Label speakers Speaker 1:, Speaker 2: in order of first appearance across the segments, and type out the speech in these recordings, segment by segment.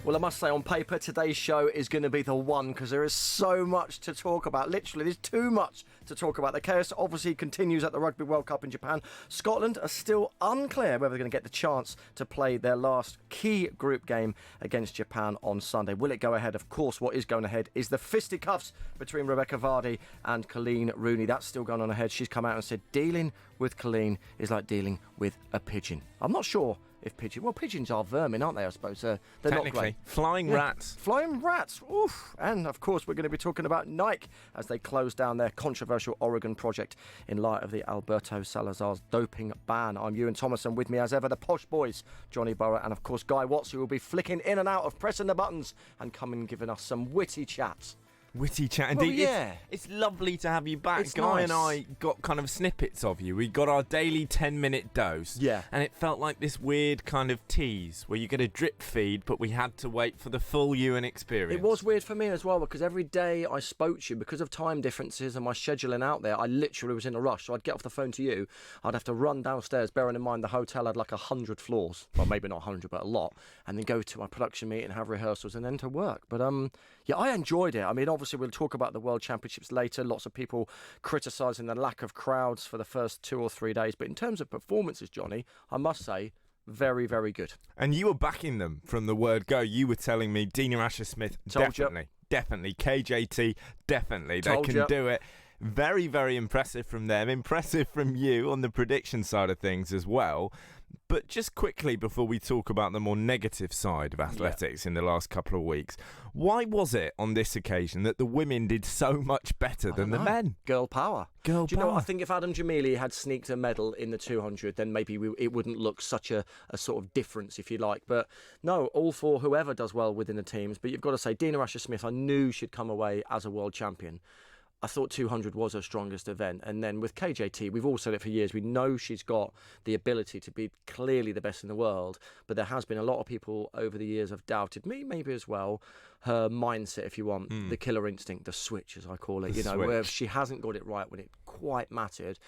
Speaker 1: Well, I must say, on paper, today's show is going to be the one because there is so much to talk about. Literally, there's too much to talk about. The chaos obviously continues at the Rugby World Cup in Japan. Scotland are still unclear whether they're going to get the chance to play their last key group game against Japan on Sunday. Will it go ahead? Of course, what is going ahead is the fisticuffs between Rebecca Vardy and Colleen Rooney. That's still going on ahead. She's come out and said dealing with Colleen is like dealing with a pigeon. I'm not sure if pigeons are vermin, aren't they? I suppose they're not great.
Speaker 2: Flying rats.
Speaker 1: Flying rats. Oof. And of course, we're going to be talking about Nike as they close down their controversial Oregon project in light of the Alberto Salazar's doping ban. I'm Ewan Thomas, and with me as ever, the posh boys, Johnny Burrow and of course Guy Watts, who will be flicking in and out of pressing the buttons and coming and giving us some witty chats.
Speaker 2: Witty chat indeed.
Speaker 1: Well, yeah.
Speaker 2: It's lovely to have you back.
Speaker 1: It's
Speaker 2: Guy
Speaker 1: nice.
Speaker 2: and I got kind of snippets of you. We got our daily 10-minute dose.
Speaker 1: Yeah.
Speaker 2: And it felt like this weird kind of tease where you get a drip feed, but we had to wait for the full Ewan experience.
Speaker 1: It was weird for me as well because every day I spoke to you, because of time differences and my scheduling out there, I literally was in a rush. So I'd get off the phone to you, I'd have to run downstairs, bearing in mind the hotel had like 100 floors. Well, maybe not 100, but a lot. And then go to my production meeting, have rehearsals, and then to work. But yeah, I enjoyed it. I mean, obviously we'll talk about the World Championships later. Lots of people criticising the lack of crowds for the first 2 or 3 days. But in terms of performances, Johnny, I must say, very, very good.
Speaker 2: And you were backing them from the word go. You were telling me Dina Asher-Smith, definitely. KJT, definitely. They can do it. Very, very impressive from them. Impressive from you on the prediction side of things as well. But just quickly before we talk about the more negative side of athletics in the last couple of weeks, why was it on this occasion that the women did so much better than the men?
Speaker 1: Girl power.
Speaker 2: Girl
Speaker 1: Do you
Speaker 2: power.
Speaker 1: know what? I think if Adam Jamili had sneaked a medal in the 200, then maybe it wouldn't look such a sort of difference, if you like. But no, all for whoever does well within the teams. But you've got to say, Dina Asher-Smith, I knew she'd come away as a world champion. I thought 200 was her strongest event. And then with KJT, we've all said it for years, we know she's got the ability to be clearly the best in the world, but there has been a lot of people over the years have doubted, me maybe as well, her mindset, if you want, the killer instinct, the switch as I call it, where she hasn't got it right when it quite mattered.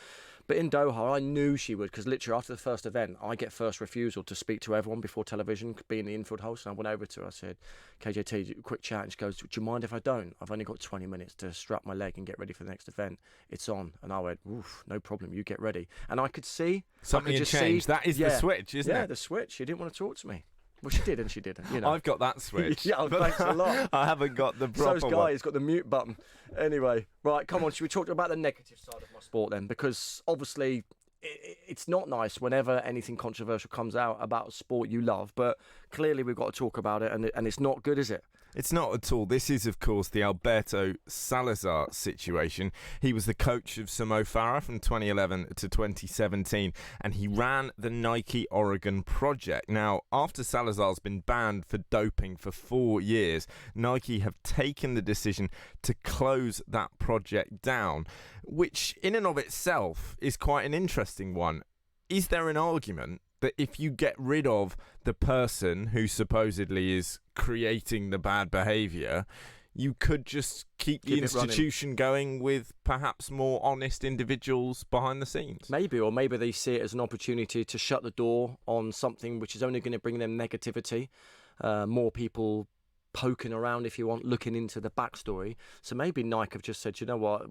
Speaker 1: But in Doha, I knew she would, because literally after the first event, I get first refusal to speak to everyone before television, being the infield host. And I went over to her, I said, KJT, quick chat. And she goes, do you mind if I don't? I've only got 20 minutes to strap my leg and get ready for the next event. It's on. And I went, oof, no problem, you get ready. And I could see
Speaker 2: something had changed. That is the switch, isn't it?
Speaker 1: Yeah, the switch. She didn't want to talk to me. Well, she did and she didn't. You know.
Speaker 2: I've got that switch.
Speaker 1: Yeah, thanks a lot.
Speaker 2: I haven't got the proper
Speaker 1: So's Guy, he's got the mute button. Anyway, right, come on, should we talk about the negative side of my sport then? Because obviously it's not nice whenever anything controversial comes out about a sport you love, but clearly we've got to talk about it, and it's not good, is it?
Speaker 2: It's not at all. This is, of course, the Alberto Salazar situation. He was the coach of Mo Farah from 2011 to 2017, and he ran the Nike Oregon project. Now, after Salazar's been banned for doping for 4 years, Nike have taken the decision to close that project down, which in and of itself is quite an interesting one. Is there an argument that if you get rid of the person who supposedly is creating the bad behaviour, you could just keep the institution going with perhaps more honest individuals behind the scenes?
Speaker 1: Maybe, or maybe they see it as an opportunity to shut the door on something which is only going to bring them negativity, more people poking around, if you want, looking into the backstory. So maybe Nike have just said, you know what,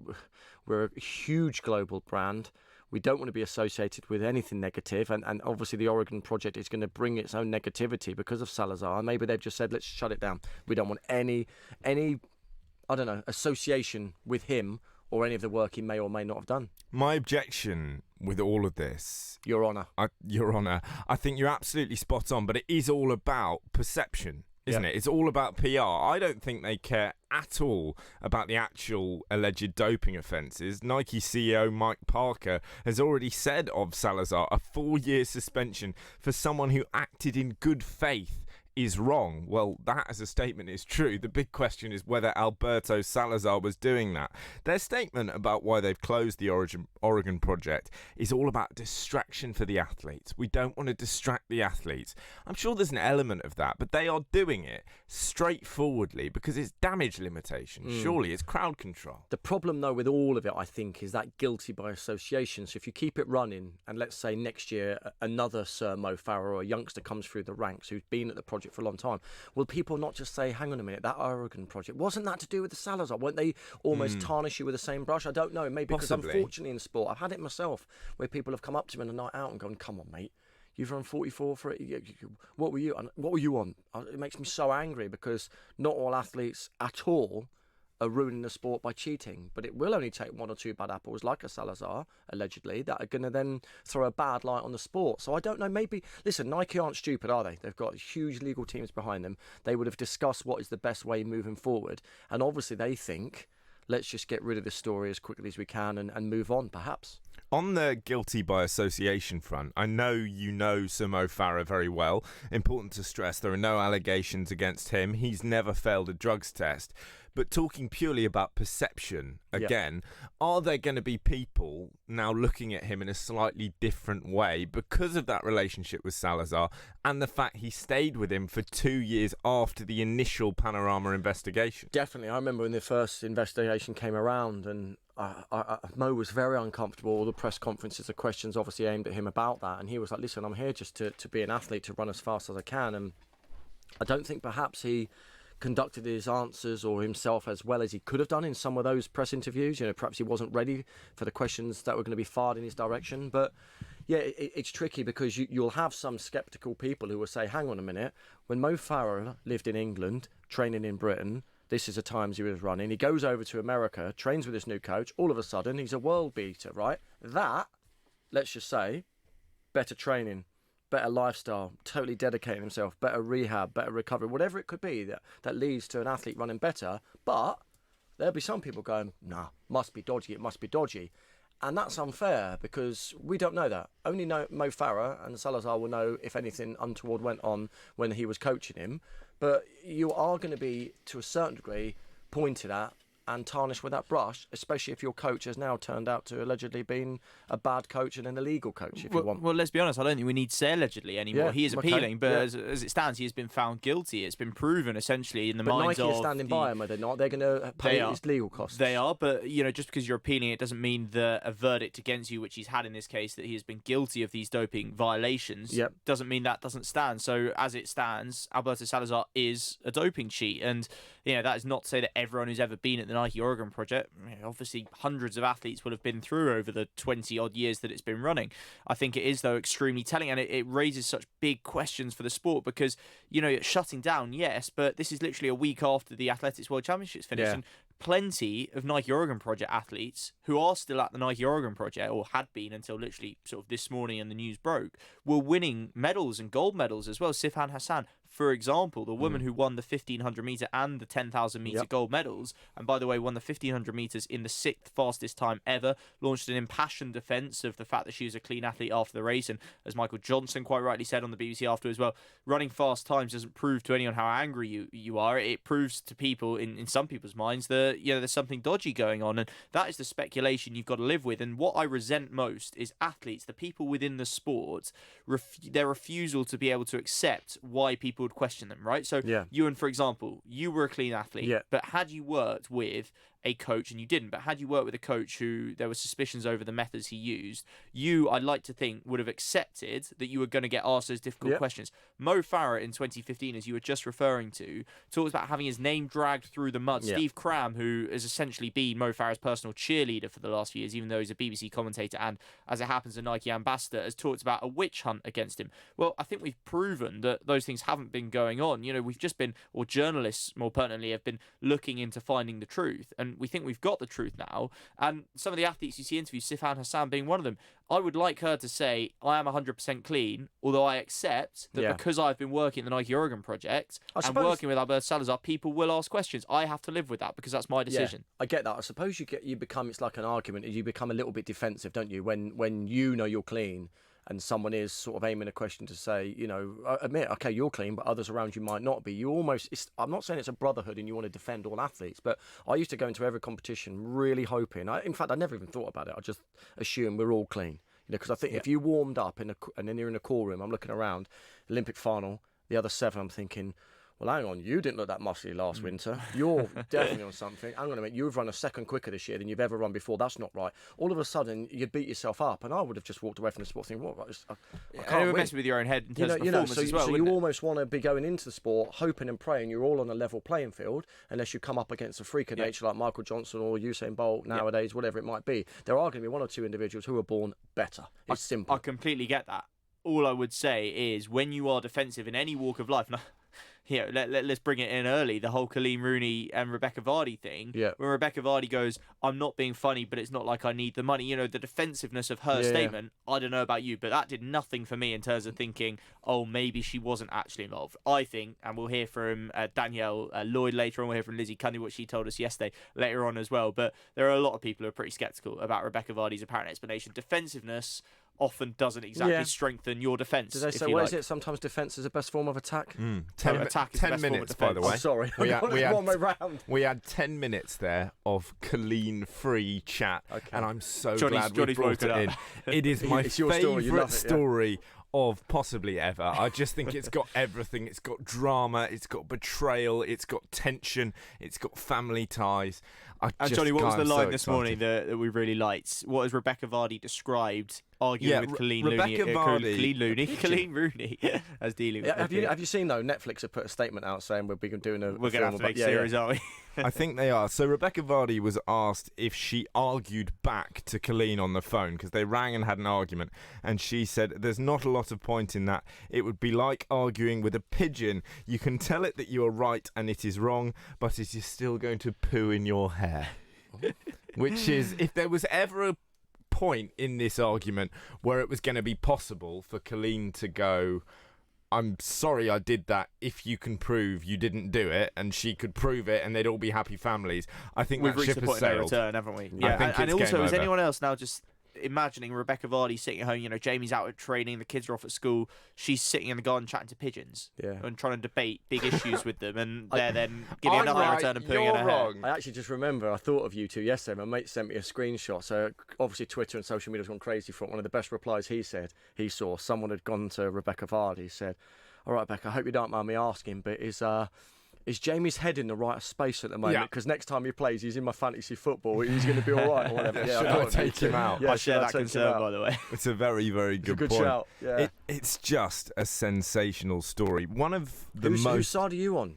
Speaker 1: we're a huge global brand. We don't want to be associated with anything negative, and obviously the Oregon project is going to bring its own negativity because of Salazar. Maybe they've just said, let's shut it down. We don't want any I don't know, association with him or any of the work he may or may not have done.
Speaker 2: My objection with all of this,
Speaker 1: Your Honour.
Speaker 2: Your Honour, I think you're absolutely spot on, but it is all about perception, isn't it? It's all about PR. I don't think they care at all about the actual alleged doping offences. Nike CEO Mike Parker has already said of Salazar a 4-year suspension for someone who acted in good faith is wrong. Well, that as a statement is true. The big question is whether Alberto Salazar was doing that. Their statement about why they've closed the Oregon project is all about distraction for the athletes. We don't want to distract the athletes. I'm sure there's an element of that, but they are doing it straightforwardly because it's damage limitation. Surely it's crowd control.
Speaker 1: The problem, though, with all of it, I think, is that guilty by association. So if you keep it running, and let's say next year another Mo Farah or a youngster comes through the ranks who's been at the project project for a long time. Will people not just say, hang on a minute, that Oregon project, wasn't that to do with the Salazar? Won't they almost tarnish you with the same brush? I don't know. Maybe because
Speaker 2: Possibly.
Speaker 1: unfortunately in sport, I've had it myself, where people have come up to me on a night out and gone, come on, mate. You've run 44 for it. What were you on? What were you on? It makes me so angry because not all athletes at all are ruining the sport by cheating, but it will only take one or two bad apples like a Salazar, allegedly, that are going to then throw a bad light on the sport. So I don't know, maybe, listen, Nike aren't stupid, are they? They've got huge legal teams behind them. They would have discussed what is the best way moving forward, and obviously they think, let's just get rid of this story as quickly as we can and move on, perhaps.
Speaker 2: On the guilty by association front, I know you know Sir Mo Farah very well. Important to stress, there are no allegations against him. He's never failed a drugs test. But talking purely about perception, again, are there going to be people now looking at him in a slightly different way because of that relationship with Salazar and the fact he stayed with him for 2 years after the initial Panorama investigation?
Speaker 1: Definitely. I remember when the first investigation came around and Mo was very uncomfortable. All the press conferences, the questions obviously aimed at him about that. And he was like, listen, I'm here just to be an athlete, to run as fast as I can. And I don't think perhaps he conducted his answers or himself as well as he could have done in some of those press interviews. Perhaps he wasn't ready for the questions that were going to be fired in his direction. But yeah, it's tricky because you'll have some sceptical people who will say, hang on a minute, when Mo Farah lived in England, training in Britain, this is the times he was running. He goes over to America, trains with his new coach. All of a sudden, he's a world beater, right? That, let's just say, better training, better lifestyle, totally dedicating himself, better rehab, better recovery, whatever it could be that leads to an athlete running better. But there'll be some people going, nah, must be dodgy, it must be dodgy. And that's unfair because we don't know that. Only Mo Farah and Salazar will know if anything untoward went on when he was coaching him. But you are going to be, to a certain degree, pointed at and tarnished with that brush, especially if your coach has now turned out to allegedly been a bad coach and an illegal coach, if you want.
Speaker 3: Well, let's be honest, I don't think we need to say allegedly anymore.
Speaker 1: Yeah,
Speaker 3: he is appealing, but
Speaker 1: yeah.
Speaker 3: as it stands, he has been found guilty. It's been proven, essentially, in the minds
Speaker 1: Nike
Speaker 3: of...
Speaker 1: are standing by him, are they not? They're going to pay his legal costs.
Speaker 3: They are, but, just because you're appealing, it doesn't mean that a verdict against you, which he's had in this case, that he has been guilty of these doping violations, doesn't mean that doesn't stand. So, as it stands, Alberto Salazar is a doping cheat, and, that is not to say that everyone who's ever been at the Nike Oregon project, obviously hundreds of athletes will have been through over the 20-odd years that it's been running. I think it is, though, extremely telling, and it raises such big questions for the sport because, it's shutting down, yes, but this is literally a week after the Athletics World Championships finished, and plenty of Nike Oregon Project athletes who are still at the Nike Oregon Project, or had been until literally sort of this morning and the news broke, were winning medals and gold medals as well. Sifan Hassan, for example, the woman who won the 1500 metre and the 10,000 metre gold medals, and by the way, won the 1500 metres in the 6th fastest time ever, launched an impassioned defence of the fact that she was a clean athlete after the race, and as Michael Johnson quite rightly said on the BBC after as well, running fast times doesn't prove to anyone how angry you are. It proves to people, in some people's minds, that there's something dodgy going on, and that is the speculation you've got to live with. And what I resent most is athletes, the people within the sport, their refusal to be able to accept why people would question them, right? So Ewan, for example, you were a clean athlete, but had you worked with a coach, and you didn't, but had you worked with a coach who there were suspicions over the methods he used, you, I'd like to think, would have accepted that you were going to get asked those difficult questions. Mo Farah in 2015, as you were just referring to, talks about having his name dragged through the mud. Steve Cram, who has essentially been Mo Farah's personal cheerleader for the last few years, even though he's a BBC commentator and, as it happens, a Nike ambassador, has talked about a witch hunt against him. Well, I think we've proven that those things haven't been going on. We've just been, or journalists more pertinently, have been looking into finding the truth, and we think we've got the truth now. And some of the athletes you see interviews, Sifan Hassan being one of them, I would like her to say, I am 100% clean, although I accept that because I've been working at the Nike Oregon Project and working with Alberto Salazar, people will ask questions. I have to live with that because that's my decision.
Speaker 1: I get that. I suppose you become, it's like an argument, you become a little bit defensive, don't you, when you know you're clean and someone is sort of aiming a question to say, admit, okay, you're clean, but others around you might not be. You almost, I'm not saying it's a brotherhood and you want to defend all athletes, but I used to go into every competition really hoping, in fact, I never even thought about it. I just assumed we're all clean. Because I think if you warmed up and then you're in a call room, I'm looking around, Olympic final, the other 7, I'm thinking, well, hang on, you didn't look that muscly last winter. You're definitely on something. Hang on a minute, you've run a second quicker this year than you've ever run before. That's not right. All of a sudden, you beat yourself up, and I would have just walked away from the sport thinking, what? I can't
Speaker 3: it would mess with your own head in terms of performance
Speaker 1: so,
Speaker 3: as well.
Speaker 1: So you almost want to be going into the sport, hoping and praying you're all on a level playing field, unless you come up against a freak of nature like Michael Johnson or Usain Bolt nowadays, whatever it might be. There are going to be one or two individuals who are born better. It's simple.
Speaker 3: I completely get that. All I would say is when you are defensive in any walk of life, let's bring it in early, the whole Colleen Rooney and Rebecca Vardy thing.
Speaker 1: Yeah.
Speaker 3: When Rebecca Vardy goes, I'm not being funny, but it's not like I need the money. The defensiveness of her statement, I don't know about you, but that did nothing for me in terms of thinking, oh, maybe she wasn't actually involved. I think, and we'll hear from Danielle Lloyd later on, we'll hear from Lizzie Cundy, what she told us yesterday later on as well, but there are a lot of people who are pretty sceptical about Rebecca Vardy's apparent explanation. Defensiveness often doesn't exactly strengthen your defence.
Speaker 1: Did they say, what is it? Sometimes defence is the best form of attack?
Speaker 3: Attack is
Speaker 2: 10
Speaker 3: the best
Speaker 2: minutes,
Speaker 3: form
Speaker 2: by
Speaker 3: of
Speaker 2: the
Speaker 3: defence.
Speaker 2: way.
Speaker 1: Sorry,
Speaker 2: we had 10 minutes there of Colleen-free chat, and I'm so glad we brought it in. It is my favourite story of possibly ever. I just think it's got everything. It's got drama, it's got betrayal, it's got tension, it's got family ties.
Speaker 3: And Johnny, what was the line this morning that we really liked? What has Rebecca Vardy described arguing with Colleen Rooney as dealing with
Speaker 1: have you seen, though, Netflix have put a statement out saying we're doing a
Speaker 3: we're going to have to make a series, aren't we?
Speaker 2: I think they are. So Rebecca Vardy was asked if she argued back to Colleen on the phone because they rang and had an argument, and she said there's not a lot of point in that. It would be like arguing with a pigeon. You can tell it that you are right and it is wrong, but it is still going to poo in your hair. Which is, if there was ever a point in this argument where it was going to be possible for Colleen to go, I'm sorry I did that, if you can prove you didn't do it, and she could prove it and they'd all be happy families, I think
Speaker 3: we've
Speaker 2: that
Speaker 3: reached
Speaker 2: ship
Speaker 3: the
Speaker 2: has
Speaker 3: point of no
Speaker 2: sailed.
Speaker 3: return, haven't we?
Speaker 2: Yeah,
Speaker 3: and also, is anyone else now just imagining Rebecca Vardy sitting at home, Jamie's out at training, the kids are off at school, she's sitting in the garden chatting to pigeons and trying to debate big issues with them, and they're then giving another return and putting in her hair.
Speaker 1: I actually just remember, I thought of you two yesterday. My mate sent me a screenshot. So obviously Twitter and social media's gone crazy for it. One of the best replies he said he saw, someone had gone to Rebecca Vardy, said, all right, Becca, I hope you don't mind me asking, but is Jamie's head in the right space at the moment? Because next time he plays, he's in my fantasy football. He's going to be all right or whatever.
Speaker 2: Should I take him out?
Speaker 3: I share that concern, by the way.
Speaker 2: It's a very, very good point.
Speaker 1: Shout. Yeah.
Speaker 2: It's just a sensational story. One of the most...
Speaker 1: Whose side are you on?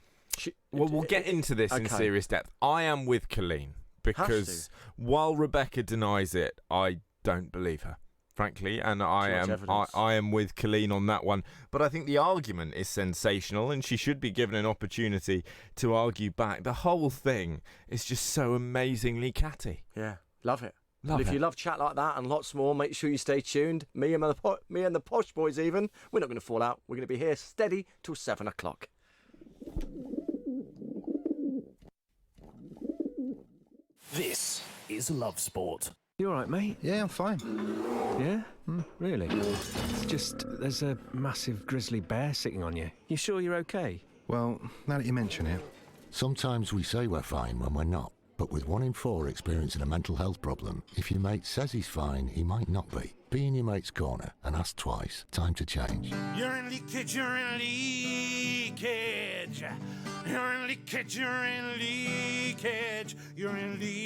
Speaker 2: We'll get into this in serious depth. I am with Colleen because while Rebecca denies it, I don't believe her, frankly, and I am with Colleen on that one. But I think the argument is sensational, and she should be given an opportunity to argue back. The whole thing is just so amazingly catty.
Speaker 1: Yeah, love it. If you love chat like that and lots more, make sure you stay tuned. Me and the Posh Boys even, we're not going to fall out. We're going to be here steady till 7 o'clock.
Speaker 4: This is Love Sport.
Speaker 5: You all right, mate?
Speaker 6: Yeah, I'm fine.
Speaker 5: Yeah? Really? It's just, there's a massive grizzly bear sitting on you. You sure you're okay?
Speaker 6: Well, now that you mention it.
Speaker 7: Sometimes we say we're fine when we're not. But with 1 in 4 experiencing a mental health problem, if your mate says he's fine, he might not be. Be in your mate's corner and ask twice. Time to change.
Speaker 8: You're in leakage, you're in leakage. You're in leakage, you're in leakage. You're in leakage.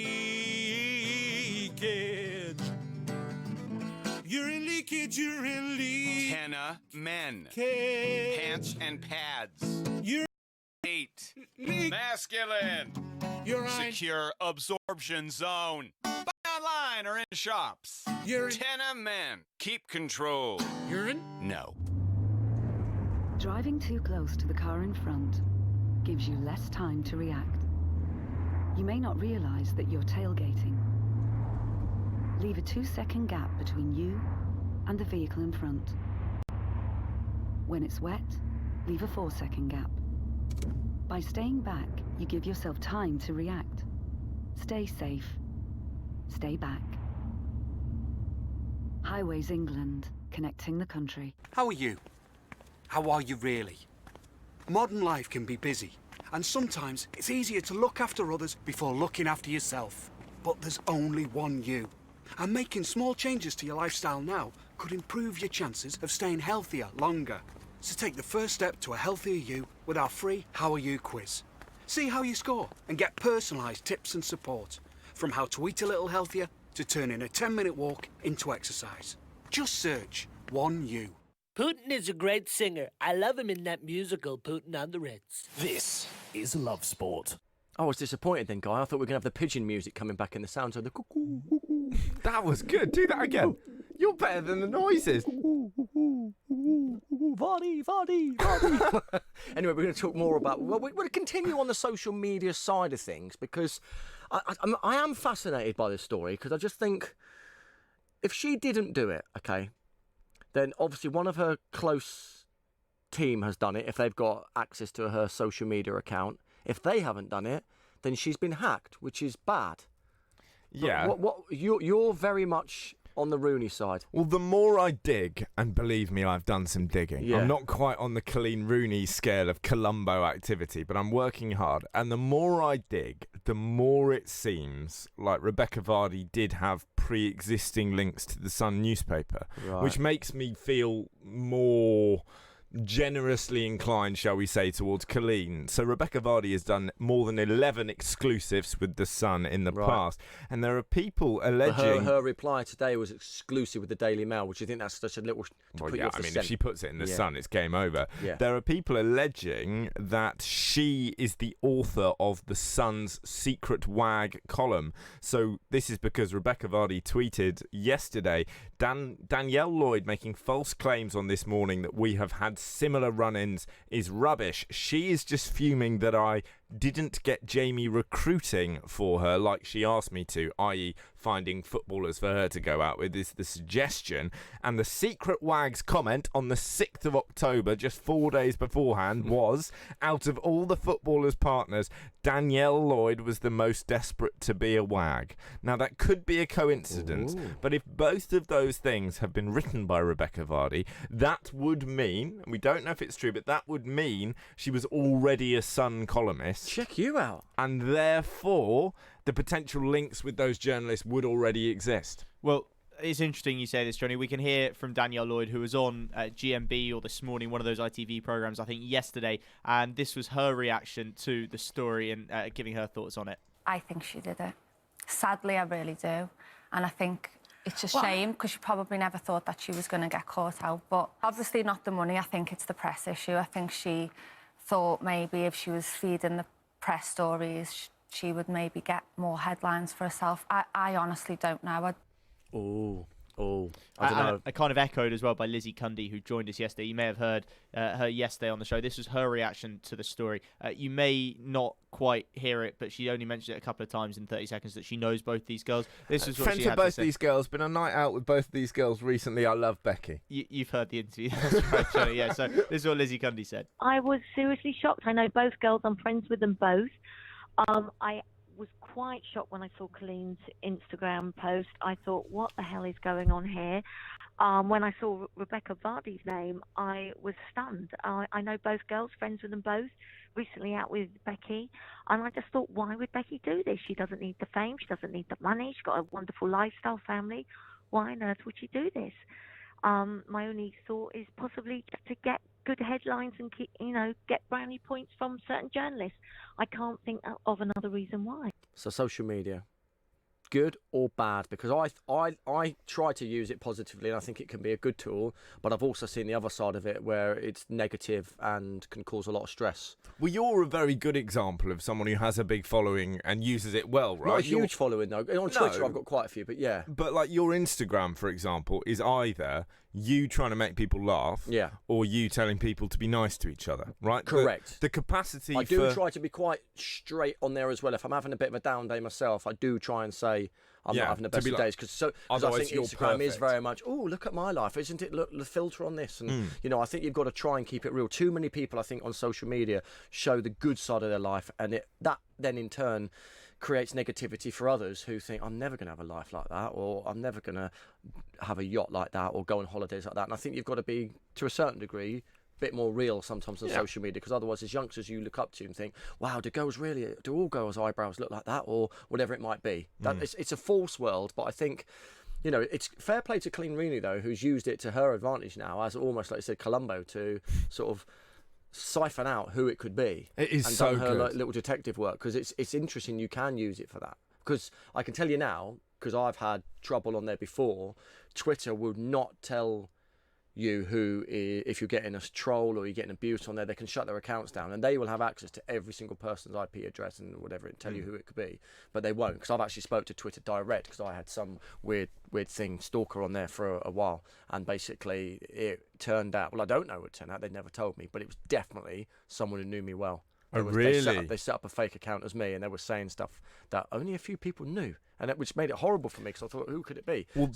Speaker 8: You're in leakage, you're in leakage.
Speaker 9: Tenna men. Pants and pads.
Speaker 8: You're
Speaker 9: 8. Masculine.
Speaker 8: You're on.
Speaker 9: Secure absorption zone. Buy online or in shops.
Speaker 8: You're in.
Speaker 9: Tenna men. Keep control.
Speaker 8: You're in.
Speaker 9: No.
Speaker 10: Driving too close to the car in front gives you less time to react. You may not realize that you're tailgating. Leave a 2-second gap between you and the vehicle in front. When it's wet, leave a 4-second gap. By staying back, you give yourself time to react. Stay safe. Stay back. Highways England, connecting the country.
Speaker 11: How are you? How are you really? Modern life can be busy, and sometimes it's easier to look after others before looking after yourself. But there's only one you. And making small changes to your lifestyle now could improve your chances of staying healthier longer. So take the first step to a healthier you with our free How Are You quiz. See how you score and get personalised tips and support. From how to eat a little healthier to turning a 10-minute walk into exercise. Just search 1U.
Speaker 12: Putin is a great singer. I love him in that musical, Putin on the Ritz.
Speaker 4: This is Love Sport.
Speaker 1: I was disappointed then, Guy. I thought we were going to have the pigeon music coming back in the sound of the cuckoo.
Speaker 2: That was good. Do that again. You're better than the noises.
Speaker 1: Vardy, Vardy, Vardy. Anyway, we're going to talk more about... Well, we're going to continue on the social media side of things because I am fascinated by this story because I just think if she didn't do it, okay, then obviously one of her close team has done it if they've got access to her social media account. If they haven't done it, then she's been hacked, which is bad.
Speaker 2: Yeah.
Speaker 1: What you're very much on the Rooney side.
Speaker 2: Well, the more I dig, and believe me, I've done some digging.
Speaker 1: Yeah.
Speaker 2: I'm not quite on the Colleen Rooney scale of Columbo activity, but I'm working hard. And the more I dig, the more it seems like Rebecca Vardy did have pre-existing links to the Sun newspaper,
Speaker 1: Right.
Speaker 2: which makes me feel more generously inclined, shall we say, towards Colleen. So Rebecca Vardy has done more than 11 exclusives with the Sun in the past, and there are people alleging
Speaker 1: her reply today was exclusive with the Daily Mail, which I think that's such a little to put you off the scent.
Speaker 2: if she puts it in the Sun, it's game over.
Speaker 1: Yeah.
Speaker 2: There are people alleging that she is the author of the Sun's secret WAG column. So this is because Rebecca Vardy tweeted yesterday, Danielle Lloyd making false claims on This Morning that we have had similar run-ins is rubbish. She is just fuming that I didn't get Jamie recruiting for her like she asked me to, i.e. finding footballers for her to go out with, is the suggestion. And the secret WAG's comment on the 6th of October, just 4 days beforehand, was, out of all the footballers' partners, Danielle Lloyd was the most desperate to be a WAG. Now, that could be a coincidence, but if both of those things have been written by Rebecca Vardy, that would mean, and we don't know if it's true, but that would mean she was already a Sun columnist.
Speaker 1: Check you out.
Speaker 2: And therefore, the potential links with those journalists would already exist.
Speaker 3: Well, it's interesting you say this, Johnny. We can hear from Danielle Lloyd, who was on GMB or This Morning, one of those ITV programmes, I think, yesterday. And this was her reaction to the story and giving her thoughts on it.
Speaker 13: I think she did it. Sadly, I really do. And I think it's a shame because she probably never thought that she was going to get caught out. But obviously not the money. I think it's the press issue. I think she thought maybe if she was feeding the press stories, she would maybe get more headlines for herself. I honestly don't know.
Speaker 1: I don't know.
Speaker 3: I kind of echoed as well by Lizzie Cundy, who joined us yesterday. You may have heard her yesterday on the show. This was her reaction to the story. You may not quite hear it, but she only mentioned it a couple of times in 30 seconds that she knows both these girls. This was what
Speaker 2: friends
Speaker 3: she
Speaker 2: with
Speaker 3: had to
Speaker 2: both
Speaker 3: say.
Speaker 2: these girls. Been a night out with both of these girls recently. I love Becky.
Speaker 3: You've heard the interview. That's right, Johnny. Yeah, so this is what Lizzie Cundy said.
Speaker 14: I was seriously shocked. I know both girls. I'm friends with them both. I was quite shocked when I saw Colleen's Instagram post. I thought, what the hell is going on here? When I saw Rebecca Vardy's name, I was stunned. I know both girls, friends with them both, recently out with Becky, and I just thought, why would Becky do this? She doesn't need the fame, she doesn't need the money, she's got a wonderful lifestyle, family. Why on earth would she do this? My only thought is possibly just to get good headlines and get brownie points from certain journalists. I can't think of another reason why.
Speaker 1: So social media, good or bad? Because I try to use it positively, and I think it can be a good tool. But I've also seen the other side of it where it's negative and can cause a lot of stress.
Speaker 2: Well, you're a very good example of someone who has a big following and uses it well, right?
Speaker 1: Not a huge following though. On Twitter, I've got quite a few, but yeah.
Speaker 2: But like your Instagram, for example, is either you trying to make people laugh, or you telling people to be nice to each other, right?
Speaker 1: Correct.
Speaker 2: The capacity.
Speaker 1: I do try to be quite straight on there as well. If I'm having a bit of a down day myself, I do try and say I'm not having the best of days because I think Instagram is very much, oh, look at my life, isn't it? Look, the filter on this, and I think you've got to try and keep it real. Too many people, I think, on social media show the good side of their life, and that then in turn creates negativity for others who think I'm never going to have a life like that, or I'm never going to have a yacht like that, or go on holidays like that. And I think you've got to be, to a certain degree, a bit more real sometimes on social media, because otherwise as youngsters you look up to and think, wow, do all girls' eyebrows look like that, or whatever it might be. It's a false world, but I think You know, it's fair play to Colleen Rooney, though, who's used it to her advantage now, as almost, like I said, Columbo, to sort of siphon out who it could be.
Speaker 2: It is
Speaker 1: and
Speaker 2: so
Speaker 1: done her
Speaker 2: good.
Speaker 1: Like, little detective work, because it's interesting. You can use it for that. Because I can tell you now, because I've had trouble on there before, Twitter will not tell you if you're getting a troll or you're getting abuse on there. They can shut their accounts down, and they will have access to every single person's IP address and whatever, and tell you who it could be. But they won't, because I've actually spoke to Twitter direct, because I had some weird thing, stalker, on there for a while, and basically it turned out, well, I don't know what it turned out, they never told me, but it was definitely someone who knew me well.
Speaker 2: Really?
Speaker 1: They set up a fake account as me, and they were saying stuff that only a few people knew, and which made it horrible for me, because I thought, who could it be?
Speaker 2: Well,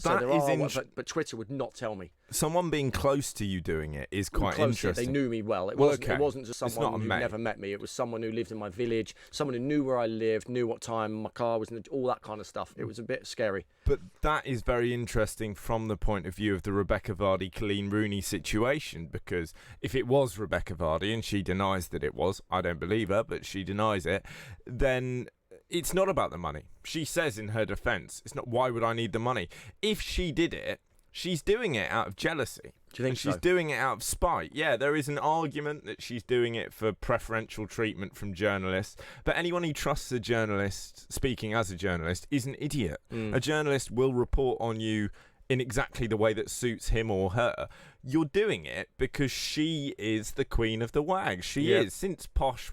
Speaker 1: but Twitter would not tell me.
Speaker 2: Someone being close to you doing it is quite interesting.
Speaker 1: They knew me well. It wasn't just someone who never met me. It was someone who lived in my village, someone who knew where I lived, knew what time my car was, all that kind of stuff. It was a bit scary.
Speaker 2: But that is very interesting from the point of view of the Rebecca Vardy, Colleen Rooney situation, because if it was Rebecca Vardy, and she denies that it was, I don't believe her, but she denies it, then it's not about the money. She says in her defence, it's not, why would I need the money? If she did it, she's doing it out of jealousy.
Speaker 1: Do you think
Speaker 2: she's doing it out of spite? Yeah, there is an argument that she's doing it for preferential treatment from journalists, but anyone who trusts a journalist speaking as a journalist is an idiot. A journalist will report on you in exactly the way that suits him or her. You're doing it because she is the queen of the WAG. She is. Since Posh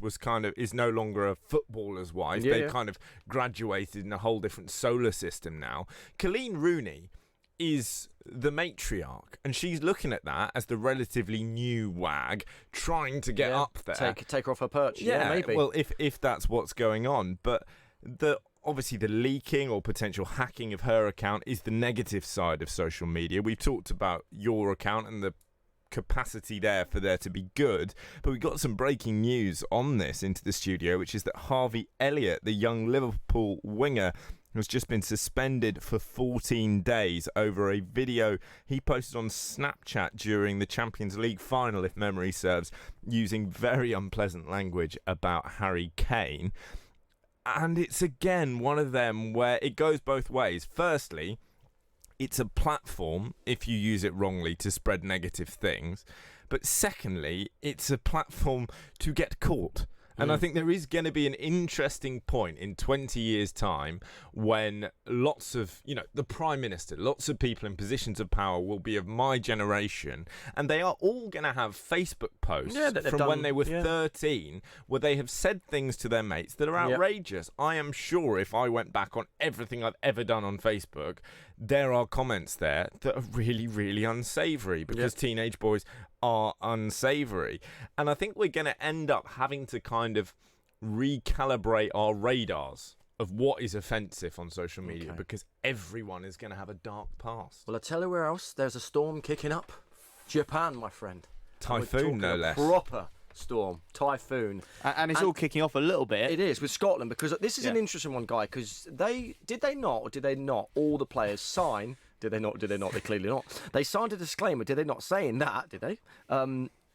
Speaker 2: is no longer a footballer's wife, they've kind of graduated in a whole different solar system now. Colleen Rooney is the matriarch, and she's looking at that as the relatively new WAG trying to get up there.
Speaker 1: Take her off her perch. Yeah, maybe.
Speaker 2: Well, if that's what's going on. But obviously the leaking or potential hacking of her account is the negative side of social media. We've talked about your account and the capacity there for there to be good, but we got some breaking news on this into the studio, which is that Harvey Elliott, the young Liverpool winger, has just been suspended for 14 days over a video he posted on Snapchat during the Champions League final, if memory serves, using very unpleasant language about Harry Kane. And it's again one of them where it goes both ways. Firstly, it's a platform, if you use it wrongly, to spread negative things. But secondly, it's a platform to get caught. And I think there is going to be an interesting point in 20 years' time when lots of, the Prime Minister, lots of people in positions of power will be of my generation, and they are all going to have Facebook posts from when they were 13 where they have said things to their mates that are outrageous. I am sure if I went back on everything I've ever done on Facebook, there are comments there that are really, really unsavoury, because teenage boys are unsavoury. And I think we're going to end up having to kind of recalibrate our radars of what is offensive on social media, because everyone is going to have a dark past.
Speaker 1: Well, I tell you where else there's a storm kicking up. Japan, my friend.
Speaker 2: Typhoon, no less.
Speaker 1: Proper storm, typhoon,
Speaker 3: and it's all kicking off a little bit.
Speaker 1: It is with Scotland, because this is an interesting one, Guy. Because did they not all the players sign? Did they not? They clearly not. They signed a disclaimer. Did they not say in that? Did they?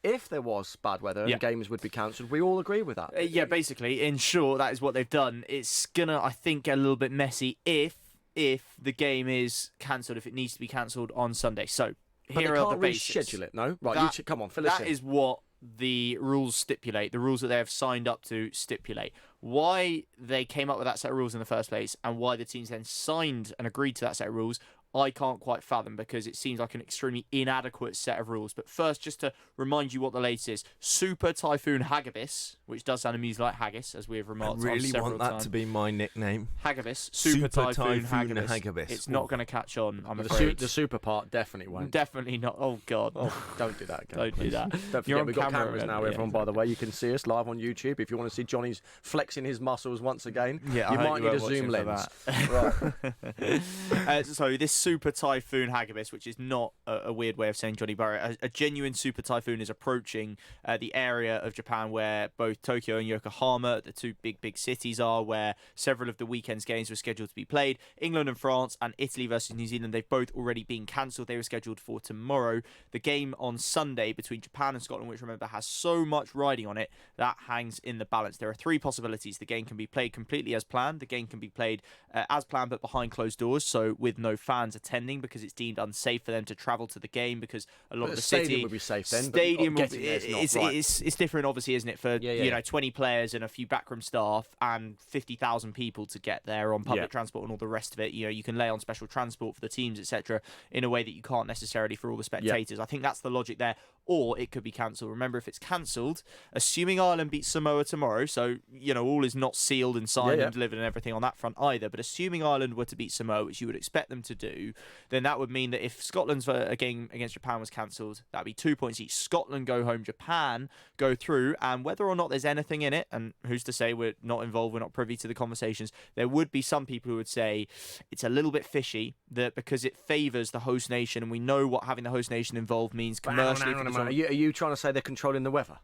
Speaker 1: If there was bad weather and games would be cancelled, we all agree with that.
Speaker 3: Yeah, basically, in short, that is what they've done. It's gonna, I think, get a little bit messy if the game is cancelled, if it needs to be cancelled on Sunday. So here are the basics.
Speaker 1: Reschedule it. No, right? Come on, fill us in.
Speaker 3: That is what the rules stipulate. The rules that they have signed up to stipulate. Why they came up with that set of rules in the first place, and why the teams then signed and agreed to that set of rules, I can't quite fathom, because it seems like an extremely inadequate set of rules. But first, just to remind you what the latest is, Super Typhoon Hagibis, which does sound amusing like haggis, as we have remarked on several times.
Speaker 2: I really want that to be my nickname.
Speaker 3: Hagibis. Super Typhoon
Speaker 2: Hagibis.
Speaker 3: It's not going to catch on, I'm afraid.
Speaker 1: The super part definitely won't.
Speaker 3: Definitely not. Oh, God.
Speaker 1: Don't do that again.
Speaker 3: Don't do that.
Speaker 1: Don't forget, we've got cameras now, everyone, by the way. You can see us live on YouTube. If you want to see Johnny's flexing his muscles once again, you might need a zoom lens.
Speaker 3: Right. So this Super Typhoon Hagibis, which is not a weird way of saying Johnny Burrow, a genuine super typhoon is approaching the area of Japan where both Tokyo and Yokohama, the two big cities, are, where several of the weekend's games were scheduled to be played. England and France and Italy versus New Zealand, they've both already been cancelled. They were scheduled for tomorrow. The game on Sunday between Japan and Scotland, which, remember, has so much riding on it, that hangs in the balance. There are three possibilities. The game can be played completely as planned. The game can be played as planned but behind closed doors, so with no fans fans attending because it's deemed unsafe for them to travel to the game because a lot of the
Speaker 1: stadium
Speaker 3: city
Speaker 1: would be safe then.
Speaker 3: Stadium
Speaker 1: but getting there is not, right.
Speaker 3: it's different, obviously, isn't it? For
Speaker 1: Yeah.
Speaker 3: 20 players and a few backroom staff and 50,000 people to get there on public transport and all the rest of it. You can lay on special transport for the teams, etc., in a way that you can't necessarily for all the spectators. I think that's the logic there. Or it could be cancelled. Remember, if it's cancelled, assuming Ireland beats Samoa tomorrow, so all is not sealed and signed and delivered and everything on that front either. But assuming Ireland were to beat Samoa, which you would expect them to do, then that would mean that if Scotland's game against Japan was cancelled, that'd be 2 points each. Scotland go home, Japan go through, and whether or not there's anything in it, and who's to say we're not involved, we're not privy to the conversations, there would be some people who would say it's a little bit fishy that because it favours the host nation, and we know what having the host nation involved means commercially.
Speaker 1: Are you trying to say they're controlling the weather?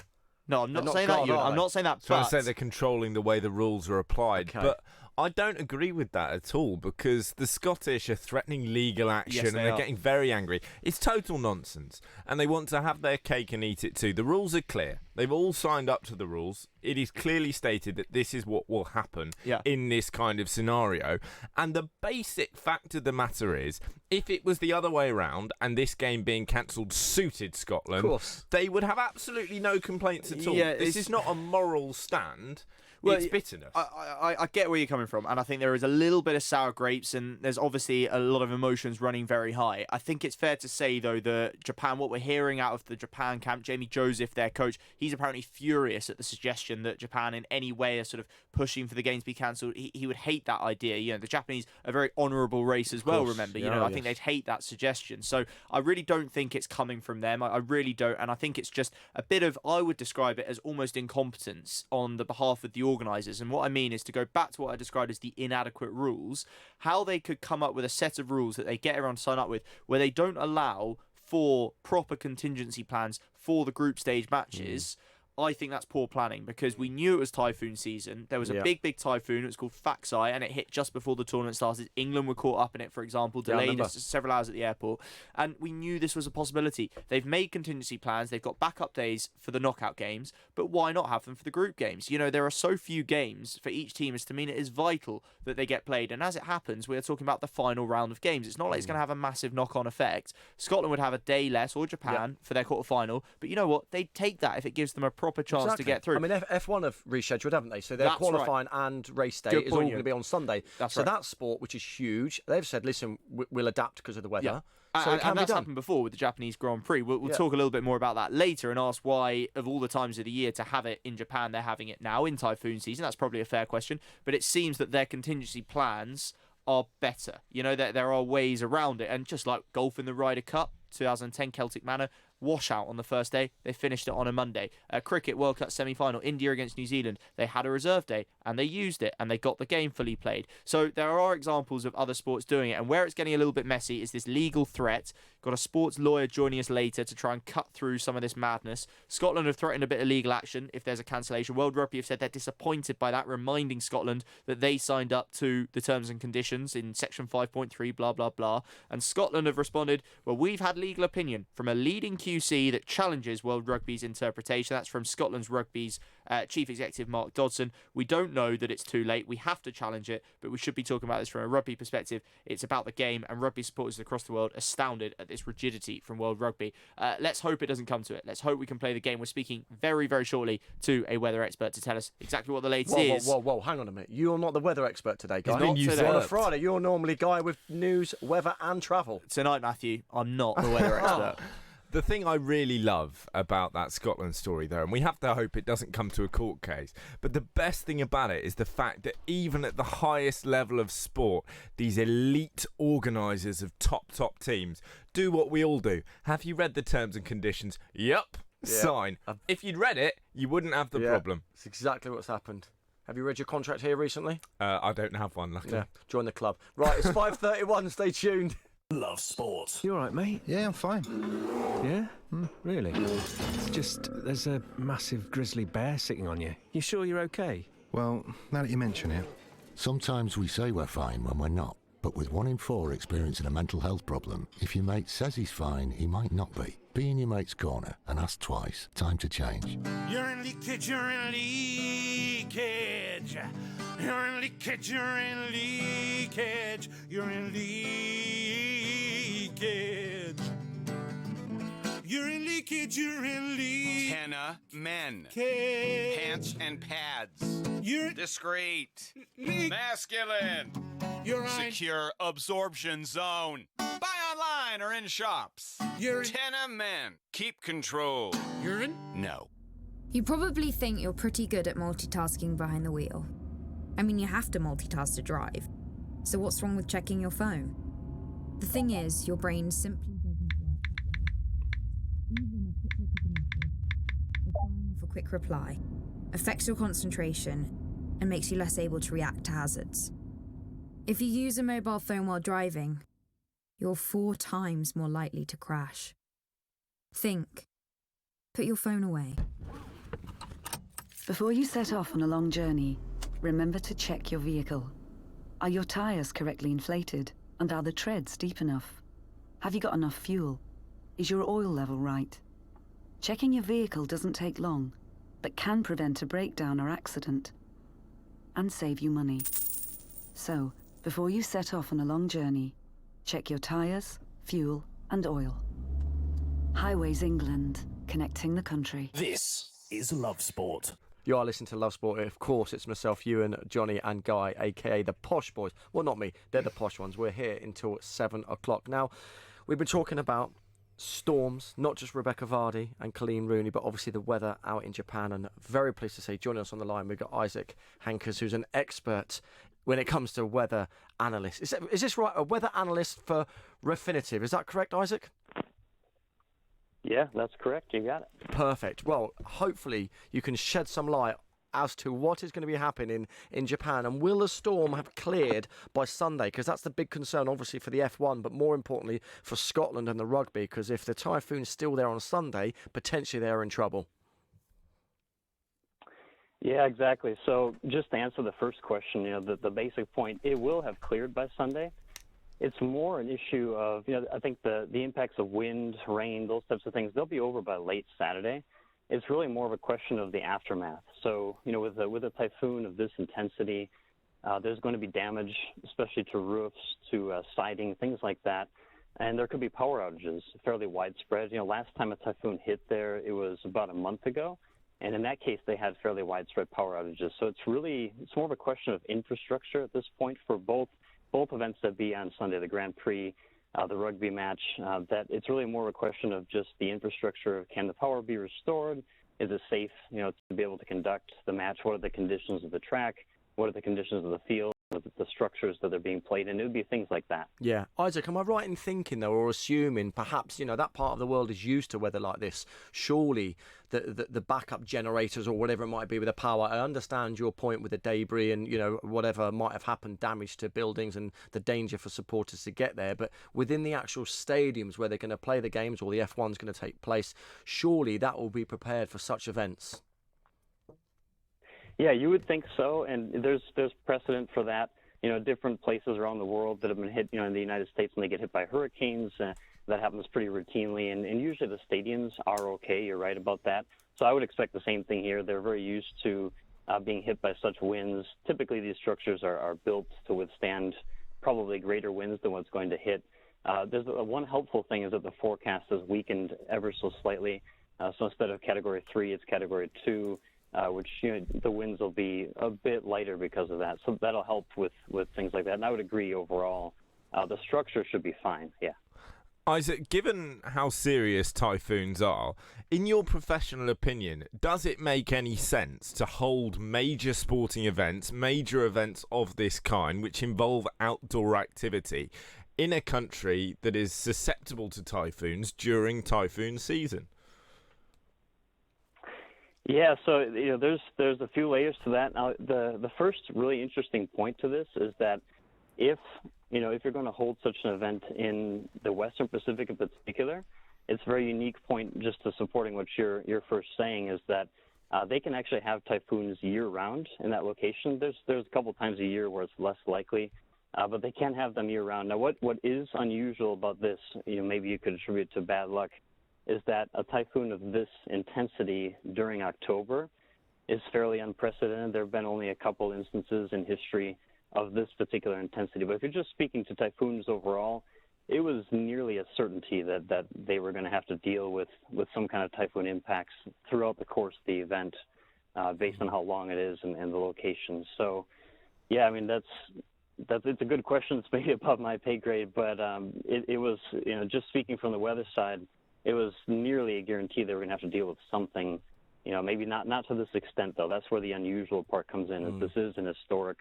Speaker 3: No, I'm not saying that. I'm not saying that.
Speaker 2: Trying to say they're controlling the way the rules are applied, but I don't agree with that at all because the Scottish are threatening legal action and they're getting very angry. It's total nonsense, and they want to have their cake and eat it too. The rules are clear. They've all signed up to the rules. It is clearly stated that this is what will happen in this kind of scenario. And the basic fact of the matter is, if it was the other way around and this game being cancelled suited Scotland, they would have absolutely no complaints at all. This is not a moral stand. Well, it's bitterness.
Speaker 3: I get where you're coming from, and I think there is a little bit of sour grapes, and there's obviously a lot of emotions running very high. I think it's fair to say, though, that Japan, what we're hearing out of the Japan camp, Jamie Joseph, their coach, he's apparently furious at the suggestion that Japan in any way are sort of pushing for the game to be cancelled. He would hate that idea. The Japanese are a very honourable race as well, remember. I think they'd hate that suggestion. So I really don't think it's coming from them. I really don't, and I think it's just a bit of, I would describe it as almost incompetence on the behalf of the organisers. And what I mean is, to go back to what I described as the inadequate rules, how they could come up with a set of rules that they get everyone to sign up with where they don't allow for proper contingency plans for the group stage matches. I think that's poor planning because we knew it was typhoon season. There was a big typhoon. It was called Faxai, and it hit just before the tournament started. England were caught up in it, for example, delayed several hours at the airport. And we knew this was a possibility. They've made contingency plans. They've got backup days for the knockout games, but why not have them for the group games? There are so few games for each team as to mean it is vital that they get played. And as it happens, we are talking about the final round of games. It's not like it's going to have a massive knock-on effect. Scotland would have a day less, or Japan, for their quarter-final. But you know what? They'd take that if it gives them a proper chance to get through.
Speaker 1: I mean, F1 have rescheduled, haven't they? So their qualifying and race day is all going to be on Sunday. So that sport, which is huge, they've said, listen, we'll adapt because of the weather. So
Speaker 3: and that's happened before with the Japanese Grand Prix. We'll talk a little bit more about that later and ask why, of all the times of the year to have it in Japan, they're having it now in typhoon season. That's probably a fair question. But it seems that their contingency plans are better. There are ways around it. And just like golf in the Ryder Cup, 2010 Celtic Manor, washout on the first day. They finished it on a Monday. Cricket World Cup semi-final, India against New Zealand. They had a reserve day and they used it and they got the game fully played. So there are examples of other sports doing it, and where it's getting a little bit messy is this legal threat. Got a sports lawyer joining us later to try and cut through some of this madness. Scotland have threatened a bit of legal action if there's a cancellation. World Rugby have said they're disappointed by that, reminding Scotland that they signed up to the terms and conditions in section 5.3, blah, blah, blah. And Scotland have responded, well, we've had legal opinion from a leading QC that challenges World Rugby's interpretation. That's from Scotland's Rugby's Chief Executive Mark Dodson. We don't know that it's too late. We have to challenge it, but we should be talking about this from a rugby perspective. It's about the game, and rugby supporters across the world astounded at this rigidity from World Rugby. Let's hope it doesn't come to it. Let's hope we can play the game. We're speaking very, very shortly to a weather expert to tell us exactly what the latest is.
Speaker 1: Whoa, hang on a minute. You're not the weather expert today, guy.
Speaker 3: Not today.
Speaker 1: On a Friday, you're normally guy with news, weather and travel.
Speaker 3: Tonight, Matthew, I'm not the weather expert.
Speaker 2: The thing I really love about that Scotland story, though, and we have to hope it doesn't come to a court case, but the best thing about it is the fact that even at the highest level of sport, these elite organisers of top teams do what we all do. Have you read the terms and conditions? Yep. Sign. If you'd read it, you wouldn't have the problem.
Speaker 1: It's exactly what's happened. Have you read your contract here recently?
Speaker 2: I don't have one, luckily.
Speaker 1: Yeah. Join the club. Right, it's 5:31. Stay tuned.
Speaker 4: Love sport.
Speaker 5: You all right, mate?
Speaker 6: Yeah, I'm fine.
Speaker 5: Yeah? Really? It's just, there's a massive grizzly bear sitting on you. You sure you're okay?
Speaker 6: Well, now that you mention it.
Speaker 7: Sometimes we say we're fine when we're not. But with 1 in 4 experiencing a mental health problem, if your mate says he's fine, he might not be. Be in your mate's corner and ask twice. Time to change.
Speaker 8: You're in leakage, you're in leakage. You're in leakage, you're in leakage, you're in leakage. You're in leakage, you're in leakage.
Speaker 9: Tenna men. Pants and pads.
Speaker 8: You're
Speaker 9: discreet. Masculine.
Speaker 8: You're right.
Speaker 9: Secure absorption zone. Buy online or in shops.
Speaker 8: You're in.
Speaker 9: Tenna men. Keep control.
Speaker 8: You're in.
Speaker 9: No.
Speaker 15: You probably think you're pretty good at multitasking behind the wheel. I mean, you have to multitask to drive. So what's wrong with checking your phone? The thing is, your brain simply doesn't work that way. Even a quick look at a message, or firing off a quick reply, affects your concentration and makes you less able to react to hazards. If you use a mobile phone while driving, you're 4 times more likely to crash. Think. Put your phone away.
Speaker 10: Before you set off on a long journey, remember to check your vehicle. Are your tyres correctly inflated? And are the treads deep enough? Have you got enough fuel? Is your oil level right? Checking your vehicle doesn't take long, but can prevent a breakdown or accident, and save you money. So, before you set off on a long journey, check your tyres, fuel, and oil. Highways England, connecting the country.
Speaker 4: This is Love Sport.
Speaker 1: You are listening to Love Sport. Of course, it's myself, Ewan, Johnny and Guy, a.k.a. the Posh Boys. Well, not me. They're the posh ones. We're here until 7 o'clock. Now, we've been talking about storms, not just Rebecca Vardy and Colleen Rooney, but obviously the weather out in Japan. And very pleased to say, joining us on the line, we've got Isaac Hankers, who's an expert when it comes to weather analyst. Is this right? A weather analyst for Refinitiv. Is that correct, Isaac?
Speaker 16: Yeah, that's correct. You got it.
Speaker 1: Perfect. Well, hopefully you can shed some light as to what is going to be happening in Japan, and will the storm have cleared by Sunday? Because that's the big concern, obviously, for the F1, but more importantly for Scotland and the rugby, because if the typhoon's still there on Sunday, potentially they're in trouble.
Speaker 16: Yeah, exactly. So just to answer the first question, the basic point, it will have cleared by Sunday. It's more an issue of, I think the impacts of wind, rain, those types of things, they'll be over by late Saturday. It's really more of a question of the aftermath. So, with a typhoon of this intensity, there's going to be damage, especially to roofs, to siding, things like that. And there could be power outages, fairly widespread. Last time a typhoon hit there, it was about a month ago. And in that case, they had fairly widespread power outages. So it's more of a question of infrastructure at this point for both events that be on Sunday, the Grand Prix, the rugby match, that it's really more of a question of just the infrastructure. Can the power be restored? Is it safe, to be able to conduct the match? What are the conditions of the track? What are the conditions of the field? The structures that are being played in? It would be things like that.
Speaker 1: Yeah. Isaac, am I right in thinking, though, or assuming perhaps, that part of the world is used to weather like this? Surely the backup generators or whatever it might be with the power, I understand your point with the debris and, whatever might have happened, damage to buildings and the danger for supporters to get there. But within the actual stadiums where they're going to play the games or the F1's going to take place, surely that will be prepared for such events.
Speaker 16: Yeah, you would think so, and there's precedent for that. Different places around the world that have been hit, in the United States when they get hit by hurricanes, that happens pretty routinely, and usually the stadiums are okay. You're right about that. So I would expect the same thing here. They're very used to being hit by such winds. Typically, these structures are built to withstand probably greater winds than what's going to hit. There's one helpful thing is that the forecast has weakened ever so slightly. So instead of Category 3, it's Category 2. Which the winds will be a bit lighter because of that. So that'll help with things like that. And I would agree overall, the structure should be fine, yeah.
Speaker 2: Isaac, given how serious typhoons are, in your professional opinion, does it make any sense to hold major sporting events, major events of this kind, which involve outdoor activity, in a country that is susceptible to typhoons during typhoon season?
Speaker 16: Yeah, so there's a few layers to that. Now, the first really interesting point to this is that if you're going to hold such an event in the Western Pacific in particular, it's a very unique point just to supporting what you're first saying is that they can actually have typhoons year-round in that location. There's a couple times a year where it's less likely, but they can have them year-round. Now, what is unusual about this, maybe you could attribute to bad luck, is that a typhoon of this intensity during October is fairly unprecedented. There have been only a couple instances in history of this particular intensity. But if you're just speaking to typhoons overall, it was nearly a certainty that they were going to have to deal with some kind of typhoon impacts throughout the course of the event, based on how long it is and the location. So, yeah, I mean, it's a good question. It's maybe above my pay grade, but it was, just speaking from the weather side, it was nearly a guarantee they were going to have to deal with something. Maybe not to this extent, though. That's where the unusual part comes in. Is this is an historic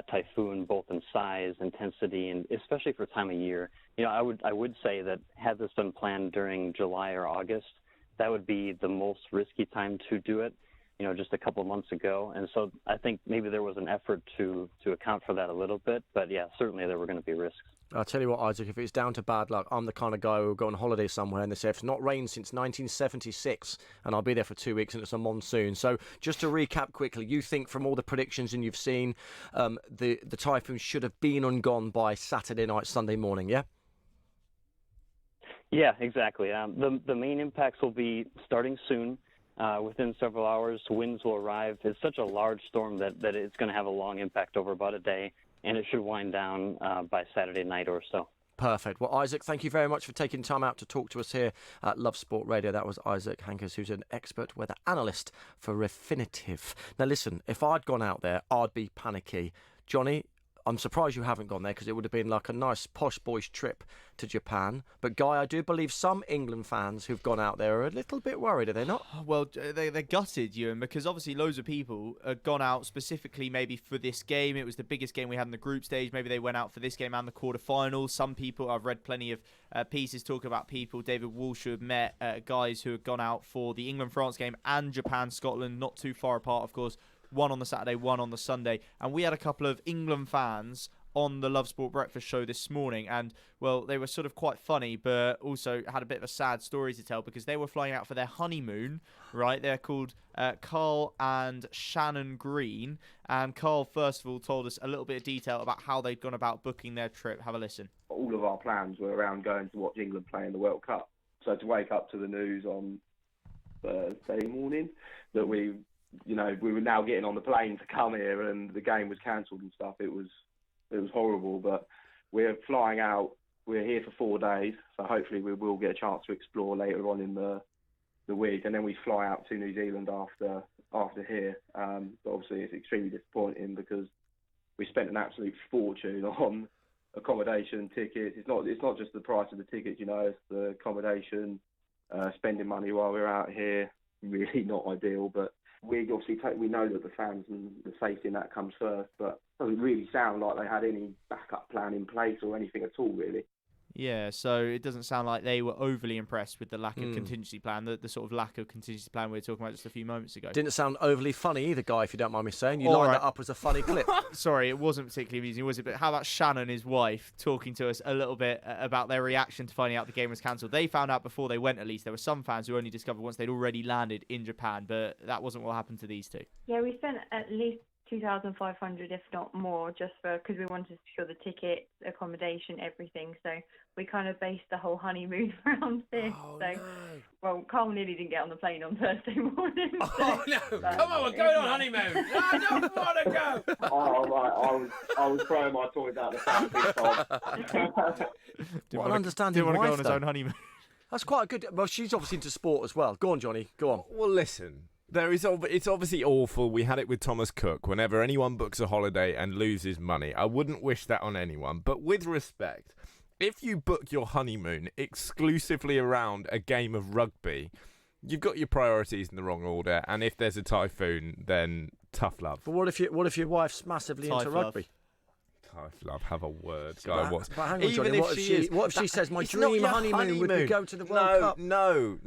Speaker 16: typhoon, both in size, intensity, and especially for time of year. I would say that had this been planned during July or August, that would be the most risky time to do it, just a couple of months ago. And so I think maybe there was an effort to account for that a little bit. But, yeah, certainly there were going to be risks.
Speaker 1: I'll tell you what, Isaac, if it's down to bad luck, I'm the kind of guy who will go on holiday somewhere and they say it's not rained since 1976 and I'll be there for 2 weeks and it's a monsoon. So just to recap quickly, you think from all the predictions and you've seen, the typhoon should have been and gone by Saturday night, Sunday morning, yeah?
Speaker 16: Yeah, exactly. The main impacts will be starting soon. Within several hours, winds will arrive. It's such a large storm that it's going to have a long impact over about a day, and it should wind down by Saturday night or so.
Speaker 1: Perfect. Well, Isaac, thank you very much for taking time out to talk to us here at Love Sport Radio. That was Isaac Hankers, who's an expert weather analyst for Refinitiv. Now, listen, if I'd gone out there, I'd be panicky. Johnny, I'm surprised you haven't gone there because it would have been like a nice posh boys trip to Japan. But Guy, I do believe some England fans who've gone out there are a little bit worried, are they not?
Speaker 3: Well, they're gutted, Ewan, because obviously loads of people had gone out specifically maybe for this game. It was the biggest game we had in the group stage. Maybe they went out for this game and the quarterfinals. Some people, I've read plenty of pieces talking about people, David Walsh, who have met guys who had gone out for the England-France game and Japan-Scotland, not too far apart, of course. One on the Saturday, one on the Sunday. And we had a couple of England fans on the Love Sport Breakfast show this morning. And, well, they were sort of quite funny, but also had a bit of a sad story to tell because they were flying out for their honeymoon, right? They're called Carl and Shannon Green. And Carl, first of all, told us a little bit of detail about how they'd gone about booking their trip. Have a listen.
Speaker 17: All of our plans were around going to watch England play in the World Cup. So to wake up to the news on Thursday morning that we were now getting on the plane to come here and the game was cancelled and stuff. It was horrible, but we're flying out. We're here for 4 days, so hopefully we will get a chance to explore later on in the week, and then we fly out to New Zealand after here. But obviously it's extremely disappointing because we spent an absolute fortune on accommodation and tickets. It's not just the price of the tickets, it's the accommodation, spending money while we're out here. Really not ideal, but we obviously we know that the fans and the safety in that comes first, but it doesn't really sound like they had any backup plan in place or anything at all, really.
Speaker 3: Yeah, so it doesn't sound like they were overly impressed with the lack of contingency plan, the sort of lack of contingency plan we were talking about just a few moments ago.
Speaker 1: Didn't sound overly funny either, Guy, if you don't mind me saying. You lined that up as a funny clip.
Speaker 3: Sorry, it wasn't particularly amusing, was it? But how about Shannon, his wife, talking to us a little bit about their reaction to finding out the game was cancelled? They found out before they went, at least. There were some fans who only discovered once they'd already landed in Japan, but that wasn't what happened to these two.
Speaker 18: Yeah, we spent at least 2,500, if not more, just because we wanted to secure the tickets, accommodation, everything. So we kind of based the whole honeymoon around this. Well, Carl nearly didn't get on the plane on Thursday morning.
Speaker 5: Oh no! Come on, we're going on honeymoon. No, I don't want to go.
Speaker 17: I was throwing my toys out the fan big time.
Speaker 1: What an understanding
Speaker 3: wife,
Speaker 1: wife,
Speaker 3: go on his own honeymoon.
Speaker 1: That's quite a good. Well, she's obviously into sport as well. Go on, Johnny. Go on.
Speaker 2: Well, listen. It's obviously awful. We had it with Thomas Cook. Whenever anyone books a holiday and loses money, I wouldn't wish that on anyone. But with respect, if you book your honeymoon exclusively around a game of rugby, you've got your priorities in the wrong order. And if there's a typhoon, then tough love.
Speaker 1: But what if your wife's massively into rugby?
Speaker 2: Tough love, have a word, Guy.
Speaker 1: But hang on, Johnny, what if she says my dream honeymoon would be go to the World Cup?
Speaker 2: No,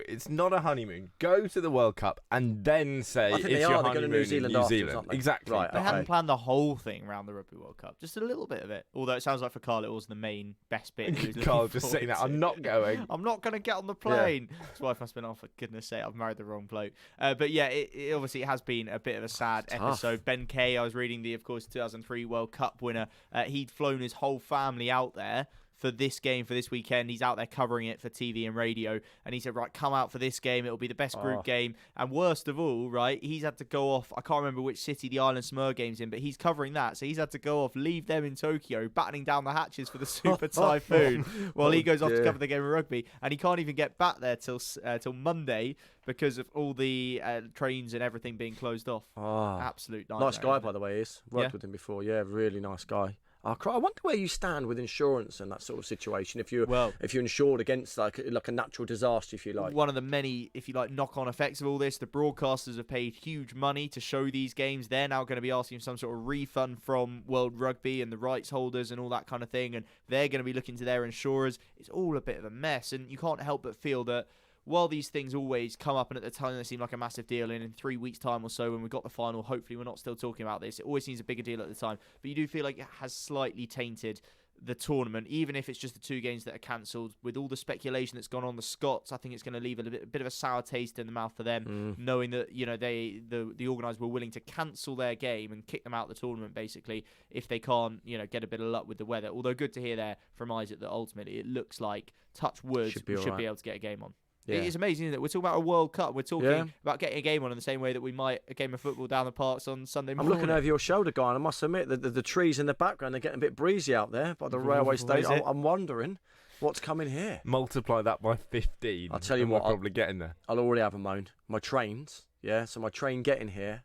Speaker 2: it's not a honeymoon. Go to the World Cup and then say it's your honeymoon in New Zealand. Exactly.
Speaker 1: Right,
Speaker 3: they hadn't planned the whole thing around the Rugby World Cup, just a little bit of it. Although it sounds like for Carl it was the main best bit.
Speaker 2: Carl just saying that, I'm not going.
Speaker 3: I'm not going to get on the plane. Yeah. His wife must have been, for goodness sake, I've married the wrong bloke. But yeah, it obviously has been a bit of a sad episode. Ben Kay, I was reading of course, 2003 World Cup winner. He'd flown his whole family out there for this game, for this weekend. He's out there covering it for TV and radio. And he said, right, come out for this game. It'll be the best group game. And worst of all, right, he's had to go off. I can't remember which city the Island Smur game's in, but he's covering that. So he's had to go off, leave them in Tokyo, battening down the hatches for the Super Typhoon while he goes off to cover the game of rugby. And he can't even get back there till Monday because of all the trains and everything being closed off. Absolute nightmare.
Speaker 1: Nice guy, by the way, he is. Worked with him before. Yeah, really nice guy. I wonder where you stand with insurance and that sort of situation. If you're insured against like a natural disaster, if you like.
Speaker 3: One of the many, if you like, knock-on effects of all this, the broadcasters have paid huge money to show these games. They're now going to be asking for some sort of refund from World Rugby and the rights holders and all that kind of thing, and they're going to be looking to their insurers. It's all a bit of a mess, and you can't help but feel that while these things always come up and at the time they seem like a massive deal, and in 3 weeks' time or so when we got the final, hopefully we're not still talking about this, it always seems a bigger deal at the time. But you do feel like it has slightly tainted the tournament, even if it's just the 2 games that are cancelled. With all the speculation that's gone on the Scots, I think it's going to leave a bit of a sour taste in the mouth for them, knowing that the organisers were willing to cancel their game and kick them out of the tournament, basically, if they can't get a bit of luck with the weather. Although good to hear there from Isaac that ultimately it looks like, touch wood, we should be able to get a game on. Yeah. It's amazing, isn't it? We're talking about a World Cup. We're talking about getting a game on in the same way that we might a game of football down the parks on Sunday morning.
Speaker 1: I'm looking over your shoulder, Guy, and I must admit that the trees in the background are getting a bit breezy out there by the railway station. I'm wondering what's coming here.
Speaker 2: Multiply that by 15.
Speaker 1: I'll tell you what,
Speaker 2: we're probably getting there.
Speaker 1: I'll already have a moan. My trains, so my train getting here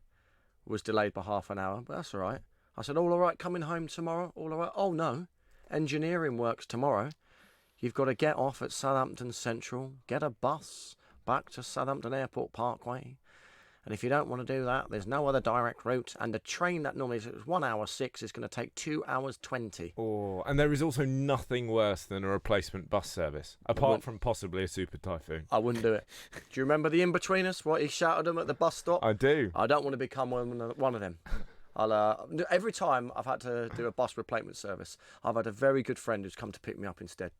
Speaker 1: was delayed by half an hour, but that's all right. I said, all right, coming home tomorrow, all right. Oh, no, engineering works tomorrow. You've got to get off at Southampton Central, get a bus back to Southampton Airport Parkway. And if you don't want to do that, there's no other direct route. And the train that normally is 1 hour 6 is going to take 2 hours 20.
Speaker 2: Oh, and there is also nothing worse than a replacement bus service, apart from possibly a Super Typhoon.
Speaker 1: I wouldn't do it. Do you remember the in-betweeners? What he shouted them at the bus stop?
Speaker 2: I do.
Speaker 1: I don't want to become one of them. Every time I've had to do a bus replacement service, I've had a very good friend who's come to pick me up instead.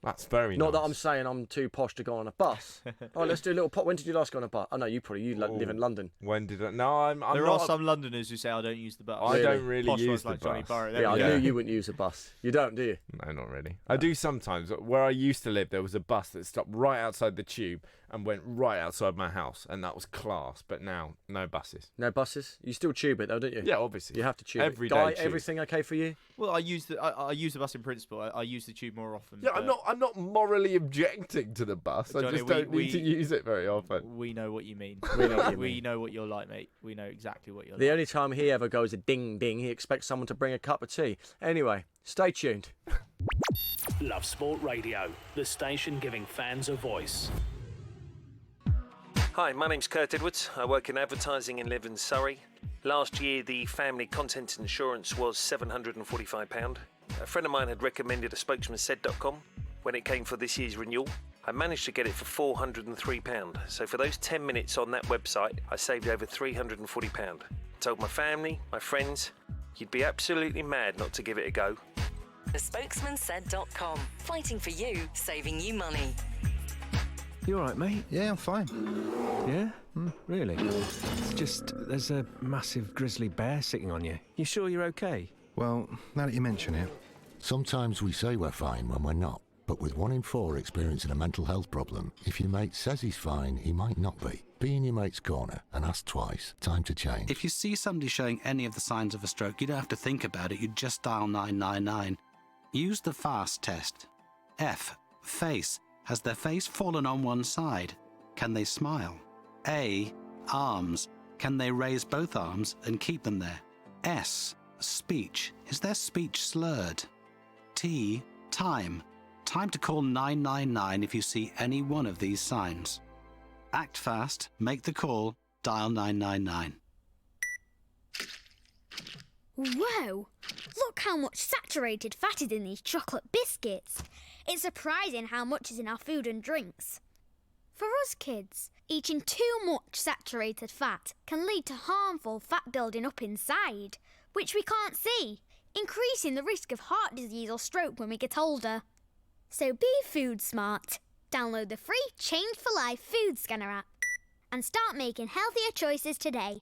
Speaker 2: That's very
Speaker 1: Not
Speaker 2: nice.
Speaker 1: that I'm saying I'm too posh to go on a bus. Oh, let's do a little pot. When did you last go on a bus? Oh, no, you live in London.
Speaker 2: When did I? No, I'm
Speaker 3: there
Speaker 2: not.
Speaker 3: are some Londoners who say I don't use the bus.
Speaker 2: I don't really
Speaker 3: Posh
Speaker 2: use the
Speaker 3: like
Speaker 2: bus.
Speaker 3: Johnny Burrow.
Speaker 1: I knew you wouldn't use a bus. You don't, do you?
Speaker 2: No, not really. I do sometimes. Where I used to live, there was a bus that stopped right outside the tube and went right outside my house, and that was class. But now, no buses.
Speaker 1: No buses? You still tube it, though, don't you?
Speaker 2: Yeah, obviously.
Speaker 1: You have to tube
Speaker 2: every
Speaker 1: it. Guy,
Speaker 2: day.
Speaker 1: Everything okay for you?
Speaker 3: Well, I use the bus in principle. I use the tube more often.
Speaker 2: Yeah, I'm not morally objecting to the bus.
Speaker 3: Johnny,
Speaker 2: I just don't need to use it very often.
Speaker 3: We know what you mean.
Speaker 1: We
Speaker 3: know what you're like, mate. We know exactly what you're like.
Speaker 1: The only time he ever goes a ding ding, he expects someone to bring a cup of tea. Anyway, stay tuned.
Speaker 4: Love Sport Radio, the station giving fans a voice.
Speaker 19: Hi, my name's Kurt Edwards. I work in advertising and live in Surrey. Last year, the family content insurance was £745. A friend of mine had recommended a spokesmansaid.com when it came for this year's renewal. I managed to get it for £403. So for those 10 minutes on that website, I saved over £340. Told my family, my friends, you'd be absolutely mad not to give it a go.
Speaker 20: Spokesmansaid.com. Fighting for you, saving you money.
Speaker 5: You all right, mate?
Speaker 6: Yeah, I'm fine.
Speaker 5: Yeah? Really? It's just, there's a massive grizzly bear sitting on you. You sure you're okay?
Speaker 6: Well, now that you mention it.
Speaker 7: Sometimes we say we're fine when we're not. But with 1 in 4 experiencing a mental health problem, if your mate says he's fine, he might not be. Be in your mate's corner and ask twice. Time to change.
Speaker 21: If you see somebody showing any of the signs of a stroke, you don't have to think about it. You just dial 999. Use the FAST test. F. Face. Has their face fallen on one side? Can they smile? A. Arms. Can they raise both arms and keep them there? S. Speech. Is their speech slurred? T. Time. Time to call 999 if you see any one of these signs. Act fast, make the call, dial 999.
Speaker 22: Whoa! Look how much saturated fat is in these chocolate biscuits. It's surprising how much is in our food and drinks. For us kids, eating too much saturated fat can lead to harmful fat building up inside, which we can't see, increasing the risk of heart disease or stroke when we get older. So be food smart. Download the free Change for Life food scanner app and start making healthier choices today.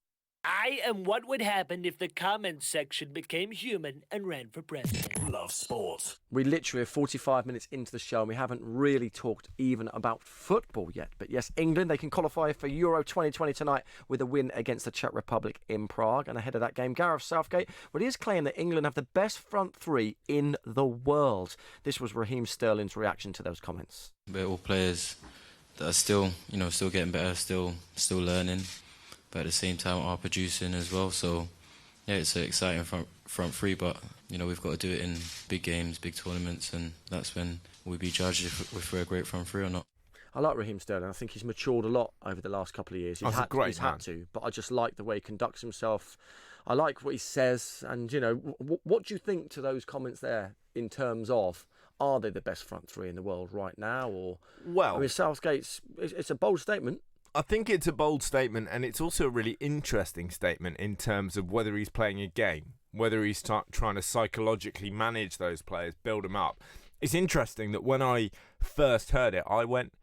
Speaker 4: I am what would happen if the comments section became human and ran for president.
Speaker 8: Love sport.
Speaker 1: We literally are 45 minutes into the show and we haven't really talked even about football yet. But yes, England, they can qualify for Euro 2020 tonight with a win against the Czech Republic in Prague. And ahead of that game, Gareth Southgate, well, he is claiming that England have the best front three in the world. This was Raheem Sterling's reaction to those comments.
Speaker 11: We're all players that are still getting better, still learning, but at the same time are producing as well. So yeah, it's an exciting front three, but we've got to do it in big games, big tournaments, and that's when we'll be judged if we're a great front three or not.
Speaker 1: I like Raheem Sterling. I think he's matured a lot over the last couple of years. He's had to, but I just like the way he conducts himself. I like what he says, and what do you think to those comments there in terms of, are they the best front three in the world right now? Or,
Speaker 2: well,
Speaker 1: I mean, Southgate's, it's a bold statement.
Speaker 2: I think it's a bold statement, and it's also a really interesting statement in terms of whether he's playing a game, whether he's trying to psychologically manage those players, build them up. It's interesting that when I first heard it, I went,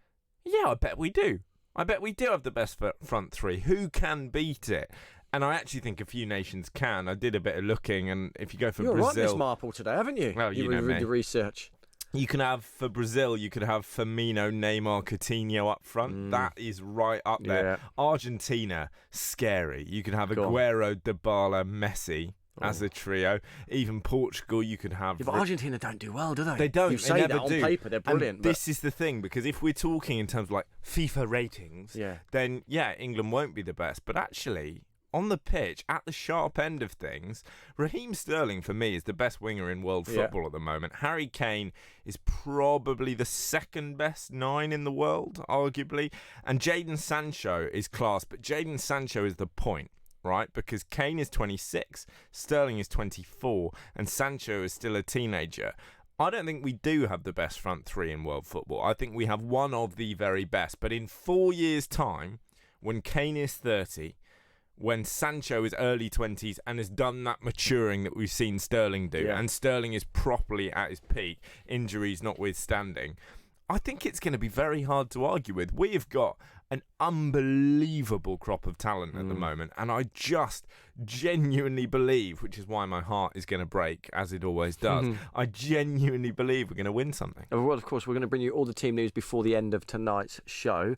Speaker 2: yeah, I bet we do. I bet we do have the best front three. Who can beat it? And I actually think a few nations can. I did a bit of looking, and if you go for Brazil...
Speaker 1: You're right, Miss Marple, today, haven't you?
Speaker 2: Well, you know me.
Speaker 1: Your research.
Speaker 2: You can have, for Brazil, you could have Firmino, Neymar, Coutinho up front. That is right up there.
Speaker 1: Yeah.
Speaker 2: Argentina, scary. You could have Aguero, Dybala, Messi as a trio. Even Portugal, you could have...
Speaker 1: Yeah, but Argentina don't do well, do they?
Speaker 2: They don't.
Speaker 1: You say
Speaker 2: never
Speaker 1: that on
Speaker 2: do.
Speaker 1: paper, they're brilliant.
Speaker 2: And this is the thing, because if we're talking in terms of like FIFA ratings, then England won't be the best. But actually, on the pitch, at the sharp end of things, Raheem Sterling, for me, is the best winger in world football at the moment. Harry Kane is probably the second best 9 in the world, arguably. And Jadon Sancho is class, but Jadon Sancho is the point, right? Because Kane is 26, Sterling is 24, and Sancho is still a teenager. I don't think we do have the best front three in world football. I think we have one of the very best. But in 4 years' time, when Kane is 30... when Sancho is early 20s and has done that maturing that we've seen Sterling do, and Sterling is properly at his peak, injuries notwithstanding, I think it's going to be very hard to argue with. We have got an unbelievable crop of talent at the moment, and I just genuinely believe, which is why my heart is going to break, as it always does, I genuinely believe we're going to win something.
Speaker 1: Well, of course, we're going to bring you all the team news before the end of tonight's show.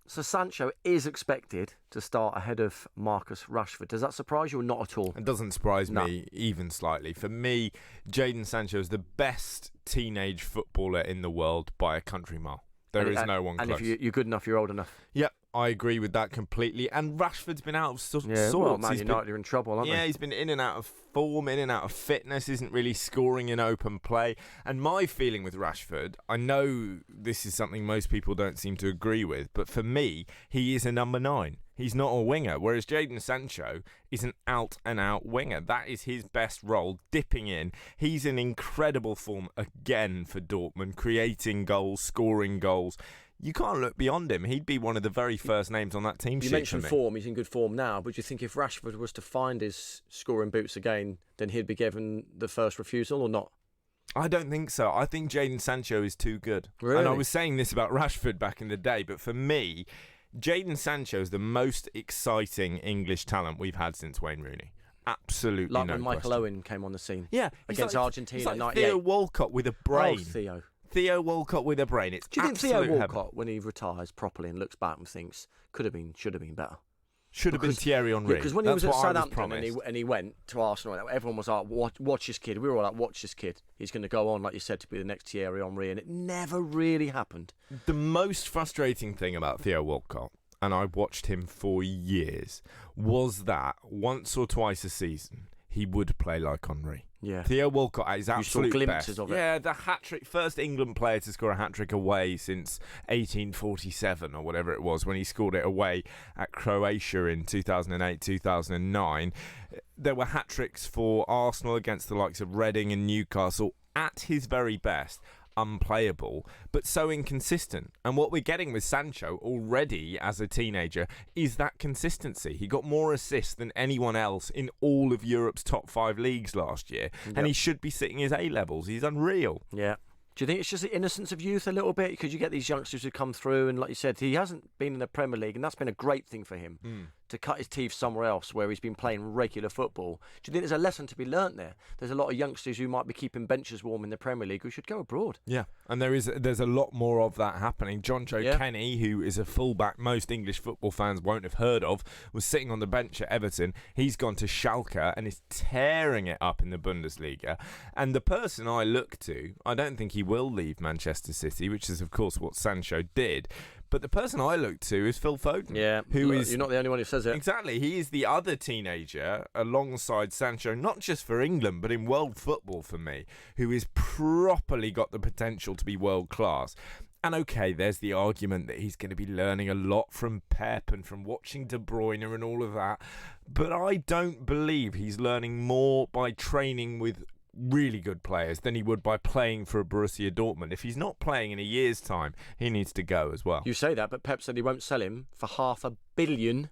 Speaker 1: So Sancho is expected to start ahead of Marcus Rashford. Does that surprise you or not at all?
Speaker 2: It doesn't surprise me even slightly. For me, Jadon Sancho is the best teenage footballer in the world by a country mile. There is no one close.
Speaker 1: And if you're good enough, you're old enough.
Speaker 2: Yep, I agree with that completely. And Rashford's been out of sorts.
Speaker 1: Well, Man United are in trouble, aren't they?
Speaker 2: Yeah, he's been in and out of form, in and out of fitness, isn't really scoring in open play. And my feeling with Rashford, I know this is something most people don't seem to agree with, but for me, he is a number 9. He's not a winger, whereas Jadon Sancho is an out-and-out winger. That is his best role, dipping in. He's in incredible form again for Dortmund, creating goals, scoring goals. You can't look beyond him. He'd be one of the very first names on that team sheet.
Speaker 1: You mentioned form. He's in good form now, but do you think if Rashford was to find his scoring boots again, then he'd be given the first refusal or not?
Speaker 2: I don't think so. I think Jadon Sancho is too good.
Speaker 1: Really?
Speaker 2: And I was saying this about Rashford back in the day, but for me, Jadon Sancho is the most exciting English talent we've had since Wayne Rooney. Absolutely
Speaker 1: like
Speaker 2: no
Speaker 1: when Michael
Speaker 2: question.
Speaker 1: Owen came on the scene.
Speaker 2: Yeah.
Speaker 1: Against Argentina
Speaker 2: he's like
Speaker 1: in 98.
Speaker 2: Theo Walcott with a brain.
Speaker 1: Oh, Theo.
Speaker 2: Theo Walcott with a brain. It's
Speaker 1: Do you think Theo
Speaker 2: absolute
Speaker 1: Walcott,
Speaker 2: heaven.
Speaker 1: when he retires properly and looks back and thinks, should have been better?
Speaker 2: Should have been Thierry Henry.
Speaker 1: Because when he was at
Speaker 2: That's what I was
Speaker 1: Southampton and he went to Arsenal, everyone was like, watch this kid. We were all like, watch this kid. He's going to go on, like you said, to be the next Thierry Henry. And it never really happened.
Speaker 2: The most frustrating thing about Theo Walcott, and I watched him for years, was that once or twice a season, he would play like Henry.
Speaker 1: Yeah.
Speaker 2: Theo Walcott at his absolute best.
Speaker 1: You saw glimpses of it.
Speaker 2: Yeah, the hat-trick, first England player to score a hat-trick away since 1847 or whatever it was, when he scored it away at Croatia in 2008, 2009. There were hat-tricks for Arsenal against the likes of Reading and Newcastle. At his very best, unplayable, but so inconsistent. And what we're getting with Sancho already as a teenager is that consistency. He got more assists than anyone else in all of Europe's top 5 leagues last year, and he should be sitting his A-levels. He's unreal.
Speaker 1: Yeah. Do you think it's just the innocence of youth a little bit? Because you get these youngsters who come through, and like you said, he hasn't been in the Premier League, and that's been a great thing for him to cut his teeth somewhere else where he's been playing regular football. Do you think there's a lesson to be learnt there? There's a lot of youngsters who might be keeping benches warm in the Premier League who should go abroad.
Speaker 2: Yeah, and there's a lot more of that happening. John Joe Kenny, who is a fullback most English football fans won't have heard of, was sitting on the bench at Everton. He's gone to Schalke and is tearing it up in the Bundesliga. And the person I look to, I don't think he will leave Manchester City, which is of course what Sancho did. But the person I look to is Phil Foden.
Speaker 1: Yeah, you're not the only one who says it.
Speaker 2: Exactly. He is the other teenager alongside Sancho, not just for England, but in world football for me, who is properly got the potential to be world class. And okay, there's the argument that he's going to be learning a lot from Pep and from watching De Bruyne and all of that. But I don't believe he's learning more by training with really good players than he would by playing for Borussia Dortmund. If he's not playing in a year's time, he needs to go as well.
Speaker 1: You say that, but Pep said he won't sell him for €500 million.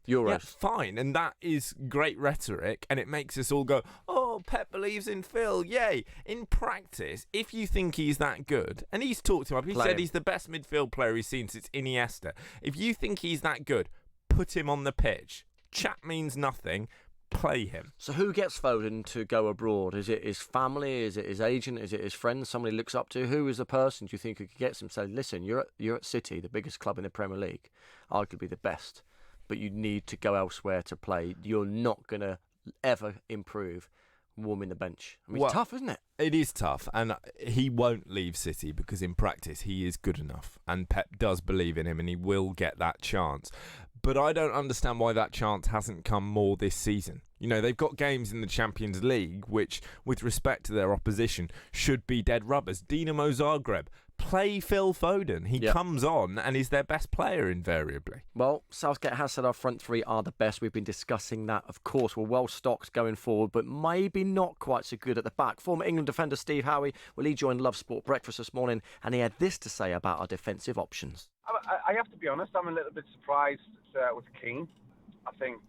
Speaker 2: Yeah, fine, and that is great rhetoric, and it makes us all go, oh, Pep believes in Phil, yay. In practice, if you think he's that good, and he's talked him up, he said he's the best midfield player he's seen since Iniesta. If you think he's that good, put him on the pitch. Chat means nothing. Play him.
Speaker 1: So who gets Foden to go abroad? Is it his family? Is it his agent? Is it his friends? Somebody he looks up to? Who is the person do you think who could get him? Say, listen, you're at City, the biggest club in the Premier League, arguably the best, but you need to go elsewhere to play. You're not going to ever improve warming the bench. I mean, it's tough, isn't it?
Speaker 2: It is tough, and he won't leave City because in practice he is good enough, and Pep does believe in him, and he will get that chance. But I don't understand why that chance hasn't come more this season. You know, they've got games in the Champions League, which, with respect to their opposition, should be dead rubbers. Dinamo Zagreb, play Phil Foden. He comes on and is their best player invariably.
Speaker 1: Well, Southgate has said our front three are the best. We've been discussing that, of course. We're well stocked going forward, but maybe not quite so good at the back. Former England defender Steve Howie, well, he joined Love Sport Breakfast this morning, and he had this to say about our defensive options.
Speaker 12: I have to be honest, I'm a little bit surprised with Keane. I think,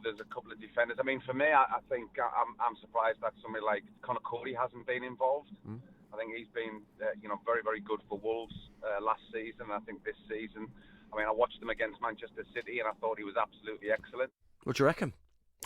Speaker 12: there's a couple of defenders. I mean, for me, I think I'm surprised that somebody like Conor Cody hasn't been involved. I think he's been, very, very good for Wolves last season. I think this season, I watched him against Manchester City and I thought he was absolutely excellent.
Speaker 1: What do you reckon?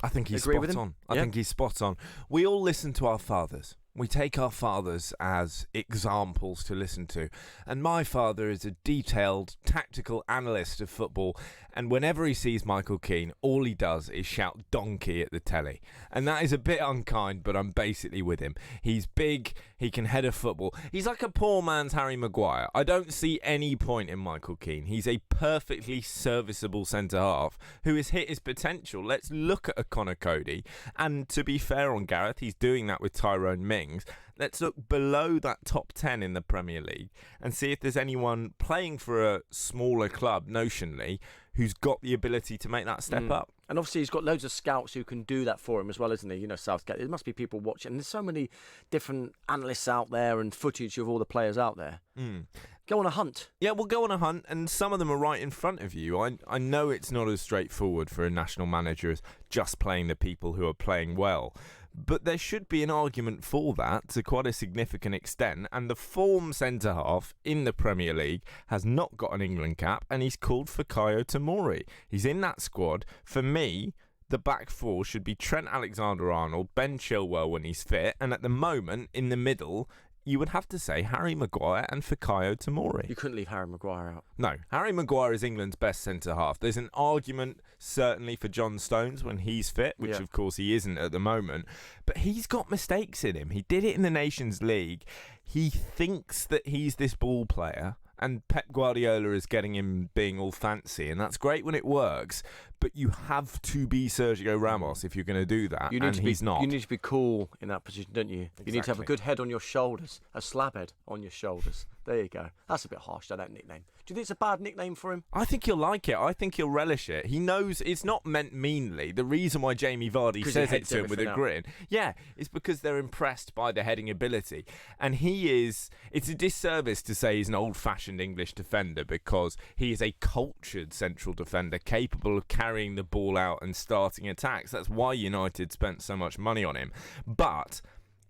Speaker 2: I think he's
Speaker 1: Agree with
Speaker 2: spot
Speaker 1: him?
Speaker 2: on. I think he's spot on. We all listen to our fathers. We take our fathers as examples to listen to. And my father is a detailed, tactical analyst of football. And whenever he sees Michael Keane, all he does is shout donkey at the telly. And that is a bit unkind, but I'm basically with him. He's big, he can head a football. He's like a poor man's Harry Maguire. I don't see any point in Michael Keane. He's a perfectly serviceable centre-half who has hit his potential. Let's look at a Conor Cody. And to be fair on Gareth, he's doing that with Tyrone Mings. Let's look below that top 10 in the Premier League and see if there's anyone playing for a smaller club, notionally, who's got the ability to make that step up.
Speaker 1: And obviously he's got loads of scouts who can do that for him as well, isn't he? You know, Southgate. There must be people watching. And there's so many different analysts out there and footage of all the players out there. Go on a hunt.
Speaker 2: Yeah, we'll go on a hunt, and some of them are right in front of you. I know it's not as straightforward for a national manager as just playing the people who are playing well. But there should be an argument for that to quite a significant extent, and the form centre-half in the Premier League has not got an England cap, and he's called Fikayo Tomori. He's in that squad. For me, the back four should be Trent Alexander-Arnold, Ben Chilwell when he's fit, and at the moment, in the middle, you would have to say Harry Maguire and Fikayo Tomori.
Speaker 1: You couldn't leave Harry Maguire out.
Speaker 2: No, Harry Maguire is England's best centre-half. There's an argument, certainly, for John Stones when he's fit, which of course he isn't at the moment. But he's got mistakes in him. He did it in the Nations League. He thinks that he's this ball player, and Pep Guardiola is getting him being all fancy, and that's great when it works. But you have to be Sergio Ramos if you're going to do that, he's not.
Speaker 1: You need to be cool in that position, don't you?
Speaker 2: Exactly.
Speaker 1: You need to have a good head on your shoulders, a slab head on your shoulders. There you go. That's a bit harsh, that nickname. Do you think it's a bad nickname for him?
Speaker 2: I think he'll like it. I think he'll relish it. He knows it's not meant meanly. The reason why Jamie Vardy says it to him with a grin, is because they're impressed by the heading ability. And it's a disservice to say he's an old-fashioned English defender because he is a cultured central defender capable of carrying the ball out and starting attacks. That's why United spent so much money on him. But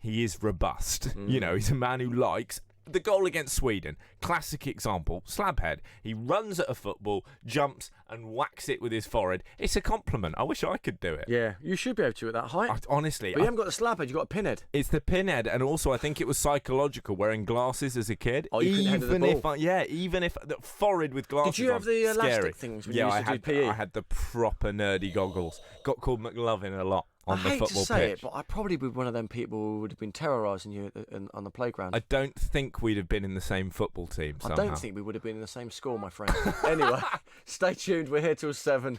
Speaker 2: he is robust. You know, he's a man who likes The goal against Sweden, classic example, slabhead. He runs at a football, jumps and whacks it with his forehead. It's a compliment. I wish I could do it.
Speaker 1: Yeah, you should be able to at that height.
Speaker 2: Honestly.
Speaker 1: But you haven't got the slabhead, you've got a pinhead.
Speaker 2: It's the pinhead, and also I think it was psychological, wearing glasses as a kid.
Speaker 1: Oh, you couldn't handle the ball.
Speaker 2: Even if the forehead with glasses
Speaker 1: Did you have the elastic
Speaker 2: scary.
Speaker 1: things when you used to do PE?
Speaker 2: I had the proper nerdy goggles. Got called McLovin a lot on the football pitch.
Speaker 1: I hate to say it, but I probably would be one of them people who would have been terrorising you on the playground.
Speaker 2: I don't think we'd have been in the same football team somehow.
Speaker 1: I don't think we would have been in the same school, my friend. Anyway, stay tuned. We're here till 7.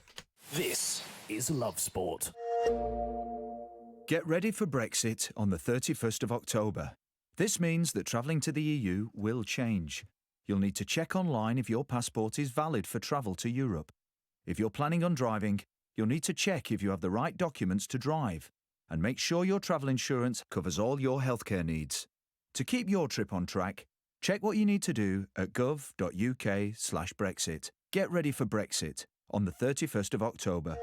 Speaker 4: This is Love Sport.
Speaker 13: Get ready for Brexit on the 31st of October. This means that travelling to the EU will change. You'll need to check online if your passport is valid for travel to Europe. If you're planning on driving, you'll need to check if you have the right documents to drive. And make sure your travel insurance covers all your healthcare needs. To keep your trip on track, check what you need to do at gov.uk/Brexit. Get ready for Brexit on the 31st of October.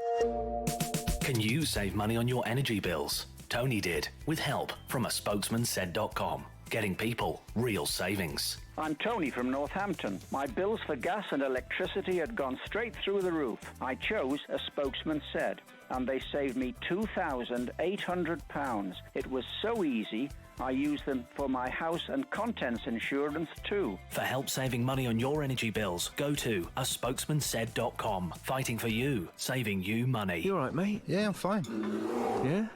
Speaker 4: Can you save money on your energy bills? Tony did, with help from a spokesman said.com. Getting people real savings.
Speaker 14: I'm Tony from Northampton. My bills for gas and electricity had gone straight through the roof. I chose a spokesman said, and they saved me £2,800. It was so easy, I used them for my house and contents insurance too.
Speaker 4: For help saving money on your energy bills, go to a spokesmansaid.com. Fighting for you, saving you money.
Speaker 5: You all right, mate?
Speaker 6: Yeah, I'm fine.
Speaker 5: Yeah?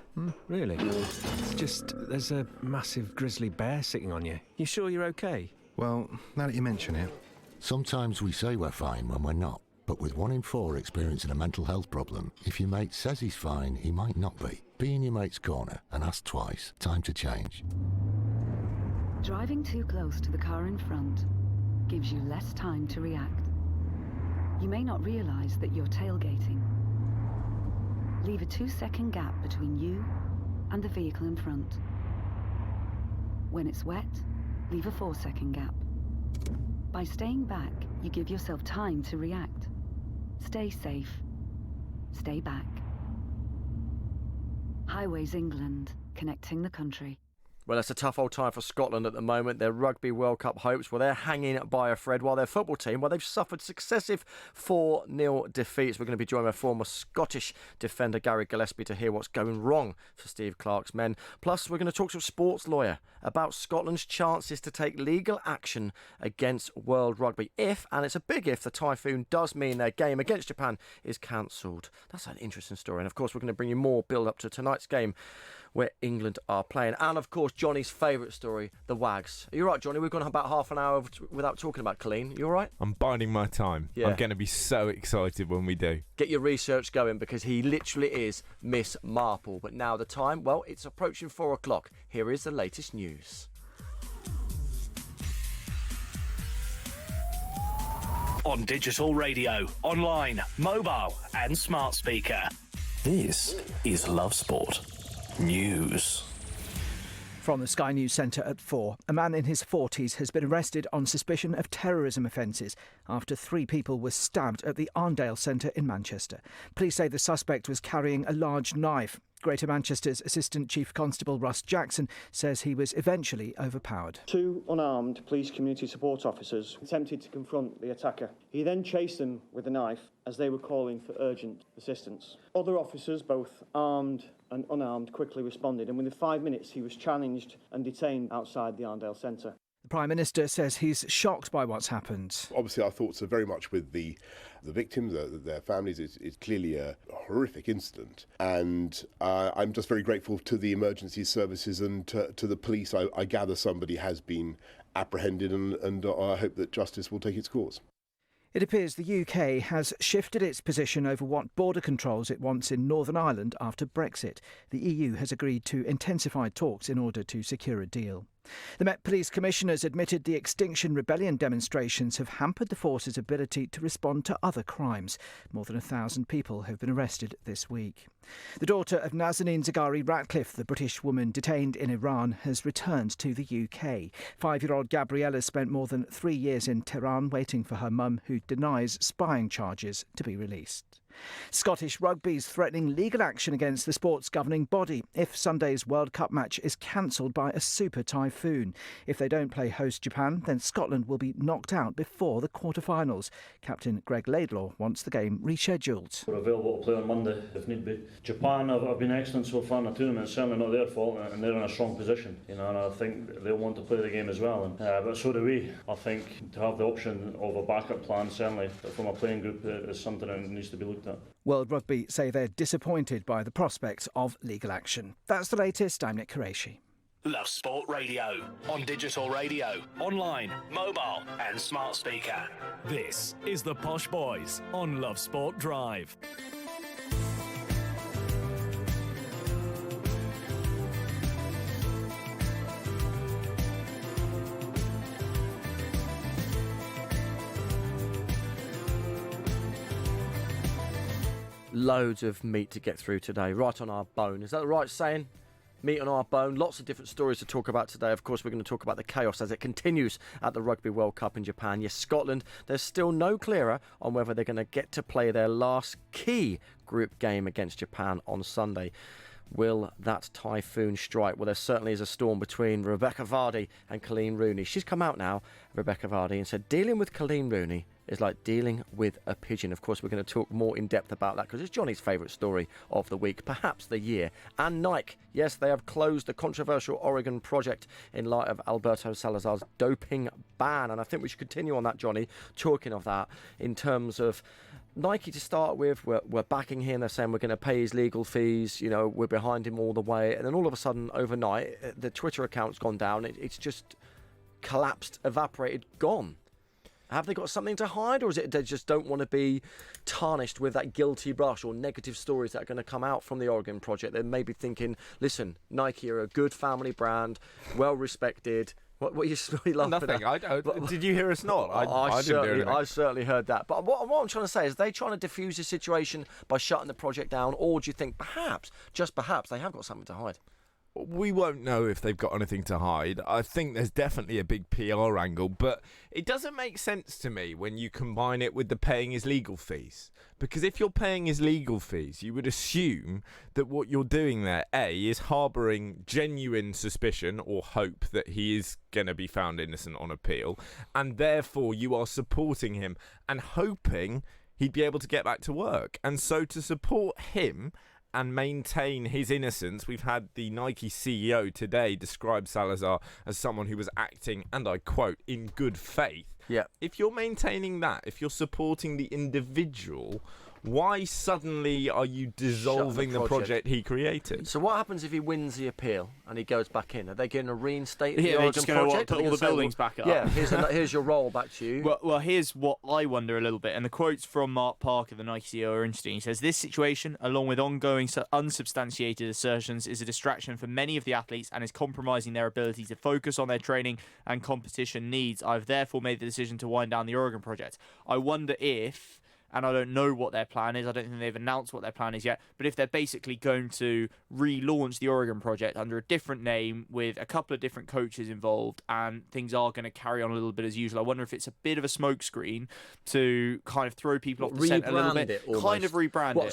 Speaker 5: Really? It's just there's a massive grizzly bear sitting on you. You sure you're okay?
Speaker 6: Well, now that you mention it.
Speaker 7: Sometimes we say we're fine when we're not. But with 1 in 4 experiencing a mental health problem, if your mate says he's fine, he might not be. Be in your mate's corner and ask twice. Time to change.
Speaker 10: Driving too close to the car in front gives you less time to react. You may not realise that you're tailgating. Leave a 2-second gap between you and the vehicle in front. When it's wet, leave a 4-second gap. By staying back, you give yourself time to react. Stay safe. Stay back. Highways England, connecting the country.
Speaker 1: Well, it's a tough old time for Scotland at the moment. Their Rugby World Cup hopes, well, they're hanging by a thread, while their football team, well, they've suffered successive 4-0 defeats. We're going to be joined by former Scottish defender Gary Gillespie to hear what's going wrong for Steve Clarke's men. Plus, we're going to talk to a sports lawyer about Scotland's chances to take legal action against World Rugby if, and it's a big if, the typhoon does mean their game against Japan is cancelled. That's an interesting story. And, of course, we're going to bring you more build-up to tonight's game where England are playing. And, of course, Johnny's favourite story, the Wags. Are you all right, Johnny? We've gone about half an hour without talking about Colleen. You all right?
Speaker 2: I'm biding my time.
Speaker 1: Yeah.
Speaker 2: I'm going to be so excited when we do.
Speaker 1: Get your research going, because he literally is Miss Marple. But now the time, well, it's approaching 4 o'clock. Here is the latest news.
Speaker 4: On digital radio, online, mobile and smart speaker. This is Love Sport News.
Speaker 23: From the Sky News Centre at 4, a man in his 40s has been arrested on suspicion of terrorism offences after 3 people were stabbed at the Arndale Centre in Manchester. Police say the suspect was carrying a large knife. Greater Manchester's Assistant Chief Constable Russ Jackson says he was eventually overpowered.
Speaker 24: 2 unarmed police community support officers attempted to confront the attacker. He then chased them with a knife as they were calling for urgent assistance. Other officers, both armed and unarmed, quickly responded, and within 5 minutes he was challenged and detained outside the Arndale Centre.
Speaker 23: The Prime Minister says he's shocked by what's happened.
Speaker 25: Obviously, our thoughts are very much with the victims, their families. It's clearly a horrific incident. And I'm just very grateful to the emergency services and to the police. I gather somebody has been apprehended, and I hope that justice will take its course.
Speaker 23: It appears the UK has shifted its position over what border controls it wants in Northern Ireland after Brexit. The EU has agreed to intensify talks in order to secure a deal. The Met Police Commissioners admitted the Extinction Rebellion demonstrations have hampered the force's ability to respond to other crimes. More than 1,000 people have been arrested this week. The daughter of Nazanin Zaghari Ratcliffe, the British woman detained in Iran, has returned to the UK. 5-year-old Gabriella spent more than 3 years in Tehran waiting for her mum, who denies spying charges, to be released. Scottish Rugby's threatening legal action against the sport's governing body if Sunday's World Cup match is cancelled by a super typhoon. If they don't play host Japan, then Scotland will be knocked out before the quarter-finals. Captain Greg Laidlaw wants the game rescheduled.
Speaker 9: We're available to play on Monday if need be. Japan have been excellent so far in the tournament. It's certainly not their fault, and they're in a strong position. And I think they'll want to play the game as well. But so do we. I think to have the option of a backup plan, certainly from a playing group, is something that needs to be looked at.
Speaker 23: World Rugby say they're disappointed by the prospect of legal action. That's the latest. I'm Nick Qureshi.
Speaker 4: Love Sport Radio, on digital radio, online, mobile and smart speaker.
Speaker 15: This is the Posh Boys on Love Sport Drive.
Speaker 1: Loads of meat to get through today, right on our bone. Is that the right saying? Meat on our bone. Lots of different stories to talk about today. Of course, we're going to talk about the chaos as it continues at the Rugby World Cup in Japan. Yes, Scotland, there's still no clearer on whether they're going to get to play their last key group game against Japan on Sunday. Will that typhoon strike? Well, there certainly is a storm between Rebecca Vardy and Colleen Rooney. She's come out now, Rebecca Vardy, and said dealing with Colleen Rooney is like dealing with a pigeon. Of course, we're going to talk more in depth about that because it's Johnny's favourite story of the week, perhaps the year. And Nike, yes, they have closed the controversial Oregon project in light of Alberto Salazar's doping ban. And I think we should continue on that, Johnny, talking of that in terms of Nike to start with. We're backing him. They're saying we're going to pay his legal fees. You know, we're behind him all the way. And then all of a sudden, overnight, the Twitter account's gone down. It's just collapsed, evaporated, gone. Have they got something to hide, or is it they just don't want to be tarnished with that guilty brush or negative stories that are going to come out from the Oregon project? They may be thinking, listen, Nike are a good family brand, well respected. What are you laughing
Speaker 2: Nothing.
Speaker 1: at?
Speaker 2: Did you hear us not?
Speaker 1: I certainly heard that. But what I'm trying to say is, are they trying to diffuse the situation by shutting the project down, or do you think perhaps, just perhaps, they have got something to hide?
Speaker 2: We won't know if they've got anything to hide. I think there's definitely a big PR angle, but it doesn't make sense to me when you combine it with the paying his legal fees. Because if you're paying his legal fees, you would assume that what you're doing there, A, is harbouring genuine suspicion or hope that he is going to be found innocent on appeal, and therefore you are supporting him and hoping he'd be able to get back to work. And so to support him and maintain his innocence, we've had the Nike CEO today describe Salazar as someone who was acting, and I quote, in good faith.
Speaker 1: Yeah.
Speaker 2: If you're maintaining that, if you're supporting the individual, why suddenly are you dissolving the project he created?
Speaker 1: So what happens if he wins the appeal and he goes back in? Are they going to reinstate the
Speaker 3: they're
Speaker 1: Oregon
Speaker 3: just going
Speaker 1: project?
Speaker 3: to put all the buildings back up.
Speaker 1: Yeah, here's your role back to you.
Speaker 3: Well, here's what I wonder a little bit. And the quotes from Mark Parker, the Nike CEO, are interesting. He says, this situation, along with ongoing unsubstantiated assertions, is a distraction for many of the athletes and is compromising their ability to focus on their training and competition needs. I've therefore made the decision to wind down the Oregon project. I wonder if, and I don't know what their plan is, I don't think they've announced what their plan is yet, but if they're basically going to relaunch the Oregon project under a different name with a couple of different coaches involved and things are going to carry on a little bit as usual. I wonder if it's a bit of a smokescreen to kind of throw people off the scent a little bit. Kind of rebrand it.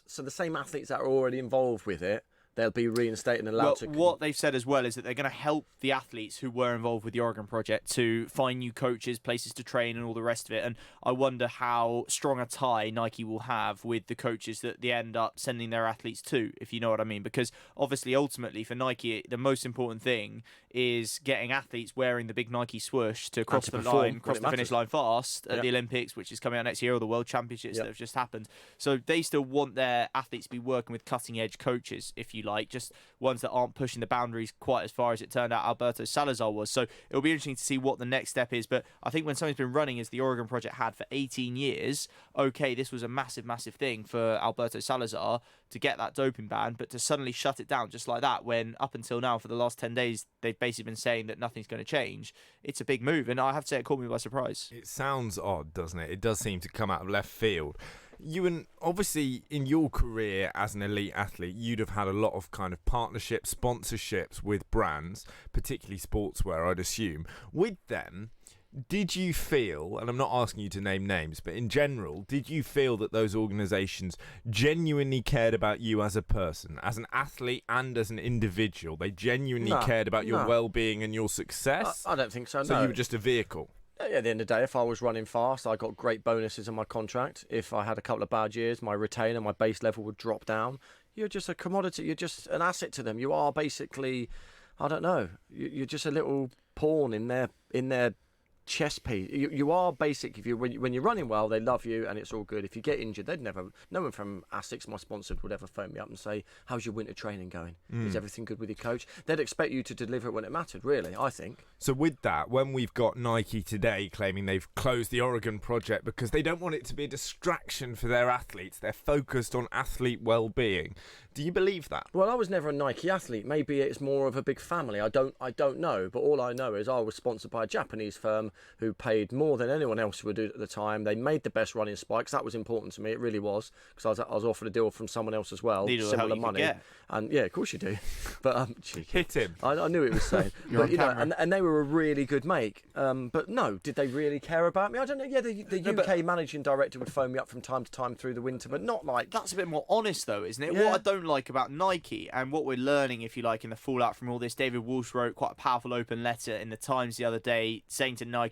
Speaker 1: So the same athletes that are already involved with it, they'll be reinstated and allowed to...
Speaker 3: What they've said as well is that they're going to help the athletes who were involved with the Oregon project to find new coaches, places to train and all the rest of it. And I wonder how strong a tie Nike will have with the coaches that they end up sending their athletes to, if you know what I mean. Because obviously, ultimately, for Nike, the most important thing is getting athletes wearing the big Nike swoosh to cross the finish line fast at the Olympics, which is coming out next year, or the World Championships that have just happened. So they still want their athletes to be working with cutting-edge coaches, if you like, just ones that aren't pushing the boundaries quite as far as it turned out Alberto Salazar was. So it'll be interesting to see what the next step is. But I think when something's been running as the Oregon project had for 18 years, okay, this was a massive, massive thing for Alberto Salazar to get that doping ban, but to suddenly shut it down just like that, when up until now, for the last 10 days, they've basically been saying that nothing's going to change. It's a big move, and I have to say it caught me by surprise.
Speaker 2: It sounds odd, doesn't it? It does seem to come out of left field. Ewan, obviously, in your career as an elite athlete, you'd have had a lot of kind of partnerships, sponsorships with brands, particularly sportswear, I'd assume. With them, Did you feel, and I'm not asking you to name names, but in general, did you feel that those organisations genuinely cared about you as a person, as an athlete and as an individual? They genuinely cared about your well-being and your success?
Speaker 1: I don't think so,
Speaker 2: So
Speaker 1: no.
Speaker 2: you were just a vehicle?
Speaker 1: At the end of the day, if I was running fast, I got great bonuses in my contract. If I had a couple of bad years, my retainer, my base level would drop down. You're just a commodity. You're just an asset to them. You are basically, I don't know, you're just a little pawn in their chess piece. You are basic. When you're running well, they love you and it's all good. If you get injured, no one from ASICS, my sponsor, would ever phone me up and say, how's your winter training going? Is everything good with your coach? They'd expect you to deliver it when it mattered, really, I think.
Speaker 2: So with that, when we've got Nike today claiming they've closed the Oregon project because they don't want it to be a distraction for their athletes, they're focused on athlete well-being. Do you believe that?
Speaker 1: Well, I was never a Nike athlete. Maybe it's more of a big family. I don't know. But all I know is I was sponsored by a Japanese firm who paid more than anyone else would do at the time. They made the best running spikes. That was important to me. It really was, because I was offered a deal from someone else as well, similar money. And yeah, of course you do. But
Speaker 2: hit him.
Speaker 1: I knew it was saying. But, and they were a really good make. But no, did they really care about me? I don't know. Yeah, the UK managing director would phone me up from time to time through the winter, but not like.
Speaker 3: That's a bit more honest, though, isn't it?
Speaker 1: Yeah.
Speaker 3: What I don't like about Nike, and what we're learning, if you like, in the fallout from all this, David Walsh wrote quite a powerful open letter in the Times the other day saying to Nike,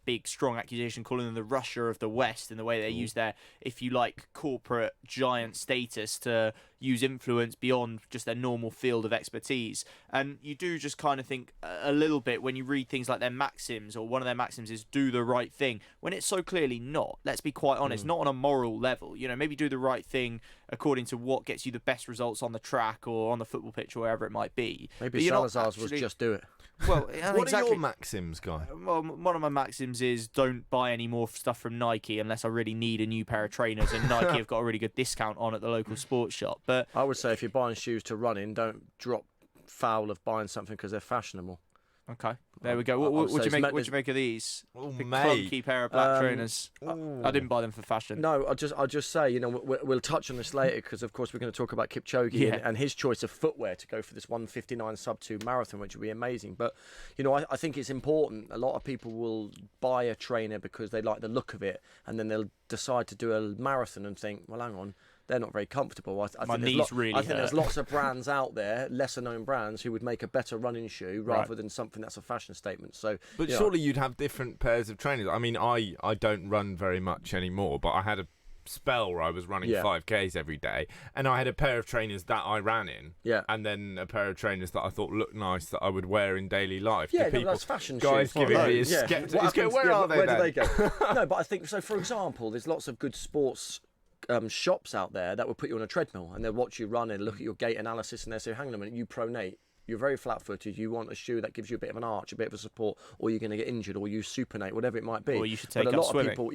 Speaker 3: big strong accusation, calling them the Russia of the West, in the way they use their, if you like, corporate giant status to use influence beyond just their normal field of expertise. And you do just kind of think a little bit when you read things like their maxims, or one of their maxims is do the right thing, when it's so clearly not. Let's be quite honest, not on a moral level. Maybe do the right thing according to what gets you the best results on the track or on the football pitch or wherever it might be.
Speaker 1: Maybe Salazar's was just do it.
Speaker 3: Well,
Speaker 2: what are your maxims, Guy?
Speaker 3: Well, one of my maxims is don't buy any more stuff from Nike unless I really need a new pair of trainers, and Nike have got a really good discount on at the local sports shop. But
Speaker 1: I would say if you're buying shoes to run in, don't drop foul of buying something because they're fashionable.
Speaker 3: Okay, there we go. What do you make of these? Big clunky pair of black trainers. I didn't buy them for fashion.
Speaker 1: No, I'll just say, we'll touch on this later because, of course, we're going to talk about Kipchoge and his choice of footwear to go for this 1:59 sub-2 marathon, which will be amazing. But, I think it's important. A lot of people will buy a trainer because they like the look of it, and then they'll decide to do a marathon and think, well, hang on, they're not very comfortable. I think there's lots of brands out there, lesser known brands, who would make a better running shoe rather than something that's a fashion statement. So,
Speaker 2: but surely you'd have different pairs of trainers. I mean, I don't run very much anymore, but I had a spell where I was running 5Ks every day, and I had a pair of trainers that I ran in, and then a pair of trainers that I thought looked nice that I would wear in daily life.
Speaker 1: Yeah, that's fashion
Speaker 2: guys
Speaker 1: shoes.
Speaker 2: Giving me a skeptic. Where are they?
Speaker 1: Where do they go? No, but I think so. For example, there's lots of good sports shops out there that will put you on a treadmill and they'll watch you run and look at your gait analysis and they'll say, hang on a minute, you pronate. You're very flat-footed. You want a shoe that gives you a bit of an arch, a bit of a support, or you're going to get injured, or you supinate, whatever it might be.
Speaker 3: Or you should take
Speaker 1: up
Speaker 3: swimming.
Speaker 1: Of people,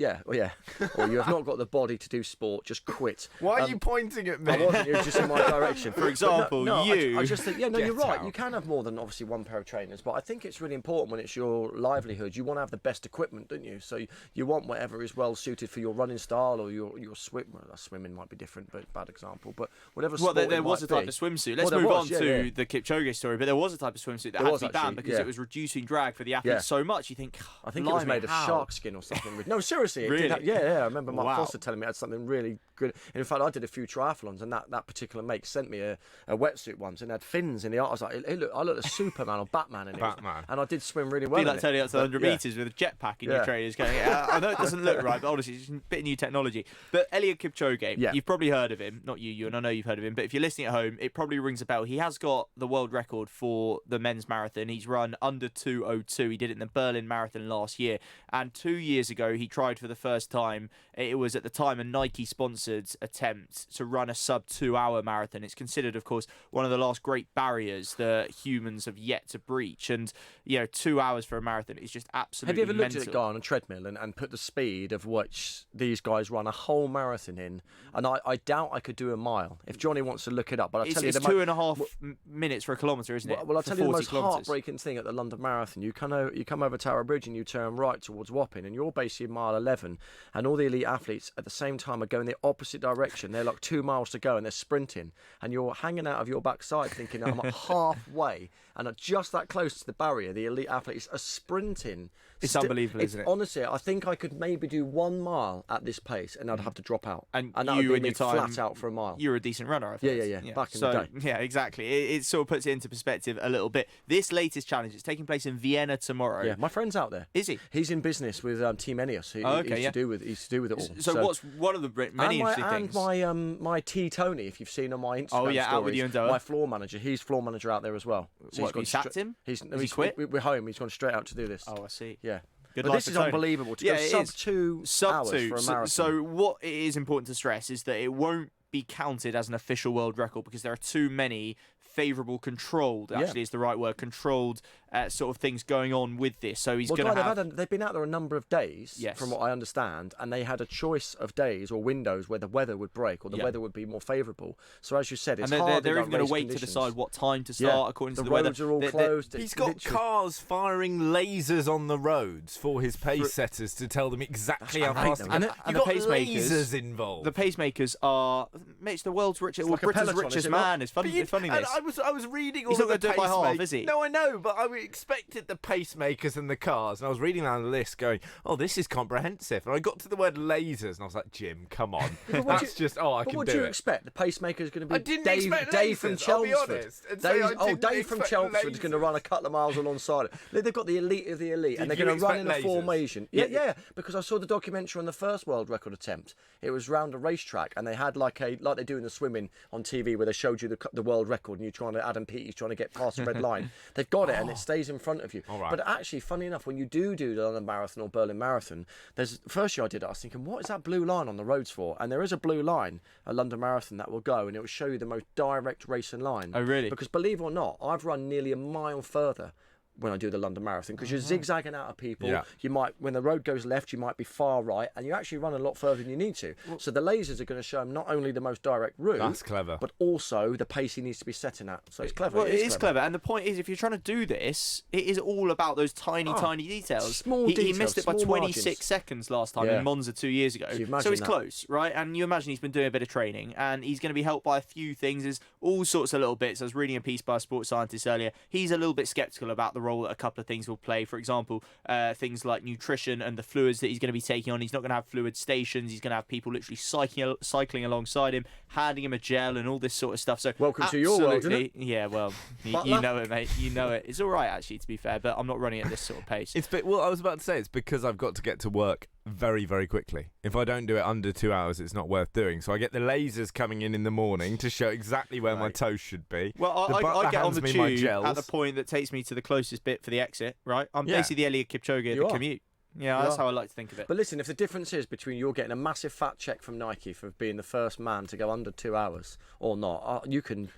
Speaker 1: or you have not got the body to do sport. Just quit.
Speaker 2: Why are you pointing at me?
Speaker 1: I wasn't. You were just in my direction.
Speaker 3: For example,
Speaker 1: I just think, you're right.
Speaker 2: Out.
Speaker 1: You can have more than obviously one pair of trainers, but I think it's really important when it's your livelihood. You want to have the best equipment, don't you? So you want whatever is well suited for your running style or your swim. Well, swimming might be different, but bad example. But whatever.
Speaker 3: Well, there was a type of swimsuit. Let's move on to the Kipchoge story. But there was a type of swimsuit that had to be banned because it was reducing drag for the athletes so much. You think,
Speaker 1: I think it was made of shark skin or something. No, seriously.
Speaker 3: Really?
Speaker 1: I remember Mark Foster telling me it had something really good. And in fact, I did a few triathlons, and that particular make sent me a wetsuit once and had fins in the art. I was like, I looked like Superman or Batman in it.
Speaker 2: And
Speaker 1: I did swim really well.
Speaker 3: Be like turning up to 100 metres with a jetpack in your trainers going, I know it doesn't look right, but honestly, it's a bit of new technology. But Eliud Kipchoge, you've probably heard of him. Not you, and I know you've heard of him, but if you're listening at home, it probably rings a bell. He has got the world record for the men's marathon. He's run under 2:02. He did it in the Berlin Marathon last year. And 2 years ago, he tried for the first time. It was at the time a Nike-sponsored attempt to run a sub-2 hour marathon. It's considered, of course, one of the last great barriers that humans have yet to breach. And, 2 hours for a marathon is just absolutely
Speaker 1: mental. Have you ever
Speaker 3: mental.
Speaker 1: looked at a guy on a treadmill and put the speed of which these guys run a whole marathon in? And I doubt I could do a mile. If Johnny wants to look it up, but I'll tell you...
Speaker 3: It's 2.5 minutes for a kilometre. kilometre, isn't it?
Speaker 1: Well, I'll
Speaker 3: For
Speaker 1: tell you the
Speaker 3: 40
Speaker 1: most
Speaker 3: kilometres.
Speaker 1: heartbreaking thing at the London Marathon. You come over Tower Bridge and you turn right towards Wapping, and you're basically mile 11, and all the elite athletes at the same time are going the opposite direction. They're like 2 miles to go, and they're sprinting, and you're hanging out of your backside thinking, I'm halfway, and at just that close to the barrier, the elite athletes are sprinting.
Speaker 3: It's unbelievable, isn't it?
Speaker 1: Honestly, I think I could maybe do 1 mile at this pace, and I'd have to drop out.
Speaker 3: And
Speaker 1: that
Speaker 3: you
Speaker 1: would
Speaker 3: and
Speaker 1: be
Speaker 3: your
Speaker 1: me
Speaker 3: time,
Speaker 1: flat out for a mile.
Speaker 3: You're a decent runner, I think.
Speaker 1: Yeah. Back in the day.
Speaker 3: Yeah, exactly. It sort of puts it into perspective a little bit. This latest challenge, it's taking place in Vienna tomorrow.
Speaker 1: Yeah, my friend's out there.
Speaker 3: Is he?
Speaker 1: He's in business with Team Ineos. He's to do with it all.
Speaker 3: So what's one of the many interesting things?
Speaker 1: And my T Tony, if you've seen on my Instagram stories,
Speaker 3: out with you and Doa.
Speaker 1: my floor manager. He's floor manager out there as well. So
Speaker 3: What, you sacked him? Has he quit?
Speaker 1: We're home. He's gone straight out to do this.
Speaker 3: Oh, I see.
Speaker 1: Yeah.
Speaker 3: Good
Speaker 1: But
Speaker 3: life
Speaker 1: this
Speaker 3: for
Speaker 1: is
Speaker 3: Tony.
Speaker 1: unbelievable. To
Speaker 3: Yeah,
Speaker 1: go
Speaker 3: it
Speaker 1: sub
Speaker 3: is.
Speaker 1: 2 hours for a marathon.
Speaker 3: So what it is important to stress is that it won't be counted as an official world record because there are too many favourable controlled, actually is the right word, controlled sort of things going on with this. So he's going to have...
Speaker 1: They've been out there a number of days,
Speaker 3: Yes.
Speaker 1: from what I understand, and they had a choice of days or windows where the weather would break or the weather would be more favourable. So as you said, it's
Speaker 3: and
Speaker 1: hard.
Speaker 3: they're
Speaker 1: in
Speaker 3: even going
Speaker 1: race
Speaker 3: to wait
Speaker 1: conditions.
Speaker 3: to decide what time to start according to the weather.
Speaker 1: roads are all closed.
Speaker 2: He's got cars firing lasers on the roads for his pace setters to tell them exactly how fast.
Speaker 3: And
Speaker 2: You've
Speaker 3: the
Speaker 2: got
Speaker 3: pacemakers
Speaker 2: lasers involved.
Speaker 3: The pacemakers are, mate, it's the world's richest,
Speaker 1: like a
Speaker 3: Britain's
Speaker 1: peloton,
Speaker 3: richest
Speaker 1: is it
Speaker 3: man.
Speaker 1: not?
Speaker 3: It's funny this.
Speaker 2: I was reading all
Speaker 3: He's not
Speaker 2: the
Speaker 3: going to do it by half, is he?
Speaker 2: No, I know, but I expected the pacemakers and the cars, and I was reading down the list going, oh, this is comprehensive. And I got to the word lasers, and I was like, Jim, come on. That's just, I can
Speaker 1: what
Speaker 2: do
Speaker 1: do you
Speaker 2: it.
Speaker 1: expect? The pacemaker's going to be
Speaker 2: I didn't
Speaker 1: Dave,
Speaker 2: expect
Speaker 1: Dave from
Speaker 2: lasers, I'll be
Speaker 1: Chelmsford.
Speaker 2: honest, and say I didn't
Speaker 1: Dave from
Speaker 2: expect
Speaker 1: Chelmsford's going to run a couple of miles alongside it. They've got the elite of the elite, and they're
Speaker 2: you
Speaker 1: going to run in a
Speaker 2: expect lasers?
Speaker 1: formation. Yeah, because I saw the documentary on the first world record attempt. It was round a racetrack, and they had like they do in the swimming on TV, where they showed you the world record, and you're trying to Adam Peaty's trying to get past the red line. They've got it, and it stays in front of you.
Speaker 2: All right.
Speaker 1: But actually, funny enough, when you do the London Marathon or Berlin Marathon, there's first year I did it, I was thinking, what is that blue line on the roads for? And there is a blue line at London Marathon that will go, and it will show you the most direct racing line.
Speaker 3: Oh, really?
Speaker 1: Because believe it or not, I've run nearly a mile further when I do the London Marathon, because you're zigzagging out of people.
Speaker 2: Yeah.
Speaker 1: You might, when the road goes left, you might be far right, and you actually run a lot further than you need to. So the lasers are going to show him not only the most direct route,
Speaker 2: That's clever,
Speaker 1: but also the pace he needs to be setting at. So it's clever.
Speaker 3: Well, it is clever. And the point is, if you're trying to do this, it is all about those tiny details.
Speaker 1: Small
Speaker 3: He
Speaker 1: details,
Speaker 3: missed it by
Speaker 1: small
Speaker 3: 26
Speaker 1: margins.
Speaker 3: seconds last time
Speaker 1: Yeah.
Speaker 3: in Monza 2 years ago.
Speaker 1: So you
Speaker 3: So
Speaker 1: imagine
Speaker 3: he's
Speaker 1: that.
Speaker 3: close, right? And you imagine he's been doing a bit of training, and he's going to be helped by a few things. There's all sorts of little bits. I was reading a piece by a sports scientist earlier. He's a little bit sceptical about the role that a couple of things will play. For example, things like nutrition and the fluids that he's going to be taking on. He's not going to have fluid stations. He's going to have people literally cycling alongside him, handing him a gel and all this sort of stuff. So
Speaker 1: welcome to your world, isn't it?
Speaker 3: Yeah, well, you know it, mate. You know it. It's all right, actually, to be fair, but I'm not running at this sort of pace.
Speaker 2: Well, I was about to say, it's because I've got to get to work very, very quickly. If I don't do it under 2 hours, it's not worth doing. So I get the lasers coming in the morning to show exactly where my toes should be.
Speaker 3: Well,
Speaker 2: The butler
Speaker 3: I get on
Speaker 2: hands
Speaker 3: the
Speaker 2: me my
Speaker 3: tube
Speaker 2: gels.
Speaker 3: at the point that takes me to the closest bit for the exit, right? I'm
Speaker 2: Yeah.
Speaker 3: basically the Eliud Kipchoge of
Speaker 1: You
Speaker 3: the
Speaker 1: are.
Speaker 3: commute. Yeah,
Speaker 1: You
Speaker 3: that's
Speaker 1: are.
Speaker 3: how I like to think of it.
Speaker 1: But listen, if the difference is between you're getting a massive fat check from Nike for being the first man to go under 2 hours or not, you can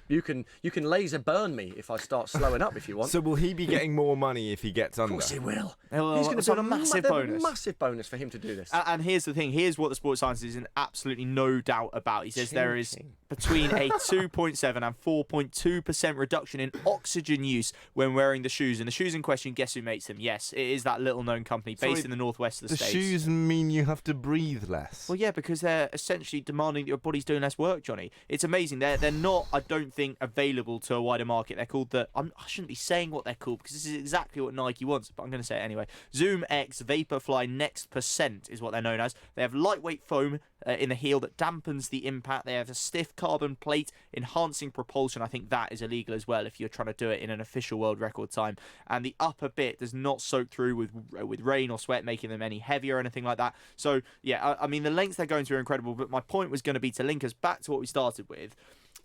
Speaker 1: laser burn me if I start slowing up if you want.
Speaker 2: So will he be getting more money if he gets under?
Speaker 1: Of course he will.
Speaker 3: Well,
Speaker 1: He's going
Speaker 3: it's
Speaker 1: to
Speaker 3: on a massive bonus.
Speaker 1: Massive bonus for him to do this.
Speaker 3: And here's the thing. Here's what the sports science is in absolutely no doubt about. He says there is between a 2.7 and 4.2% reduction in oxygen use when wearing the shoes. And the shoes in question, guess who makes them? Yes, it is that little-known company based in the northwest of the States.
Speaker 2: The shoes mean you have to breathe less.
Speaker 3: Well, yeah, because they're essentially demanding that your body's doing less work, Johnny. It's amazing. They're not, I don't think, available to a wider market. They're called I shouldn't be saying what they're called because this is exactly what Nike wants, but I'm going to say it anyway. Zoom X Vaporfly Next Percent is what they're known as. They have lightweight foam in the heel that dampens the impact. They have a stiff carbon plate enhancing propulsion. I think that is illegal as well if you're trying to do it in an official world record time. And the upper bit does not soak through with rain or sweat, making them any heavier or anything like that. So yeah, I mean the lengths they're going to are incredible, but my point was going to be to link us back to what we started with.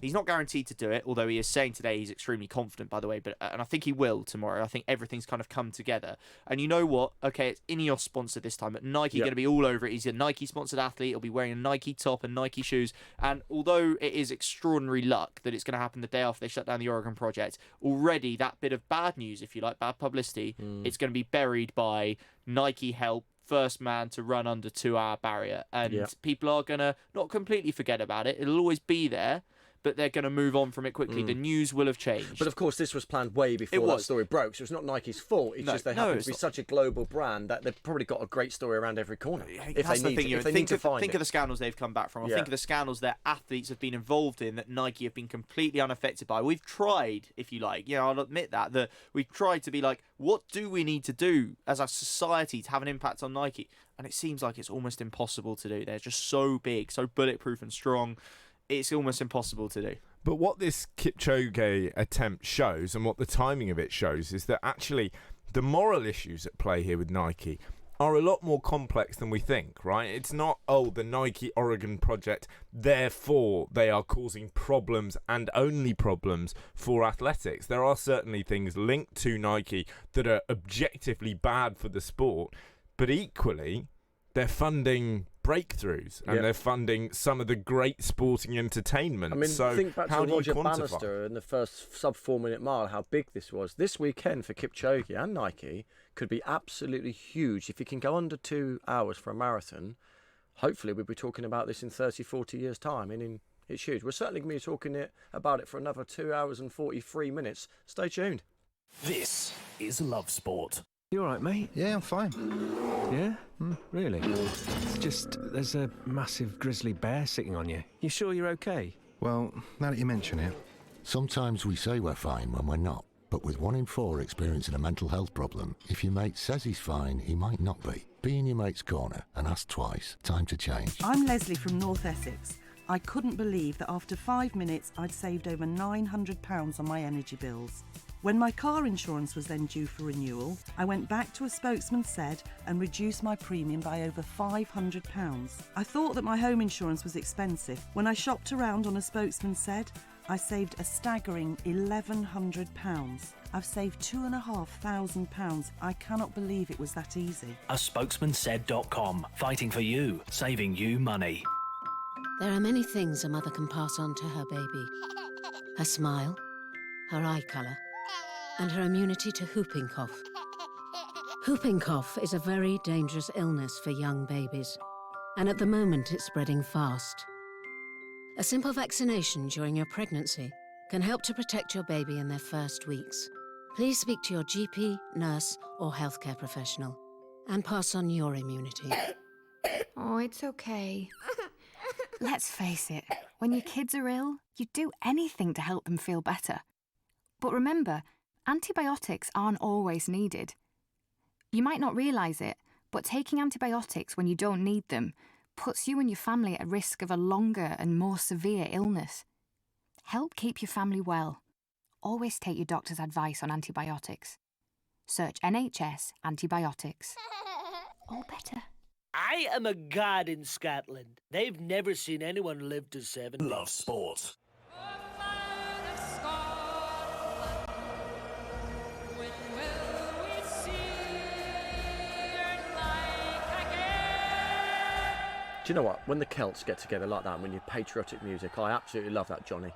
Speaker 3: He's not guaranteed to do it, although he is saying today he's extremely confident, by the way, and I think he will tomorrow. I think everything's kind of come together. And you know what? Okay, it's Ineos sponsored this time, but Nike going to be all over it. He's a Nike-sponsored athlete. He'll be wearing a Nike top and Nike shoes. And although it is extraordinary luck that it's going to happen the day after they shut down the Oregon project, already that bit of bad news, if you like, bad publicity, it's going to be buried by Nike help. First man to run under 2 hour barrier. And people are going to not completely forget about it. It'll always be there. but they're going to move on from it quickly. The news will have changed.
Speaker 1: But of course, this was planned way before that story broke, so it's not Nike's fault. It's just they happen to be such a global brand that they've probably got a great story around every corner. If
Speaker 3: That's
Speaker 1: they need to find
Speaker 3: think
Speaker 1: it.
Speaker 3: of the scandals they've come back from. Think of the scandals their athletes have been involved in that Nike have been completely unaffected by. We've tried, if you like, I'll admit that we've tried to be like, what do we need to do as a society to have an impact on Nike? And it seems like it's almost impossible to do. They're just so big, so bulletproof and strong. It's almost impossible to do.
Speaker 2: But what this Kipchoge attempt shows, and what the timing of it shows, is that actually the moral issues at play here with Nike are a lot more complex than we think, right? It's not, the Nike Oregon project, therefore they are causing problems and only problems for athletics. There are certainly things linked to Nike that are objectively bad for the sport, but equally, they're funding breakthroughs and they're funding some of the great sporting entertainment.
Speaker 1: I mean,
Speaker 2: so
Speaker 1: think back
Speaker 2: how
Speaker 1: to
Speaker 2: do you
Speaker 1: Roger
Speaker 2: quantify?
Speaker 1: Bannister in the first sub 4 minute mile, how big this was. This weekend for Kipchoge and Nike could be absolutely huge. If he can go under 2 hours for a marathon, hopefully we'll be talking about this in 30, 40 years' time. I mean, it's huge. We're certainly going to be talking about it for another 2 hours and 43 minutes. Stay tuned.
Speaker 15: This is Love Sport.
Speaker 5: You all right, mate?
Speaker 6: Yeah, I'm fine.
Speaker 5: Yeah? Really? It's just there's a massive grizzly bear sitting on you. You sure you're okay?
Speaker 6: Well, now that you mention it.
Speaker 7: Sometimes we say we're fine when we're not. But with 1 in 4 experiencing a mental health problem, if your mate says he's fine, he might not be. Be in your mate's corner and ask twice. Time to change.
Speaker 16: I'm Leslie from North Essex. I couldn't believe that after 5 minutes I'd saved over £900 on my energy bills. When my car insurance was then due for renewal, I went back to a spokesman said and reduced my premium by over £500. I thought that my home insurance was expensive. When I shopped around on a spokesman said, I saved a staggering £1,100. I've saved £2,500. I cannot believe it was that easy.
Speaker 4: A spokesmansaid.com, fighting for you, saving you money.
Speaker 17: There are many things a mother can pass on to her baby. Her smile, her eye colour, and her immunity to whooping cough. Whooping cough is a very dangerous illness for young babies, and at the moment it's spreading fast. A simple vaccination during your pregnancy can help to protect your baby in their first weeks. Please speak to your GP, nurse, or healthcare professional and pass on your immunity.
Speaker 18: Oh, it's okay. Let's face it, when your kids are ill, you'd do anything to help them feel better. But remember, antibiotics aren't always needed. You might not realise it, but taking antibiotics when you don't need them puts you and your family at risk of a longer and more severe illness. Help keep your family well. Always take your doctor's advice on antibiotics. Search NHS antibiotics. All better.
Speaker 19: I am a god in Scotland. They've never seen anyone live to 70.
Speaker 15: Love Sport.
Speaker 1: Do you know what? When the Celts get together like that, when you patriotic music, I absolutely love that, Johnny.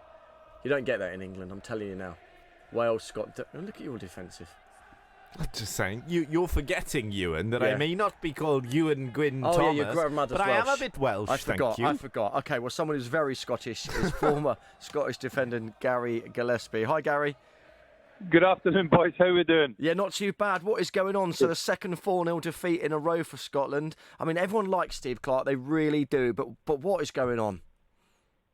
Speaker 1: You don't get that in England, I'm telling you now. Wales, Scotland, look at your defensive.
Speaker 2: I'm just saying, you're forgetting, Ewan, that I may not be called Ewan Gwyn Thomas,
Speaker 1: yeah, your grandmother's
Speaker 2: but
Speaker 1: Welsh.
Speaker 2: I am a bit Welsh,
Speaker 1: I forgot.
Speaker 2: thank you.
Speaker 1: I forgot. Okay, well, someone who's very Scottish is former Scottish defender Gary Gillespie. Hi, Gary.
Speaker 20: Good afternoon, boys. How are we doing?
Speaker 1: Yeah, not too bad. What is going on? So the second 4-0 defeat in a row for Scotland. I mean, everyone likes Steve Clarke. They really do. But what is going on?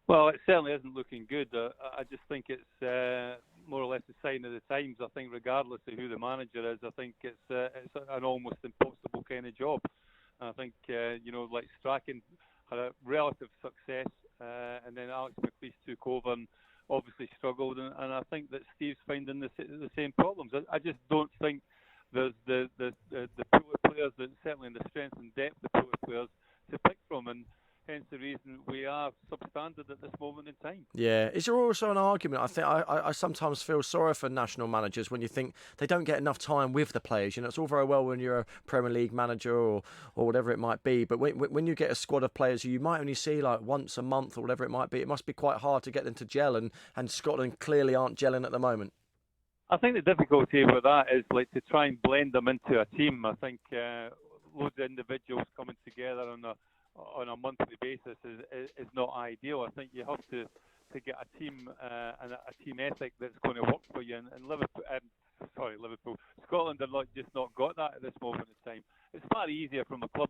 Speaker 20: Well, it certainly isn't looking good. I just think it's more or less a sign of the times. I think regardless of who the manager is, I think it's an almost impossible kind of job. And I think, like Strachan had a relative success, and then Alex McLeish took over and obviously struggled, and I think that Steve's finding the same problems. I just don't think there's the pool of players, that certainly in the strength and depth of the pool of players to pick from, and hence the reason we are substandard at this moment in time.
Speaker 1: Yeah, is there also an argument? I think I sometimes feel sorry for national managers when you think they don't get enough time with the players. You know, it's all very well when you're a Premier League manager or whatever it might be, but when you get a squad of players who you might only see like once a month or whatever it might be, it must be quite hard to get them to gel, and Scotland clearly aren't gelling at the moment.
Speaker 20: I think the difficulty with that is like to try and blend them into a team. I think loads of individuals coming together on a monthly basis is not ideal. I think you have to to get a team and a team ethic that's going to work for you. And Liverpool, Scotland have not got that at this moment in time. It's far easier from a club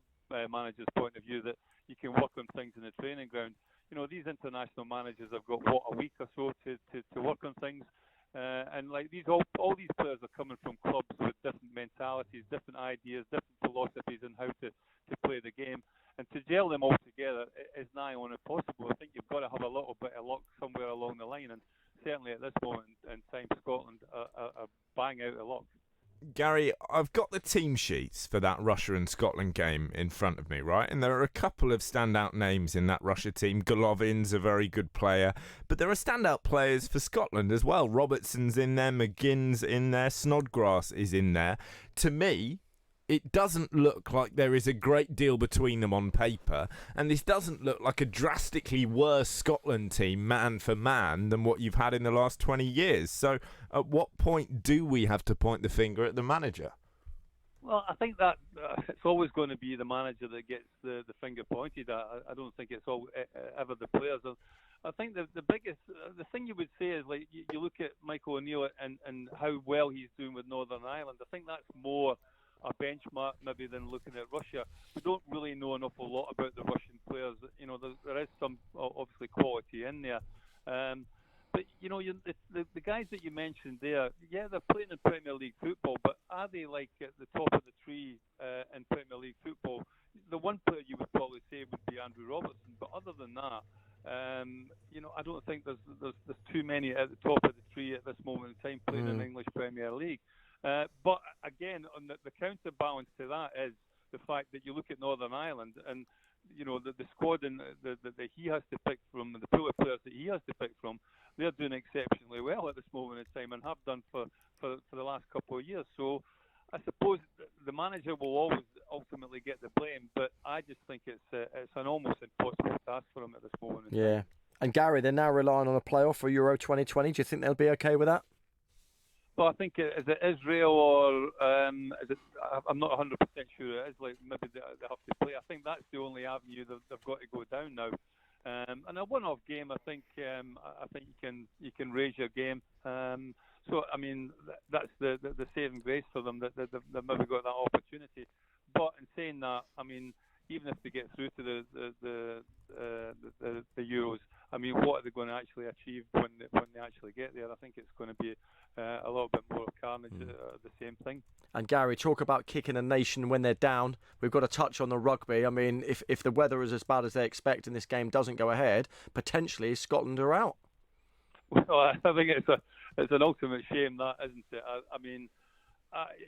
Speaker 20: manager's point of view that you can work on things in the training ground. You know, these international managers have got a week or so to work on things. And like all these players are coming from clubs with different mentalities, different ideas, different philosophies on how to play the game. And to gel them all together is nigh on impossible. I think you've got to have a little bit of luck somewhere along the line. And certainly at this moment in time, Scotland are bang out of luck.
Speaker 2: Gary, I've got the team sheets for that Russia and Scotland game in front of me, right? And there are a couple of standout names in that Russia team. Golovin's a very good player, but there are standout players for Scotland as well. Robertson's in there, McGinn's in there, Snodgrass is in there. To me, it doesn't look like there is a great deal between them on paper, and this doesn't look like a drastically worse Scotland team, man for man, than what you've had in the last 20 years. So at what point do we have to point the finger at the manager?
Speaker 20: Well, I think that it's always going to be the manager that gets the finger pointed at. I don't think it's ever the players. I think the thing you would say is, like, you look at Michael O'Neill and how well he's doing with Northern Ireland. I think that's more a benchmark maybe than looking at Russia. We don't really know an awful lot about the Russian players. You know, there is some obviously quality in there. But, you know, the guys that you mentioned there, yeah, they're playing in Premier League football, but are they like at the top of the tree in Premier League football? The one player you would probably say would be Andrew Robertson, but other than that, you know, I don't think there's too many at the top of the tree at this moment in time playing in English Premier League. But again, on the counterbalance to that is the fact that you look at Northern Ireland and, you know, the squad and that he has to pick from, the pool of players that he has to pick from, they're doing exceptionally well at this moment in time and have done for the last couple of years. So I suppose the manager will always ultimately get the blame, but I just think it's an almost impossible task for him at this moment in time.
Speaker 1: Yeah. And Gary, they're now relying on a playoff for Euro 2020. Do you think they'll be okay with that?
Speaker 20: Well, I think is it Israel or is it? I'm not 100% sure. It is like maybe they have to play. I think that's the only avenue they've got to go down now. And a one-off game, I think you can raise your game. So I mean that's the saving grace for them that they've maybe got that opportunity. But in saying that, I mean, even if they get through to the Euros, I mean, what are they going to actually achieve when they actually get there? I think it's going to be a little bit more carnage, the same thing.
Speaker 1: And Gary, talk about kicking a nation when they're down. We've got to touch on the rugby. I mean, if the weather is as bad as they expect and this game doesn't go ahead, potentially Scotland are out.
Speaker 20: Well, I think it's an ultimate shame, that, isn't it? I mean,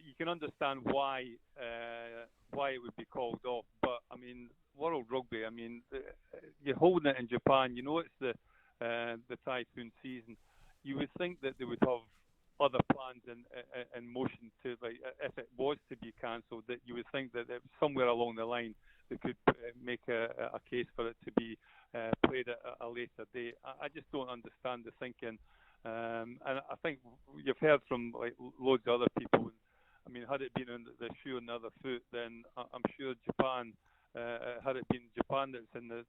Speaker 20: you can understand why it would be called off, but I mean, World Rugby. I mean, you're holding it in Japan. You know it's the typhoon season. You would think that they would have other plans in motion to, like, if it was to be cancelled, that you would think that somewhere along the line they could make a case for it to be played at a later date. I just don't understand the thinking. And I think you've heard from like loads of other people. I mean, had it been on the shoe on the other foot, then I'm sure Japan, had it been Japan that's in the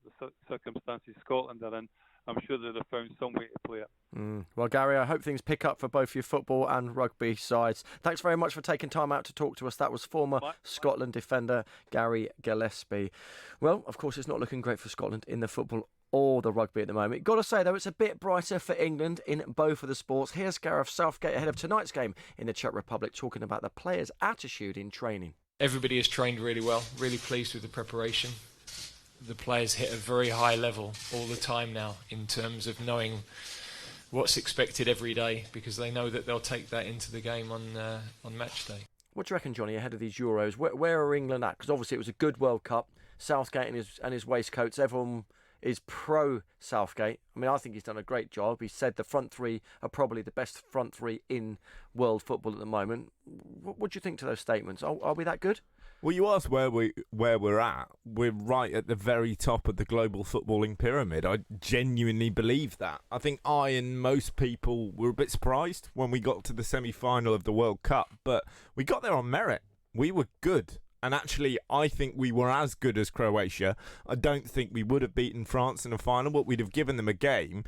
Speaker 20: circumstances Scotland are in, I'm sure they'd have found some way to play it.
Speaker 1: Well, Gary, I hope things pick up for both your football and rugby sides. Thanks very much for taking time out to talk to us. That was former Scotland defender Gary Gillespie. Well, of course, it's not looking great for Scotland in the football or the rugby at the moment. Got to say, though, it's a bit brighter for England in both of the sports. Here's Gareth Southgate ahead of tonight's game in the Czech Republic, talking about the players' attitude in training.
Speaker 8: Everybody has trained really well, really pleased with the preparation. The players hit a very high level all the time now in terms of knowing what's expected every day, because they know that they'll take that into the game on match day. What
Speaker 1: do you reckon, Johnny, ahead of these Euros? Where are England at? Because obviously it was a good World Cup. Southgate and his waistcoats, everyone is pro Southgate. I mean, I think he's done a great job. He said the front three are probably the best front three in world football at the moment. What do you think to those statements? Are we that good?
Speaker 2: Well, you asked where we're at. We're right at the very top of the global footballing pyramid. I genuinely believe that. I think I and most people were a bit surprised when we got to the semi-final of the World Cup, but we got there on merit. We were good. And actually, I think we were as good as Croatia. I don't think we would have beaten France in the final, but we'd have given them a game.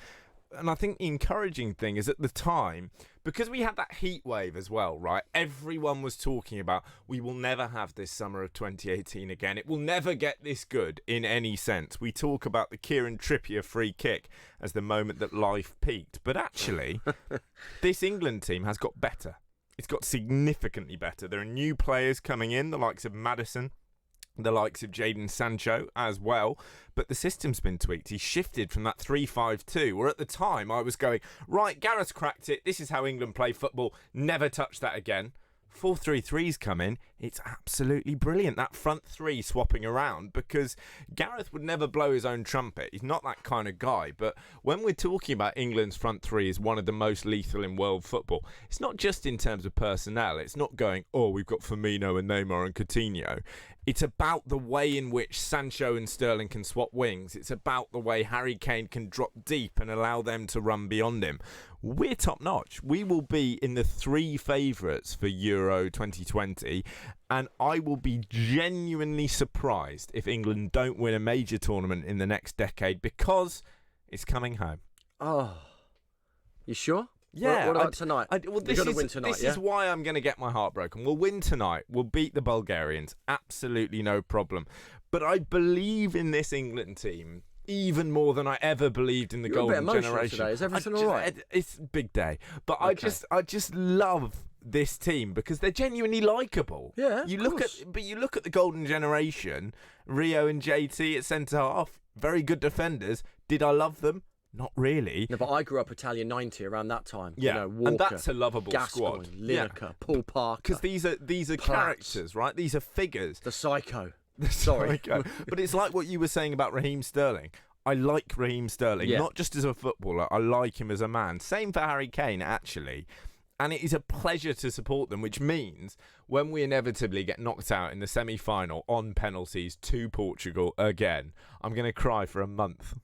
Speaker 2: And I think the encouraging thing is at the time, because we had that heat wave as well, right? Everyone was talking about, we will never have this summer of 2018 again. It will never get this good in any sense. We talk about the Kieran Trippier free kick as the moment that life peaked. But actually, this England team has got better. It's got significantly better. There are new players coming in, the likes of Maddison, the likes of Jadon Sancho as well, but the system's been tweaked. He's shifted from that 3-5-2, where at the time I was going, right, Gareth's cracked it, this is how England play football, never touch that again. 4-3-3's come in, it's absolutely brilliant, that front three swapping around, because Gareth would never blow his own trumpet. He's not that kind of guy, but when we're talking about England's front three as one of the most lethal in world football, it's not just in terms of personnel. It's not going, oh, we've got Firmino and Neymar and Coutinho. It's about the way in which Sancho and Sterling can swap wings. It's about the way Harry Kane can drop deep and allow them to run beyond him. We're top notch. We will be in the 3 favourites for Euro 2020, and I will be genuinely surprised if England don't win a major tournament in the next decade, because it's coming home.
Speaker 1: Oh, you sure?
Speaker 2: Yeah.
Speaker 1: What about tonight?
Speaker 2: Well,
Speaker 1: You're going to win tonight,
Speaker 2: this is why I'm going to get my heart broken. We'll win tonight. We'll beat the Bulgarians. Absolutely no problem. But I believe in this England team even more than I ever believed in the golden generation.
Speaker 1: Today. Is everything all right?
Speaker 2: It's a big day. But
Speaker 1: Okay.
Speaker 2: I just love this team because they're genuinely likeable.
Speaker 1: Yeah,
Speaker 2: you look at the golden generation, Rio and JT at centre half, very good defenders. Did I love them? Not really.
Speaker 1: No, but I grew up Italian 90 around that time.
Speaker 2: Yeah,
Speaker 1: you know, Walker,
Speaker 2: and that's a lovable
Speaker 1: Gascoigne,
Speaker 2: squad.
Speaker 1: Lineker, Paul Parker.
Speaker 2: Because these are characters, right? These are figures.
Speaker 1: The psycho.
Speaker 2: Sorry. But it's like what you were saying about Raheem Sterling. I like Raheem Sterling, not just as a footballer. I like him as a man. Same for Harry Kane, actually. And it is a pleasure to support them, which means when we inevitably get knocked out in the semi-final on penalties to Portugal again, I'm going to cry for a month.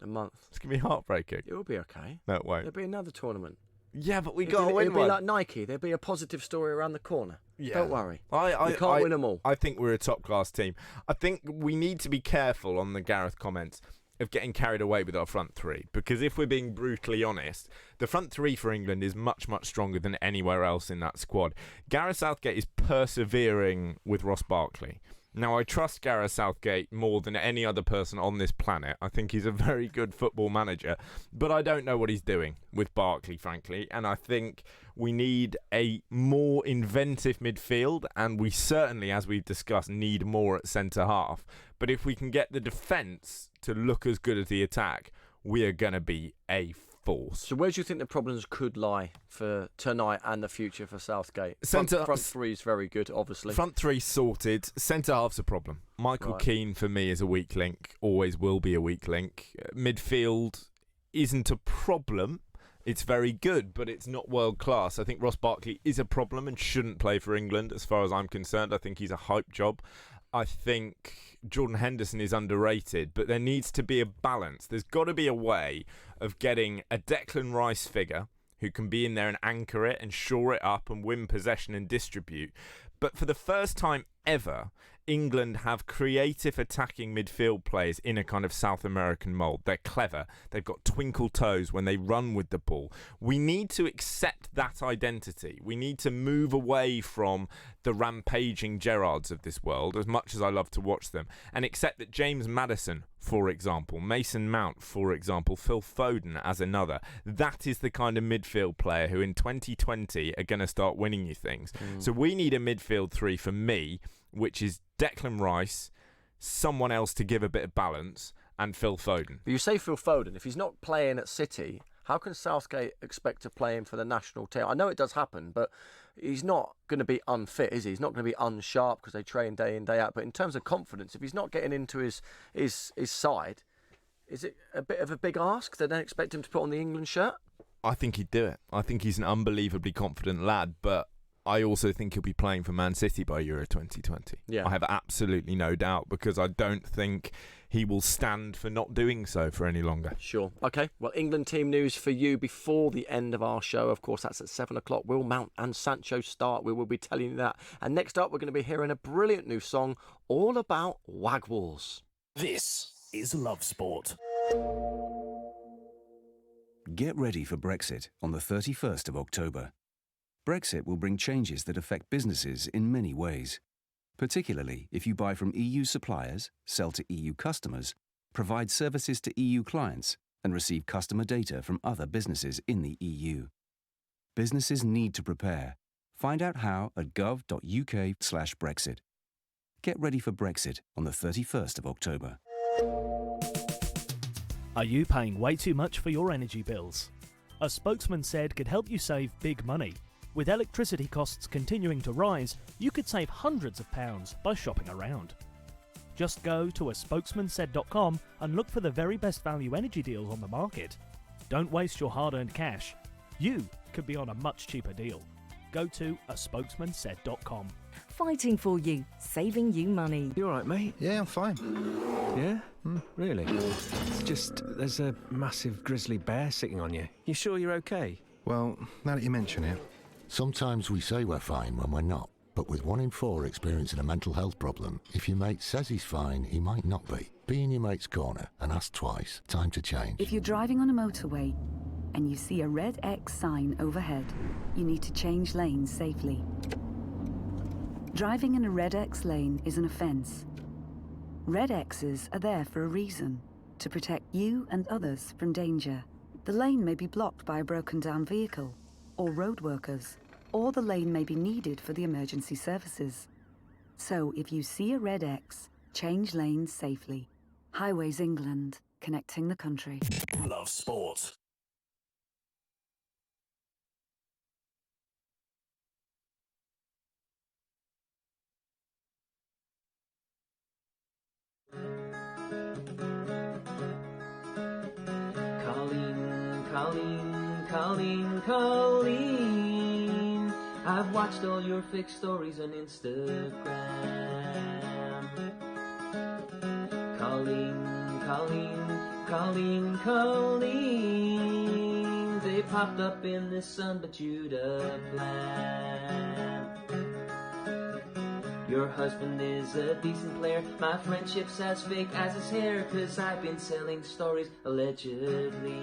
Speaker 1: A month.
Speaker 2: It's going to be heartbreaking.
Speaker 1: It will be okay.
Speaker 2: No, it won't.
Speaker 1: There'll be another tournament.
Speaker 2: Yeah, but we got to win
Speaker 1: It'll be like Nike. There'll be a positive story around the corner.
Speaker 2: Yeah.
Speaker 1: Don't worry.
Speaker 2: You
Speaker 1: can't win them all.
Speaker 2: I think we're a top-class team. I think we need to be careful on the Gareth comments of getting carried away with our front three, because if we're being brutally honest, the front three for England is much, much stronger than anywhere else in that squad. Gareth Southgate is persevering with Ross Barkley. Now, I trust Gareth Southgate more than any other person on this planet. I think he's a very good football manager, but I don't know what he's doing with Barkley, frankly, and I think we need a more inventive midfield, and we certainly, as we've discussed, need more at centre-half. But if we can get the defence to look as good as the attack, we are going to be a force.
Speaker 1: So where do you think the problems could lie for tonight and the future for Southgate? Front three is very good, obviously.
Speaker 2: Front three sorted. Centre half's a problem. Michael Keane for me is a weak link. Always will be a weak link. Midfield isn't a problem. It's very good, but it's not world class. I think Ross Barkley is a problem and shouldn't play for England as far as I'm concerned. I think he's a hype job. I think Jordan Henderson is underrated, but there needs to be a balance. There's got to be a way of getting a Declan Rice figure who can be in there and anchor it and shore it up and win possession and distribute. But for the first time ever, England have creative attacking midfield players in a kind of South American mould. They're clever. They've got twinkle toes when they run with the ball. We need to accept that identity. We need to move away from the rampaging Gerrards of this world, as much as I love to watch them, and accept that James Maddison, for example, Mason Mount, for example, Phil Foden as another, that is the kind of midfield player who in 2020 are going to start winning you things. So we need a midfield three for me, which is Declan Rice, someone else to give a bit of balance, and Phil Foden.
Speaker 1: But you say Phil Foden, if he's not playing at City, how can Southgate expect to play him for the national team? I know it does happen, but he's not going to be unfit, is he? He's not going to be unsharp because they train day in, day out. But in terms of confidence, if he's not getting into his side, is it a bit of a big ask? They don't expect him to put on the England shirt?
Speaker 2: I think he'd do it. I think he's an unbelievably confident lad, but I also think he'll be playing for Man City by Euro 2020.
Speaker 1: Yeah.
Speaker 2: I have absolutely no doubt, because I don't think he will stand for not doing so for any longer.
Speaker 1: Sure. Okay. Well, England team news for you before the end of our show. Of course, that's at 7 o'clock. Will Mount and Sancho start? We will be telling you that. And next up, we're going to be hearing a brilliant new song all about Wagwalls.
Speaker 15: This is Love Sport.
Speaker 11: Get ready for Brexit on the 31st of October. Brexit will bring changes that affect businesses in many ways, particularly if you buy from EU suppliers, sell to EU customers, provide services to EU clients, and receive customer data from other businesses in the EU. Businesses need to prepare. Find out how at gov.uk/Brexit. Get ready for Brexit on the 31st of October.
Speaker 15: Are you paying way too much for your energy bills? A spokesman said could help you save big money. With electricity costs continuing to rise, you could save hundreds of pounds by shopping around. Just go to aspokesmansaid.com and look for the very best value energy deals on the market. Don't waste your hard-earned cash. You could be on a much cheaper deal. Go to aspokesmansaid.com.
Speaker 12: Fighting for you, saving you money.
Speaker 5: You all right, mate?
Speaker 6: Yeah, I'm fine.
Speaker 5: Yeah? Really? It's just there's a massive grizzly bear sitting on you. You sure you're okay?
Speaker 6: Well, now that you mention it.
Speaker 7: Sometimes we say we're fine when we're not. But with 1 in 4 experiencing a mental health problem, if your mate says he's fine, he might not be. Be in your mate's corner and ask twice. Time to change.
Speaker 10: If you're driving on a motorway and you see a red X sign overhead, you need to change lanes safely. Driving in a red X lane is an offence. Red X's are there for a reason, to protect you and others from danger. The lane may be blocked by a broken down vehicle or road workers, or the lane may be needed for the emergency services. So if you see a red X, change lanes safely. Highways England, connecting the country.
Speaker 4: Love sport.
Speaker 13: Colleen, I've watched all your fake stories on Instagram. Colleen, they popped up in the sun, but you'd a plan. Your husband is a decent player. My friendship's as fake as his hair, 'cause I've been selling stories allegedly.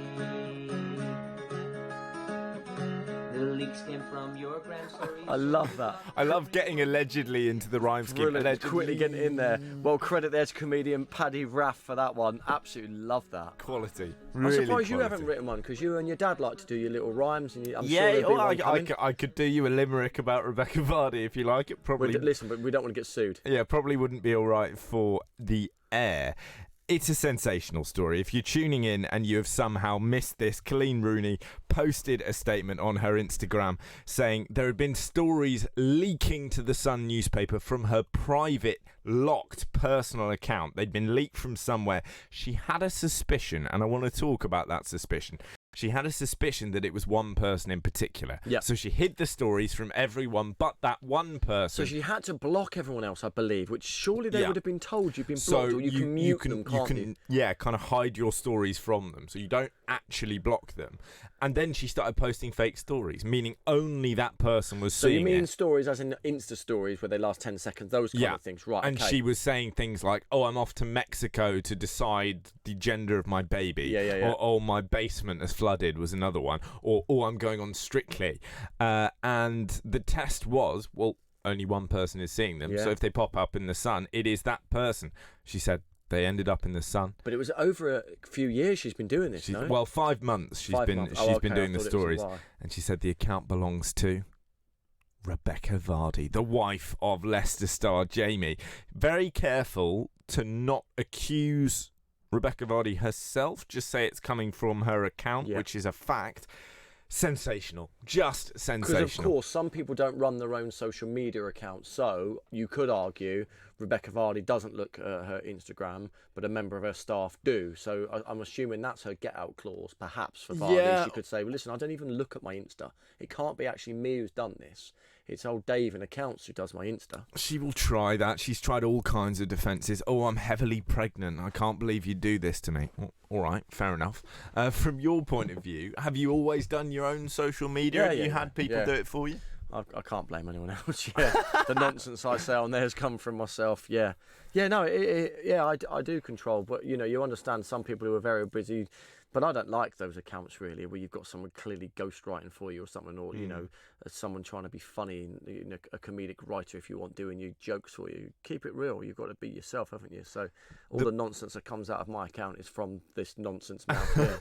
Speaker 13: The leaks came from your gram stories.
Speaker 1: I love that.
Speaker 2: I love getting allegedly into the rhyme scheme.
Speaker 1: Brilliant. Quickly getting it in there. Well, credit there to comedian Paddy Raff for that one. Absolutely love that.
Speaker 2: Quality.
Speaker 1: I'm
Speaker 2: Really
Speaker 1: surprised you
Speaker 2: quality.
Speaker 1: haven't written one, because you and your dad like to do your little rhymes. And I'm
Speaker 2: Yeah,
Speaker 1: sure there'll be one
Speaker 2: I
Speaker 1: coming.
Speaker 2: could do you a limerick about Rebecca Vardy if you like. It probably.
Speaker 1: Listen, but we don't want to get sued.
Speaker 2: Yeah, probably wouldn't be all right for the air. It's a sensational story. If you're tuning in and you have somehow missed this, Colleen Rooney posted a statement on her Instagram saying there had been stories leaking to the Sun newspaper from her private, locked personal account. They'd been leaked from somewhere. She had a suspicion, and I want to talk about that suspicion. She had a suspicion that it was one person in particular.
Speaker 1: Yeah.
Speaker 2: So she hid the stories from everyone but that one person.
Speaker 1: So she had to block everyone else, I believe, which surely they
Speaker 2: Yeah.
Speaker 1: would have been told you've been blocked,
Speaker 2: So
Speaker 1: or you can mute them, can't you?
Speaker 2: Yeah, kind of hide your stories from them, so you don't actually block them. And then she started posting fake stories, meaning only that person was
Speaker 1: So
Speaker 2: seeing
Speaker 1: you mean
Speaker 2: it.
Speaker 1: stories as in Insta stories where they last 10 seconds, those kind of things, right?
Speaker 2: And
Speaker 1: okay.
Speaker 2: she was saying things like, "Oh, I'm off to Mexico to decide the gender of my baby,"
Speaker 1: Yeah.
Speaker 2: or "Oh, my basement has flooded" was another one, or "Oh, I'm going on Strictly," and the test was, well, only one person is seeing them,
Speaker 1: Yeah.
Speaker 2: so if they pop up in the Sun, it is that person. She said they ended up in the Sun.
Speaker 1: But it was over a few years she's been doing this, no?
Speaker 2: Well, 5 months she's
Speaker 1: 5
Speaker 2: been
Speaker 1: months.
Speaker 2: she's
Speaker 1: Oh,
Speaker 2: been
Speaker 1: okay,
Speaker 2: doing
Speaker 1: I
Speaker 2: the
Speaker 1: thought it was a
Speaker 2: stories,
Speaker 1: while.
Speaker 2: and she said the account belongs to Rebecca Vardy, the wife of Leicester star Jamie. Very careful to not accuse Rebecca Vardy herself. Just say it's coming from her account, which is a fact. Sensational. Just sensational.
Speaker 1: Because, of course, some people don't run their own social media accounts, so you could argue Rebecca Vardy doesn't look at her Instagram, but a member of her staff do. So I'm assuming that's her get-out clause, perhaps, for Vardy.
Speaker 2: Yeah.
Speaker 1: She could say, well, listen, I don't even look at my Insta. It can't be actually me who's done this. It's old Dave in accounts who does my Insta.
Speaker 2: She will try that. She's tried all kinds of defences. Oh, I'm heavily pregnant. I can't believe you do this to me. Well, all right, fair enough. From your point of view, have you always done your own social media? Have you had people do it for you?
Speaker 1: I can't blame anyone else. Yeah, the nonsense I say on there has come from myself. Yeah, no, I do control. But you understand some people who are very busy. But I don't like those accounts really, where you've got someone clearly ghostwriting for you or something, or someone trying to be funny, a comedic writer if you want, doing you jokes for you. Keep it real. You've got to be yourself, haven't you? So all the nonsense that comes out of my account is from this nonsense mouth here.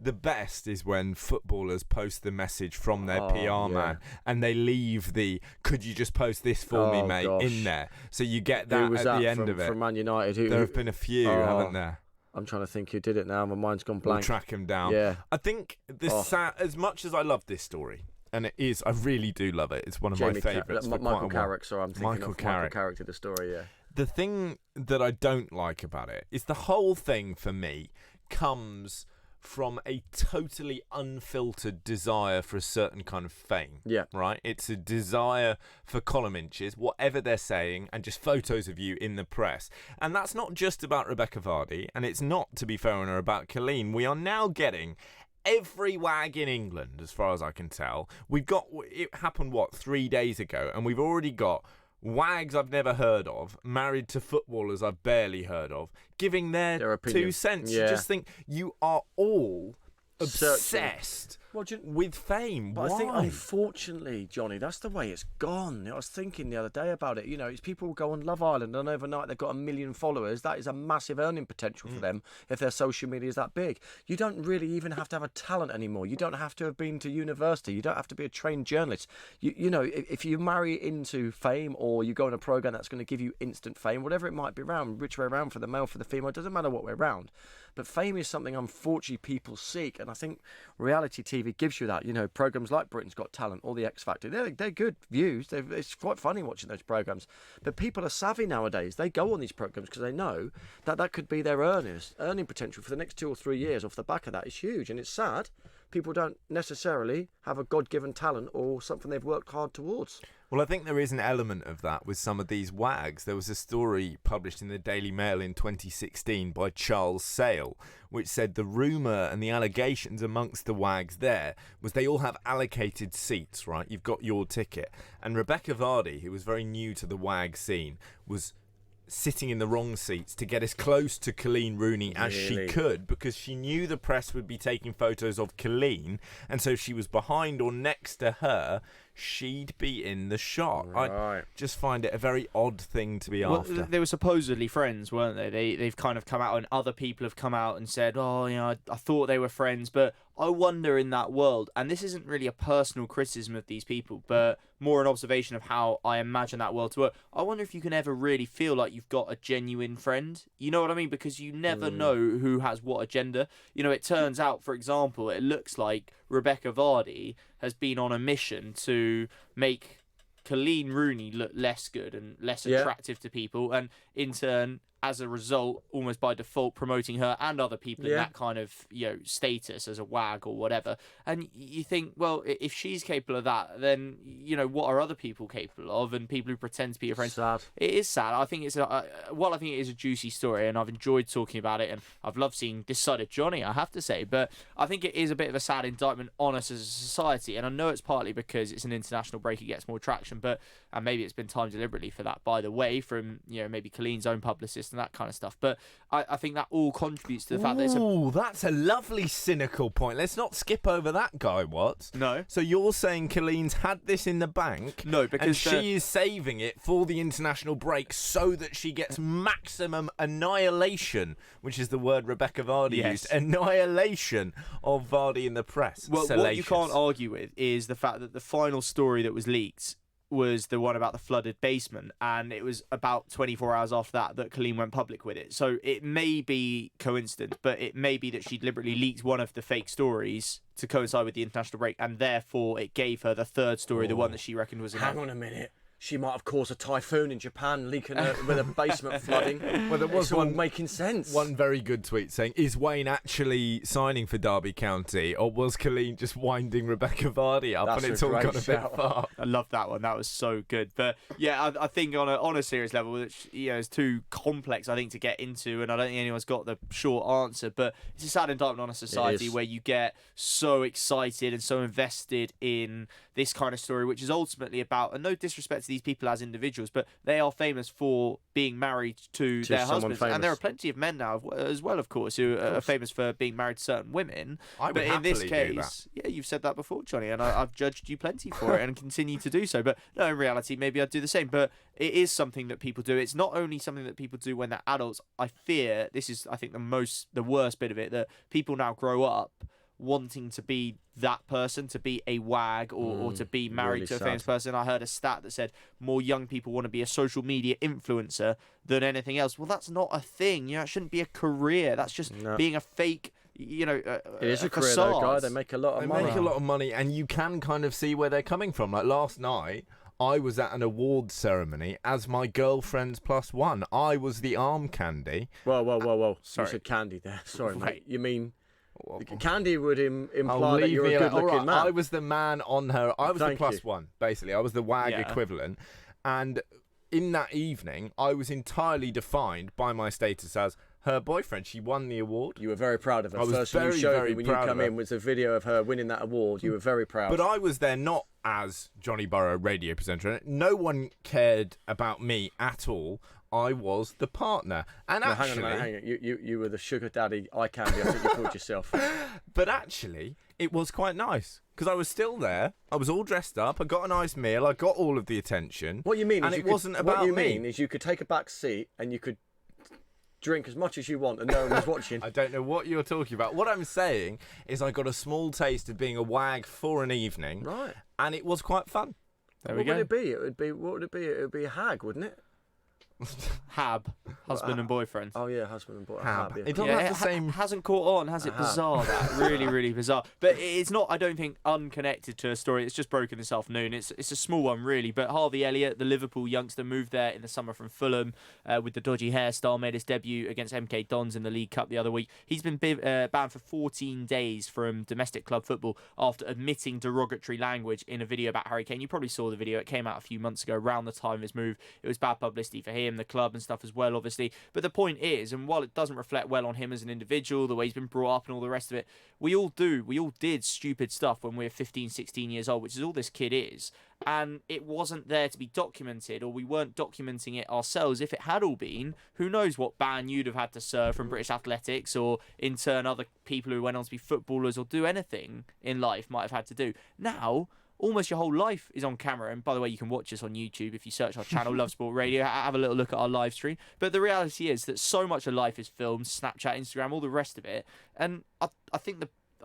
Speaker 2: The best is when footballers post the message from their PR man, and they leave the "could you just post this for me, mate?" in there, so you get that at the end of it.
Speaker 1: From Man United,
Speaker 2: there have been a few, haven't there?
Speaker 1: I'm trying to think who did it now. My mind's gone blank.
Speaker 2: We'll track him down.
Speaker 1: Yeah.
Speaker 2: I think as much as I love this story, and it is, I really do love it. It's one of my favourites.
Speaker 1: Michael Carrick, sorry, I'm thinking of Michael Carrick did the story, yeah.
Speaker 2: The thing that I don't like about it is the whole thing for me comes from a totally unfiltered desire for a certain kind of fame.
Speaker 1: Yeah.
Speaker 2: Right? It's a desire for column inches, whatever they're saying, and just photos of you in the press. And that's not just about Rebecca Vardy, and it's not, to be fair on her, about Colleen. We are now getting every wag in England, as far as I can tell. It happened, 3 days ago, and we've already got wags I've never heard of, married to footballers I've barely heard of, giving their 2 cents.
Speaker 1: Yeah.
Speaker 2: You just think you are all obsessed with fame.
Speaker 1: But
Speaker 2: Why?
Speaker 1: I think, unfortunately, Johnny, that's the way it's gone. I was thinking the other day about it. It's people go on Love Island and overnight they've got 1 million followers. That is a massive earning potential for them if their social media is that big. You don't really even have to have a talent anymore. You don't have to have been to university. You don't have to be a trained journalist. If you marry into fame, or you go on a program that's going to give you instant fame, whatever it might be around, which way around, for the male, for the female, it doesn't matter what way around. But fame is something, unfortunately, people seek, and I think reality TV gives you that. Programs like Britain's Got Talent or The X Factor, they're good views. It's quite funny watching those programs. But people are savvy nowadays. They go on these programs because they know that could be their earning potential for the next 2 or 3 years. Off the back of that is huge, and it's sad. People don't necessarily have a God-given talent or something they've worked hard towards.
Speaker 2: Well, I think there is an element of that with some of these wags. There was a story published in the Daily Mail in 2016 by Charles Sale, which said the rumour and the allegations amongst the wags there was they all have allocated seats, right? You've got your ticket. And Rebecca Vardy, who was very new to the wag scene, was sitting in the wrong seats to get as close to Colleen Rooney as she could, because she knew the press would be taking photos of Colleen, and so if she was behind or next to her, she'd be in the shot.
Speaker 1: Right.
Speaker 2: I just find it a very odd thing to be after.
Speaker 3: They were supposedly friends, weren't they? They've kind of come out, and other people have come out and said, I thought they were friends, but I wonder in that world, and this isn't really a personal criticism of these people, but more an observation of how I imagine that world to work. I wonder if you can ever really feel like you've got a genuine friend. You know what I mean? Because you never know who has what agenda. It turns out, for example, it looks like Rebecca Vardy has been on a mission to make Colleen Rooney look less good and less attractive to people, and in turn, as a result, almost by default, promoting her and other people in that kind of status as a wag or whatever. And you think, well, if she's capable of that, then what are other people capable of? And people who pretend to be your friends.
Speaker 1: Sad.
Speaker 3: It is sad. I think it's I think it is a juicy story, and I've enjoyed talking about it, and I've loved seeing this side of Johnny, I have to say. But I think it is a bit of a sad indictment on us as a society, and I know it's partly because it's an international break, it gets more traction, and maybe it's been timed deliberately for that, by the way, from maybe Colleen's own publicist and that kind of stuff. But I think that all contributes to the fact that it's
Speaker 2: that's a lovely cynical point. Let's not skip over that, Guy Watts.
Speaker 3: No.
Speaker 2: So you're saying Colleen's had this in the bank?
Speaker 3: No, because
Speaker 2: and she is saving it for the international break so that she gets maximum annihilation, which is the word Rebecca Vardy used. Annihilation of Vardy in the press.
Speaker 3: Well, what you can't argue with is the fact that the final story that was leaked was the one about the flooded basement, and it was about 24 hours after that Colleen went public with it. So it may be coincidence, but it may be that she deliberately leaked one of the fake stories to coincide with the international break, and therefore it gave her the third story, the one that she reckoned was enough.
Speaker 1: Hang on a minute. She might have caused a typhoon in Japan, leaking with a basement flooding.
Speaker 2: Well, there was
Speaker 1: one making sense.
Speaker 2: One very good tweet saying, "Is Wayne actually signing for Derby County, or was Colleen just winding Rebecca Vardy up?"
Speaker 1: That's
Speaker 2: and it's all gone a bit
Speaker 1: shout.
Speaker 2: far.
Speaker 3: I love that one. That was so good. But yeah, I think on a serious level, which is too complex, I think, to get into, and I don't think anyone's got the short answer. But it's a sad indictment on a society where you get so excited and so invested in this kind of story, which is ultimately about, and no disrespect to these people as individuals, but they are famous for being married to their husbands.
Speaker 1: Famous.
Speaker 3: And there are plenty of men now as well, of course, who are famous for being married to certain women.
Speaker 2: But
Speaker 3: in this case, yeah, you've said that before, Johnny, and I've judged you plenty for it and continue to do so. But no, in reality, maybe I'd do the same. But it is something that people do. It's not only something that people do when they're adults. I fear this is, I think, the worst bit of it, that people now grow up wanting to be that person, to be a wag or to be married
Speaker 1: really
Speaker 3: to a
Speaker 1: sad.
Speaker 3: famous person. I heard a stat that said more young people want to be a social media influencer than anything else. Well, that's not a thing. It shouldn't be a career. That's just being a fake,
Speaker 1: it is a career,
Speaker 3: facade.
Speaker 1: though, Guy. They make a lot of money.
Speaker 2: They make a lot of money, and you can kind of see where they're coming from. Like last night, I was at an awards ceremony as my girlfriend's +1. I was the arm candy.
Speaker 1: Whoa.
Speaker 3: Sorry.
Speaker 1: You said candy there. Sorry, mate.
Speaker 3: Right.
Speaker 1: You mean... Candy would imply that you're a good-looking man.
Speaker 2: I was the man on her. I was
Speaker 1: Thank
Speaker 2: the
Speaker 1: you.
Speaker 2: +1, basically. I was the wag equivalent. And in that evening, I was entirely defined by my status as her boyfriend. She won the award.
Speaker 1: You were very proud of her.
Speaker 2: I was
Speaker 1: First thing
Speaker 2: very,
Speaker 1: you showed
Speaker 2: very
Speaker 1: me when you
Speaker 2: proud
Speaker 1: come
Speaker 2: of her.
Speaker 1: in was a video of her winning that award. You were very proud.
Speaker 2: But I was there not as Johnny Burrow, radio presenter. No one cared about me at all. I was the partner. And
Speaker 1: no,
Speaker 2: actually...
Speaker 1: hang on. You were the sugar daddy eye candy, I think you called yourself.
Speaker 2: But actually, it was quite nice. Because I was still there. I was all dressed up. I got a nice meal. I got all of the attention.
Speaker 1: What you mean
Speaker 2: and
Speaker 1: is
Speaker 2: it wasn't about
Speaker 1: What you
Speaker 2: me.
Speaker 1: mean is you could take a back seat and you could drink as much as you want and no one was watching.
Speaker 2: I don't know what you're talking about. What I'm saying is I got a small taste of being a wag for an evening.
Speaker 1: Right.
Speaker 2: And it was quite fun.
Speaker 3: There
Speaker 1: what
Speaker 3: we go.
Speaker 1: would it be? What would it be? It would be a hag, wouldn't it?
Speaker 3: Hab, husband and boyfriend.
Speaker 1: Oh yeah, husband and boyfriend.
Speaker 2: Hab.
Speaker 1: Yeah.
Speaker 2: It doesn't have the same...
Speaker 3: hasn't caught on, has it? Bizarre, that. Really, really bizarre. But it's not, I don't think, unconnected to a story. It's just broken this afternoon. It's a small one, really. But Harvey Elliott, the Liverpool youngster, moved there in the summer from Fulham with the dodgy hairstyle, made his debut against MK Dons in the League Cup the other week. He's been banned for 14 days from domestic club football after admitting derogatory language in a video about Harry Kane. You probably saw the video. It came out a few months ago, around the time of his move. It was bad publicity for him, the club and stuff as well, obviously. But the point is, and while it doesn't reflect well on him as an individual, the way he's been brought up and all the rest of it, we all did stupid stuff when we were 15, 16 years old, which is all this kid is. And it wasn't there to be documented, or we weren't documenting it ourselves. If it had all been, who knows what ban you'd have had to serve from British athletics, or in turn other people who went on to be footballers or do anything in life might have had to do. Now, almost your whole life is on camera. And by the way, you can watch us on YouTube if you search our channel, Love Sport Radio. Have a little look at our live stream. But the reality is that so much of life is filmed, Snapchat, Instagram, all the rest of it. And I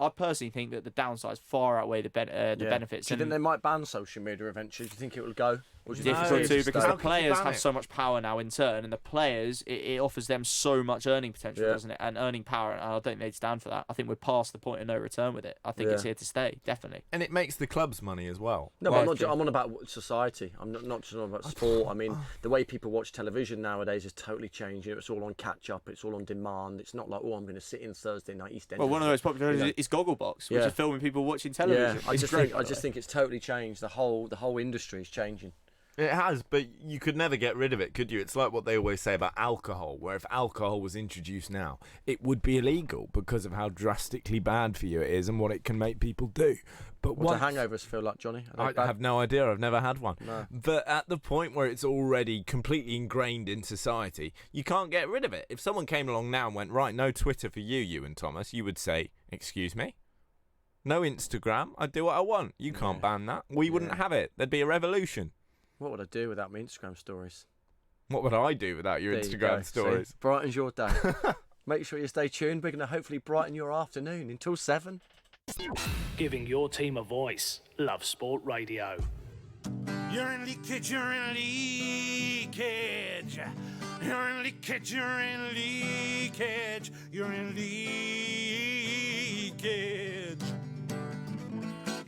Speaker 3: personally think that the downsides far outweigh the benefits.
Speaker 1: Do you think they might ban social media eventually? Do you think it will go? Or do you
Speaker 3: Difficult
Speaker 1: think
Speaker 3: too, because the
Speaker 2: How could you
Speaker 3: players
Speaker 2: ban
Speaker 3: have
Speaker 2: it?
Speaker 3: so much power now in turn, and the players, it offers them so much earning potential, doesn't it? And earning power, and I don't think they'd stand for that. I think we're past the point of no return with it. I think it's here to stay, definitely.
Speaker 2: And it makes the clubs money as well.
Speaker 1: No, but I'm on about society. I'm not just on about sport. I mean, the way people watch television nowadays has totally changed. It's all on catch up. It's all on demand. It's not like, I'm going to sit in Thursday night EastEnders.
Speaker 3: Well, one of the most popular is Gogglebox, which is filming people watching television.
Speaker 1: Yeah, I just think it's totally changed. The whole industry is changing.
Speaker 2: It has, but you could never get rid of it, could you? It's like what they always say about alcohol, where if alcohol was introduced now, it would be illegal because of how drastically bad for you it is and what it can make people do. But
Speaker 1: what do hangovers feel like, Johnny?
Speaker 2: I have no idea. I've never had one.
Speaker 1: No.
Speaker 2: But at the point where it's already completely ingrained in society, you can't get rid of it. If someone came along now and went, right, no Twitter for you, Ewan Thomas, you would say, excuse me? No Instagram? I do what I want. You can't ban that. We wouldn't have it. There'd be a revolution.
Speaker 1: What would I do without my Instagram stories?
Speaker 2: What would I do without your Instagram stories?
Speaker 1: See? Brightens your day. Make sure you stay tuned. We're going to hopefully brighten your afternoon until 7.
Speaker 4: Giving your team a voice. Love Sport Radio.
Speaker 14: You're in leakage, you're in leakage. You're in leakage, you're in leakage. You're in leakage.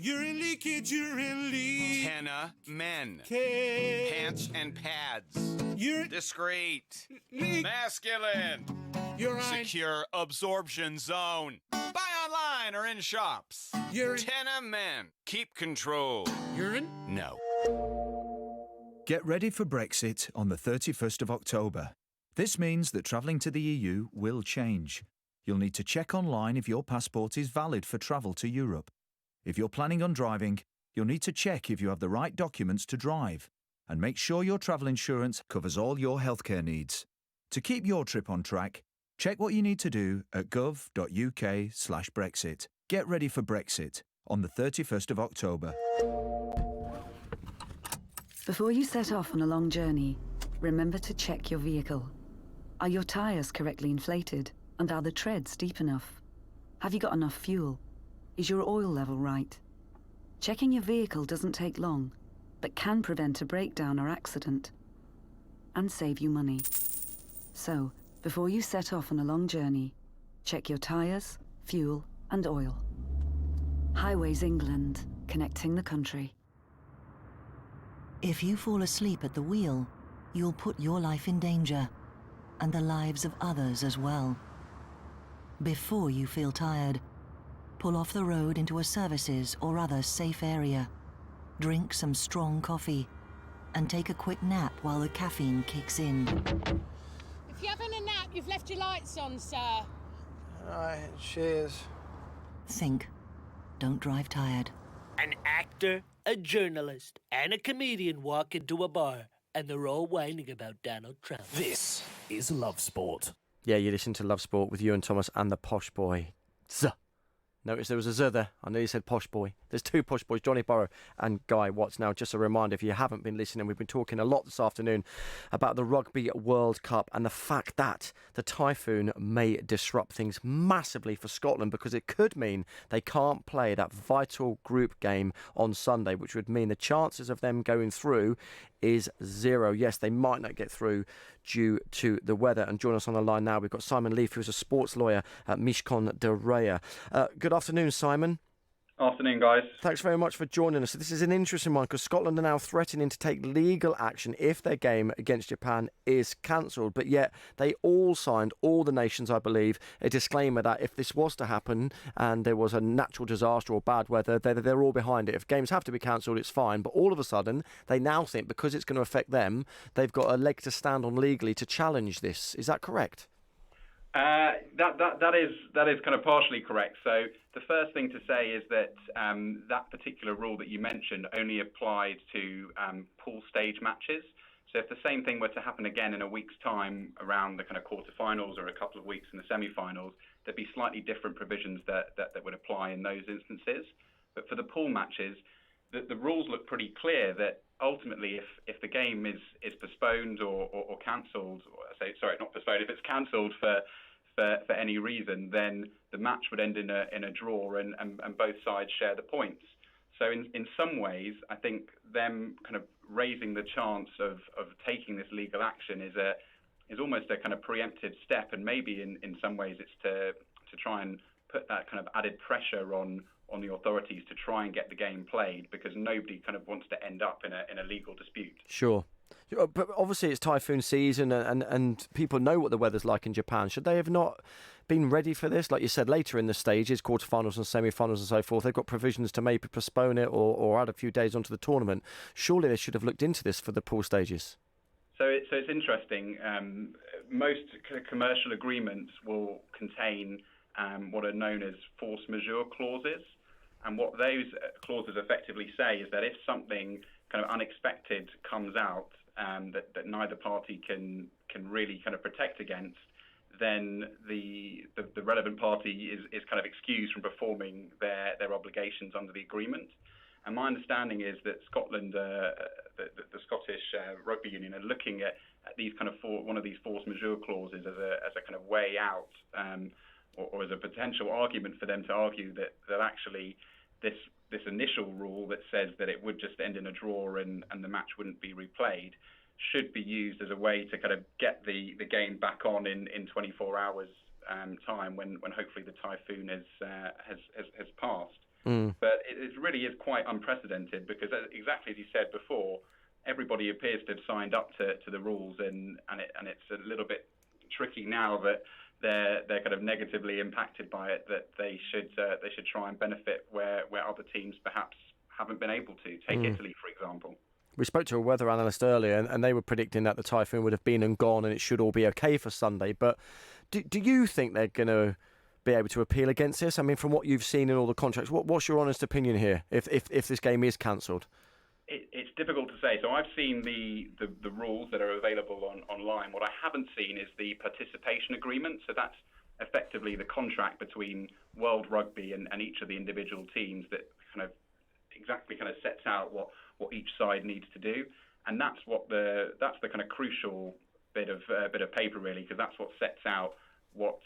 Speaker 14: You're in leakage, you're in leakage.
Speaker 21: Henna men.
Speaker 14: Cage.
Speaker 21: Pants and pads.
Speaker 14: You're
Speaker 21: discreet. Masculine.
Speaker 14: You're right.
Speaker 21: Secure absorption zone. Buy online or in shops.
Speaker 14: You're in.
Speaker 21: Tenna men. Keep control.
Speaker 14: Urine?
Speaker 21: No.
Speaker 22: Get ready for Brexit on the 31st of October. This means that travelling to the EU will change. You'll need to check online if your passport is valid for travel to Europe. If you're planning on driving, You'll need to check if you have the right documents to drive and make sure your travel insurance covers all your healthcare needs. To keep your trip on track, check what you need to do at gov.uk/Brexit. Get ready for Brexit on the 31st of October.
Speaker 10: Before you set off on a long journey, remember to check your vehicle. Are your tyres correctly inflated? And are the treads deep enough? Have you got enough fuel? Is your oil level right? Checking your vehicle doesn't take long, but can prevent a breakdown or accident and save you money. So, before you set off on a long journey, check your tyres, fuel and oil. Highways England, connecting the country.
Speaker 9: If you fall asleep at the wheel, you'll put your life in danger, and the lives of others as well. Before you feel tired, pull off the road into a services or other safe area. Drink some strong coffee, and take a quick nap while the caffeine kicks in.
Speaker 16: If you're having a nap, you've left your lights on, sir.
Speaker 23: Alright, cheers.
Speaker 9: Think. Don't drive tired.
Speaker 19: An actor, a journalist, and a comedian walk into a bar, and they're all whining about Donald Trump.
Speaker 15: This is Love Sport.
Speaker 1: Yeah, you listen to Love Sport with Ewan Thomas and the Posh Boy. Z. Notice there was a Z there. I know you said Posh Boy. There's two Posh Boys, Johnny Burrow and Guy Watts. Now, just a reminder, if you haven't been listening, we've been talking a lot this afternoon about the Rugby World Cup and the fact that the typhoon may disrupt things massively for Scotland, because it could mean they can't play that vital group game on Sunday, which would mean the chances of them going through is zero. Yes, they might not get through due to the weather. And join us on the line now, we've got Simon Leaf, who's a sports lawyer at Mishcon de Rhea. Good afternoon, Simon.
Speaker 24: Afternoon, guys.
Speaker 1: Thanks very much for joining us. This is an interesting one, because Scotland are now threatening to take legal action if their game against Japan is cancelled. But yet they all signed, all the nations, I believe, a disclaimer that if this was to happen and there was a natural disaster or bad weather, they're all behind it. If games have to be cancelled, it's fine. But all of a sudden, they now think because it's going to affect them, they've got a leg to stand on legally to challenge this. Is that correct?
Speaker 24: That is kind of partially correct. So the first thing to say is that that particular rule that you mentioned only applied to pool stage matches. So if the same thing were to happen again in a week's time around the kind of quarterfinals or a couple of weeks in the semi-finals, there'd be slightly different provisions that would apply in those instances. But for the pool matches, the rules look pretty clear that ultimately if the game is postponed or cancelled, not postponed, if it's cancelled for any reason, then the match would end in a draw and both sides share the points. So in some ways, I think them kind of raising the chance of taking this legal action is almost a kind of preemptive step, and maybe in some ways it's to try and put that kind of added pressure on the authorities to try and get the game played, because nobody kind of wants to end up in a legal dispute.
Speaker 1: Sure. But obviously it's typhoon season and people know what the weather's like in Japan. Should they have not been ready for this? Like you said, later in the stages, quarterfinals and semi-finals and so forth, they've got provisions to maybe postpone it or add a few days onto the tournament. Surely they should have looked into this for the pool stages.
Speaker 24: So it's interesting. Most commercial agreements will contain what are known as force majeure clauses. And what those clauses effectively say is that if something kind of unexpected comes out that neither party can really kind of protect against, then the relevant party is kind of excused from performing their obligations under the agreement. And my understanding is that Scotland, the Scottish Rugby Union, are looking at these kind of one of these force majeure clauses as a kind of way out, or as a potential argument for them to argue that actually this initial rule that says that it would just end in a draw and the match wouldn't be replayed should be used as a way to kind of get the game back on in 24 hours time when hopefully the typhoon has passed. But it really is quite unprecedented, because exactly as you said before, everybody appears to have signed up to the rules, and it's a little bit tricky now that they're kind of negatively impacted by it, that they should try and benefit where other teams perhaps haven't been able to. Take Italy, for example.
Speaker 1: We spoke to a weather analyst earlier, and they were predicting that the typhoon would have been and gone and it should all be okay for Sunday. But do you think they're going to be able to appeal against this? I mean, from what you've seen in all the contracts, what's your honest opinion here if this game is cancelled?
Speaker 24: It's difficult to say. So I've seen the rules that are available online. What I haven't seen is the participation agreement. So that's effectively the contract between World Rugby and each of the individual teams that kind of exactly kind of sets out what each side needs to do. And that's the kind of crucial bit of paper, really, because that's what sets out what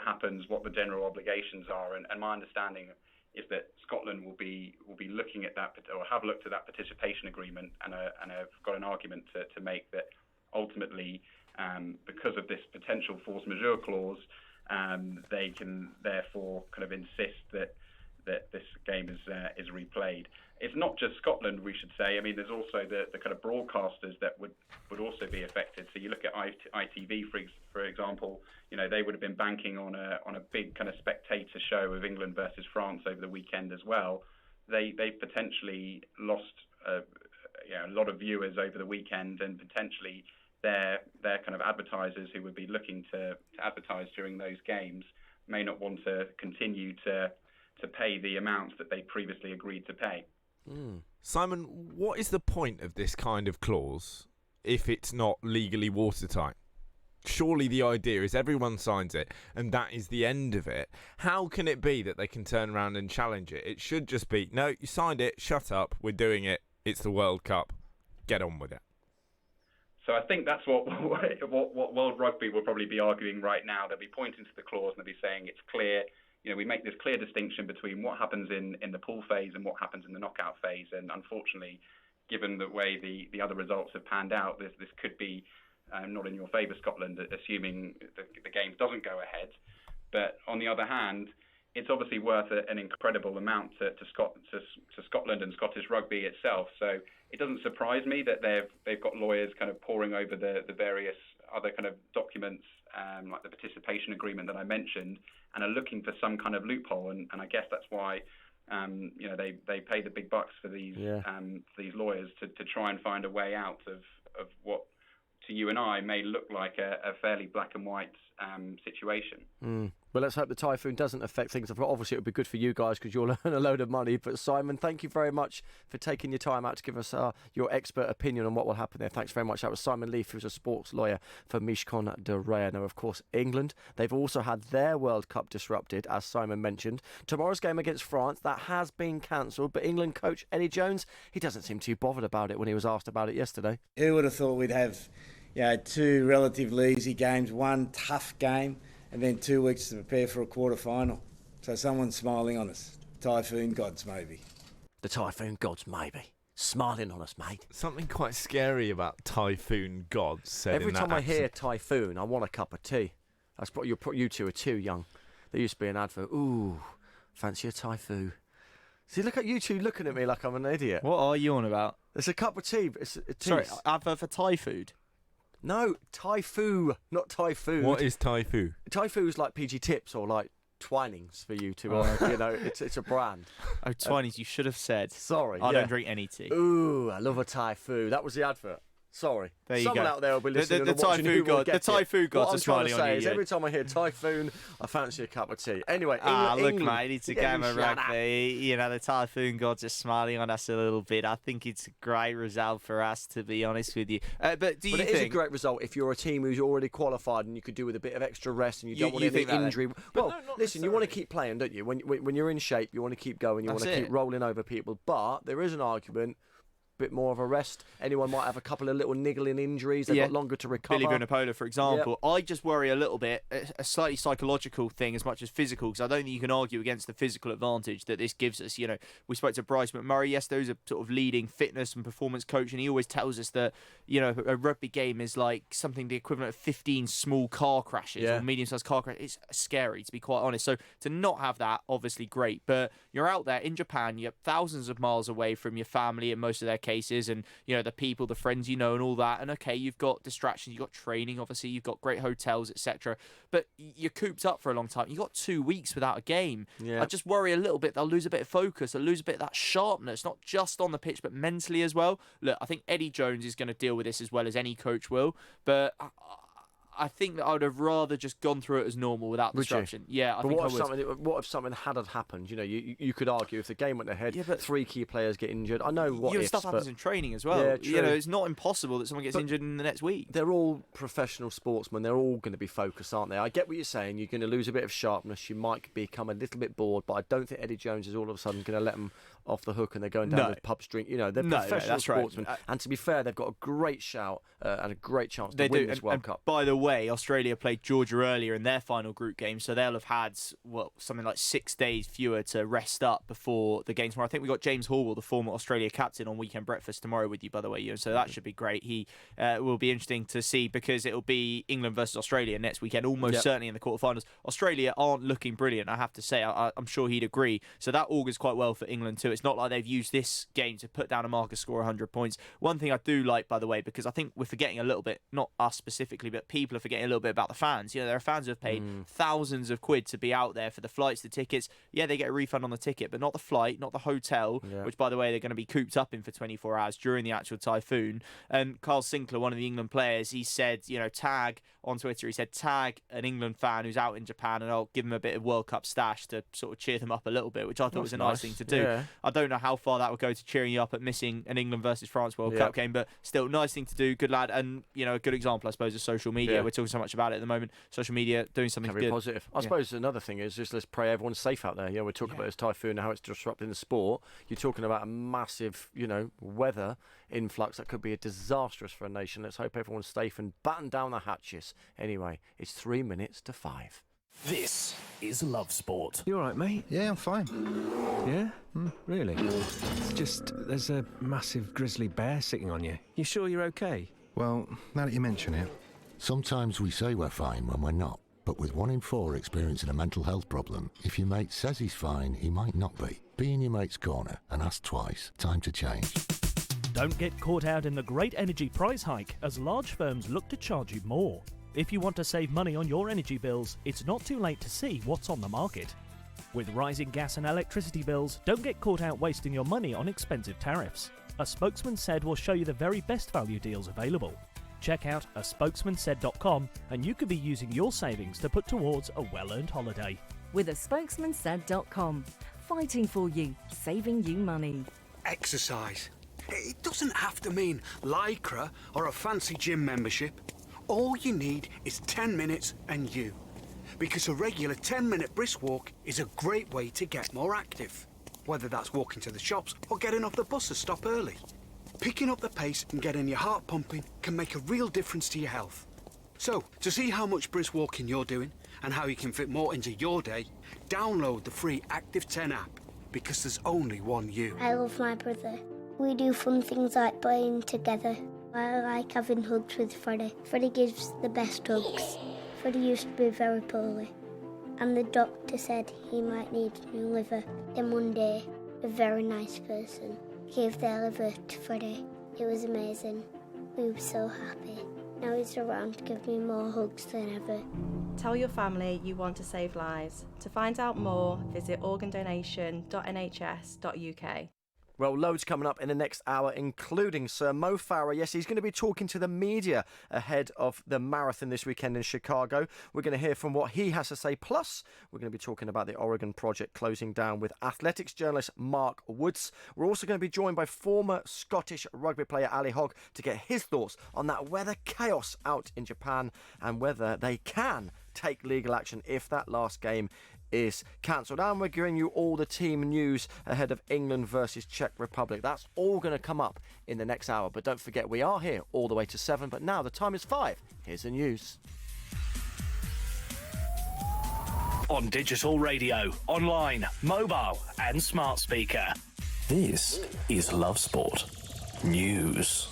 Speaker 24: happens, what the general obligations are. And my understanding is that Scotland will be looking at that, or have looked at that participation agreement, and have got an argument to make that ultimately, because of this potential force majeure clause, they can therefore kind of insist that this game is replayed. It's not just Scotland, we should say. I mean, there's also the kind of broadcasters that would also be affected. So you look at ITV, for example. You know, they would have been banking on a big kind of spectator show of England versus France over the weekend as well. They potentially lost a lot of viewers over the weekend, and potentially their kind of advertisers who would be looking to advertise during those games may not want to continue to pay the amounts that they previously agreed to pay.
Speaker 2: Simon, what is the point of this kind of clause if it's not legally watertight? Surely the idea is everyone signs it and that is the end of it. How can it be that they can turn around and challenge it? It should just be, no, you signed it, shut up, we're doing it, it's the World Cup, get on with it.
Speaker 24: So I think that's what World Rugby will probably be arguing right now. They'll be pointing to the clause and they'll be saying it's clear. You know, we make this clear distinction between what happens in the pool phase and what happens in the knockout phase. And unfortunately, given the way the other results have panned out, this could be not in your favour, Scotland, assuming the game doesn't go ahead. But on the other hand, it's obviously worth an incredible amount to Scotland and Scottish rugby itself. So it doesn't surprise me that they've got lawyers kind of poring over the various other kind of documents, like the participation agreement that I mentioned, and are looking for some kind of loophole. And I guess that's why they pay the big bucks for these lawyers to try and find a way out of what to you and I may look like a fairly black and white situation.
Speaker 1: Well, let's hope the typhoon doesn't affect things. Obviously, it would be good for you guys because you'll earn a load of money. But Simon, thank you very much for taking your time out to give us your expert opinion on what will happen there. Thanks very much. That was Simon Leaf, who's a sports lawyer for Mishcon de Reya. Now, of course, England, they've also had their World Cup disrupted, as Simon mentioned. Tomorrow's game against France, that has been cancelled. But England coach Eddie Jones, he doesn't seem too bothered about it when he was asked about it yesterday.
Speaker 8: Who would have thought we'd have two relatively easy games, one tough game, and then 2 weeks to prepare for a quarter-final. So someone's smiling on us. Typhoon gods, maybe.
Speaker 1: The typhoon gods, maybe. Smiling on us, mate.
Speaker 2: Something quite scary about typhoon gods said
Speaker 1: Every
Speaker 2: in that
Speaker 1: time I
Speaker 2: accent.
Speaker 1: hear typhoon, I want a cup of tea. That's what you two are too young. There used to be an advert. Ooh, fancy a typhoon. See, look at you two looking at me like I'm an idiot.
Speaker 3: What are you on about?
Speaker 1: It's a cup of tea. It's a tea.
Speaker 3: Sorry, advert for Thai food?
Speaker 1: No, Typhoo, not Typhoon.
Speaker 2: What is Typhoo?
Speaker 1: Typhoo is like PG Tips or like Twinings for you two. It's a brand.
Speaker 3: Oh, Twinings, you should have said.
Speaker 1: Sorry.
Speaker 3: I don't drink any tea.
Speaker 1: Ooh, I love a Typhoo. That was the advert. Sorry.
Speaker 3: There you
Speaker 1: Someone
Speaker 3: go.
Speaker 1: out there will be listening.
Speaker 3: The Typhoon god. The Typhoon gods are smiling on you.
Speaker 1: Is every time I hear typhoon, I fancy a cup of tea. Anyway,
Speaker 3: look,
Speaker 1: England,
Speaker 3: mate, it's a game of rugby. You know, the Typhoon gods are smiling on us a little bit. I think it's a great result for us, to be honest with you. But it
Speaker 1: is a great result if you're a team who's already qualified and you could do with a bit of extra rest and you don't want any injury. Well, listen, you want to keep playing, don't you? When you're in shape, you want to keep going. You want to keep rolling over people. But there is an argument. Bit more of a rest. Anyone might have a couple of little niggling injuries. They've got longer to recover.
Speaker 3: Billy Vunipola, for example. Yep. I just worry a little bit, a slightly psychological thing as much as physical, because I don't think you can argue against the physical advantage that this gives us. You know, we spoke to Bryce McMurray yesterday, who's a sort of leading fitness and performance coach, and he always tells us that, you know, a rugby game is like something the equivalent of 15 small car crashes or medium-sized car crashes. It's scary, to be quite honest. So to not have that, obviously great. But you're out there in Japan, you're thousands of miles away from your family in most of their cases, and you know, the people, the friends you know, and all that. And okay, you've got distractions, you've got training, obviously, you've got great hotels, etc. But you're cooped up for a long time. You've got 2 weeks without a game. Yeah. I just worry a little bit they'll lose a bit of focus, they'll lose a bit of that sharpness, not just on the pitch, but mentally as well. Look, I think Eddie Jones is going to deal with this as well as any coach will. But I think that I would have rather just gone through it as normal without disruption. Yeah, I think I would.
Speaker 1: What if something had happened? You know, you could argue if the game went ahead, 3 key players get injured. I know what ifs,
Speaker 3: stuff happens in training as well.
Speaker 1: Yeah, true.
Speaker 3: You know, it's not impossible that someone gets injured in the next week.
Speaker 1: They're all professional sportsmen. They're all going to be focused, aren't they? I get what you're saying. You're going to lose a bit of sharpness. You might become a little bit bored, but I don't think Eddie Jones is all of a sudden going to let them off the hook and they're going down to the pubs drink. You know, they're professional sportsmen. Right. And to be fair, they've got a great shout and a great chance to win this World Cup.
Speaker 3: By the way, Australia played Georgia earlier in their final group game, so they'll have had something like 6 days fewer to rest up before the game tomorrow. I think we got James Horwell, the former Australia captain, on Weekend Breakfast tomorrow with you, by the way, Ewan. So that should be great. He will be interesting to see because it'll be England versus Australia next weekend, almost certainly in the quarterfinals. Australia aren't looking brilliant, I have to say. I'm sure he'd agree. So that augurs quite well for England too. It's not like they've used this game to put down a marker, score 100 points. One thing I do like, by the way, because I think we're forgetting a little bit, not us specifically, but people are forgetting a little bit about the fans. You know, there are fans who have paid thousands of quid to be out there for the flights, the tickets. Yeah, they get a refund on the ticket, but not the flight, not the hotel, which, by the way, they're going to be cooped up in for 24 hours during the actual typhoon. And Carl Sinclair, one of the England players, he said, tag on Twitter, he said, tag an England fan who's out in Japan and I'll give him a bit of World Cup stash to sort of cheer them up a little bit, which I thought was a nice thing to do. Yeah. I don't know how far that would go to cheering you up at missing an England versus France World Cup game, but still, nice thing to do, good lad, and a good example, I suppose, of social media. We're talking so much about it at the moment. Social media doing something
Speaker 1: very
Speaker 3: good.
Speaker 1: Positive. I suppose another thing is just let's pray everyone's safe out there. We're talking about this typhoon and how it's disrupting the sport. You're talking about a massive, weather influx that could be disastrous for a nation. Let's hope everyone's safe and batten down the hatches. Anyway, it's 3 minutes to 5.
Speaker 4: This is Love Sport.
Speaker 5: You all right, mate?
Speaker 6: Yeah, I'm fine.
Speaker 5: Yeah? Really? It's just there's a massive grizzly bear sitting on you. You sure you're okay?
Speaker 6: Well, now that you mention it.
Speaker 7: Sometimes we say we're fine when we're not. But with 1 in 4 experiencing a mental health problem, if your mate says he's fine, he might not be. Be in your mate's corner and ask twice. Time to change.
Speaker 15: Don't get caught out in the great energy price hike as large firms look to charge you more. If you want to save money on your energy bills, it's not too late to see what's on the market. With rising gas and electricity bills, don't get caught out wasting your money on expensive tariffs. A Spokesman Said will show you the very best value deals available. Check out aspokesmansaid.com and you could be using your savings to put towards a well-earned holiday.
Speaker 12: With aspokesmansaid.com, fighting for you, saving you money.
Speaker 11: Exercise. It doesn't have to mean Lycra or a fancy gym membership. All you need is 10 minutes and you. Because a regular 10-minute brisk walk is a great way to get more active. Whether that's walking to the shops or getting off the bus to stop early. Picking up the pace and getting your heart pumping can make a real difference to your health. So, to see how much brisk walking you're doing and how you can fit more into your day, download the free Active 10 app, because there's only one you.
Speaker 17: I love my brother. We do fun things like playing together. I like having hugs with Freddie. Freddie gives the best hugs. Freddie used to be very poorly, and the doctor said he might need a new liver. Then one day, a very nice person gave their liver to Freddie. It was amazing. We were so happy. Now he's around to give me more hugs than ever.
Speaker 18: Tell your family you want to save lives. To find out more, visit organdonation.nhs.uk.
Speaker 1: Well, loads coming up in the next hour, including Sir Mo Farah. Yes, he's going to be talking to the media ahead of the marathon this weekend in Chicago. We're going to hear from what he has to say. Plus, we're going to be talking about the Oregon Project closing down with athletics journalist Mark Woods. We're also going to be joined by former Scottish rugby player Ali Hogg to get his thoughts on that weather chaos out in Japan and whether they can take legal action if that last game is cancelled. And we're giving you all the team news ahead of England versus Czech Republic. That's all going to come up in the next hour. But don't forget, we are here all the way to 7. But now the time is 5. Here's the news.
Speaker 4: On digital radio, online, mobile and smart speaker. This is Love Sport News.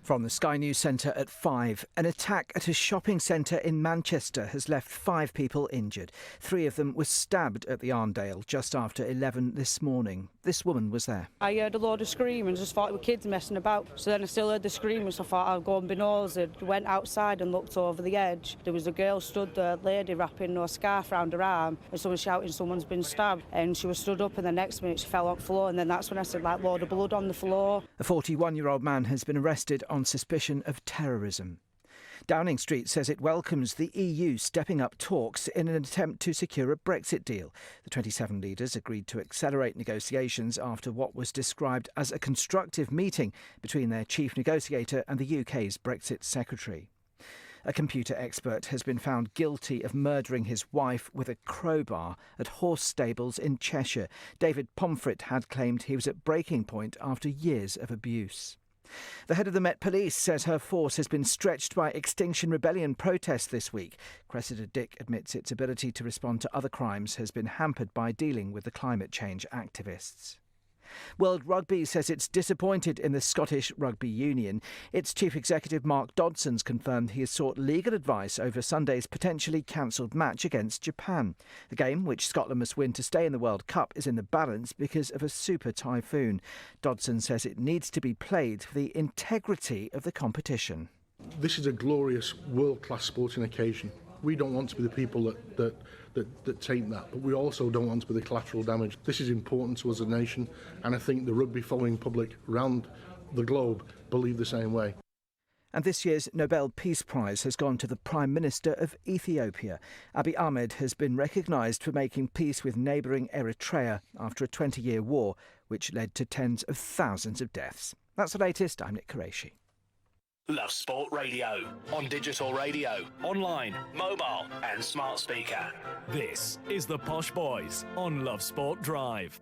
Speaker 20: From the Sky News Centre at 5, an attack at a shopping centre in Manchester has left 5 people injured. 3 of them were stabbed at the Arndale just after 11 this morning. This woman was there.
Speaker 25: I heard a load of screaming, just thought it were kids messing about. So then I still heard the screaming, so I thought I'd go and be nosy. Went outside and looked over the edge. There was a girl stood there, lady wrapping a scarf round her arm, and someone shouting someone's been stabbed. And she was stood up, and the next minute she fell on the floor, and then that's when I said, like, load of blood on the floor.
Speaker 20: A 41-year-old man has been arrested on suspicion of terrorism. Downing Street says it welcomes the EU stepping up talks in an attempt to secure a Brexit deal. The 27 leaders agreed to accelerate negotiations after what was described as a constructive meeting between their chief negotiator and the UK's Brexit secretary. A computer expert has been found guilty of murdering his wife with a crowbar at horse stables in Cheshire. David Pomfret had claimed he was at breaking point after years of abuse. The head of the Met Police says her force has been stretched by Extinction Rebellion protests this week. Cressida Dick admits its ability to respond to other crimes has been hampered by dealing with the climate change activists. World Rugby says it's disappointed in the Scottish Rugby Union. Its chief executive Mark Dodson's confirmed he has sought legal advice over Sunday's potentially cancelled match against Japan. The game, which Scotland must win to stay in the World Cup, is in the balance because of a super typhoon. Dodson says it needs to be played for the integrity of the competition.
Speaker 10: This is a glorious world-class sporting occasion. We don't want to be the people that taint that, but we also don't want to be the collateral damage. This is important to us as a nation, and I think the rugby following public around the globe believe the same way.
Speaker 20: And this year's Nobel Peace Prize has gone to the Prime Minister of Ethiopia. Abiy Ahmed has been recognised for making peace with neighbouring Eritrea after a 20-year war, which led to tens of thousands of deaths. That's the latest. I'm Nick Qureshi.
Speaker 4: Love Sport Radio, on digital radio, online, mobile and smart speaker.
Speaker 15: This is the Posh Boys on Love Sport Drive.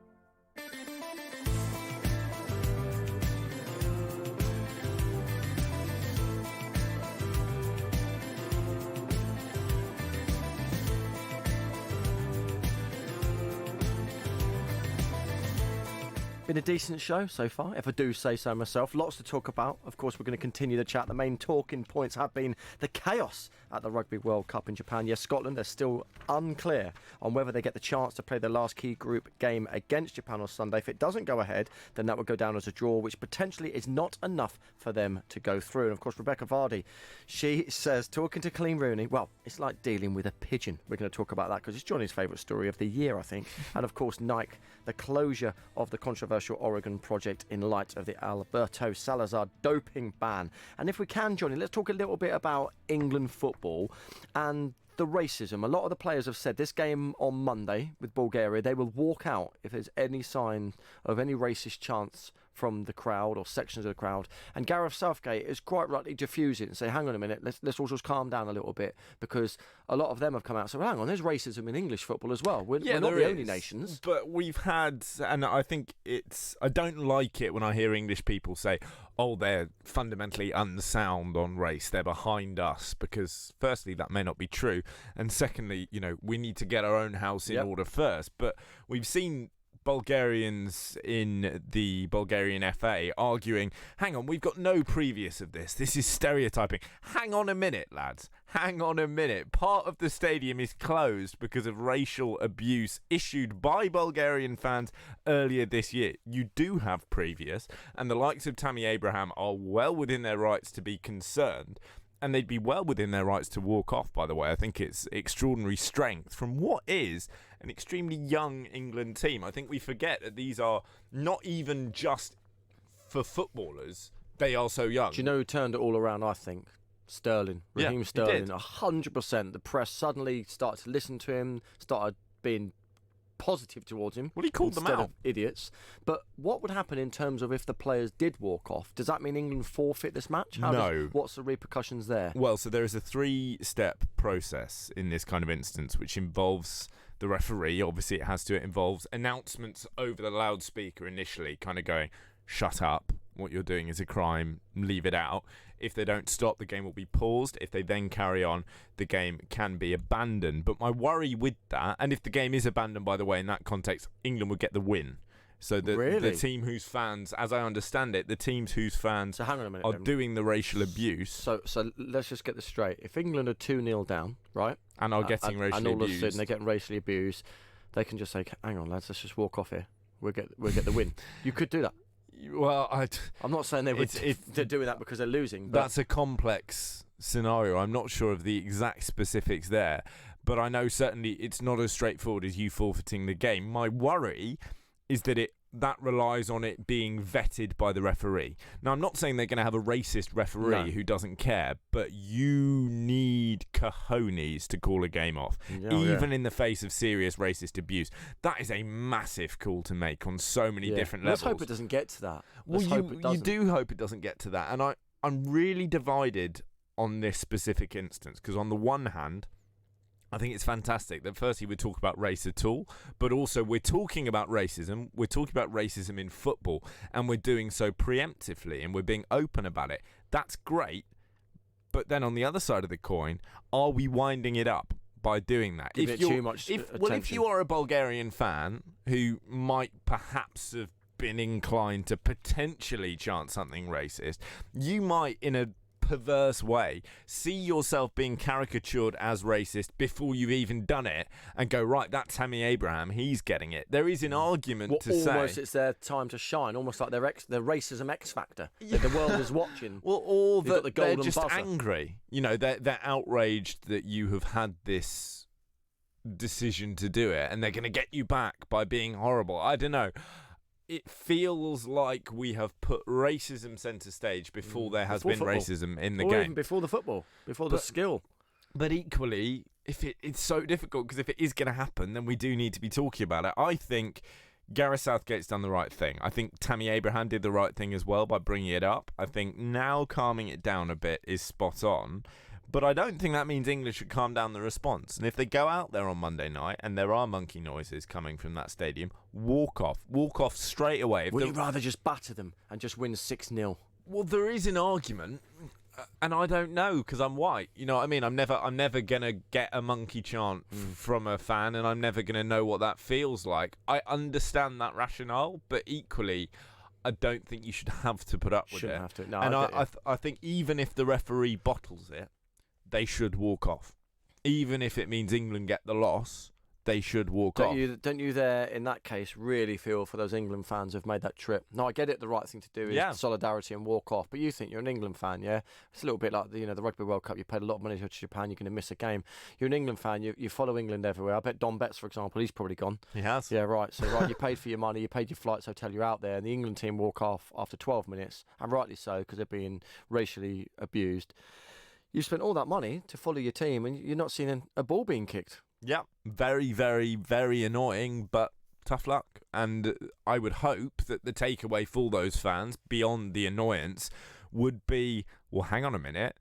Speaker 1: Been a decent show so far, if I do say so myself. Lots to talk about. Of course, we're going to continue the chat. The main talking points have been the chaos at the Rugby World Cup in Japan. Yes, Scotland, they're still unclear on whether they get the chance to play their last key group game against Japan on Sunday. If it doesn't go ahead, then that would go down as a draw, which potentially is not enough for them to go through. And of course, Rebecca Vardy, she says, talking to Colleen Rooney, well, it's like dealing with a pigeon. We're going to talk about that because it's Johnny's favourite story of the year, I think. And of course, Nike, the closure of the controversial Oregon project in light of the Alberto Salazar doping ban. And if we can, Johnny, let's talk a little bit about England football and the racism. A lot of the players have said this game on Monday with Bulgaria, they will walk out if there's any sign of any racist chants from the crowd or sections of the crowd. And Gareth Southgate is quite rightly diffuse it and say, hang on a minute, let's all just calm down a little bit, because a lot of them have come out and said, well, hang on, there's racism in English football as well. We're not the only nations.
Speaker 2: But we've had, and I think I don't like it when I hear English people say, oh, they're fundamentally unsound on race, they're behind us, because firstly, that may not be true, and secondly, we need to get our own house in order first. But we've seen Bulgarians in the Bulgarian FA arguing, hang on, we've got no previous of this. This is stereotyping. Hang on a minute, lads. Hang on a minute. Part of the stadium is closed because of racial abuse issued by Bulgarian fans earlier this year. You do have previous, and the likes of Tammy Abraham are well within their rights to be concerned. And they'd be well within their rights to walk off, by the way. I think it's extraordinary strength from what is an extremely young England team. I think we forget that these are not even just for footballers. They are so young.
Speaker 1: Do you know who turned it all around, I think? Sterling. Raheem Sterling. 100%. The press suddenly started to listen to him, started being positive towards him.
Speaker 2: Well, he called them out.
Speaker 1: Of idiots. But what would happen in terms of if the players did walk off? Does that mean England forfeit this match?
Speaker 2: No.
Speaker 1: What's the repercussions there?
Speaker 2: Well, so there is a 3-step process in this kind of instance, which involves the referee. Obviously, it involves announcements over the loudspeaker initially, kind of going, shut up, what you're doing is a crime, leave it out. If they don't stop, the game will be paused. If they then carry on, the game can be abandoned. But my worry with that, and if the game is abandoned, by the way, in that context, England would get the win. So the team whose fans, as I understand it, the teams whose fans are doing the racial abuse.
Speaker 1: So let's just get this straight. If England are 2-0 down, right?
Speaker 2: And are getting racially abused.
Speaker 1: And all of a sudden they're getting racially abused, they can just say, hang on, lads, let's just walk off here. We'll get the win. You could do that.
Speaker 2: Well,
Speaker 1: I'm not saying they're doing that because they're losing. But
Speaker 2: that's a complex scenario. I'm not sure of the exact specifics there, but I know certainly it's not as straightforward as you forfeiting the game. My worry is that that relies on it being vetted by the referee. Now, I'm not saying they're going to have a racist referee who doesn't care, but you need cojones to call a game off, even in the face of serious racist abuse. That is a massive call to make on so many different levels.
Speaker 1: Let's hope it doesn't get to that.
Speaker 2: Well, you do hope it doesn't get to that. And I'm really divided on this specific instance, because on the one hand, I think it's fantastic that firstly we talk about race at all, but also we're talking about racism. We're talking about racism in football, and we're doing so preemptively, and we're being open about it. That's great. But then on the other side of the coin, are we winding it up by doing that?
Speaker 1: Give it too much attention.
Speaker 2: Well, if you are a Bulgarian fan who might perhaps have been inclined to potentially chant something racist, you might, in a perverse way, see yourself being caricatured as racist before you've even done it and go, right, that's Tammy Abraham, he's getting it. There is an argument to say
Speaker 1: almost it's their time to shine, almost like their racism X factor that the world is watching.
Speaker 2: Well, or that
Speaker 1: the
Speaker 2: they're
Speaker 1: golden
Speaker 2: just
Speaker 1: buzzer.
Speaker 2: angry. You know, they're outraged that you have had this decision to do it, and they're going to get you back by being horrible. I don't know. It feels like we have put racism centre stage before there has been racism in the game.
Speaker 1: Even before the football, before the skill.
Speaker 2: But equally, if it's so difficult, because if it is going to happen, then we do need to be talking about it. I think Gareth Southgate's done the right thing. I think Tammy Abraham did the right thing as well by bringing it up. I think now calming it down a bit is spot on. But I don't think that means England should calm down the response. And if they go out there on Monday night and there are monkey noises coming from that stadium, walk off straight away.
Speaker 1: Would you rather just batter them and just win 6-0?
Speaker 2: Well, there is an argument, and I don't know because I'm white. You know what I mean? I'm never gonna get a monkey chant from a fan, and I'm never gonna know what that feels like. I understand that rationale, but equally, I don't think you should have to put up with it.
Speaker 1: Shouldn't have to. No,
Speaker 2: and I think even if the referee bottles it, they should walk off. Even if it means England get the loss, they should walk off.
Speaker 1: Don't you there, in that case, really feel for those England fans who've made that trip? No, I get it, the right thing to do is solidarity and walk off, but you think you're an England fan, yeah? It's a little bit like the Rugby World Cup. You paid a lot of money to go to Japan, you're going to miss a game. You're an England fan, you follow England everywhere. I bet Don Betts, for example, he's probably gone.
Speaker 2: He has.
Speaker 1: Yeah, right. So, you paid for your money, you paid your flights, hotel, you're out there, and the England team walk off after 12 minutes, and rightly so, because they're being racially abused. You spent all that money to follow your team, and you're not seeing a ball being kicked.
Speaker 2: Yeah, very, very, very annoying, but tough luck. And I would hope that the takeaway for those fans, beyond the annoyance, would be, well, hang on a minute,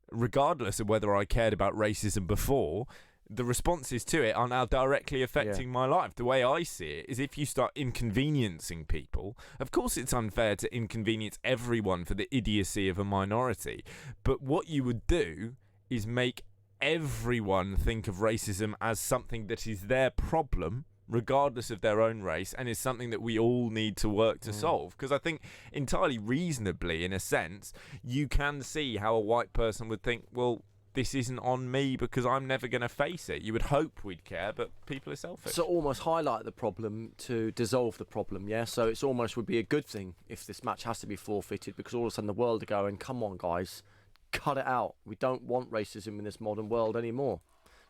Speaker 2: regardless of whether I cared about racism before, the responses to it are now directly affecting my life. The way I see it is if you start inconveniencing people, of course it's unfair to inconvenience everyone for the idiocy of a minority, but what you would do is make everyone think of racism as something that is their problem, regardless of their own race, and is something that we all need to work to solve. Because I think entirely reasonably, in a sense, you can see how a white person would think, well, this isn't on me because I'm never going to face it. You would hope we'd care, but people are selfish.
Speaker 1: So almost highlight the problem to dissolve the problem, yeah? So it's almost would be a good thing if this match has to be forfeited, because all of a sudden the world are going, come on, guys, cut it out. We don't want racism in this modern world anymore.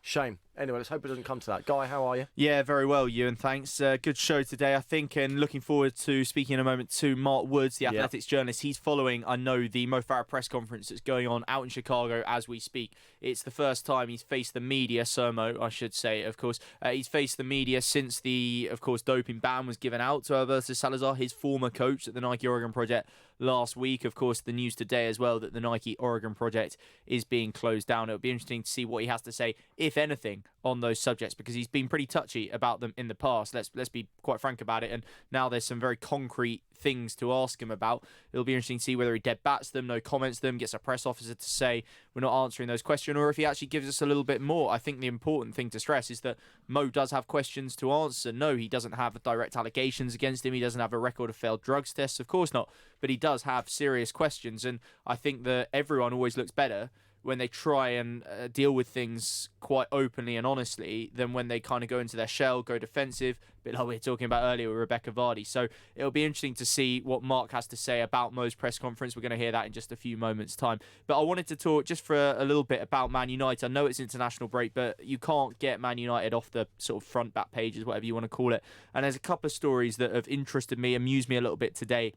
Speaker 1: Shame. Anyway, let's hope it doesn't come to that. Guy, how are you?
Speaker 3: Yeah, very well, Ewan. Thanks. Good show today, I think, and looking forward to speaking in a moment to Mark Woods, the athletics journalist. He's following, I know, the Mo Farah press conference that's going on out in Chicago as we speak. It's the first time he's faced the media, Mo, I should say, of course. He's faced the media since the, of course, doping ban was given out to Alberto Salazar, his former coach at the Nike Oregon Project last week. Of course, the news today as well that the Nike Oregon Project is being closed down. It'll be interesting to see what he has to say, if anything, on those subjects, because he's been pretty touchy about them in the past. Let's be quite frank about it, and now there's some very concrete things to ask him about. It'll be interesting to see whether he dead bats them, no comments them, gets a press officer to say we're not answering those questions, or if he actually gives us a little bit more. I think the important thing to stress is that Mo does have questions to answer. No, he doesn't have direct allegations against him. He doesn't have a record of failed drugs tests, of course not, but he does have serious questions, and I think that everyone always looks better when they try and deal with things quite openly and honestly than when they kind of go into their shell, go defensive, a bit like we were talking about earlier with Rebecca Vardy. So it'll be interesting to see what Mark has to say about Mo's press conference. We're going to hear that in just a few moments' time. But I wanted to talk just for a little bit about Man United. I know it's international break, but you can't get Man United off the sort of front back pages, whatever you want to call it. And there's a couple of stories that have interested me, amused me a little bit today.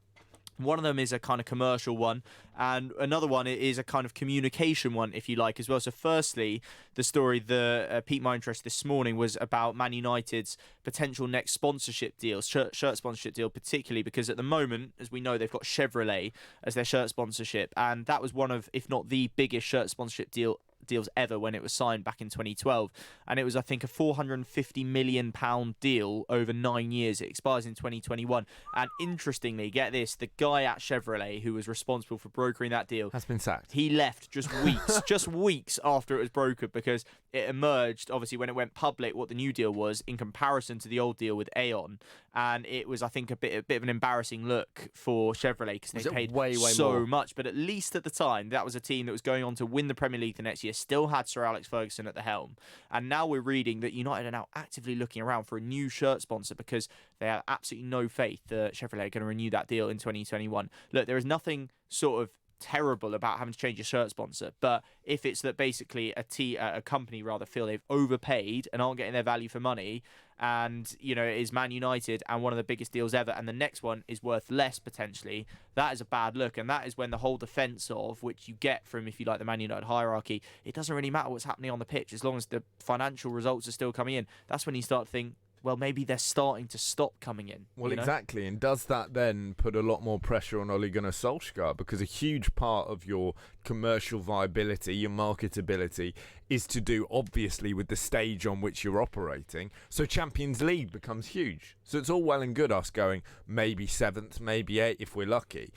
Speaker 3: One of them is a kind of commercial one, and another one is a kind of communication one, if you like, as well. So firstly, the story that piqued my interest this morning was about Man United's potential next sponsorship deal, shirt sponsorship deal, particularly because at the moment, as we know, they've got Chevrolet as their shirt sponsorship, and that was one of, if not the biggest shirt sponsorship deals ever when it was signed back in 2012, and it was, I think, a £450 million deal over 9 years. It expires in 2021, and interestingly, get this, the guy at Chevrolet who was responsible for brokering that deal
Speaker 2: has been sacked.
Speaker 3: He left just weeks after it was brokered, because it emerged, obviously, when it went public, what the new deal was in comparison to the old deal with Aon, and it was, I think, a bit of an embarrassing look for Chevrolet because they paid
Speaker 1: way
Speaker 3: so
Speaker 1: more?
Speaker 3: much. But at least at the time, that was a team that was going on to win the Premier League the next year, still had Sir Alex Ferguson at the helm, and now we're reading that United are now actively looking around for a new shirt sponsor because they have absolutely no faith that Chevrolet are going to renew that deal in 2021. Look, there is nothing sort of terrible about having to change your shirt sponsor, but if it's that basically a company rather feel they've overpaid and aren't getting their value for money, and it is Man United and one of the biggest deals ever, and the next one is worth less potentially, that is a bad look. And that is when the whole defence of, which you get from, if you like, the Man United hierarchy, it doesn't really matter what's happening on the pitch as long as the financial results are still coming in. That's when you start to think, well, maybe they're starting to stop coming in.
Speaker 2: Well, exactly. And does that then put a lot more pressure on Ole Gunnar Solskjaer? Because a huge part of your commercial viability, your marketability, is to do, obviously, with the stage on which you're operating. So Champions League becomes huge. So it's all well and good us going maybe 7th, maybe 8th if we're lucky.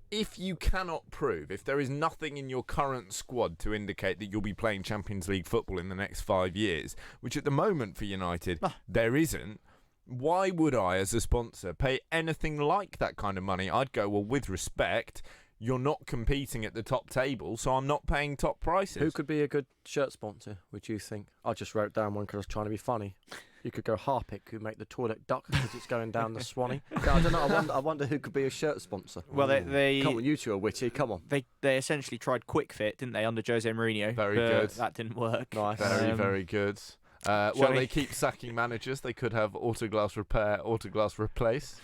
Speaker 2: If you cannot prove, if there is nothing in your current squad to indicate that you'll be playing Champions League football in the next 5 years, which at the moment for United, there isn't, why would I, as a sponsor, pay anything like that kind of money? I'd go, well, with respect, you're not competing at the top table, so I'm not paying top prices.
Speaker 1: Who could be a good shirt sponsor, would you think? I just wrote down one because I was trying to be funny. You could go Harpic, who make the toilet duck because it's going down the Swanee. Yeah, I don't know. I wonder who could be a shirt sponsor.
Speaker 3: Well, they
Speaker 1: come on, you two are witty. Come on.
Speaker 3: They essentially tried Quick Fit, didn't they, under Jose Mourinho?
Speaker 2: Very good.
Speaker 3: That didn't work.
Speaker 1: Nice.
Speaker 2: Very good. Well, they keep sacking managers. They could have Autoglass Repair, Autoglass Replace.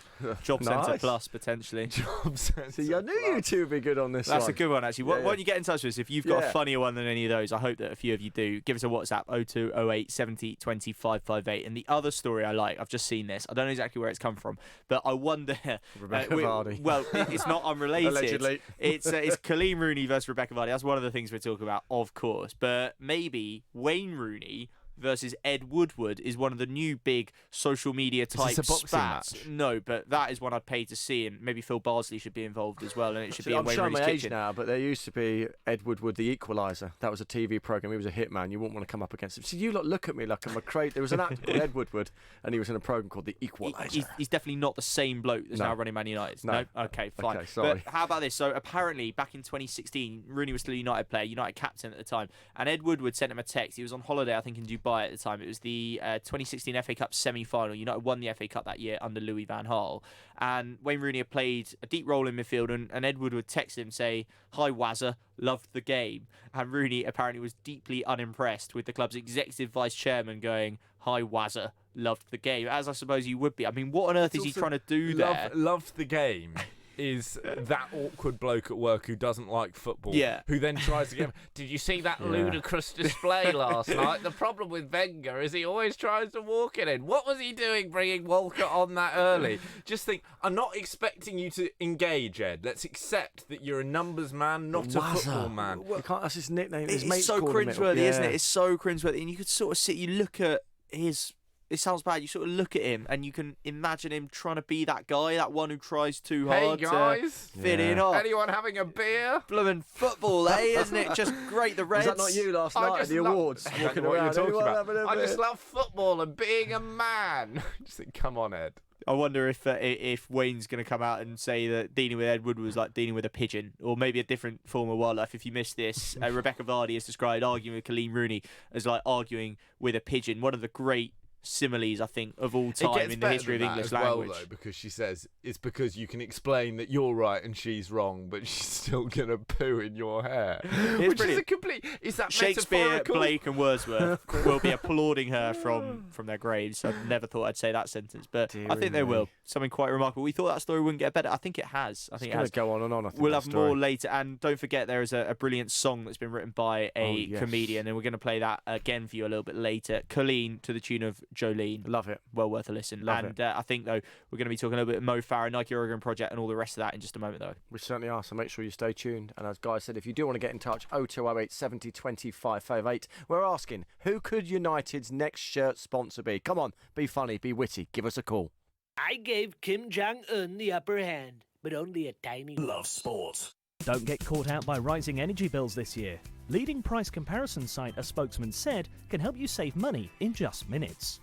Speaker 3: Job Centre Plus, potentially.
Speaker 2: Job Centre.
Speaker 1: See, I knew you two would be good on this.
Speaker 3: That's
Speaker 1: one.
Speaker 3: a good one, actually. Why don't you get in touch with us? If you've got a funnier one than any of those, I hope that a few of you do. Give us a WhatsApp, 0208 70 20 558. And the other story I like, I've just seen this. I don't know exactly where it's come from, but I wonder...
Speaker 1: Rebecca Vardy.
Speaker 3: Well, it's not unrelated.
Speaker 1: Allegedly.
Speaker 3: It's Colleen Rooney versus Rebecca Vardy. That's one of the things we're talking about, of course. But maybe Wayne Rooney versus Ed Woodward is one of the new big social media type
Speaker 2: Is this a boxing
Speaker 3: spats.
Speaker 2: match?
Speaker 3: No, but that is one I'd pay to see, and maybe Phil Barsley should be involved as well, and it should be in
Speaker 1: I'm
Speaker 3: Wayne
Speaker 1: showing
Speaker 3: Rooney's
Speaker 1: my age
Speaker 3: kitchen.
Speaker 1: now, but there used to be Ed Woodward, the Equaliser. That was a TV programme. He was a hitman. You wouldn't want to come up against him. So you lot look at me like I'm a crate. There was an actor called Ed Woodward, and he was in a programme called The Equaliser.
Speaker 3: He's definitely not the same bloke that's
Speaker 1: No.
Speaker 3: now running Man United.
Speaker 1: No.
Speaker 3: Okay, fine.
Speaker 1: Okay, sorry.
Speaker 3: But how about this? So apparently, back in 2016, Rooney was still a United player, United captain at the time, and Ed Woodward sent him a text. He was on holiday, I think, in Dubai at the time. It was the 2016 FA Cup semi-final. United won the FA Cup that year under Louis van Gaal, and Wayne Rooney had played a deep role in midfield, and Ed Woodward texted him, say, "Hi Wazza, loved the game," and Rooney apparently was deeply unimpressed with the club's executive vice chairman going, "Hi Wazza, loved the game," as I suppose you would be. I mean, what on earth is he trying to do there?
Speaker 2: Love the game is that awkward bloke at work who doesn't like football, who then tries to get... Did you see that ludicrous display last night? The problem with Wenger is he always tries to walk it in. What was he doing bringing Walcott on that early? Just think, I'm not expecting you to engage, Ed. Let's accept that you're a numbers man, not a football man.
Speaker 1: You can't, that's his nickname. His
Speaker 3: It's
Speaker 1: mates
Speaker 3: so
Speaker 1: called him it.
Speaker 3: cringeworthy, isn't it? It's so cringeworthy, and you could sort of you look at his... It sounds bad. You sort of look at him and you can imagine him trying to be that guy, that one who tries too hard
Speaker 2: guys.
Speaker 3: to fit in. Oh,
Speaker 2: Anyone having a beer?
Speaker 3: blooming football, isn't it? Just great. The Reds.
Speaker 1: Was that not you last night at the awards?
Speaker 2: I don't know what you're talking about. I just love football and being a man. Just think, come on, Ed.
Speaker 3: I wonder if Wayne's going to come out and say that dealing with Ed Woodward was like dealing with a pigeon, or maybe a different form of wildlife. If you missed this, Rebecca Vardy has described arguing with Colleen Rooney as like arguing with a pigeon. One of the great similes, I think, of all time in the history of English language.
Speaker 2: Well, though, because she says it's because you can explain that you're right and she's wrong, but she's still gonna poo in your hair. Which is a complete. Is that
Speaker 3: Shakespeare,
Speaker 2: metaphorical?
Speaker 3: Blake, and Wordsworth will be applauding her from their graves. I never thought I'd say that sentence, but I think they will. Something quite remarkable. We thought that story wouldn't get better. I think it has. I think it has.
Speaker 1: Go on and on. I think
Speaker 3: we'll have more later, and don't forget there is a brilliant song that's been written by a comedian, and we're going to play that again for you a little bit later. Colleen to the tune of Jolene.
Speaker 1: Love it.
Speaker 3: Well worth a listen. I think, though, we're going to be talking a little bit of Mo Farah, Nike Oregon Project, and all the rest of that in just a moment, though.
Speaker 1: We certainly are, so make sure you stay tuned. And as Guy said, if you do want to get in touch, 0208 70 25 58. We're asking, who could United's next shirt sponsor be? Come on, be funny, be witty, give us a call.
Speaker 19: I gave Kim Jong-un the upper hand, but only a tiny one.
Speaker 4: Love sport.
Speaker 15: Don't get caught out by rising energy bills this year. Leading price comparison site A Spokesman Said can help you save money in just minutes.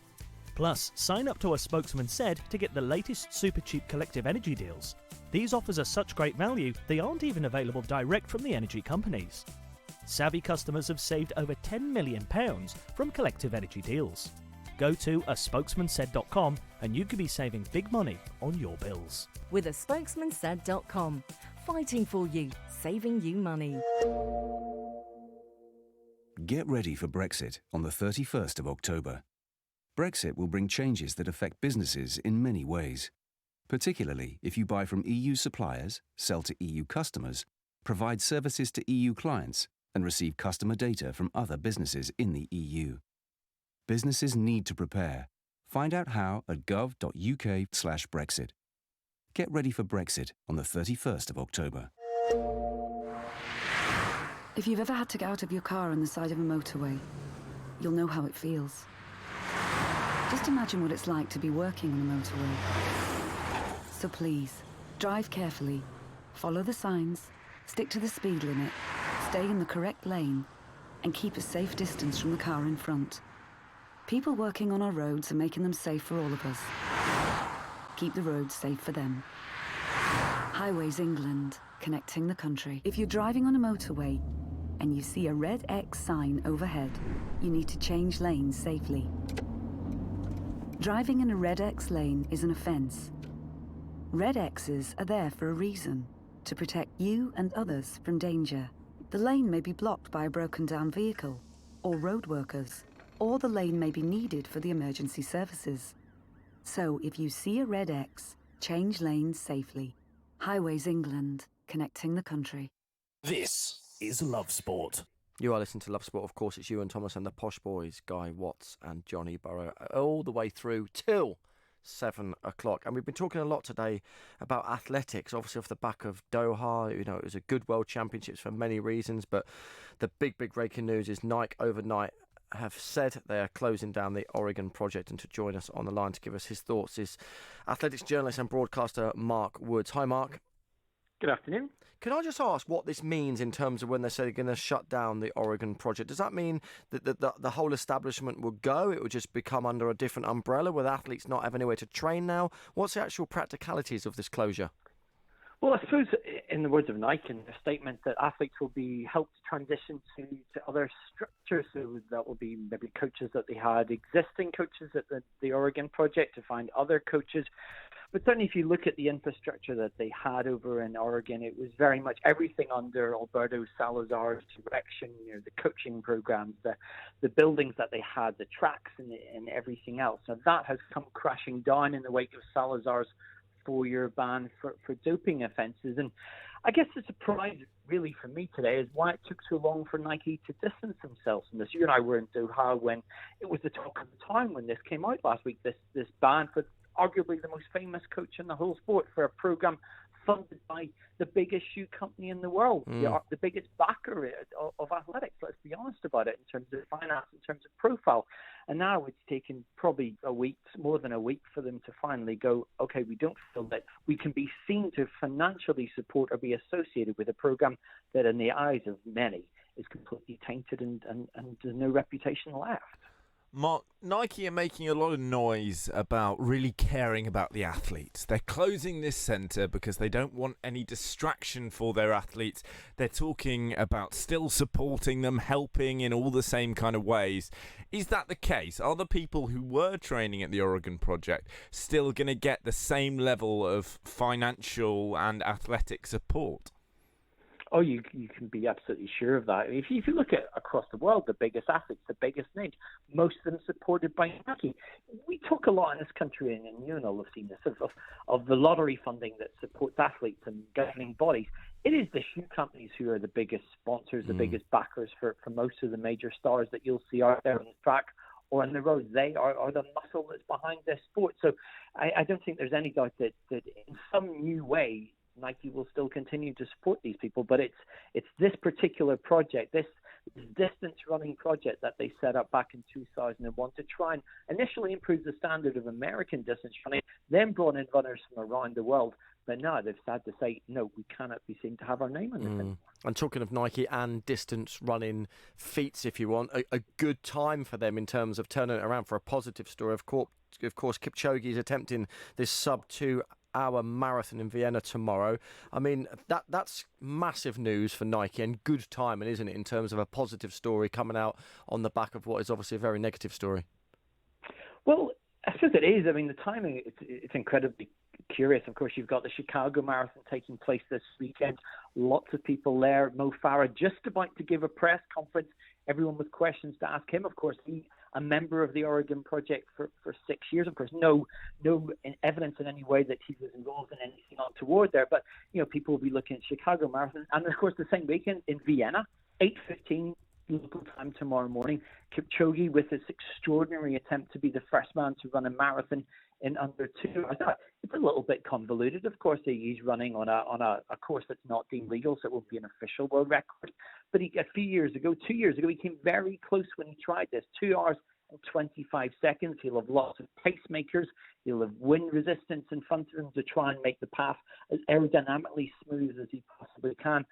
Speaker 15: Plus, sign up to A Spokesman Said to get the latest super cheap collective energy deals. These offers are such great value, they aren't even available direct from the energy companies. Savvy customers have saved over £10 million from collective energy deals. Go to aspokesmansaid.com and you could be saving big money on your bills.
Speaker 12: With aspokesmansaid.com. Fighting for you, saving you money.
Speaker 13: Get ready for Brexit on the 31st of October. Brexit will bring changes that affect businesses in many ways, particularly if you buy from EU suppliers, sell to EU customers, provide services to EU clients, and receive customer data from other businesses in the EU. Businesses need to prepare. Find out how at gov.uk/Brexit. Get ready for Brexit on the 31st of October.
Speaker 14: If you've ever had to get out of your car on the side of a motorway, you'll know how it feels. Just imagine what it's like to be working on a motorway. So please, drive carefully, follow the signs, stick to the speed limit, stay in the correct lane, and keep a safe distance from the car in front. People working on our roads are making them safe for all of us. Keep the roads safe for them. Highways England, connecting the country. If you're driving on a motorway and you see a red X sign overhead, you need to change lanes safely. Driving in a red X lane is an offence. Red X's are there for a reason, to protect you and others from danger. The lane may be blocked by a broken down vehicle or road workers, or the lane may be needed for the emergency services. So if you see a red X, change lanes safely. Highways England, connecting the country.
Speaker 4: This is Love Sport.
Speaker 1: You are listening to Love Sport. Of course, it's Ewan Thomas and the Posh Boys, Guy Watts and Johnny Burrow, all the way through till 7 o'clock. And we've been talking a lot today about athletics, obviously off the back of Doha. You know, it was a good World Championships for many reasons, but the big breaking news is Nike overnight have said they are closing down the Oregon project. And to join us on the line to give us his thoughts is athletics journalist and broadcaster Mark Woods. Hi, Mark.
Speaker 16: Good afternoon.
Speaker 1: Can I just ask what this means in terms of when they say they're going to shut down the Oregon project? Does that mean that the whole establishment will go? It will just become under a different umbrella with athletes not having anywhere to train now? What's the actual practicalities of this closure?
Speaker 16: Well, I suppose, in the words of Nike in their statement, that athletes will be helped transition to other structures. So that will be maybe coaches that they had, existing coaches at the Oregon project, to find other coaches. But certainly if you look at the infrastructure that they had over in Oregon, it was very much everything under Alberto Salazar's direction, you know, the coaching programs, the buildings that they had, the tracks and everything else. So that has come crashing down in the wake of Salazar's 4-year ban for doping offences. And I guess the surprise really for me today is why it took so long for Nike to distance themselves from this. You and I were in Doha when it was the talk of the town when this came out last week, this ban for arguably the most famous coach in the whole sport, for a program funded by the biggest shoe company in the world, the biggest backer of athletics, let's be honest about it, in terms of finance, in terms of profile. And now it's taken probably a week, more than a week, for them to finally go, okay, we don't feel that we can be seen to financially support or be associated with a program that in the eyes of many is completely tainted and there's no reputation left.
Speaker 2: Mark, Nike are making a lot of noise about really caring about the athletes. They're closing this centre because they don't want any distraction for their athletes. They're talking about still supporting them, helping in all the same kind of ways. Is that the case? Are the people who were training at the Oregon Project still going to get the same level of financial and athletic support?
Speaker 16: Oh, you can be absolutely sure of that. If you look at across the world, the biggest athletes, the biggest names, most of them supported by Nike. We talk a lot in this country, and you and all have seen this, of the lottery funding that supports athletes and governing bodies. It is the shoe companies who are the biggest sponsors, the biggest backers for most of the major stars that you'll see out there on the track or on the road. They are the muscle that's behind this sport. So I don't think there's any doubt that in some new way, Nike will still continue to support these people, but it's this particular project, this distance running project that they set up back in 2001 to try and initially improve the standard of American distance running, then brought in runners from around the world. But now they've had to say, no, we cannot be seen to have our name on this anymore.
Speaker 1: And talking of Nike and distance running feats, if you want, a good time for them in terms of turning it around for a positive story. Of course, Kipchoge is attempting this sub-2-hour marathon in Vienna tomorrow. I mean, that's massive news for Nike and good timing, isn't it, in terms of a positive story coming out on the back of what is obviously a very negative story?
Speaker 16: Well, I suppose it is. I mean, the timing, it's incredibly curious. Of course, you've got the Chicago Marathon taking place this weekend. Lots of people there. Mo Farah just about to give a press conference. Everyone with questions to ask him. Of course, he a member of the Oregon Project for 6 years. Of course, no evidence in any way that he was involved in anything untoward there. But, people will be looking at Chicago Marathon. And, of course, the same weekend in Vienna, 8:15 local time tomorrow morning, Kipchoge with this extraordinary attempt to be the first man to run a marathon in under 2 hours. It's a little bit convoluted. Of course, he's running on a course that's not deemed legal, so it won't be an official world record. But 2 years ago, he came very close when he tried this. 2 hours and 25 seconds. He'll have lots of pacemakers. He'll have wind resistance in front of him to try and make the path as aerodynamically smooth as he possibly can.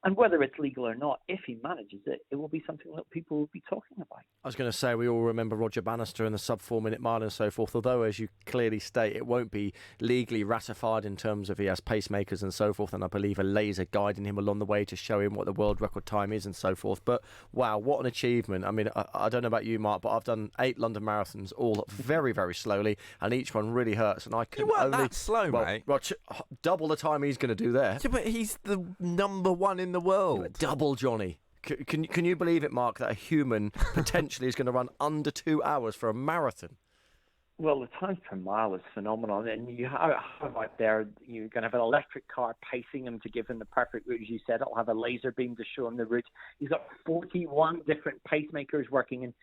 Speaker 16: And whether it's legal or not, if he manages it, it will be something that people will be talking about.
Speaker 1: I was going to say, we all remember Roger Bannister and the sub-4-minute mile and so forth, although, as you clearly state, it won't be legally ratified in terms of he has pacemakers and so forth, and I believe a laser guiding him along the way to show him what the world record time is and so forth. But, wow, what an achievement. I mean, I don't know about you, Mark, but I've done 8 London marathons, all very, very slowly, and each one really hurts. And I couldn't
Speaker 2: You weren't that slow, mate.
Speaker 1: Well, double the time he's going to do there.
Speaker 2: Yeah, but he's the number one in the world.
Speaker 1: Double Johnny. Can you believe it, Mark, that a human potentially is going to run under 2 hours for a marathon?
Speaker 16: Well, the times per mile is phenomenal. And you have out there, you're going to have an electric car pacing him to give him the perfect route. As you said, it'll have a laser beam to show him the route. He's got 41 different pacemakers working in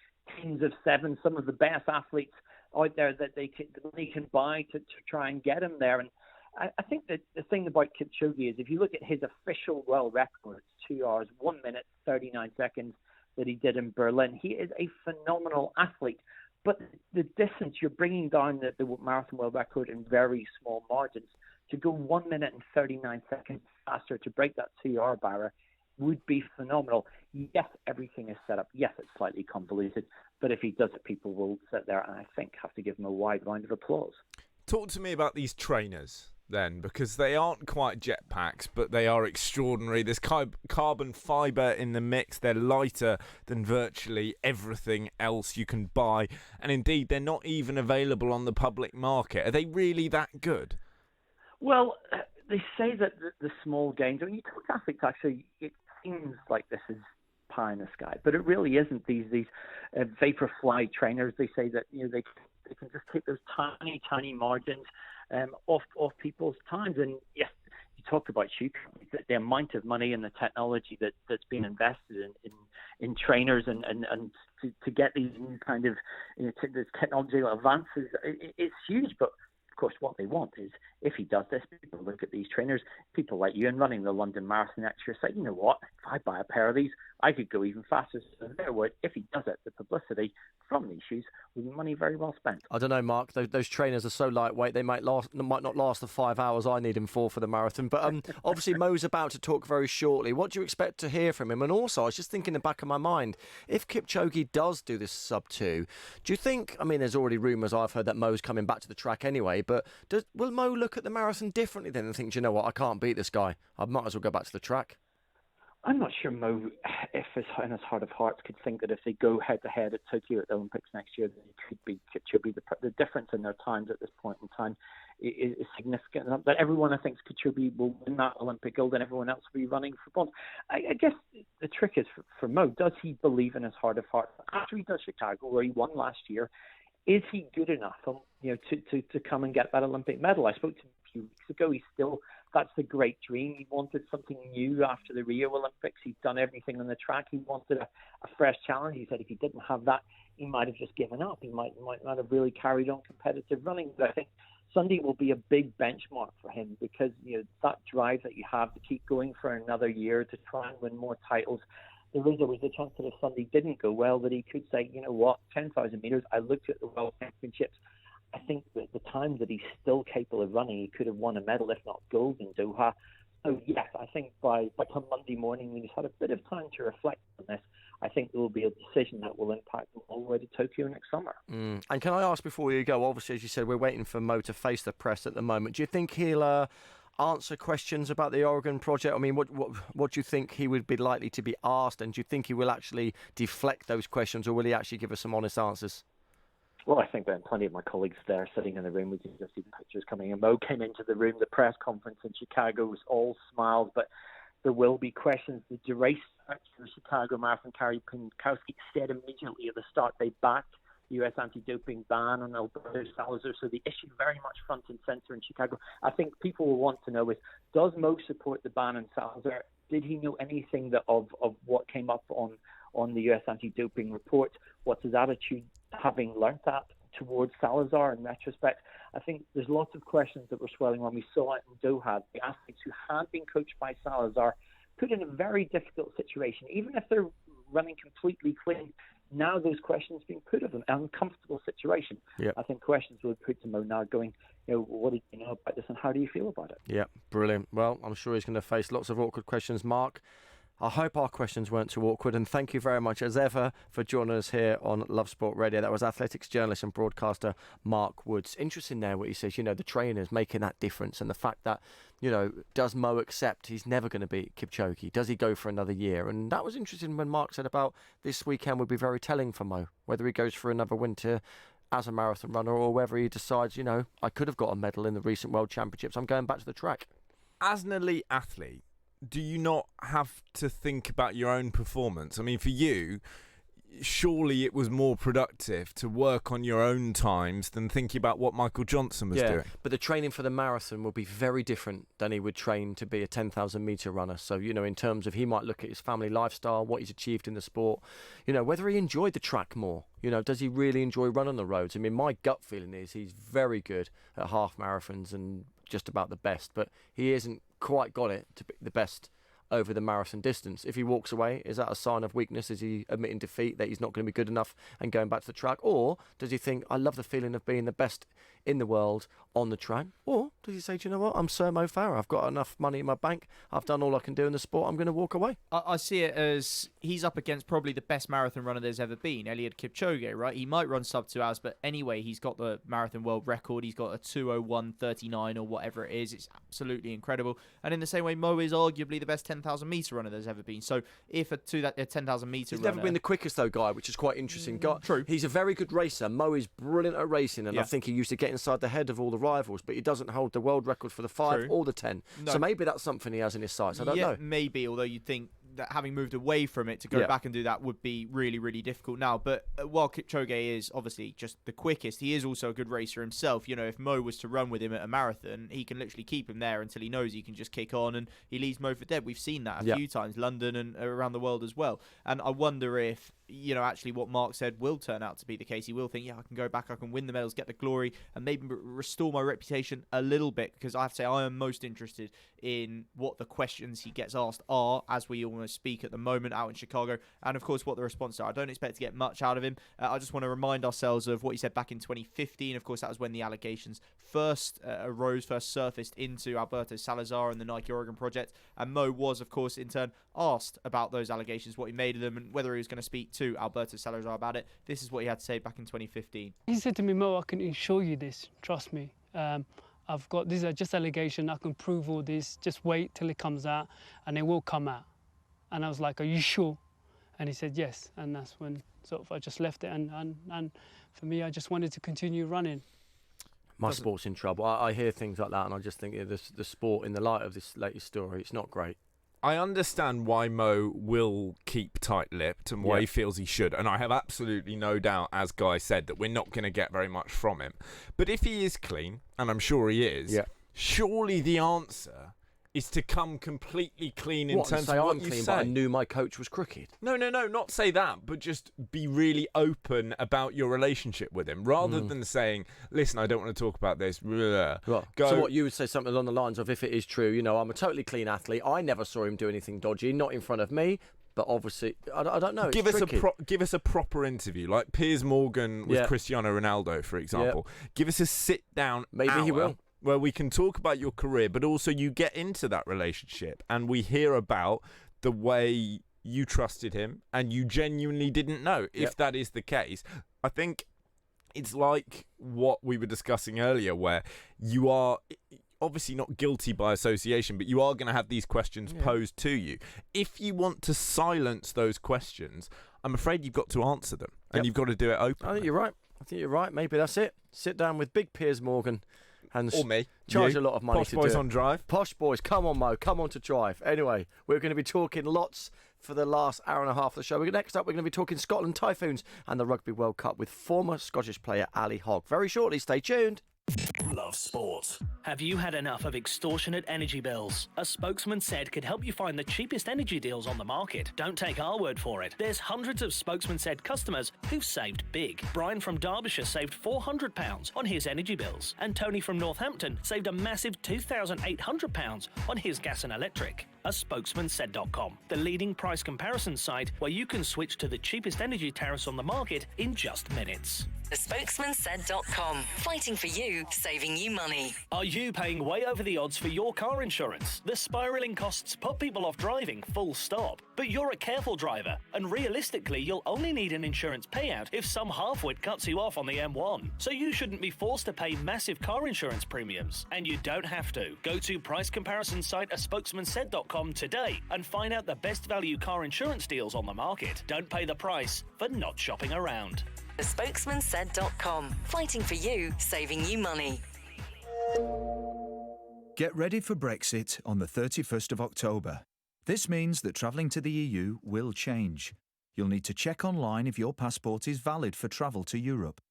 Speaker 16: teams of 7, some of the best athletes out there that they can buy to try and get him there. And I think that the thing about Kipchoge is if you look at his official world record, it's 2 hours, 1 minute, 39 seconds that he did in Berlin. He is a phenomenal athlete. But the distance, you're bringing down the marathon world record in very small margins. To go 1 minute and 39 seconds faster to break that 2 hour barrier would be phenomenal. Yes, everything is set up. Yes, it's slightly convoluted. But if he does it, people will sit there and I think have to give him a wide round of applause.
Speaker 2: Talk to me about these trainers then, because they aren't quite jetpacks, but they are extraordinary. There's carbon fibre in the mix. They're lighter than virtually everything else you can buy. And indeed, they're not even available on the public market. Are they really that good?
Speaker 16: Well, they say that the small gains, when you talk to athletes, actually, it seems like this is pie in the sky, but it really isn't. These Vaporfly trainers, they say that they can just take those tiny margins off people's times. And yes, you talk about shoe companies, the amount of money and the technology that's been invested in trainers and to get these new kind of this technological advances is huge. But of course, what they want is if he does this, people look at these trainers, people like you and running the London Marathon next year say, you know what, if I buy a pair of these, I could go even faster. So in their word, if he does it, the publicity from these shoes will be money very well spent.
Speaker 1: I don't know, Mark. Those trainers are so lightweight, they might not last the 5 hours I need him for the marathon. But obviously, Mo's about to talk very shortly. What do you expect to hear from him? And also, I was just thinking in the back of my mind, if Kipchoge does do this sub-2, do you think, I mean, there's already rumours I've heard that Mo's coming back to the track anyway, but will Mo look at the marathon differently then and think, do you know what, I can't beat this guy. I might as well go back to the track?
Speaker 16: I'm not sure Mo, if in his heart of hearts, could think that if they go head-to-head at Tokyo at the Olympics next year, that it could be Kipchoge. The difference in their times at this point in time is significant enough that everyone, I think, Kipchoge will win that Olympic gold and everyone else will be running for bronze. I guess the trick is for Mo, does he believe in his heart of hearts? After he does Chicago, where he won last year, is he good enough to come and get that Olympic medal? I spoke to him a few weeks ago. That's the great dream. He wanted something new after the Rio Olympics. He'd done everything on the track. He wanted a fresh challenge. He said if he didn't have that, he might have just given up. He might not have really carried on competitive running. But I think Sunday will be a big benchmark for him because that drive that you have to keep going for another year to try and win more titles. There is always a chance that if Sunday didn't go well, that he could say, you know what, 10,000 metres, I looked at the World Championships. I think that the time that he's still capable of running, he could have won a medal, if not gold, in Doha. So, yes, I think by come Monday morning, when he's had a bit of time to reflect on this, I think there will be a decision that will impact him all the way to Tokyo next summer.
Speaker 1: And can I ask before you go, obviously, as you said, we're waiting for Mo to face the press at the moment. Do you think he'll answer questions about the Oregon project? I mean, what do you think he would be likely to be asked? And do you think he will actually deflect those questions, or will he actually give us some honest answers?
Speaker 16: Well, I think that plenty of my colleagues there sitting in the room, we can just see the pictures coming in. Mo came into the room, the press conference in Chicago was all smiles, but there will be questions. The race director of the Chicago Marathon, Carrie Pinkowski, said immediately at the start they backed the U.S. anti-doping ban on Alberto Salazar, so the issue very much front and center in Chicago. I think people will want to know is, does Mo support the ban on Salazar? Did he know anything of what came up on the U.S. anti-doping report? What's his attitude, having learnt that, towards Salazar in retrospect? I think there's lots of questions that were swelling when we saw it in Doha. The athletes who had been coached by Salazar put in a very difficult situation. Even if they're running completely clean, now those questions being put of them, an uncomfortable situation.
Speaker 1: Yep.
Speaker 16: I think questions will be put to Mo now going, what did you know about this and how do you feel about it?
Speaker 1: Yeah, brilliant. Well, I'm sure he's going to face lots of awkward questions, Mark. I hope our questions weren't too awkward, and thank you very much, as ever, for joining us here on Love Sport Radio. That was athletics journalist and broadcaster Mark Woods. Interesting there what he says, the trainers making that difference, and the fact that, does Mo accept he's never going to beat Kipchoge? Does he go for another year? And that was interesting when Mark said about this weekend would be very telling for Mo, whether he goes for another winter as a marathon runner or whether he decides, I could have got a medal in the recent World Championships. I'm going back to the track.
Speaker 2: As an elite athlete, do you not have to think about your own performance? I mean, for you, surely it was more productive to work on your own times than thinking about what Michael Johnson was doing.
Speaker 1: But the training for the marathon will be very different than he would train to be a 10,000 metre runner. So, in terms of he might look at his family lifestyle, what he's achieved in the sport, whether he enjoyed the track more. Does he really enjoy running the roads? I mean, my gut feeling is he's very good at half marathons and just about the best, but he isn't quite got it to be the best over the marathon distance. If he walks away, is that a sign of weakness? Is he admitting defeat, that he's not going to be good enough and going back to the track? Or does he think, I love the feeling of being the best in the world on the track? Or does he say, do you know what, I'm Sir Mo Farah, I've got enough money in my bank, I've done all I can do in the sport, I'm going to walk away?
Speaker 3: I see it as he's up against probably the best marathon runner there's ever been, Eliud Kipchoge, right? He might run sub 2 hours, but anyway, he's got the marathon world record. He's got a 2:01:39 or whatever it is. It's absolutely incredible. And in the same way, Mo is arguably the best 10,000 metre runner there's ever been. So if a 10,000 metre runner...
Speaker 1: He's never been the quickest, though, Guy, which is quite interesting. True. He's a very good racer. Mo is brilliant at racing, and I think he used to get inside the head of all the rivals, but he doesn't hold the world record for the 5 or the 10. No. So maybe that's something he has in his sights. I don't know.
Speaker 3: Maybe, although you'd think that having moved away from it to go back and do that would be really, really difficult now. But while Kipchoge is obviously just the quickest, he is also a good racer himself. If Mo was to run with him at a marathon, he can literally keep him there until he knows he can just kick on and he leaves Mo for dead. We've seen that a few times, London and around the world as well. And I wonder if actually what Mark said will turn out to be the case. He will think, I can go back, I can win the medals, get the glory, and maybe restore my reputation a little bit, because I have to say I am most interested in what the questions he gets asked are, as we almost speak at the moment out in Chicago, and of course what the responses are. I don't expect to get much out of him. I just want to remind ourselves of what he said back in 2015. Of course, that was when the allegations first surfaced into Alberto Salazar and the Nike Oregon project, and Mo was, of course, in turn asked about those allegations, what he made of them, and whether he was going to speak to Alberto Salazar about it. This is what he had to say back in 2015.
Speaker 9: He said to me, Mo, I can assure you this, trust me. These are just allegations, I can prove all this, just wait till it comes out, and it will come out. And I was like, are you sure? And he said yes, and that's when sort of I just left it, and for me, I just wanted to continue running.
Speaker 1: My sport's in trouble. I hear things like that, and I just think the sport, in the light of this latest story, it's not great.
Speaker 2: I understand why Mo will keep tight-lipped and why he feels he should, and I have absolutely no doubt, as Guy said, that we're not going to get very much from him. But if he is clean, and I'm sure he is, surely the answer is to come completely clean in terms of what you say.
Speaker 1: But I knew my coach was crooked.
Speaker 2: No, not say that, but just be really open about your relationship with him, rather than saying, listen, I don't want to talk about this.
Speaker 1: Well, so what you would say, something along the lines of, if it is true, I'm a totally clean athlete, I never saw him do anything dodgy, not in front of me, but obviously, I don't know.
Speaker 2: Give us a proper interview, like Piers Morgan with Cristiano Ronaldo, for example. Give us a sit-down
Speaker 1: Maybe he will.
Speaker 2: Where we can talk about your career, but also you get into that relationship and we hear about the way you trusted him and you genuinely didn't know. If that is the case, I think it's like what we were discussing earlier, where you are obviously not guilty by association, but you are going to have these questions posed to you. If you want to silence those questions, I'm afraid you've got to answer them and you've got to do it openly.
Speaker 1: I think you're right. Maybe that's it. Sit down with big Piers Morgan.
Speaker 2: Or me.
Speaker 1: Charge a lot of money
Speaker 2: Posh
Speaker 1: to
Speaker 2: boys
Speaker 1: do it.
Speaker 2: on Drive.
Speaker 1: Posh boys, come on, Mo. Come on to Drive. Anyway, we're going to be talking lots for the last hour and a half of the show. Next up, we're going to be talking Scotland Typhoons and the Rugby World Cup with former Scottish player Ali Hogg. Very shortly. Stay tuned.
Speaker 4: Love sport.
Speaker 19: Have you had enough of extortionate energy bills? A spokesman said could help you find the cheapest energy deals on the market. Don't take our word for it. There's hundreds of spokesman said customers who've saved big. Brian from Derbyshire saved £400 on his energy bills, and Tony from Northampton saved a massive £2,800 on his gas and electric. A spokesmansaid.com, the leading price comparison site where you can switch to the cheapest energy tariffs on the market in just minutes.
Speaker 12: A fighting for you, saving you money.
Speaker 19: Are you paying way over the odds for your car insurance? The spiralling costs put people off driving, full stop. But you're a careful driver, and realistically, you'll only need an insurance payout if some halfwit cuts you off on the M1. So you shouldn't be forced to pay massive car insurance premiums. And you don't have to. Go to price comparison site aspokesmansaid.com today and find out the best value car insurance deals on the market. Don't pay the price for not shopping around.
Speaker 12: Aspokesmansaid.com, fighting for you, saving you money.
Speaker 21: Get ready for Brexit on the 31st of October. This means that travelling to the EU will change. You'll need to check online if your passport is valid for travel to Europe.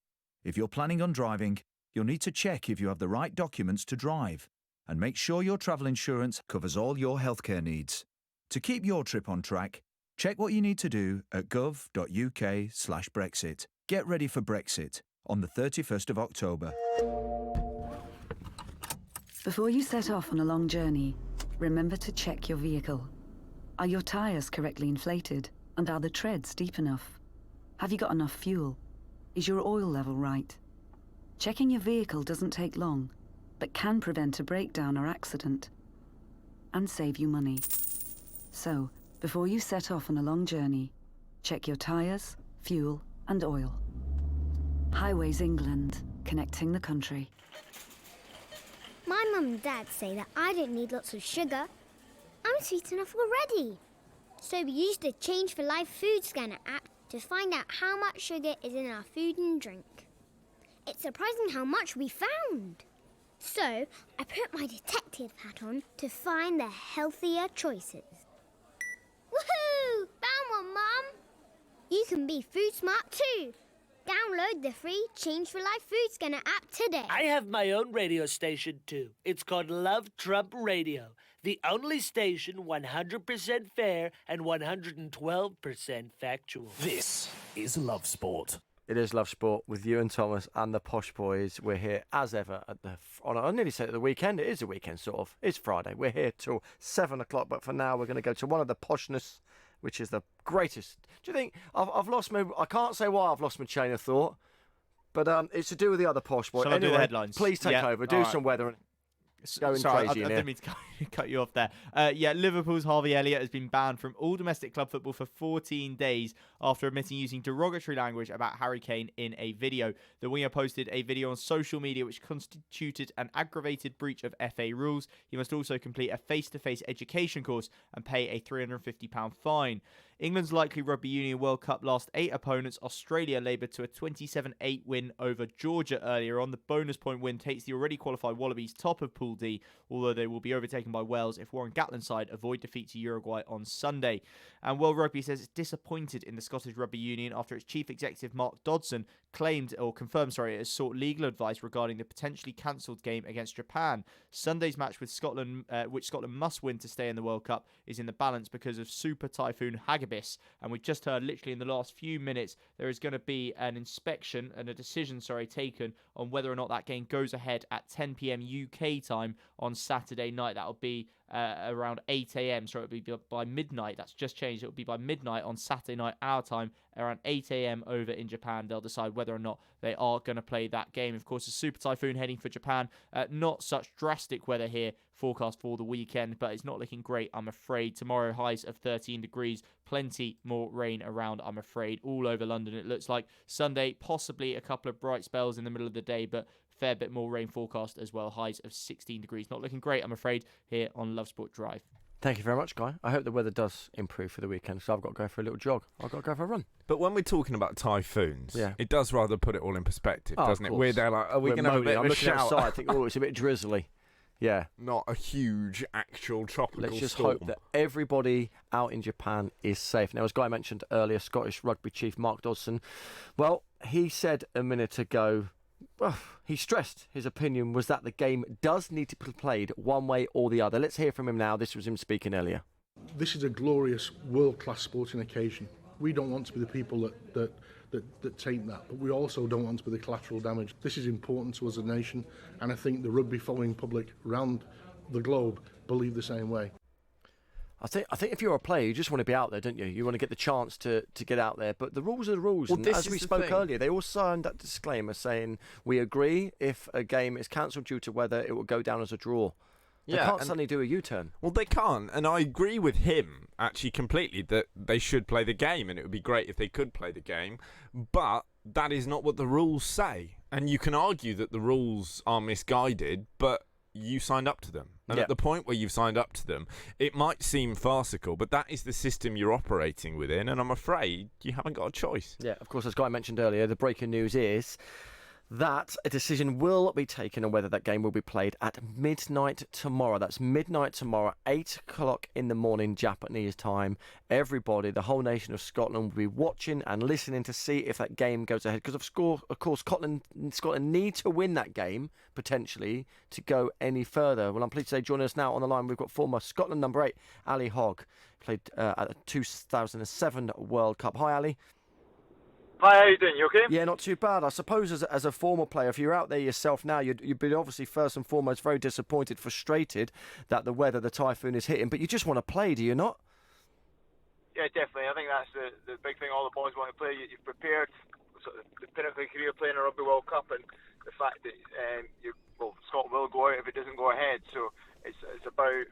Speaker 21: If you're planning on driving, you'll need to check if you have the right documents to drive. And make sure your travel insurance covers all your healthcare needs. To keep your trip on track, check what you need to do at gov.uk/Brexit. Get ready for Brexit on the 31st of October.
Speaker 14: Before you set off on a long journey, remember to check your vehicle. Are your tyres correctly inflated? And are the treads deep enough? Have you got enough fuel? Is your oil level right? Checking your vehicle doesn't take long, but can prevent a breakdown or accident and save you money. So, before you set off on a long journey, check your tyres, fuel and oil. Highways England, connecting the country.
Speaker 17: My mum and dad say that I don't need lots of sugar. I'm sweet enough already. So we used the Change for Life food scanner app to find out how much sugar is in our food and drink. It's surprising how much we found. So I put my detective hat on to find the healthier choices. Woohoo! Found one, Mum! You can be food smart too. Download the free Change for Life food scanner app today.
Speaker 19: I have my own radio station too. It's called Love Trump Radio. The only station 100% fair and 112% factual. This is Love Sport.
Speaker 1: It is Love Sport with you and Thomas and the Posh Boys. We're here as ever at I nearly said at the weekend. It is a weekend, sort of. It's Friday. We're here till 7 o'clock, but for now we're going to go to one of the poshness, which is the greatest. Do you think I've lost my? I can't say why I've lost my chain of thought, but it's to do with the other Posh Boy.
Speaker 3: Shall I do the headlines?
Speaker 1: Please take over. Do some weather and going
Speaker 3: Sorry,
Speaker 1: crazy
Speaker 3: I
Speaker 1: in
Speaker 3: didn't
Speaker 1: here.
Speaker 3: mean to cut you off there. Liverpool's Harvey Elliott has been banned from all domestic club football for 14 days after admitting using derogatory language about Harry Kane in a video. The winger posted a video on social media which constituted an aggravated breach of FA rules. He must also complete a face-to-face education course and pay a £350 fine. England's likely Rugby Union World Cup last 8 opponents, Australia laboured to a 27-8 win over Georgia earlier on. The bonus point win takes the already qualified Wallabies top of Pool D, although they will be overtaken by Wales if Warren Gatland's side avoid defeat to Uruguay on Sunday. And World Rugby says it's disappointed in the Scottish Rugby Union after its chief executive Mark Dodson confirmed it has sought legal advice regarding the potentially cancelled game against Japan. Sunday's match with Scotland, which Scotland must win to stay in the World Cup, is in the balance because of Super Typhoon Hagibis. And we just heard literally in the last few minutes there is going to be an inspection and a decision, taken on whether or not that game goes ahead at 10 p.m. UK time on Saturday night. That'll be around 8 a.m. So it'll be by midnight. That's just changed. It'll be by midnight on Saturday night, our time, around 8 a.m. over in Japan. They'll decide whether or not they are going to play that game. Of course, the Super Typhoon heading for Japan. Not such drastic weather here forecast for the weekend, but it's not looking great, I'm afraid. Tomorrow, highs of 13 degrees. Plenty more rain around, I'm afraid, all over London. It looks like Sunday, possibly a couple of bright spells in the middle of the day, but fair bit more rain forecast as well. Highs of 16 degrees. Not looking great, I'm afraid, here on Love Sport Drive.
Speaker 1: Thank you very much, Guy. I hope the weather does improve for the weekend, so I've got to go for a little jog. I've got to go for a run.
Speaker 2: But when we're talking about typhoons, it does rather put it all in perspective, doesn't it? We're there like, are we going to have a bit
Speaker 1: I'm
Speaker 2: of a
Speaker 1: looking
Speaker 2: shout?
Speaker 1: outside, I think, it's a bit drizzly. Yeah.
Speaker 2: Not a huge actual tropical
Speaker 1: Let's just
Speaker 2: storm.
Speaker 1: hope that everybody out in Japan is safe. Now, as Guy mentioned earlier, Scottish rugby chief Mark Dodson, well, he said a minute ago, he stressed his opinion was that the game does need to be played one way or the other. Let's hear from him now. This was him speaking earlier.
Speaker 10: This is a glorious world-class sporting occasion. We don't want to be the people that taint that, but we also don't want to be the collateral damage. This is important to us as a nation, and I think the rugby following public around the globe believe the same way.
Speaker 1: I think if you're a player, you just want to be out there, don't you? You want to get the chance to get out there. But the rules are the rules.
Speaker 2: Well,
Speaker 1: and
Speaker 2: this
Speaker 1: as
Speaker 2: is
Speaker 1: we
Speaker 2: the
Speaker 1: spoke
Speaker 2: thing.
Speaker 1: earlier, they all signed that disclaimer saying, we agree if a game is cancelled due to weather, it will go down as a draw. They can't suddenly do a U-turn.
Speaker 2: Well, they can't, and I agree with him, actually, completely, that they should play the game, and it would be great if they could play the game, but that is not what the rules say. And you can argue that the rules are misguided, but you signed up to them. And at the point where you've signed up to them, it might seem farcical, but that is the system you're operating within, and I'm afraid you haven't got a choice.
Speaker 1: Yeah, of course, as Guy mentioned earlier, the breaking news is that a decision will be taken on whether that game will be played at midnight tomorrow. That's midnight tomorrow, 8 o'clock in the morning, Japanese time. Everybody, the whole nation of Scotland, will be watching and listening to see if that game goes ahead. Because, of course, Scotland need to win that game, potentially, to go any further. Well, I'm pleased to say, joining us now on the line, we've got former Scotland number 8, Ali Hogg. Played at the 2007 World Cup. Hi, Ali.
Speaker 5: Hi, how you doing? You okay?
Speaker 1: Yeah, not too bad. I suppose as a former player, if you're out there yourself now, you'd be obviously first and foremost very disappointed, frustrated that the weather, the typhoon is hitting, but you just want to play, do you not?
Speaker 5: Yeah, definitely. I think that's the big thing all the boys want to play. You've prepared sort of the pinnacle career playing a Rugby World Cup, and the fact that Scotland will go out if it doesn't go ahead. So it's about,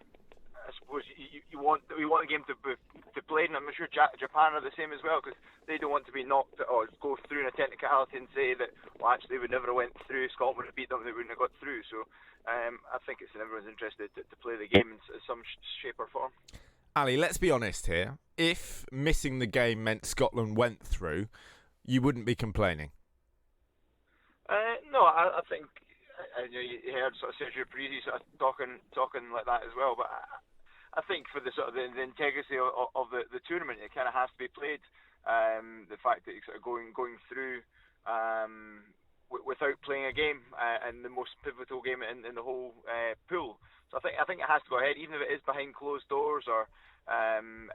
Speaker 5: I suppose we want the game to be played, and I'm sure Japan are the same as well, because they don't want to be knocked or go through in a technicality and say that, well, actually we never went through, Scotland would have beat them, they wouldn't have got through. So I think it's in everyone's interest to play the game in some shape or form.
Speaker 2: Ali, let's be honest here. If missing the game meant Scotland went through, you wouldn't be complaining.
Speaker 5: No, I think you heard sort of Sergio Parisi sort of talking like that as well, but I think for the sort of the integrity of the tournament, it kind of has to be played. The fact that it's sort of going through, without playing a game, and the most pivotal game in the whole pool. So I think it has to go ahead, even if it is behind closed doors or and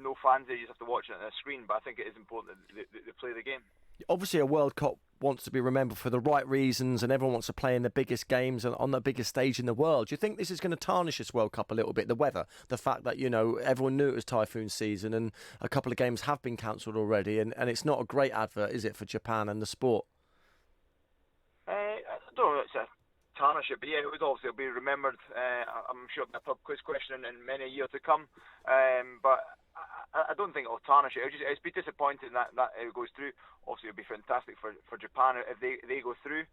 Speaker 5: no fans there. You just have to watch it on a screen. But I think it is important that they play the game.
Speaker 1: Obviously, a World Cup wants to be remembered for the right reasons, and everyone wants to play in the biggest games and on the biggest stage in the world. Do you think this is going to tarnish this World Cup a little bit? The weather, the fact that, everyone knew it was typhoon season and a couple of games have been cancelled already, and it's not a great advert, is it, for Japan and the sport?
Speaker 5: I don't know if it's a tarnish it, but yeah, it'll be remembered. I'm sure it'll be a pub quiz question in many a year to come. But I don't think it'll tarnish it. It's be disappointing that it goes through. Obviously, it'll be fantastic for Japan if they go through,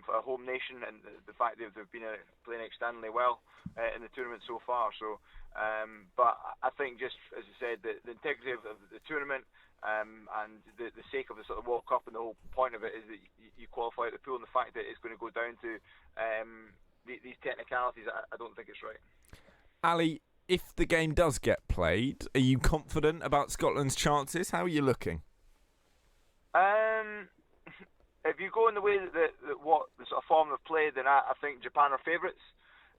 Speaker 5: for a home nation, and the fact that they've been playing extremely well in the tournament so far. So, but I think, just as you said, the integrity of the tournament, and the sake of the sort of World Cup, and the whole point of it is that you qualify at the pool, and the fact that it's going to go down to these technicalities, I don't think it's right.
Speaker 2: Ali, if the game does get played, are you confident about Scotland's chances? How are you looking?
Speaker 5: If you go in the way that what the sort of form of play, then I think Japan are favourites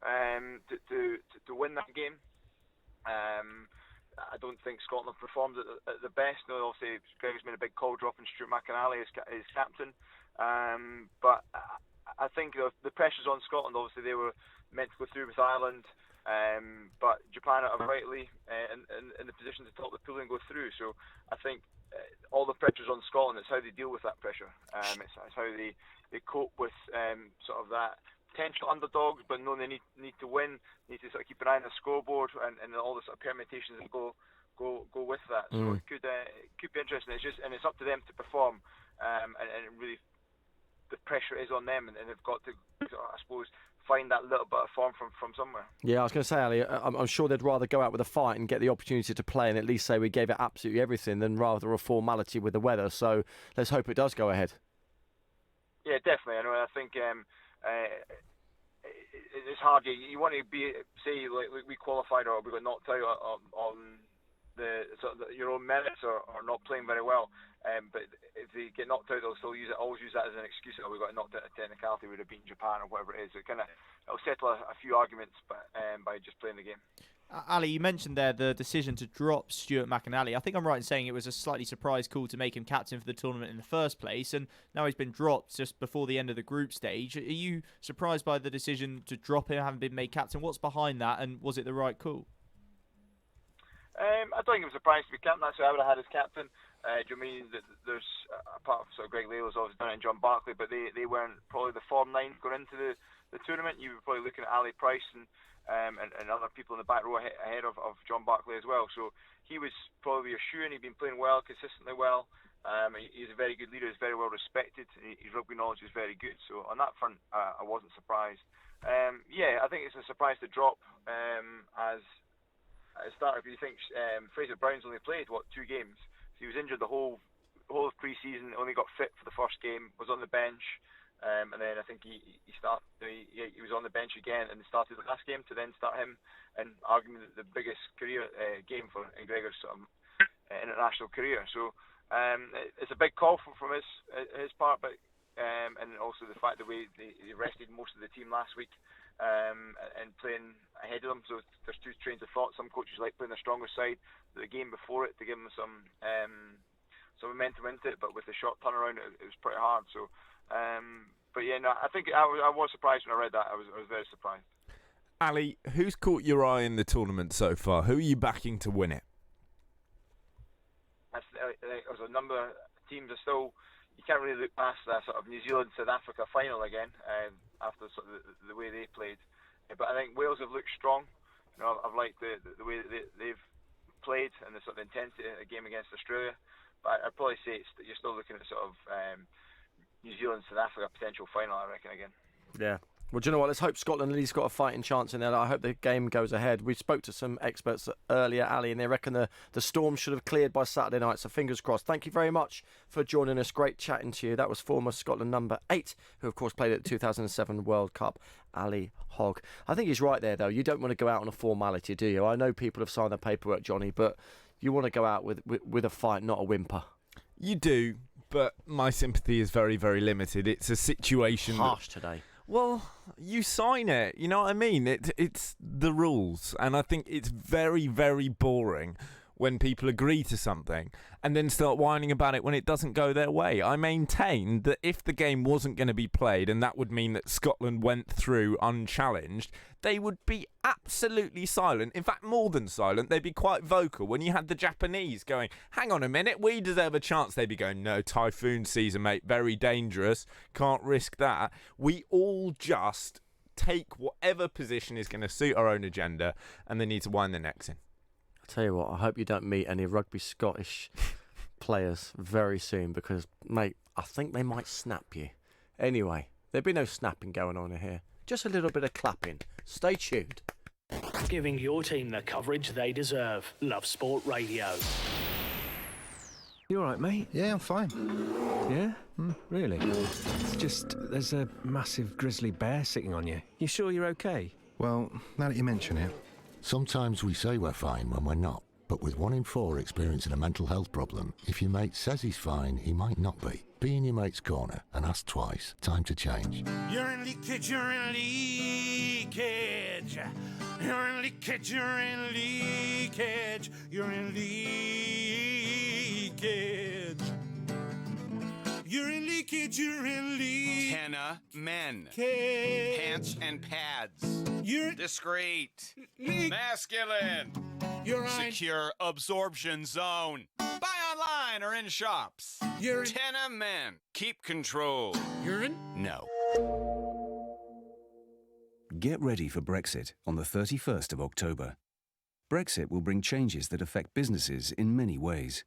Speaker 5: to win that game. I don't think Scotland performed at the best. No, obviously Gregor's made a big call dropping Stuart McInally as captain, but I think the pressure's on Scotland. Obviously they were meant to go through with Ireland, but Japan are rightly in the position to top the pool and go through. So I think all the pressure's on Scotland. It's how they deal with that pressure. It's how they cope with sort of that potential underdogs, but know they need to win, need to sort of keep an eye on the scoreboard and all the sort of permutations that go with that. So it could be interesting. It's up to them to perform, and really the pressure is on them, and they've got to, I suppose, find that little bit of form from somewhere. Yeah,
Speaker 1: I was going to say, Ali, I'm sure they'd rather go out with a fight and get the opportunity to play and at least say we gave it absolutely everything than rather a formality with the weather. So let's hope it does go ahead. Yeah, definitely. I think it's hard. You want to say like we qualified or we got knocked out on the sort of your own merits or not playing very well. But if they get knocked out, they'll still always use that as an excuse. Oh, we got knocked out of technicality, we'd have beaten Japan or whatever it is. It'll settle a few arguments by just playing the game.
Speaker 3: Ali, you mentioned there the decision to drop Stuart McInally. I think I'm right in saying it was a slightly surprise call to make him captain for the tournament in the first place, and now he's been dropped just before the end of the group stage. Are you surprised by the decision to drop him, having been made captain? What's behind that, and was it the right call?
Speaker 5: I don't think it was a surprise to be captain. That's who I would have had as captain. Do you mean that there's, apart from sort of Greg Layler's obviously done it and John Barclay, but they weren't probably the form 9 going into the tournament. You were probably looking at Ali Price and other people in the back row ahead of John Barclay as well. So he was probably a shoe-in. He'd been playing well, consistently well. He's a very good leader. He's very well respected. His rugby knowledge is very good. So on that front, I wasn't surprised. I think it's a surprise to drop as a starter. If you think Fraser Brown's only played 2 games. So he was injured the whole of pre-season. Only got fit for the first game. Was on the bench. And then I think he was on the bench again and started the last game to then start him and arguably the biggest career game for McGregor's international career. So it's a big call from his part, but and also the fact that they rested most of the team last week and playing ahead of them. So there's 2 trains of thought. Some coaches like playing their stronger side the game before it to give them some momentum into it, but with the short turnaround it was pretty hard. So. But yeah, no, I think I was surprised when I read that. I was very surprised.
Speaker 2: Ali, who's caught your eye in the tournament so far? Who are you backing to win it?
Speaker 5: There's a number of teams are still. You can't really look past that sort of New Zealand South Africa final again after sort of the way they played. But I think Wales have looked strong. I've liked the way that they've played and the sort of intensity of the game against Australia. But I'd probably say that you're still looking at sort of New Zealand, South Africa potential final, I reckon, again. Yeah.
Speaker 1: Well, do you know what? Let's hope Scotland at least got a fighting chance in there. I hope the game goes ahead. We spoke to some experts earlier, Ali, and they reckon the storm should have cleared by Saturday night, so fingers crossed. Thank you very much for joining us. Great chatting to you. That was former Scotland number 8, who, of course, played at the 2007 World Cup, Ali Hogg. I think he's right there, though. You don't want to go out on a formality, do you? I know people have signed their paperwork, Johnny, but you want to go out with a fight, not a whimper.
Speaker 2: You do. but my sympathy is very, very limited. It's a situation.
Speaker 1: Harsh today.
Speaker 2: Well, you sign it. You know what I mean? It's the rules, and I think it's very, very boring when people agree to something and then start whining about it when it doesn't go their way. I maintain that if the game wasn't going to be played, and that would mean that Scotland went through unchallenged, they would be absolutely silent. In fact, more than silent, they'd be quite vocal. When you had the Japanese going, hang on a minute, we deserve a chance, they'd be going, no, typhoon season, mate, very dangerous, can't risk that. We all just take whatever position is going to suit our own agenda, and they need to wind their necks in.
Speaker 1: Tell you what, I hope you don't meet any rugby Scottish players very soon because, mate, I think they might snap you. Anyway, there'd be no snapping going on here. Just a little bit of clapping. Stay tuned.
Speaker 19: Giving your team the coverage they deserve. Love Sport Radio.
Speaker 6: You all right, mate?
Speaker 8: Yeah, I'm fine.
Speaker 6: Yeah? Really? It's just, there's a massive grizzly bear sitting on you. You sure you're okay?
Speaker 8: Well, now that you mention it.
Speaker 7: Sometimes we say we're fine when we're not, but with 1 in 4 experiencing a mental health problem, if your mate says he's fine, he might not be. Be in your mate's corner and ask twice. Time to change.
Speaker 22: You're in leakage, you're in leakage. You're in leakage, you're in leakage. You're in leakage. You're in leakage, you're in leakage.
Speaker 23: Tenna men. Pants and pads.
Speaker 22: You're
Speaker 23: discreet. Masculine.
Speaker 22: You're right.
Speaker 23: Secure absorption zone. Buy online or in shops.
Speaker 22: You're in.
Speaker 23: Tenna men. Keep control.
Speaker 22: Urine?
Speaker 23: No.
Speaker 13: Get ready for Brexit on the 31st of October. Brexit will bring changes that affect businesses in many ways,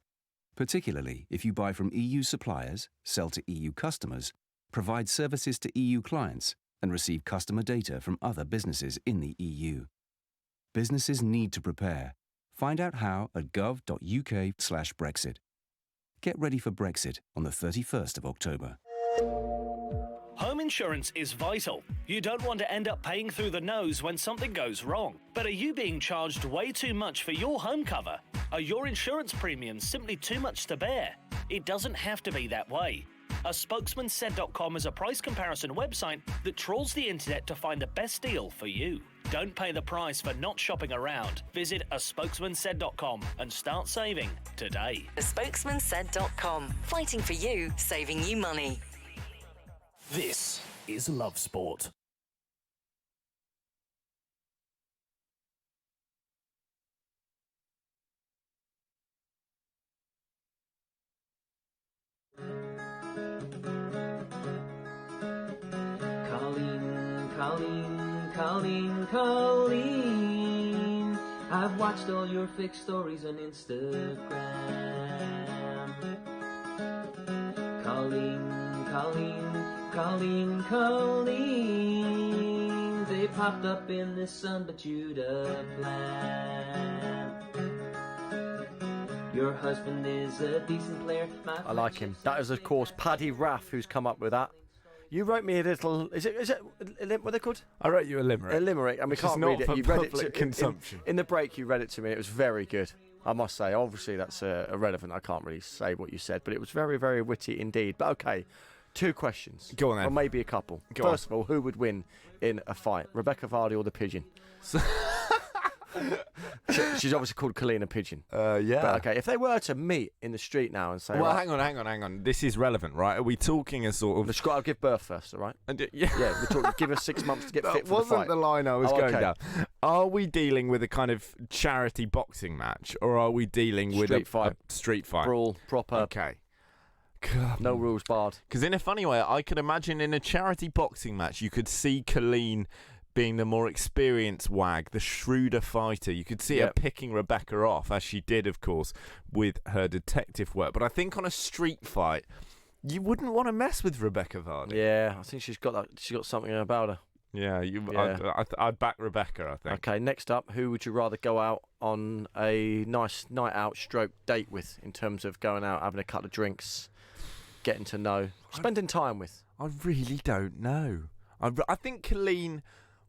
Speaker 13: particularly if you buy from EU suppliers, sell to EU customers, provide services to EU clients, and receive customer data from other businesses in the EU. Businesses need to prepare. Find out how at gov.uk/Brexit. Get ready for Brexit on the 31st of October.
Speaker 19: Home insurance is vital. You don't want to end up paying through the nose when something goes wrong. But are you being charged way too much for your home cover? Are your insurance premiums simply too much to bear? It doesn't have to be that way. A spokesmansaid.com is a price comparison website that trawls the internet to find the best deal for you. Don't pay the price for not shopping around. Visit a spokesmansaid.com and start saving today.
Speaker 12: A spokesmansaid.com. Fighting for you, saving you money.
Speaker 19: This is Love Sport.
Speaker 24: Colleen, I've watched all your fake stories on Instagram. Colleen, they popped up in the sun, but you'd a plan. Your husband is a decent player.
Speaker 1: I like him. That is, of course, Paddy Raff who's come up with that. You wrote me a little. Is it? What are they called?
Speaker 2: I wrote you a limerick.
Speaker 1: A limerick, and we can't read it. You read it to
Speaker 2: consumption.
Speaker 1: In the break. You read it to me. It was very good. I must say. Obviously, that's irrelevant. I can't really say what you said, but it was very, very witty indeed. But okay, 2 questions.
Speaker 2: Go on then.
Speaker 1: Or maybe a couple. First of all, who would win in a fight, Rebecca Vardy or the pigeon? She's obviously called Colleen a pigeon.
Speaker 2: Yeah.
Speaker 1: But okay, if they were to meet in the street now and say,
Speaker 2: well,
Speaker 1: right,
Speaker 2: hang on. This is relevant, right? Are we talking a sort of?
Speaker 1: She's got to give birth first, all right?
Speaker 2: Yeah.
Speaker 1: We're talking. Give her 6 months to get fit for the fight.
Speaker 2: That wasn't the line I was going
Speaker 1: okay.
Speaker 2: down. Are we dealing with a kind of charity boxing match, or are we dealing with a street fight?
Speaker 1: Brawl, proper.
Speaker 2: Okay. God.
Speaker 1: No rules barred.
Speaker 2: Because in a funny way, I could imagine in a charity boxing match, you could see Colleen being the more experienced wag, the shrewder fighter. You could see her picking Rebecca off, as she did, of course, with her detective work. But I think on a street fight, you wouldn't want to mess with Rebecca Vardy.
Speaker 1: Yeah, I think she's got that. She's got something about her.
Speaker 2: Yeah, I'd back Rebecca, I think.
Speaker 1: Okay, next up, who would you rather go out on a nice night out stroke date with in terms of going out, having a couple of drinks, getting to know, spending time with?
Speaker 2: I really don't know. I think Colleen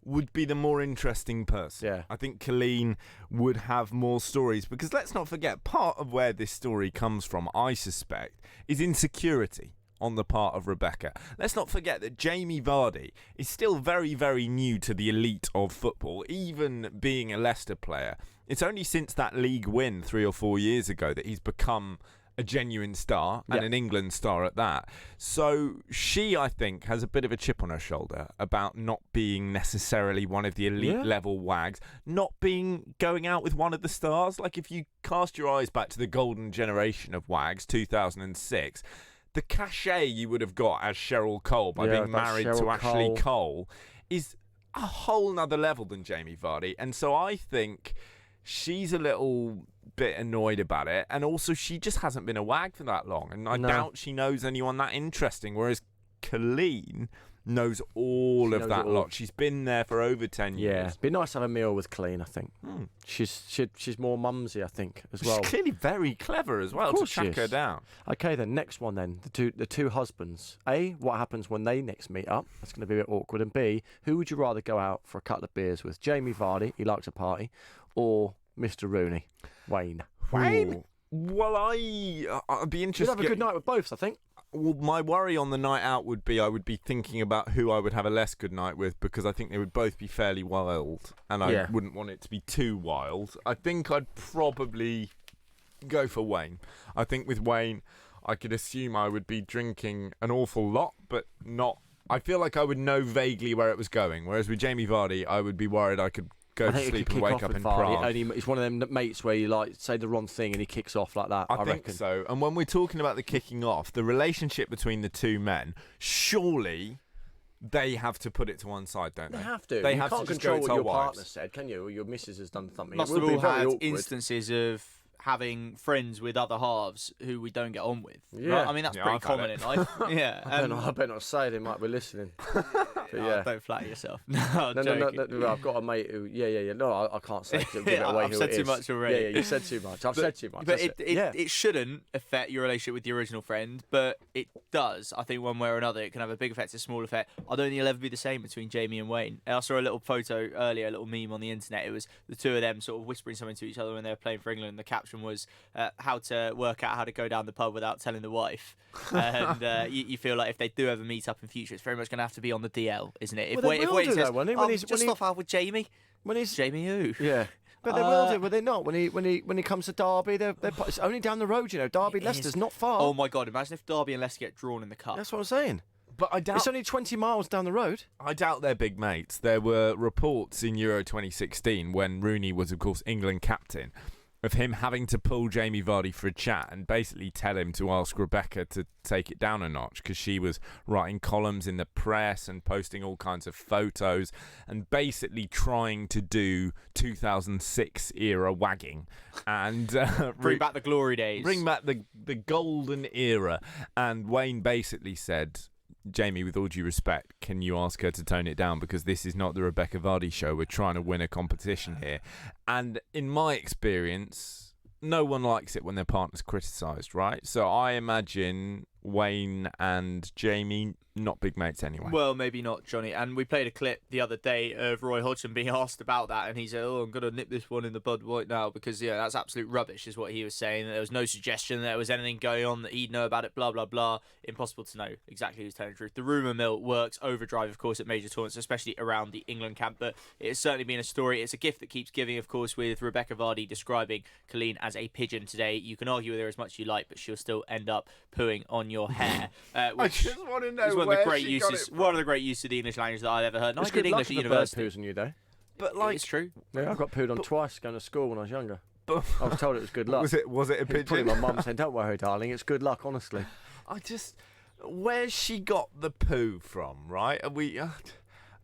Speaker 2: would be the more interesting person.
Speaker 1: Yeah.
Speaker 2: I think Colleen would have more stories, because let's not forget, part of where this story comes from, I suspect, is insecurity on the part of Rebecca. Let's not forget that Jamie Vardy is still very, very new to the elite of football, even being a Leicester player. It's only since that league win 3 or 4 years ago that he's become a genuine star, and an England star at that. So she, I think, has a bit of a chip on her shoulder about not being necessarily one of the elite level wags, not going out with one of the stars. Like, if you cast your eyes back to the golden generation of wags, 2006, the cachet you would have got as Cheryl Cole by being married to Ashley Cole is a whole nother level than Jamie Vardy. And so I think she's a little bit annoyed about it, and also she just hasn't been a wag for that long, and I doubt she knows anyone that interesting, whereas Colleen knows all of that lot. She's been there for over 10 years.
Speaker 1: Yeah, be nice to have a meal with Colleen, I think. She's more mumsy, I think, as well.
Speaker 2: She's clearly very clever as well to track her down.
Speaker 1: Okay, then next one then, the two husbands. A, what happens when they next meet up? That's going to be a bit awkward. And B, who would you rather go out for a couple of beers with? Jamie Vardy, he likes a party, or Mr. Rooney, Wayne?
Speaker 2: Well, I'd be interested.
Speaker 1: You'd have a good night with both, I think.
Speaker 2: Well, my worry on the night out would be I would be thinking about who I would have a less good night with, because I think they would both be fairly wild, and I wouldn't want it to be too wild. I think I'd probably go for Wayne. I think with Wayne, I could assume I would be drinking an awful lot, but not. I feel like I would know vaguely where it was going, whereas with Jamie Vardy, I would be worried I could go to sleep and wake up in Prague.
Speaker 1: It's one of them mates where you like say the wrong thing and he kicks off like that. I
Speaker 2: think
Speaker 1: reckon.
Speaker 2: So. And when we're talking about the kicking off, the relationship between the two men, surely they have to put it to one side, don't they?
Speaker 1: They have to.
Speaker 2: They
Speaker 1: you
Speaker 2: have
Speaker 1: can't
Speaker 2: to just
Speaker 1: control
Speaker 2: go
Speaker 1: what
Speaker 2: tell
Speaker 1: your
Speaker 2: wives.
Speaker 1: partner said, can you? Or your missus has done something.
Speaker 3: Must
Speaker 1: it would
Speaker 3: have
Speaker 1: be
Speaker 3: all
Speaker 1: very
Speaker 3: had
Speaker 1: awkward.
Speaker 3: instances of having friends with other halves who we don't get on with.
Speaker 1: Yeah.
Speaker 3: Right? I mean, that's pretty common in life. Yeah.
Speaker 1: I better not say they might be listening. But
Speaker 3: don't flatter yourself.
Speaker 1: No, I've got a mate who. No, I can't say. Give it away.
Speaker 3: I've said too much already.
Speaker 1: Yeah, you said too much. I've said too much.
Speaker 3: But it shouldn't affect your relationship with the original friend, but it does. I think one way or another, it can have a big effect, a small effect. I don't think it'll ever be the same between Jamie and Wayne. I saw a little photo earlier, a little meme on the internet. It was the two of them sort of whispering something to each other when they were playing for England. The caption was how to work out how to go down the pub without telling the wife. And you feel like if they do ever meet up in future, it's very much going to have to be on the DL, isn't it? If Wayne says, just off out with Jamie.
Speaker 1: When he's
Speaker 3: Jamie who?
Speaker 1: Yeah. But they will do, will they not? When he comes to Derby, it's only down the road, you know. Derby, Leicester's not far.
Speaker 3: Oh my God! Imagine if Derby and Leicester get drawn in the cup.
Speaker 1: That's what I'm saying.
Speaker 2: But I doubt
Speaker 1: it's only 20 miles down the road.
Speaker 2: I doubt they're big mates. There were reports in Euro 2016 when Rooney was, of course, England captain, of him having to pull Jamie Vardy for a chat and basically tell him to ask Rebecca to take it down a notch, because she was writing columns in the press and posting all kinds of photos and basically trying to do 2006 era wagging and
Speaker 3: bring back the glory days,
Speaker 2: bring back the golden era. And Wayne basically said, Jamie, with all due respect, can you ask her to tone it down, because this is not the Rebecca Vardy show. We're trying to win a competition here. And in my experience, no one likes it when their partner's criticised, right? So I imagine Wayne and Jamie, not big mates anyway.
Speaker 3: Well, maybe not, Johnny. And we played a clip the other day of Roy Hodgson being asked about that, and he said, I'm going to nip this one in the bud right now, because, that's absolute rubbish, is what he was saying. There was no suggestion that there was anything going on that he'd know about it, blah, blah, blah. Impossible to know exactly who's telling the truth. The rumour mill works overdrive, of course, at major tournaments, especially around the England camp, but it's certainly been a story. It's a gift that keeps giving, of course, with Rebecca Vardy describing Colleen as a pigeon today. You can argue with her as much as you like, but she'll still end up pooing on your hair.
Speaker 2: Which I just want to know
Speaker 3: is one
Speaker 2: where
Speaker 3: of the great
Speaker 2: she
Speaker 3: uses,
Speaker 2: got it from.
Speaker 3: one of the great uses of the English language that I've ever heard. And I did English at university.
Speaker 1: Poos on you, though.
Speaker 2: But like,
Speaker 3: it's true.
Speaker 1: Yeah, I got pooed on twice going to school when I was younger. I was told it was good luck.
Speaker 2: Was it a pigeon?
Speaker 1: Probably my mum said, "Don't worry, darling, it's good luck." Honestly,
Speaker 2: where's she got the poo from? Right? Are we?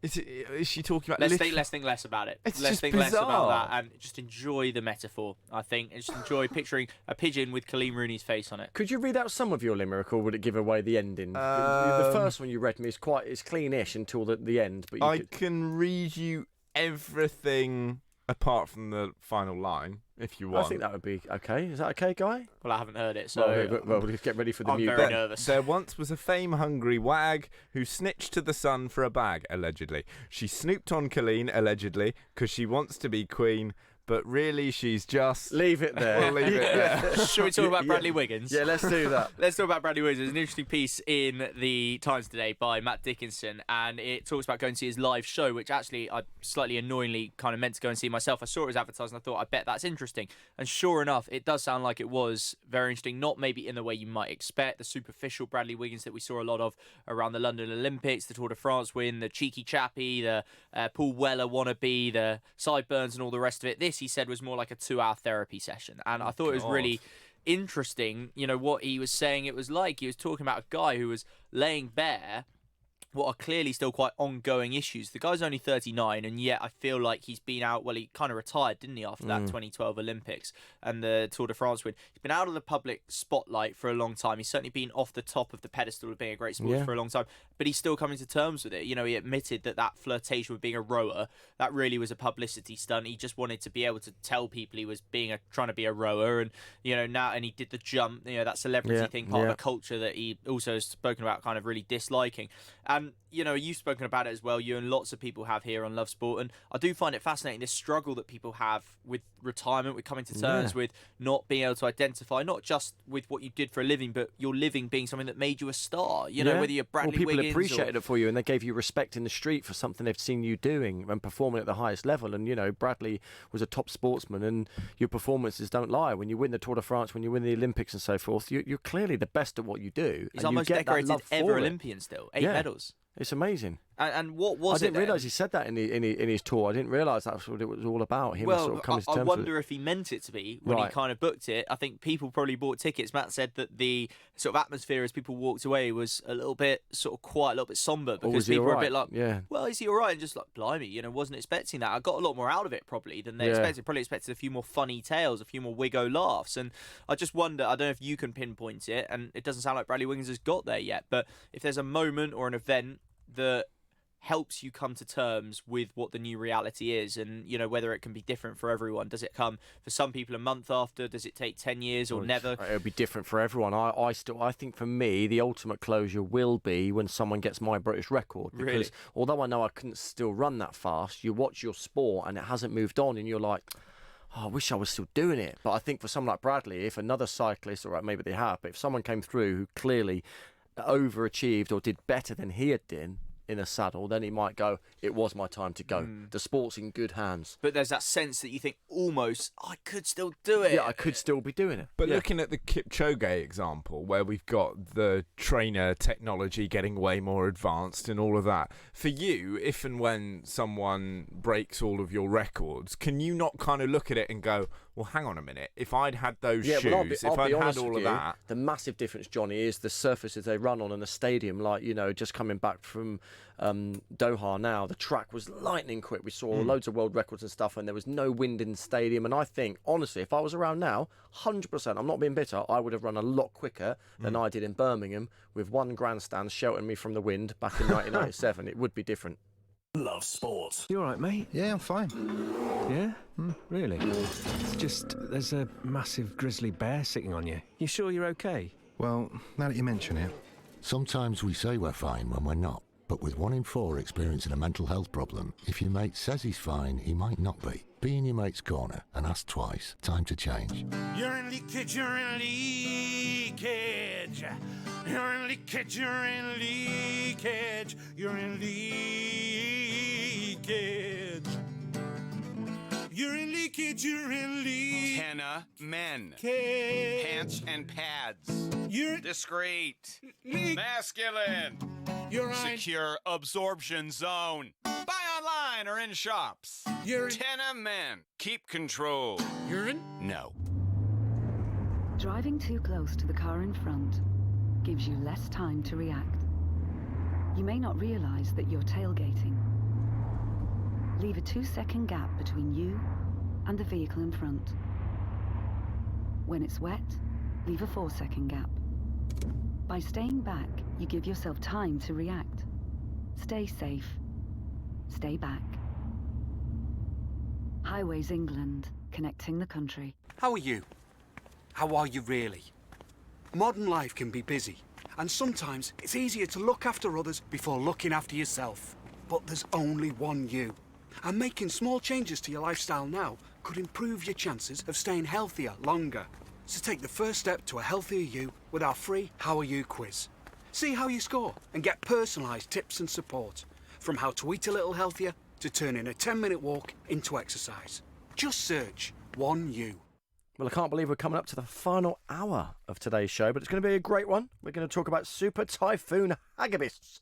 Speaker 2: Is she talking about?
Speaker 3: Let's think less about it. Let's think less about that and just enjoy the metaphor. I think, and just enjoy picturing a pigeon with Colleen Rooney's face on it.
Speaker 1: Could you read out some of your limerick, or would it give away the ending? The first one you read me is it's cleanish until the end. But
Speaker 2: I can read you everything apart from the final line. if you want.
Speaker 1: I think that would be okay. Is that okay, Guy?
Speaker 3: Well, I haven't heard it, so...
Speaker 1: Well, get ready for the
Speaker 3: I'm
Speaker 1: mute.
Speaker 3: very nervous.
Speaker 2: There once was a fame-hungry wag who snitched to the sun for a bag, allegedly. She snooped on Colleen, allegedly, because she wants to be queen, but really she's just...
Speaker 1: Leave it there.
Speaker 2: We'll leave it there.
Speaker 3: Should we talk about Bradley Wiggins?
Speaker 1: Yeah, let's do that.
Speaker 3: Let's talk about Bradley Wiggins. There's an interesting piece in the Times today by Matt Dickinson, and it talks about going to see his live show, which actually I slightly annoyingly kind of meant to go and see myself. I saw it was advertised and I thought, I bet that's interesting. And sure enough, it does sound like it was very interesting, not maybe in the way you might expect, the superficial Bradley Wiggins that we saw a lot of around the London Olympics, the Tour de France win, the cheeky chappy, the Paul Weller wannabe, the sideburns and all the rest of it. This, he said, was more like a 2-hour therapy session. And I thought it was really interesting, what he was saying it was like. He was talking about a guy who was laying bare what are clearly still quite ongoing issues. The guy's only 39, and yet I feel like he's been out, well, he kind of retired, didn't he, after that 2012 Olympics and the Tour de France win. He's been out of the public spotlight for a long time. He's certainly been off the top of the pedestal of being a great sportsman for a long time, but he's still coming to terms with it. He admitted that flirtation with being a rower, that really was a publicity stunt. He just wanted to be able to tell people he was trying to be a rower, and, now, and he did the jump, that celebrity thing, part of a culture that he also has spoken about kind of really disliking. And, you've spoken about it as well, you and lots of people have here on Love Sport, and I do find it fascinating, this struggle that people have with retirement, with coming to terms with not being able to identify, not just with what you did for a living, but your living being something that made you a star, whether you're Bradley
Speaker 1: people
Speaker 3: Wiggins
Speaker 1: appreciated it for you, and they gave you respect in the street for something they've seen you doing and performing at the highest level. And, Bradley was a top sportsman, and your performances don't lie. When you win the Tour de France, when you win the Olympics and so forth, you're clearly the best at what you do.
Speaker 3: He's our most decorated ever Olympian still, 8 medals.
Speaker 1: It's amazing.
Speaker 3: And what was
Speaker 1: it? I didn't realise he said that in his tour. I didn't realise that's what it was all about. Him sort of coming to terms
Speaker 3: I wonder if he meant it to be when he kind of booked it. I think people probably bought tickets. Matt said that the sort of atmosphere as people walked away was a little bit sort of quiet, a little bit somber, because people were a bit like, well, is he all right? And just like, blimey, wasn't expecting that. I got a lot more out of it probably than they expected. Probably expected a few more funny tales, a few more Wiggo laughs. And I just wonder, I don't know if you can pinpoint it, and it doesn't sound like Bradley Wiggins has got there yet, but if there's a moment or an event that helps you come to terms with what the new reality is, and whether it can be different for everyone. Does it come for some people a month after? Does it take 10 years or never?
Speaker 1: It'll be different for everyone. I think for me the ultimate closure will be when someone gets my British record, because although I know I couldn't still run that fast, you watch your sport and it hasn't moved on, and you're like, I wish I was still doing it. But I think for someone like Bradley, if another cyclist, all right, maybe they have, but if someone came through who clearly overachieved or did better than he had done in a saddle, then he might go, it was my time to go. The sport's in good hands.
Speaker 3: But there's that sense that you think almost, I could still do it.
Speaker 1: Yeah, I could still be doing it.
Speaker 2: But looking at the Kipchoge example, where we've got the trainer technology getting way more advanced and all of that, for you, if and when someone breaks all of your records, can you not kind of look at it and go, well, hang on a minute, if I'd had those shoes, if I'd had all of that...
Speaker 1: The massive difference, Johnny, is the surfaces they run on in the stadium. Like, just coming back from Doha now, the track was lightning quick. We saw loads of world records and stuff, and there was no wind in the stadium. And I think, honestly, if I was around now, 100%, I'm not being bitter, I would have run a lot quicker than I did in Birmingham with one grandstand sheltering me from the wind back in 1997. It would be different.
Speaker 4: Love Sport.
Speaker 6: You all right, mate?
Speaker 8: Yeah, I'm fine.
Speaker 6: Yeah? Really? It's just, there's a massive grizzly bear sitting on you. You sure you're okay?
Speaker 8: Well, now that you mention it.
Speaker 7: Sometimes we say we're fine when we're not. But with 1 in 4 experiencing a mental health problem, if your mate says he's fine, he might not be. Be in your mate's corner and ask twice. Time to change.
Speaker 22: You're in leakage, you're in leakage. You're in leakage, you're in leakage. You're in leakage. You're in leakage, you're in leakage.
Speaker 23: Henna men. Pants and pads.
Speaker 22: You're
Speaker 23: discreet. Masculine.
Speaker 22: You're right.
Speaker 23: Secure absorption zone. Buy online or in shops.
Speaker 22: You're in.
Speaker 23: Tenna men. Keep control.
Speaker 22: You're in.
Speaker 23: No.
Speaker 14: Driving too close to the car in front gives you less time to react. You may not realize that you're tailgating. Leave a 2-second gap between you and the vehicle in front. When it's wet, leave a 4-second gap. By staying back, you give yourself time to react. Stay safe. Stay back. Highways England, connecting the country.
Speaker 11: How are you? How are you really? Modern life can be busy, and sometimes it's easier to look after others before looking after yourself. But there's only one you. And making small changes to your lifestyle now could improve your chances of staying healthier longer. So take the first step to a healthier you with our free How Are You quiz. See how you score and get personalised tips and support. From how to eat a little healthier to turning a 10-minute walk into exercise. Just search 1U.
Speaker 1: Well, I can't believe we're coming up to the final hour of today's show, but it's going to be a great one. We're going to talk about Super Typhoon Hagibis.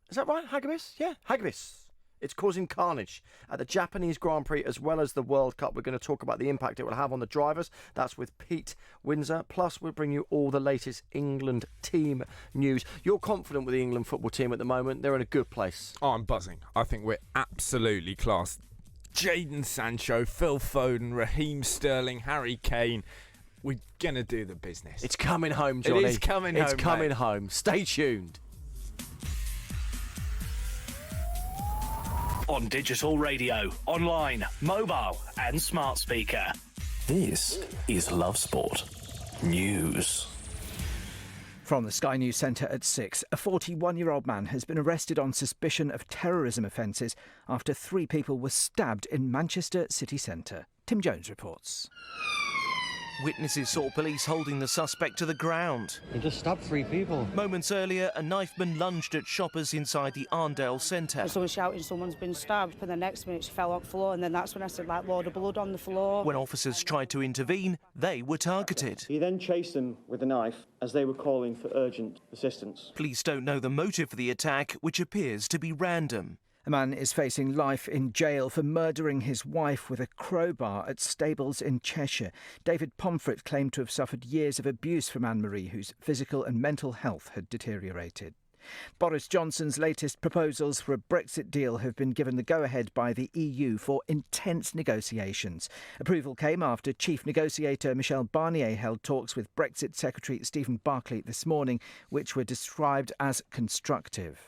Speaker 1: Is that right? Hagibis? Yeah, Hagibis. It's causing carnage at the Japanese Grand Prix as well as the World Cup. We're going to talk about the impact it will have on the drivers. That's with Pete Windsor. Plus, we'll bring you all the latest England team news. You're confident with the England football team at the moment. They're in a good place.
Speaker 2: Oh, I'm buzzing. I think we're absolutely class. Jadon Sancho, Phil Foden, Raheem Sterling, Harry Kane. We're going to do the business.
Speaker 1: It's coming home, Johnny.
Speaker 2: It is coming home,
Speaker 1: It's coming
Speaker 2: mate.
Speaker 1: home. Stay tuned.
Speaker 19: On digital radio, online, mobile and smart speaker. This is Love Sport News.
Speaker 15: From the Sky News Centre at 6, a 41-year-old man has been arrested on suspicion of terrorism offences after 3 people were stabbed in Manchester city centre. Tim Jones reports.
Speaker 18: Witnesses saw police holding the suspect to the ground.
Speaker 20: He just stabbed 3 people.
Speaker 18: Moments earlier, a knifeman lunged at shoppers inside the Arndale Centre.
Speaker 25: Someone shouting someone's been stabbed, but the next minute she fell on the floor, and then that's when I said, like, load of blood on the floor.
Speaker 18: When officers tried to intervene, they were targeted.
Speaker 26: He then chased them with a knife as they were calling for urgent assistance.
Speaker 18: Police don't know the motive for the attack, which appears to be random.
Speaker 15: A man is facing life in jail for murdering his wife with a crowbar at stables in Cheshire. David Pomfret claimed to have suffered years of abuse from Anne-Marie, whose physical and mental health had deteriorated. Boris Johnson's latest proposals for a Brexit deal have been given the go-ahead by the EU for intense negotiations. Approval came after Chief Negotiator Michel Barnier held talks with Brexit Secretary Stephen Barclay this morning, which were described as constructive.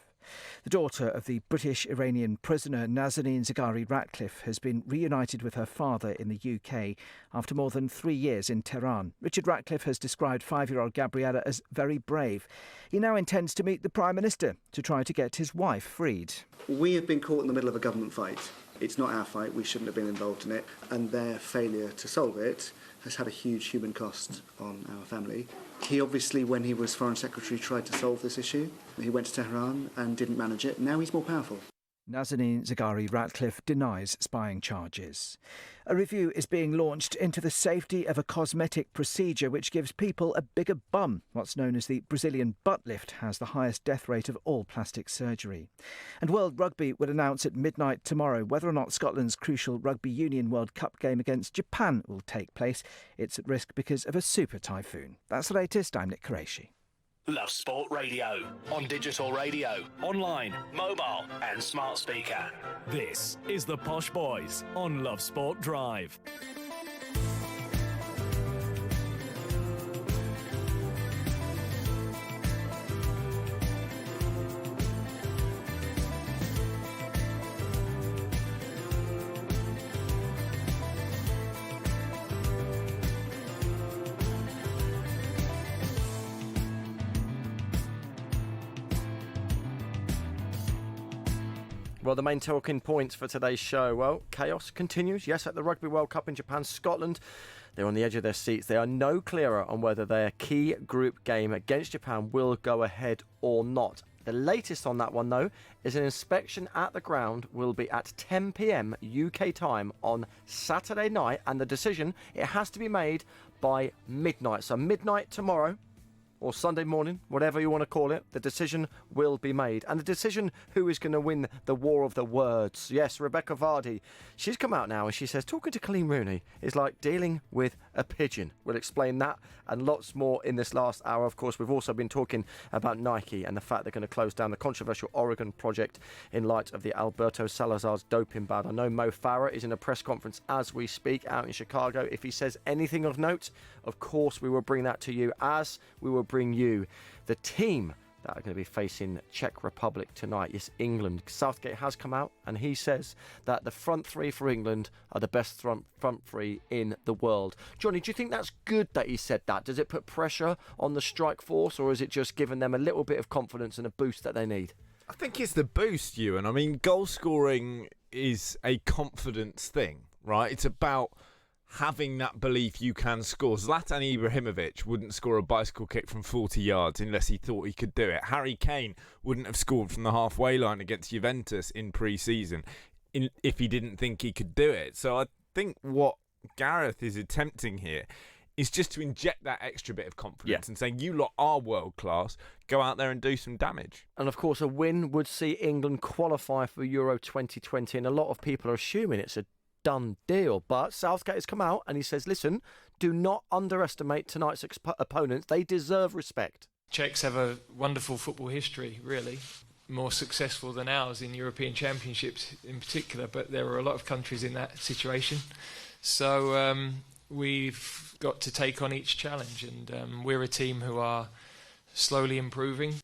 Speaker 15: The daughter of the British-Iranian prisoner Nazanin Zaghari Ratcliffe has been reunited with her father in the UK after more than 3 years in Tehran. Richard Ratcliffe has described 5-year-old Gabriella as very brave. He now intends to meet the Prime Minister to try to get his wife freed.
Speaker 27: We have been caught in the middle of a government fight. It's not our fight, we shouldn't have been involved in it, and their failure to solve it has had a huge human cost on our family. He obviously, when he was Foreign Secretary, tried to solve this issue. He went to Tehran and didn't manage it. Now he's more powerful.
Speaker 15: Nazanin Zaghari Ratcliffe denies spying charges. A review is being launched into the safety of a cosmetic procedure which gives people a bigger bum. What's known as the Brazilian butt lift has the highest death rate of all plastic surgery. And World Rugby will announce at midnight tomorrow whether or not Scotland's crucial Rugby Union World Cup game against Japan will take place. It's at risk because of a super typhoon. That's the latest. I'm Nick Qureshi.
Speaker 19: Love Sport Radio. On digital radio, online, mobile and smart speaker. This is the Posh Boys on Love Sport Drive.
Speaker 1: Well, the main talking points for today's show, well, chaos continues. Yes, at the Rugby World Cup in Japan, Scotland, they're on the edge of their seats. They are no clearer on whether their key group game against Japan will go ahead or not. The latest on that one, though, is an inspection at the ground will be at 10 p.m. UK time on Saturday night, and the decision, it has to be made by midnight. So midnight tomorrow, or Sunday morning, whatever you want to call it, the decision will be made. And the decision who is going to win the war of the words. Yes, Rebecca Vardy, she's come out now and she says talking to Colleen Rooney is like dealing with a pigeon. We'll explain that and lots more in this last hour. Of course, we've also been talking about Nike and the fact they're going to close down the controversial Oregon project in light of the Alberto Salazar's doping ban. I know Mo Farah is in a press conference as we speak out in Chicago. If he says anything of note, of course we will bring that to you, as we will bring you the team that are going to be facing Czech Republic tonight. Yes, England. Southgate has come out and he says that the front three for England are the best front three in the world. Johnny, do you think that's good that he said that? Does it put pressure on the strike force, or is it just giving them a little bit of confidence and a boost that they need?
Speaker 2: I think it's the boost, Ewan. I mean, goal scoring is a confidence thing, right? It's about having that belief you can score. Zlatan Ibrahimovic wouldn't score a bicycle kick from 40 yards unless he thought he could do it. Harry Kane wouldn't have scored from the halfway line against Juventus in pre-season if he didn't think he could do it. So I think what Gareth is attempting here is just to inject that extra bit of confidence and saying, you lot are world class, go out there and do some damage.
Speaker 1: And of course, a win would see England qualify for Euro 2020, and a lot of people are assuming it's a done deal. But Southgate has come out and he says, listen, do not underestimate tonight's opponents. They deserve respect.
Speaker 5: Czechs have a wonderful football history, really. More successful than ours in European Championships in particular, but there are a lot of countries in that situation. So we've got to take on each challenge, and we're a team who are slowly improving.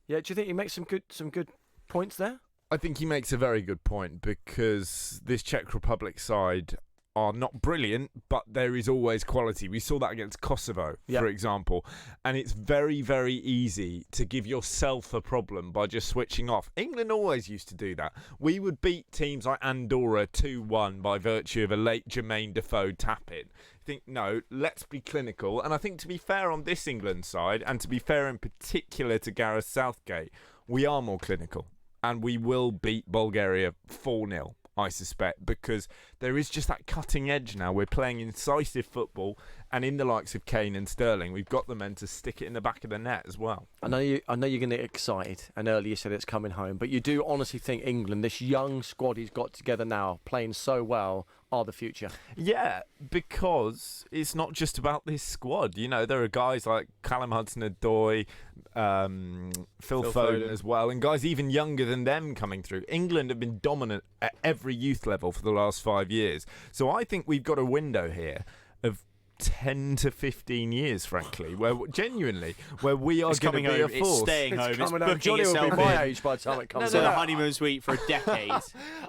Speaker 1: Yeah, do you think he makes some good points there?
Speaker 2: I think he makes a very good point, because this Czech Republic side are not brilliant, but there is always quality. We saw that against Kosovo, for example, and it's very, very easy to give yourself a problem by just switching off. England always used to do that. We would beat teams like Andorra 2-1 by virtue of a late Jermaine Defoe tap-in. I think, no, let's be clinical. And I think, to be fair on this England side, and to be fair in particular to Gareth Southgate, we are more clinical. And we will beat Bulgaria 4-0, I suspect, because there is just that cutting edge now. We're playing incisive football, and in the likes of Kane and Sterling, we've got the men to stick it in the back of the net as well.
Speaker 1: I know you're going to get excited, and earlier you said it's coming home, but you do honestly think England, this young squad he's got together now, playing so well, are the future?
Speaker 2: Yeah, because it's not just about this squad. You know, there are guys like Callum Hudson-Odoi, Phil Foden as well, and guys even younger than them coming through. England have been dominant at every youth level for the last 5 years. So I think we've got a window here of 10 to 15 years, frankly, where genuinely, where we are going to be a force.
Speaker 3: It's staying home. It's booking
Speaker 1: Johnny will be my age by the time it comes
Speaker 3: out. No, honeymoon suite for a decade.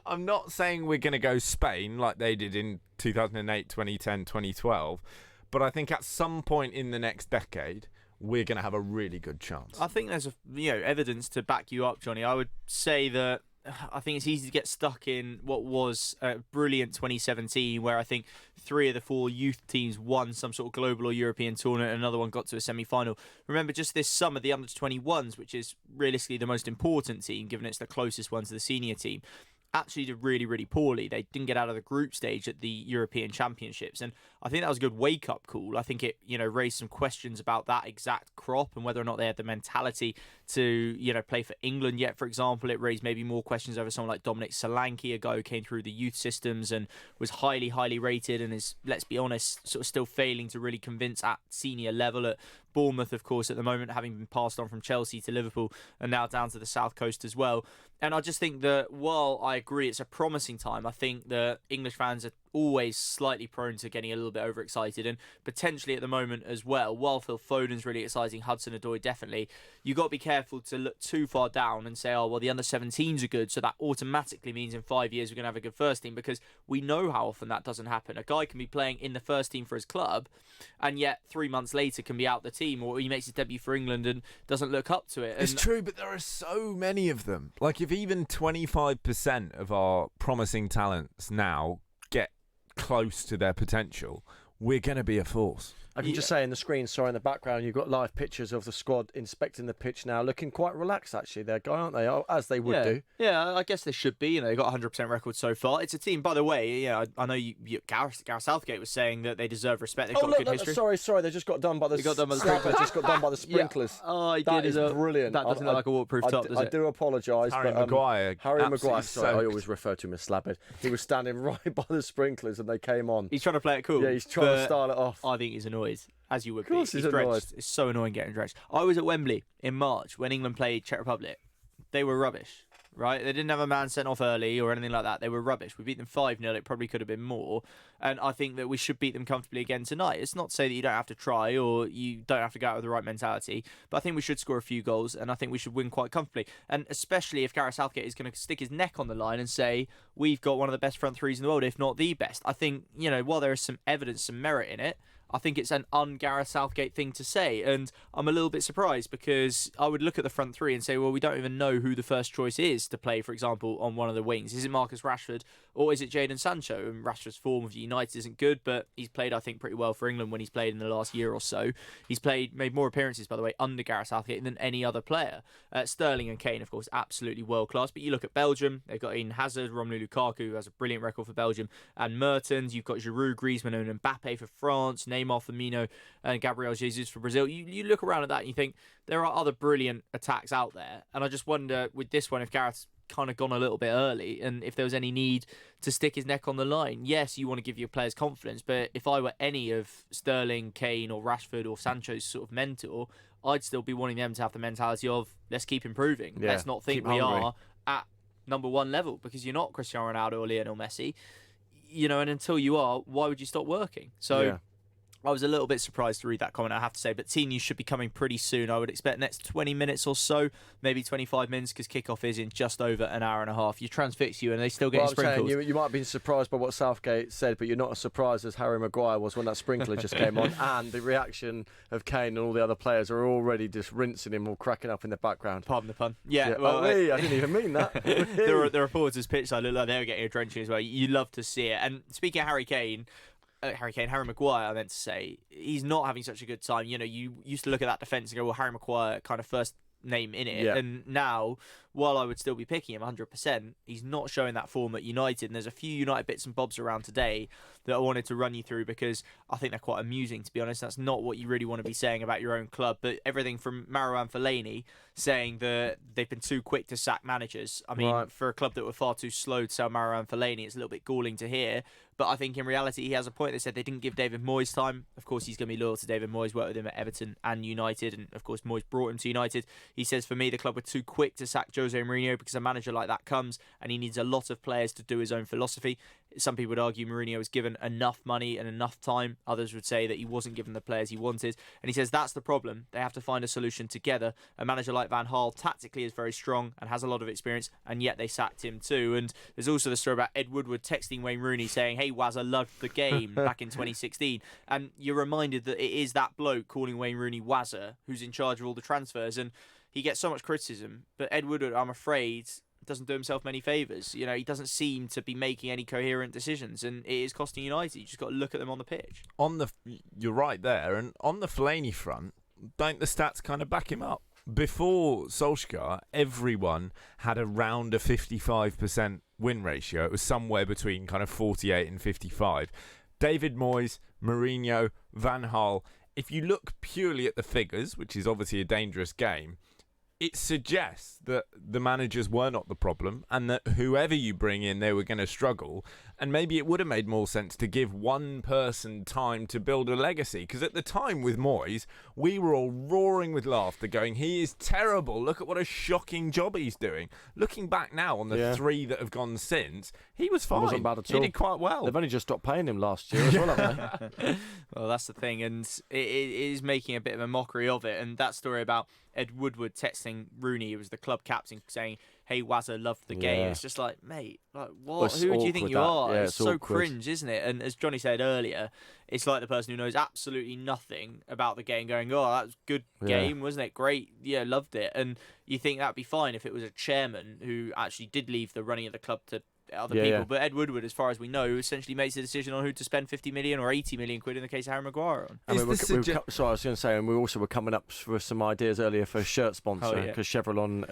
Speaker 2: I'm not saying we're going to go Spain like they did in 2008, 2010, 2012, but I think at some point in the next decade, we're going to have a really good chance.
Speaker 3: I think there's evidence to back you up, Johnny. I would say that I think it's easy to get stuck in what was a brilliant 2017, where I think 3 of the 4 youth teams won some sort of global or European tournament, and another one got to a semi-final. Remember, just this summer, the under-21s, which is realistically the most important team, given it's the closest one to the senior team, actually did really, really poorly. They didn't get out of the group stage at the European Championships, and I think that was a good wake-up call. I think it, raised some questions about that exact crop and whether or not they had the mentality to, play for England yet, for example. It raised maybe more questions over someone like Dominic Solanke, a guy who came through the youth systems and was highly, highly rated and is, let's be honest, sort of still failing to really convince at senior level at Bournemouth, of course, at the moment, having been passed on from Chelsea to Liverpool and now down to the South Coast as well. And I just think that while I agree it's a promising time, I think that English fans are always slightly prone to getting a little bit overexcited, and potentially at the moment as well, while Phil Foden's really exciting, Hudson-Odoi definitely, you've got to be careful to look too far down and say, oh, well, the under-17s are good, so that automatically means in 5 years we're going to have a good first team, because we know how often that doesn't happen. A guy can be playing in the first team for his club, and yet 3 months later can be out the team, or he makes his debut for England and doesn't look up to it.
Speaker 2: It's true, but there are so many of them. Like, if even 25% of our promising talents now get close to their potential, we're going to be a force.
Speaker 1: I can just say in the screen, sorry, in the background, you've got live pictures of the squad inspecting the pitch now, looking quite relaxed, actually, their guy, aren't they? As they would do.
Speaker 3: Yeah, I guess they should be. They've got a 100% record so far. It's a team, by the way, I know Gareth Southgate was saying that they deserve respect. They've got a good history.
Speaker 1: Sorry, they just got done by the sprinklers. Just got done by the sprinklers.
Speaker 3: Yeah. Oh,
Speaker 1: that is brilliant.
Speaker 3: That doesn't look like a waterproof top, does it?
Speaker 1: I do apologise.
Speaker 2: Harry Maguire.
Speaker 1: Sorry, I always refer to him as Slabbed. He was standing right by the sprinklers and they came on.
Speaker 3: He's trying to play it cool.
Speaker 1: Yeah, he's trying to style it off.
Speaker 3: I think he's annoyed. As you would
Speaker 1: be.
Speaker 3: He's drenched. It's so annoying getting drenched. I was at Wembley in March when England played Czech Republic. They were rubbish. right? They didn't have a man sent off early or anything like that. They were rubbish. We beat them 5-0. It probably could have been more. And I think that we should beat them comfortably again tonight. It's not to say that you don't have to try or you don't have to go out with the right mentality, but I think we should score a few goals and I think we should win quite comfortably. And especially if Gareth Southgate is going to stick his neck on the line and say, we've got one of the best front threes in the world, if not the best. I think, while there is some evidence, some merit in it, I think it's an un-Gareth Southgate thing to say, and I'm a little bit surprised because I would look at the front three and say, well, we don't even know who the first choice is to play, for example, on one of the wings. Is it Marcus Rashford or is it Jadon Sancho? And Rashford's form with United isn't good, but he's played, I think, pretty well for England when he's played in the last year or so. He's made more appearances, by the way, under Gareth Southgate than any other player. Sterling and Kane, of course, absolutely world-class, but you look at Belgium, they've got Eden Hazard, Romelu Lukaku, who has a brilliant record for Belgium, and Mertens. You've got Giroud, Griezmann and Mbappe for France, Neymar, Firmino, and Gabriel Jesus for Brazil. You look around at that and you think there are other brilliant attacks out there, and I just wonder with this one if Gareth's kind of gone a little bit early and if there was any need to stick his neck on the line. Yes, you want to give your players confidence, but if I were any of Sterling, Kane or Rashford or Sancho's sort of mentor, I'd still be wanting them to have the mentality of let's keep improving.
Speaker 1: Yeah,
Speaker 3: let's not think we are at number one level, because you're not Cristiano Ronaldo or Lionel Messi, and until you are, why would you stop working? So
Speaker 1: yeah.
Speaker 3: I was a little bit surprised to read that comment, I have to say, but team news should be coming pretty soon. I would expect next 20 minutes or so, maybe 25 minutes, because kickoff is in just over an hour and a half. You transfix you and they still get sprinkled.
Speaker 1: You might have been surprised by what Southgate said, but you're not as surprised as Harry Maguire was when that sprinkler just came on, and the reaction of Kane and all the other players are already just rinsing him or cracking up in the background.
Speaker 3: Pardon the pun. Yeah.
Speaker 1: Well, I didn't even mean that.
Speaker 3: The reporters pitchside looked like they were getting a drenching as well. You love to see it. And speaking of Harry Maguire, I meant to say, he's not having such a good time. You used to look at that defence and go, well, Harry Maguire kind of first name in it.
Speaker 1: Yeah.
Speaker 3: And now, while I would still be picking him 100%, he's not showing that form at United. And there's a few United bits and bobs around today that I wanted to run you through because I think they're quite amusing, to be honest. That's not what you really want to be saying about your own club. But everything from Marouane Fellaini saying that they've been too quick to sack managers. I mean, for a club that were far too slow to sell Marouane Fellaini, it's a little bit galling to hear. But I think in reality, he has a point. They said they didn't give David Moyes time. Of course, he's going to be loyal to David Moyes, worked with him at Everton and United. And of course, Moyes brought him to United. He says, for me, the club were too quick to sack Jose Mourinho because a manager like that comes and he needs a lot of players to do his own philosophy. Some people would argue Mourinho was given enough money and enough time. Others would say that he wasn't given the players he wanted. And he says that's the problem. They have to find a solution together. A manager like Van Gaal tactically is very strong and has a lot of experience, and yet they sacked him too. And there's also the story about Ed Woodward texting Wayne Rooney saying, hey, Wazza loved the game back in 2016. And you're reminded that it is that bloke calling Wayne Rooney Wazza who's in charge of all the transfers. And he gets so much criticism, but Ed Woodward, I'm afraid, doesn't do himself many favours. He doesn't seem to be making any coherent decisions, and it is costing United. You just got to look at them on the pitch.
Speaker 2: You're right there, and on the Fellaini front, don't the stats kind of back him up? Before Solskjaer, everyone had around a 55% win ratio. It was somewhere between kind of 48 and 55. David Moyes, Mourinho, Van Gaal. If you look purely at the figures, which is obviously a dangerous game, it suggests that the managers were not the problem and that whoever you bring in, they were going to struggle. And maybe it would have made more sense to give one person time to build a legacy. Because at the time with Moyes, we were all roaring with laughter going, he is terrible. Look at what a shocking job he's doing. Looking back now on the three that have gone since, he was fine.
Speaker 1: Wasn't bad at all.
Speaker 2: He did quite well.
Speaker 1: They've only just stopped paying him last year as well, haven't they?
Speaker 3: Well, that's the thing. And it is making a bit of a mockery of it. And that story about Ed Woodward texting Rooney, who was the club captain, saying, hey, Wazza loved the game. It's just like, mate, like what? Who do you think you are?
Speaker 1: Yeah,
Speaker 3: it's so cringe, isn't it? And as Johnny said earlier, it's like the person who knows absolutely nothing about the game going, oh, that was a good game, wasn't it? Great. Yeah, loved it. And you think that'd be fine if it was a chairman who actually did leave the running of the club to other people. Yeah. But Ed Woodward, as far as we know, essentially makes a decision on who to spend 50 million or 80 million quid in the case of Harry Maguire on.
Speaker 1: I mean, sorry, I was going to say, and we also were coming up with some ideas earlier for a shirt sponsor because Chevrolet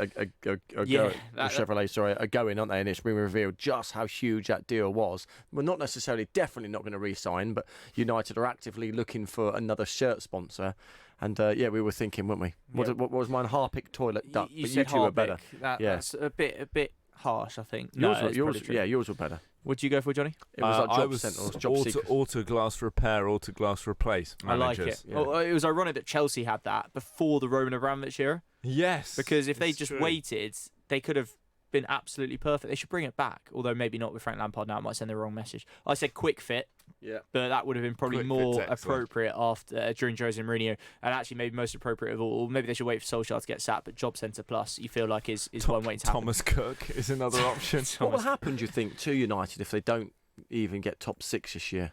Speaker 1: are going, aren't they? And it's been revealed just how huge that deal was. We're not necessarily, definitely not going to re-sign, but United are actively looking for another shirt sponsor. And we were thinking, weren't we? What was mine? Harpic toilet duck.
Speaker 3: You
Speaker 1: but
Speaker 3: said
Speaker 1: you two were better.
Speaker 3: That's a bit harsh, I think.
Speaker 1: Yours were better.
Speaker 3: What did you go for, Johnny?
Speaker 1: It was like job centre, job seekers.
Speaker 2: Autoglass repair, autoglass replace. Managers.
Speaker 3: I like it. Yeah. Well, it was ironic that Chelsea had that before the Roman Abramovich era.
Speaker 2: Yes.
Speaker 3: Because if they just waited, they could have been absolutely perfect. They should bring it back, although maybe not with Frank Lampard now. It might send the wrong message. I said quick fit.
Speaker 1: Yeah.
Speaker 3: But that would have been probably
Speaker 2: Quick
Speaker 3: more
Speaker 2: fit's excellent.
Speaker 3: appropriate after during Jose Mourinho, and actually maybe most appropriate of all. Maybe they should wait for Solskjaer to get sacked, but Job Centre Plus, you feel like is one waiting to happen.
Speaker 2: Thomas Cook is another option.
Speaker 1: What will happen, do you think, to United if they don't even get top 6 this year?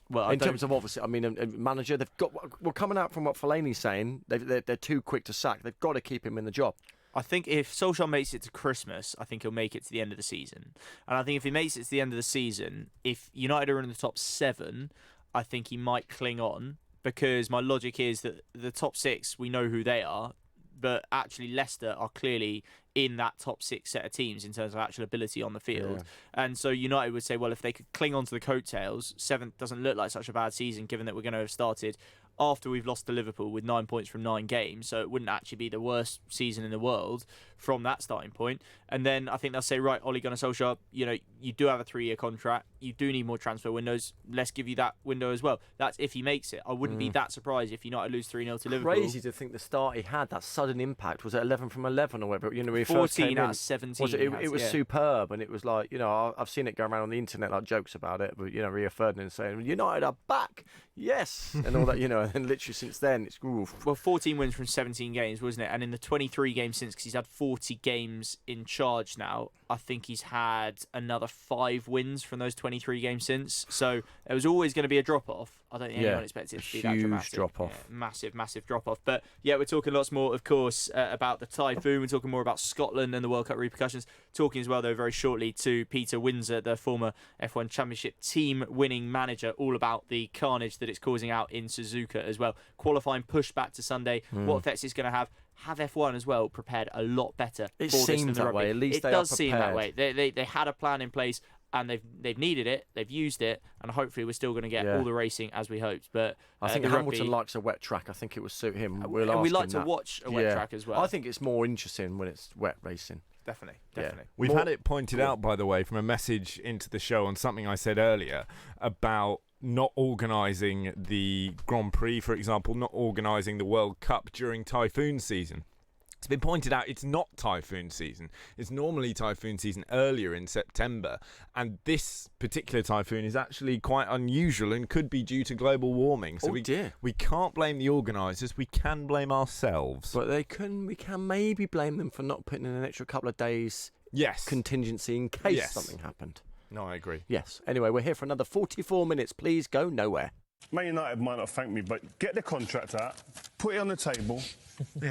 Speaker 3: Well,
Speaker 1: in terms of, obviously, I mean, a manager, they've got. We're coming out from what Fellaini's saying. They're too quick to sack. They've got to keep him in the job.
Speaker 3: I think if Solskjaer makes it to Christmas, I think he'll make it to the end of the season. And I think if he makes it to the end of the season, if United are in the top 7, I think he might cling on, because my logic is that the top 6, we know who they are, but actually Leicester are clearly in that top 6 set of teams in terms of actual ability on the field. Yeah. And so United would say, well, if they could cling on to the coattails, 7th doesn't look like such a bad season, given that we're going to have started after we've lost to Liverpool with 9 points from 9 games, so it wouldn't actually be the worst season in the world from that starting point. And then I think they'll say, right, Ole Gunnar Solskjaer, you do have a 3-year contract, you do need more transfer windows, let's give you that window as well. That's if he makes it. I wouldn't be that surprised if United lose 3-0 to Liverpool.
Speaker 1: Crazy to think the start he had, that sudden impact. Was it 11 from 11 or whatever? When he
Speaker 3: 14
Speaker 1: first came
Speaker 3: out
Speaker 1: in,
Speaker 3: of 17.
Speaker 1: It was superb, and it was like, I've seen it go around on the internet, like jokes about it, but Rio Ferdinand saying, United are back, yes, and all that, and literally since then, it's oof.
Speaker 3: Well, 14 wins from 17 games, wasn't it? And in the 23 games since, because he's had 40 games in charge now, I think he's had another 5 wins from those 23 games since. So there was always going to be a drop-off. I don't think anyone expected it to be that dramatic.
Speaker 1: Huge drop-off.
Speaker 3: Yeah, massive drop-off. But yeah, we're talking lots more, of course, about the typhoon. We're talking more about Scotland and the World Cup repercussions. Talking as well, though, very shortly to Peter Windsor, the former F1 Championship team-winning manager, all about the carnage that it's causing out in Suzuka as well. Qualifying pushed back to Sunday. What effects it's going to have F1 as well prepared a lot better
Speaker 1: it
Speaker 3: for this than
Speaker 1: seems
Speaker 3: the
Speaker 1: that
Speaker 3: rugby.
Speaker 1: way. At least
Speaker 3: it
Speaker 1: they
Speaker 3: does
Speaker 1: are
Speaker 3: seem that way.
Speaker 1: prepared.
Speaker 3: They had a plan in place, and they've needed it, they've used it, and hopefully we're still going to get all the racing as we hoped. But
Speaker 1: I think Hamilton likes a wet track. I think it would suit him.
Speaker 3: And we like to watch a wet track as well.
Speaker 1: I think it's more interesting when it's wet racing.
Speaker 3: Definitely.
Speaker 2: We've had it pointed out, by the way, from a message into the show on something I said earlier about not organising the Grand Prix, for example, not organising the World Cup during typhoon season. It's been pointed out it's not typhoon season. It's normally typhoon season earlier in September, and this particular typhoon is actually quite unusual and could be due to global warming. So we can't blame the organisers. We can blame ourselves.
Speaker 1: But we can maybe blame them for not putting in an extra couple of days contingency in case something happened.
Speaker 2: No, I agree.
Speaker 1: Yes. Anyway, we're here for another 44 minutes. Please go nowhere.
Speaker 9: Man United might not thank me, but get the contract out, put it on the table,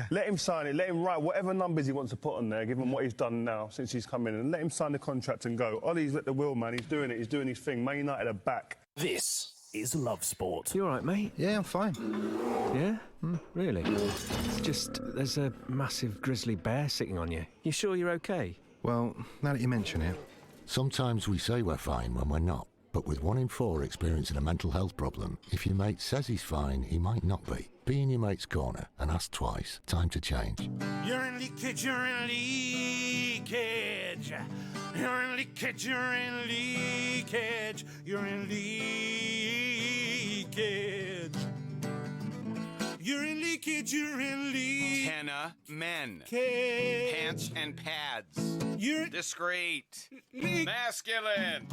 Speaker 9: let him sign it, let him write whatever numbers he wants to put on there, give him what he's done now since he's come in, and let him sign the contract and go. Ollie's at the wheel, man. He's doing it. He's doing his thing. Man United are back.
Speaker 4: This is Love Sport.
Speaker 6: You all right, mate?
Speaker 8: Yeah, I'm fine.
Speaker 6: Yeah? Really? It's just there's a massive grizzly bear sitting on you. You sure you're okay?
Speaker 8: Well, now that you mention it.
Speaker 7: Sometimes we say we're fine when we're not. But with 1 in 4 experiencing a mental health problem, if your mate says he's fine, he might not be. Be in your mate's corner and ask twice. Time to change.
Speaker 22: You're in leakage, you're in leakage. You're in leakage, you're in leakage. You're in leakage. You're in leakage, you're in leakage.
Speaker 23: Henna men.
Speaker 22: Cage.
Speaker 23: Pants and pads.
Speaker 22: You're
Speaker 23: discreet. Masculine.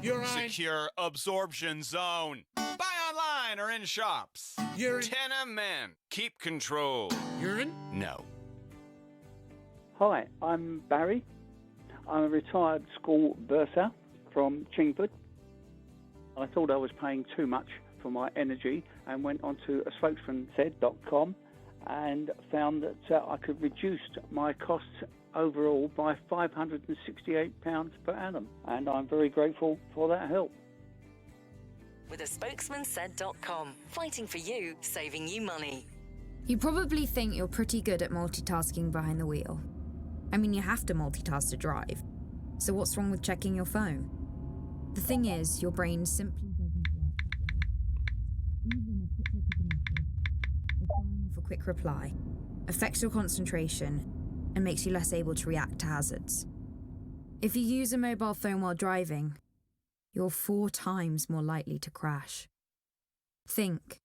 Speaker 22: You're
Speaker 23: secure absorption zone. Buy online or in shops.
Speaker 22: You're
Speaker 23: Tenna men. Keep control.
Speaker 22: Urine?
Speaker 23: No.
Speaker 10: Hi, I'm Barry. I'm a retired school bursar from Chingford. I thought I was paying too much for my energy and went onto a spokesmansaid.com and found that I could reduce my costs overall by £568 per annum, and I'm very grateful for that help.
Speaker 12: With a spokesmansaid.com, fighting for you, saving you money.
Speaker 13: You probably think you're pretty good at multitasking behind the wheel. I mean, you have to multitask to drive. So what's wrong with checking your phone? The thing is, your brain simply doesn't work. Even a quick look at the message, or firing off a quick reply, affects your concentration and makes you less able to react to hazards. If you use a mobile phone while driving, you're 4 times more likely to crash. Think.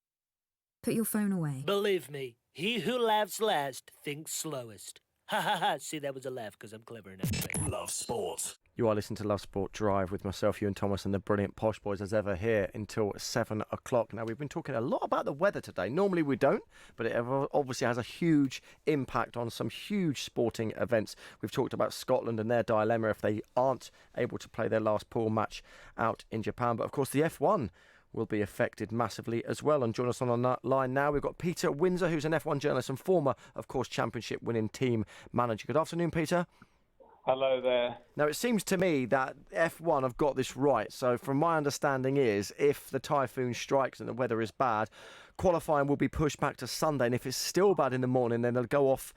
Speaker 13: Put your phone away.
Speaker 19: Believe me, he who laughs last thinks slowest. Ha ha ha. See, that was a laugh because I'm clever enough.
Speaker 4: Love sport.
Speaker 1: You are listening to Love Sport Drive with myself, Ewan Thomas, and the brilliant Posh Boys as ever here until 7 o'clock. Now, we've been talking a lot about the weather today. Normally we don't, but it obviously has a huge impact on some huge sporting events. We've talked about Scotland and their dilemma if they aren't able to play their last pool match out in Japan. But, of course, the F1 will be affected massively as well. And join us on that line now, we've got Peter Windsor, who's an F1 journalist and former, of course, championship-winning team manager. Good afternoon, Peter.
Speaker 11: Hello there.
Speaker 1: Now, it seems to me that F1 have got this right. So, from my understanding is, if the typhoon strikes and the weather is bad, qualifying will be pushed back to Sunday. And if it's still bad in the morning, then they'll go off,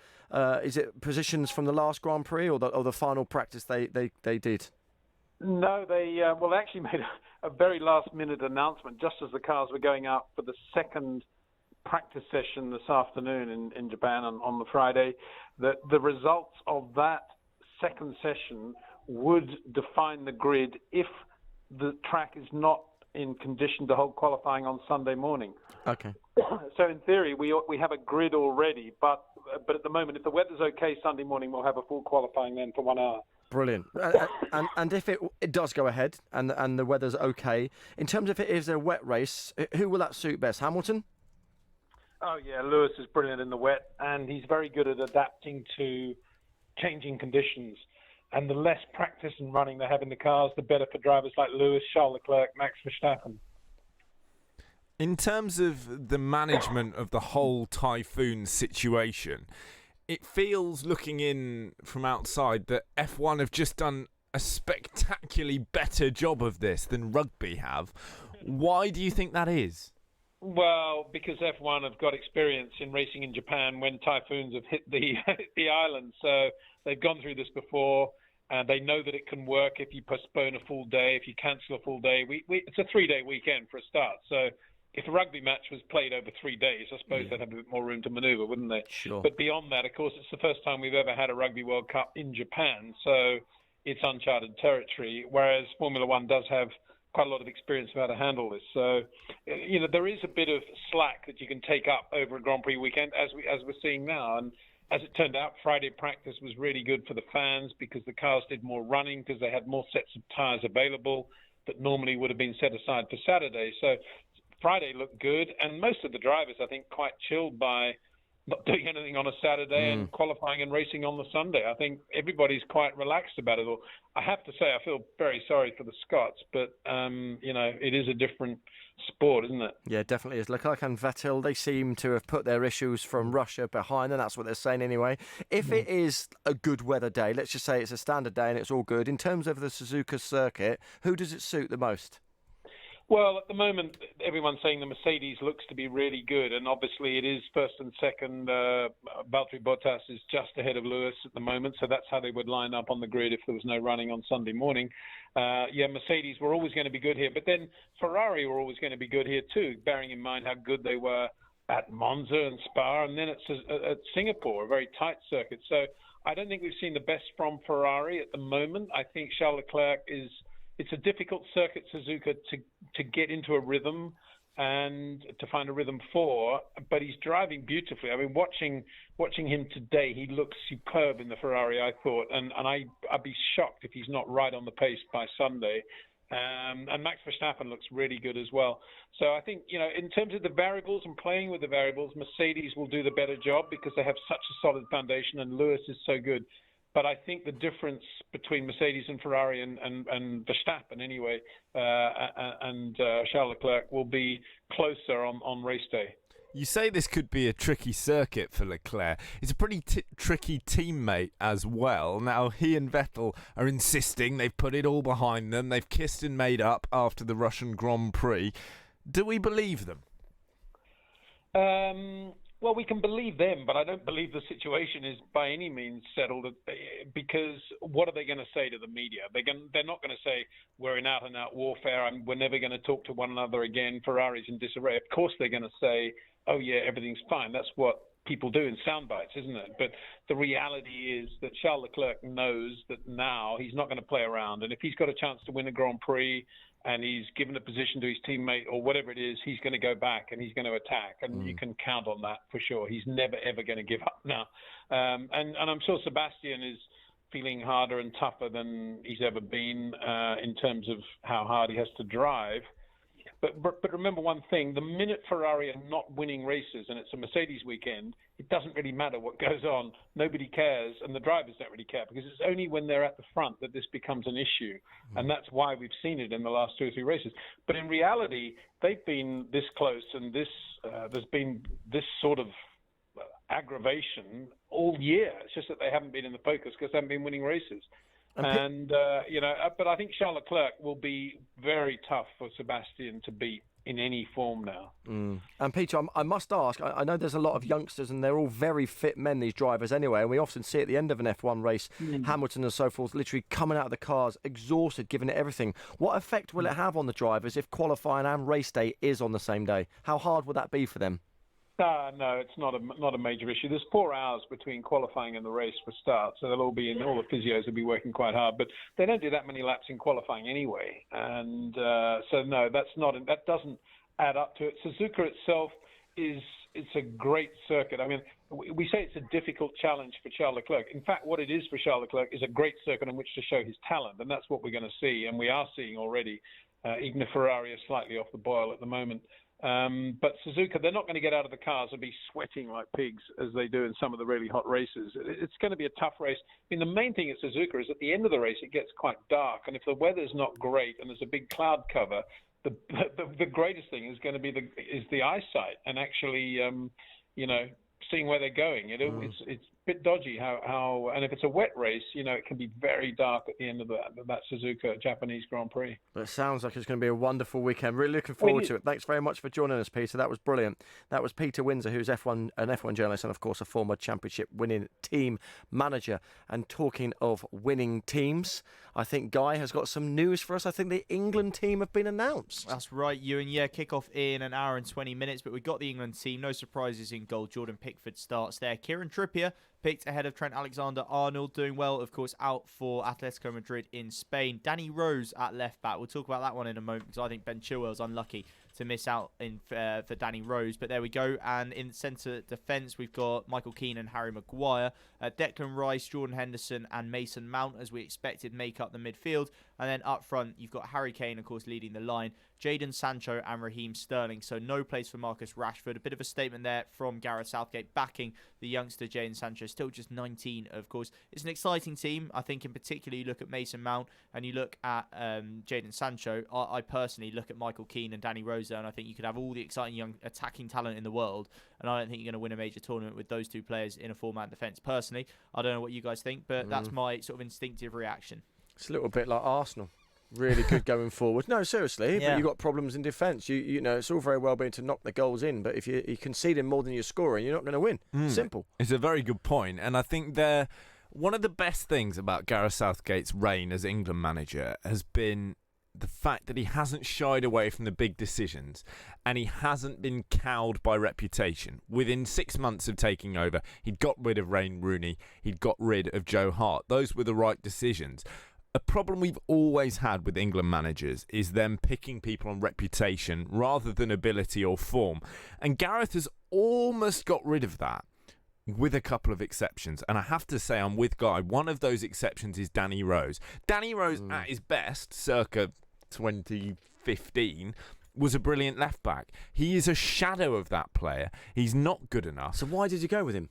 Speaker 1: is it positions from the last Grand Prix or the final practice they did?
Speaker 11: No, they actually made a very last-minute announcement just as the cars were going out for the second practice session this afternoon in Japan on the Friday, that the results of that second session would define the grid if the track is not in condition to hold qualifying on Sunday morning.
Speaker 1: Okay.
Speaker 11: So in theory, we have a grid already, but at the moment, if the weather's okay Sunday morning, we'll have a full qualifying then for 1 hour.
Speaker 1: Brilliant. And if it does go ahead and the weather's okay, in terms of it is a wet race, who will that suit best? Hamilton?
Speaker 11: Oh, yeah, Lewis is brilliant in the wet, and he's very good at adapting to changing conditions. And the less practice and running they have in the cars, the better for drivers like Lewis, Charles Leclerc, Max Verstappen.
Speaker 2: In terms of the management of the whole typhoon situation, it feels, looking in from outside, that F1 have just done a spectacularly better job of this than rugby have. Why do you think that is?
Speaker 11: Well, because F1 have got experience in racing in Japan when typhoons have hit the island. So they've gone through this before, and they know that it can work if you postpone a full day, if you cancel a full day. It's a 3-day weekend for a start. So if a rugby match was played over 3 days, I suppose they'd have a bit more room to manoeuvre, wouldn't they?
Speaker 1: Sure.
Speaker 11: But beyond that, of course, it's the first time we've ever had a Rugby World Cup in Japan. So it's uncharted territory, whereas Formula One does have quite a lot of experience of how to handle this. So, there is a bit of slack that you can take up over a Grand Prix weekend, as we're seeing now. And as it turned out, Friday practice was really good for the fans because the cars did more running because they had more sets of tyres available that normally would have been set aside for Saturday. So Friday looked good, and most of the drivers, I think, quite chilled by not doing anything on a Saturday and qualifying and racing on the Sunday. I think everybody's quite relaxed about it all. I have to say, I feel very sorry for the Scots, but, it is a different sport, isn't it?
Speaker 1: Yeah, it definitely is. Leclerc and Vettel, they seem to have put their issues from Russia behind them. That's what they're saying anyway. If it is a good weather day, let's just say it's a standard day and it's all good, in terms of the Suzuka circuit, who does it suit the most?
Speaker 11: Well, at the moment, everyone's saying the Mercedes looks to be really good, and obviously it is first and second. Valtteri Bottas is just ahead of Lewis at the moment, so that's how they would line up on the grid if there was no running on Sunday morning. Mercedes were always going to be good here, but then Ferrari were always going to be good here too, bearing in mind how good they were at Monza and Spa, and then at Singapore, a very tight circuit. So I don't think we've seen the best from Ferrari at the moment. I think Charles Leclerc it's a difficult circuit, Suzuka, to get into a rhythm and to find a rhythm for, but he's driving beautifully. I mean, watching him today, he looks superb in the Ferrari, I thought, and I'd be shocked if he's not right on the pace by Sunday. And Max Verstappen looks really good as well. So I think, in terms of the variables and playing with the variables, Mercedes will do the better job because they have such a solid foundation and Lewis is so good. But I think the difference between Mercedes and Ferrari and Verstappen anyway, and Charles Leclerc will be closer on race day.
Speaker 2: You say this could be a tricky circuit for Leclerc. He's a pretty tricky teammate as well. Now, he and Vettel are insisting they've put it all behind them. They've kissed and made up after the Russian Grand Prix. Do we believe them?
Speaker 11: Well, we can believe them, but I don't believe the situation is by any means settled because what are they going to say to the media? They're not going to say we're in out-and-out warfare and we're never going to talk to one another again. Ferrari's in disarray. Of course they're going to say, oh, yeah, everything's fine. That's what people do in sound bites, isn't it? But the reality is that Charles Leclerc knows that now he's not going to play around. And if he's got a chance to win a Grand Prix and he's given a position to his teammate or whatever it is, he's going to go back and he's going to attack. And you can count on that for sure. He's never, ever going to give up now. And I'm sure Sebastian is feeling harder and tougher than he's ever been in terms of how hard he has to drive. But remember one thing, the minute Ferrari are not winning races and it's a Mercedes weekend, it doesn't really matter what goes on. Nobody cares, and the drivers don't really care, because it's only when they're at the front that this becomes an issue. And that's why we've seen it in the last 2 or 3 races. But in reality, they've been this close, and there's been this sort of aggravation all year. It's just that they haven't been in the focus because they haven't been winning races. But I think Charles Leclerc will be very tough for Sebastian to beat in any form now.
Speaker 1: And Peter, I must ask, I know there's a lot of youngsters and they're all very fit men, these drivers anyway, and we often see at the end of an F1 race, Hamilton and so forth, literally coming out of the cars, exhausted, giving it everything. What effect will it have on the drivers if qualifying and race day is on the same day? How hard will that be for them?
Speaker 11: No, it's not a major issue. There's 4 hours between qualifying and the race for start, so they'll all be in. All the physios will be working quite hard, but they don't do that many laps in qualifying anyway. And so no, that doesn't add up to it. Suzuka itself it's a great circuit. I mean, we say it's a difficult challenge for Charles Leclerc. In fact, what it is for Charles Leclerc is a great circuit on which to show his talent, and that's what we're going to see, and we are seeing already. Even if Ferrari is slightly off the boil at the moment. But Suzuka, they're not going to get out of the cars and be sweating like pigs as they do in some of the really hot races. It's going to be a tough race. I mean, the main thing at Suzuka is at the end of the race, it gets quite dark. And if the weather's not great and there's a big cloud cover, the greatest thing is going to be the eyesight and actually, seeing where they're going. It's a bit dodgy how and if it's a wet race, it can be very dark at the end of that Suzuka Japanese Grand Prix.
Speaker 1: But it sounds like it's going to be a wonderful weekend. Really looking forward to it. Thanks very much for joining us, Peter. That was brilliant. That was Peter Windsor, who's an F1 journalist and, of course, a former championship-winning team manager. And talking of winning teams, I think Guy has got some news for us. I think the England team have been announced.
Speaker 3: That's right, Ewan. Yeah, kick-off in an hour and 20 minutes, but we've got the England team. No surprises in goal. Jordan Pickford starts there. Kieran Trippier picked ahead of Trent Alexander-Arnold, doing well, of course, out for Atletico Madrid in Spain. Danny Rose at left-back. We'll talk about that one in a moment, because I think Ben Chilwell's unlucky to miss out for Danny Rose. But there we go. And in centre defence, we've got Michael Keane and Harry Maguire. Declan Rice, Jordan Henderson and Mason Mount, as we expected, make up the midfield. And then up front, you've got Harry Kane, of course, leading the line. Jadon Sancho and Raheem Sterling. So no place for Marcus Rashford. A bit of a statement there from Gareth Southgate backing the youngster Jadon Sancho, still just 19, of course. It's an exciting team. I think in particular, you look at Mason Mount and you look at Jadon Sancho. I personally look at Michael Keane and Danny Rose, and I think you could have all the exciting young attacking talent in the world, and I don't think you're going to win a major tournament with those two players in a four-man defence. Personally, I don't know what you guys think, but that's my sort of instinctive reaction.
Speaker 1: It's a little bit like Arsenal. Really good going forward. No, seriously,
Speaker 3: yeah.
Speaker 1: But you've got problems in defence. You know, it's all very well being to knock the goals in, but if you're conceding more than you're scoring, you're not going to win. Simple.
Speaker 2: It's a very good point, and I think one of the best things about Gareth Southgate's reign as England manager has been the fact that he hasn't shied away from the big decisions, and he hasn't been cowed by reputation. Within 6 months of taking over, he'd got rid of Wayne Rooney, he'd got rid of Joe Hart. Those were the right decisions. A problem we've always had with England managers is them picking people on reputation rather than ability or form. And Gareth has almost got rid of that, with a couple of exceptions. And I have to say, I'm with Guy. One of those exceptions is Danny Rose. Danny Rose, at his best, circa 2015, was a brilliant left-back. He is a shadow of that player. He's not good enough.
Speaker 1: So why did you go with him?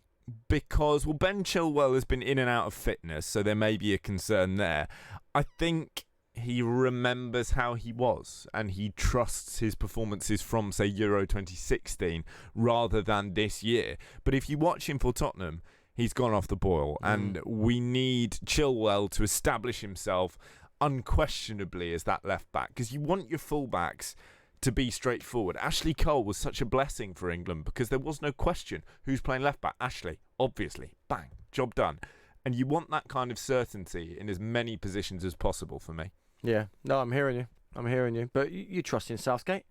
Speaker 2: Because, Ben Chilwell has been in and out of fitness, so there may be a concern there. I think he remembers how he was, and he trusts his performances from, say, Euro 2016 rather than this year. But if you watch him for Tottenham, he's gone off the boil, and we need Chilwell to establish himself unquestionably as that left-back, because you want your full-backs to be straightforward. Ashley Cole was such a blessing for England because there was no question who's playing left back. Ashley, obviously, bang, job done. And you want that kind of certainty in as many positions as possible for me.
Speaker 1: Yeah, no, I'm hearing you. But you trust in Southgate?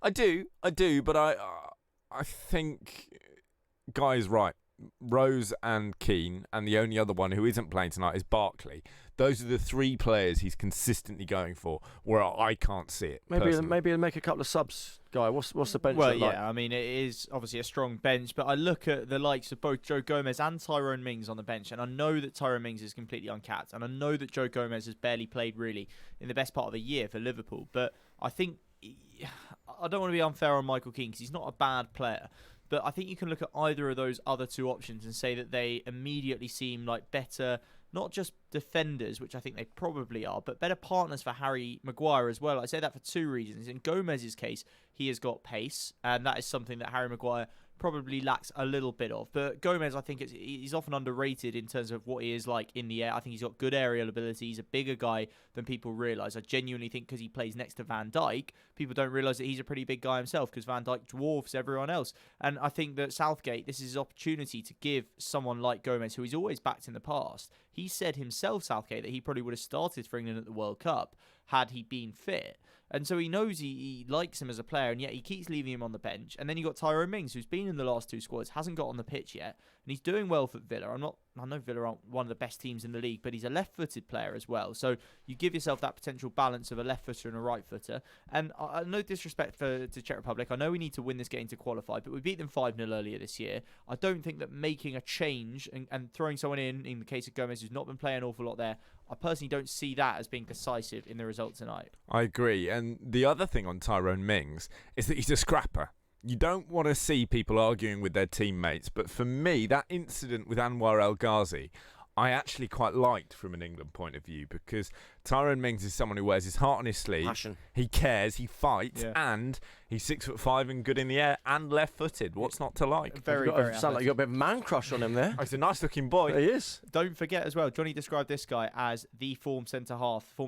Speaker 2: I do, but I think Guy's right. Rose and Keane, and the only other one who isn't playing tonight is Barkley. Those are the three players he's consistently going for, where I can't see it.
Speaker 1: Maybe make a couple of subs, Guy. What's the bench
Speaker 3: Well,
Speaker 1: look like?
Speaker 3: yeah, I mean, it is obviously a strong bench, but I look at the likes of both Joe Gomez and Tyrone Mings on the bench, and I know that Tyrone Mings is completely uncapped, and I know that Joe Gomez has barely played really in the best part of a year for Liverpool, but I think I don't want to be unfair on Michael Keane because he's not a bad player. But I think you can look at either of those other two options and say that they immediately seem like better, not just defenders, which I think they probably are, but better partners for Harry Maguire as well. I say that for two reasons. In Gomez's case, he has got pace, and that is something that Harry Maguire probably lacks a little bit of. But Gomez, I think he's often underrated in terms of what he is like in the air. I think he's got good aerial ability. He's a bigger guy than people realise. I genuinely think because he plays next to Van Dijk, people don't realise that he's a pretty big guy himself because Van Dijk dwarfs everyone else. And I think that Southgate, this is his opportunity to give someone like Gomez, who he's always backed in the past. He said himself, Southgate, that he probably would have started for England at the World Cup had he been fit. And so he knows he likes him as a player, and yet he keeps leaving him on the bench. And then you got Tyrone Mings, who's been in the last two squads, hasn't got on the pitch yet, and he's doing well for Villa. I know Villa aren't one of the best teams in the league, but he's a left-footed player as well. So you give yourself that potential balance of a left footer and a right footer. And no disrespect to Czech Republic. I know we need to win this game to qualify, but we beat them 5-0 earlier this year. I don't think that making a change and throwing someone in the case of Gomez, who's not been playing an awful lot there, I personally don't see that as being decisive in the result tonight.
Speaker 2: I agree. And the other thing on Tyrone Mings is that he's a scrapper. You don't want to see people arguing with their teammates, but for me, that incident with Anwar El Ghazi, I actually quite liked from an England point of view, because Tyrone Mings is someone who wears his heart on his sleeve.
Speaker 1: Passion.
Speaker 2: He cares, he fights, and he's 6'5" and good in the air and left-footed. What's not to like?
Speaker 3: Very
Speaker 1: sound like you got a bit of man crush on him there.
Speaker 2: He's a nice-looking boy.
Speaker 1: He is.
Speaker 3: Don't forget as well, Johnny described this guy as the form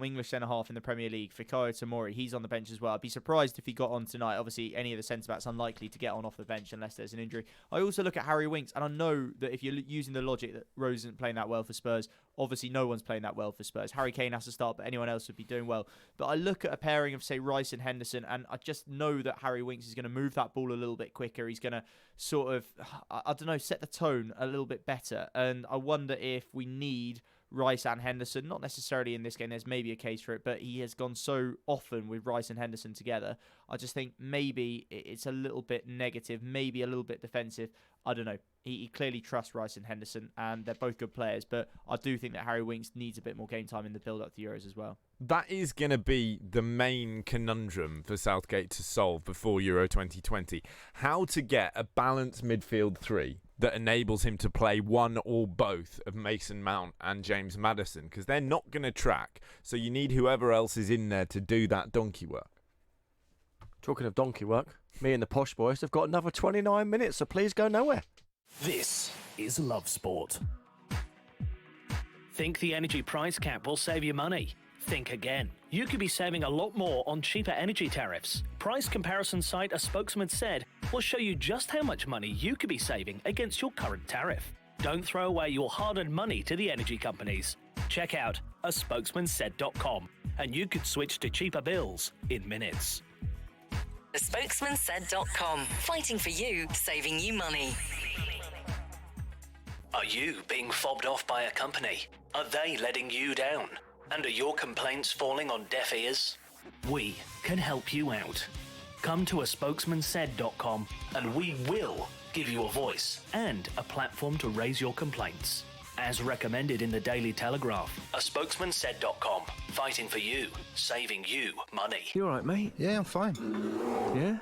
Speaker 3: English centre-half in the Premier League, Fikayo Tomori. He's on the bench as well. I'd be surprised if he got on tonight. Obviously, any of the centre-backs unlikely to get on off the bench unless there's an injury. I also look at Harry Winks, and I know that if you're using the logic that Rose isn't playing that well for Spurs, obviously no one's playing that well for Spurs. Harry Kane has to start, but anyone else would be doing well. But I look at a pairing of, say, Rice and Henderson, and I just know that Harry Winks is going to move that ball a little bit quicker. He's going to sort of, I don't know, set the tone a little bit better. And I wonder if we need Rice and Henderson, not necessarily in this game, there's maybe a case for it, but he has gone so often with Rice and Henderson together. I just think maybe it's a little bit negative, maybe a little bit defensive. I don't know. He clearly trusts Rice and Henderson, and they're both good players, but I do think that Harry Winks needs a bit more game time in the build-up to the Euros as well.
Speaker 2: That is going to be the main conundrum for Southgate to solve before Euro 2020. How to get a balanced midfield three that enables him to play one or both of Mason Mount and James Maddison, because they're not going to track, so you need whoever else is in there to do that donkey work.
Speaker 1: Talking of donkey work, me and the Posh Boys have got another 29 minutes, so please go nowhere.
Speaker 4: This is Love Sport. Think the energy price cap will save you money? Think again. You could be saving a lot more on cheaper energy tariffs. Price comparison site A Spokesman Said will show you just how much money you could be saving against your current tariff. Don't throw away your hard-earned money to the energy companies. Check out aspokesmansaid.com and you could switch to cheaper bills in minutes.
Speaker 12: Aspokesmansaid.com. Fighting for you, saving you money.
Speaker 4: Are you being fobbed off by a company? Are they letting you down? And are your complaints falling on deaf ears? We can help you out. Come to aspokesmansaid.com and we will give you a voice and a platform to raise your complaints. As recommended in the Daily Telegraph, aspokesmansaid.com. Fighting for you, saving you money.
Speaker 6: You all right, mate?
Speaker 8: Yeah, I'm fine.
Speaker 6: Yeah?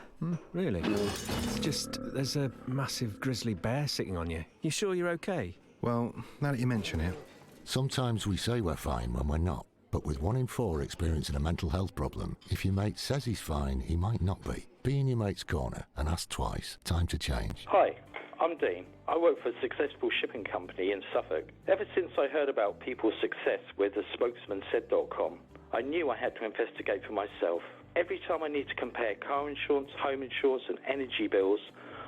Speaker 6: Really? It's just, there's a massive grizzly bear sitting on you. You sure you're okay?
Speaker 8: Well, now that you mention it.
Speaker 7: Sometimes we say we're fine when we're not. But with 1 in 4 experiencing a mental health problem, if your mate says he's fine, he might not be. Be in your mate's corner and ask twice. Time to change.
Speaker 14: Hi, I'm Dean. I work for a successful shipping company in Suffolk. Ever since I heard about people's success with the spokesmansaid.com, I knew I had to investigate for myself. Every time I need to compare car insurance, home insurance and energy bills,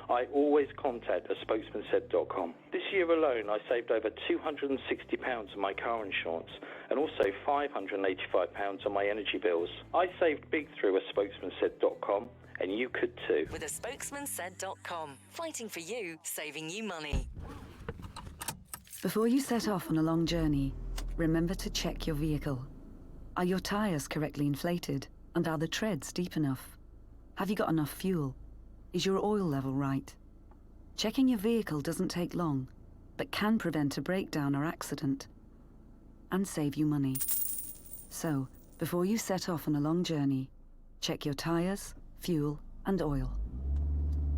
Speaker 14: I always contact a spokesmansaid.com. This year alone, I saved over £260 on my car insurance and also £585 on my energy bills. I saved big through a spokesmansaid.com, and you could too.
Speaker 12: With a spokesmansaid.com. Fighting for you, saving you money.
Speaker 16: Before you set off on a long journey, remember to check your vehicle. Are your tyres correctly inflated? And are the treads deep enough? Have you got enough fuel? Is your oil level right? Checking your vehicle doesn't take long, but can prevent a breakdown or accident and save you money. So, before you set off on a long journey, check your tyres, fuel, and oil.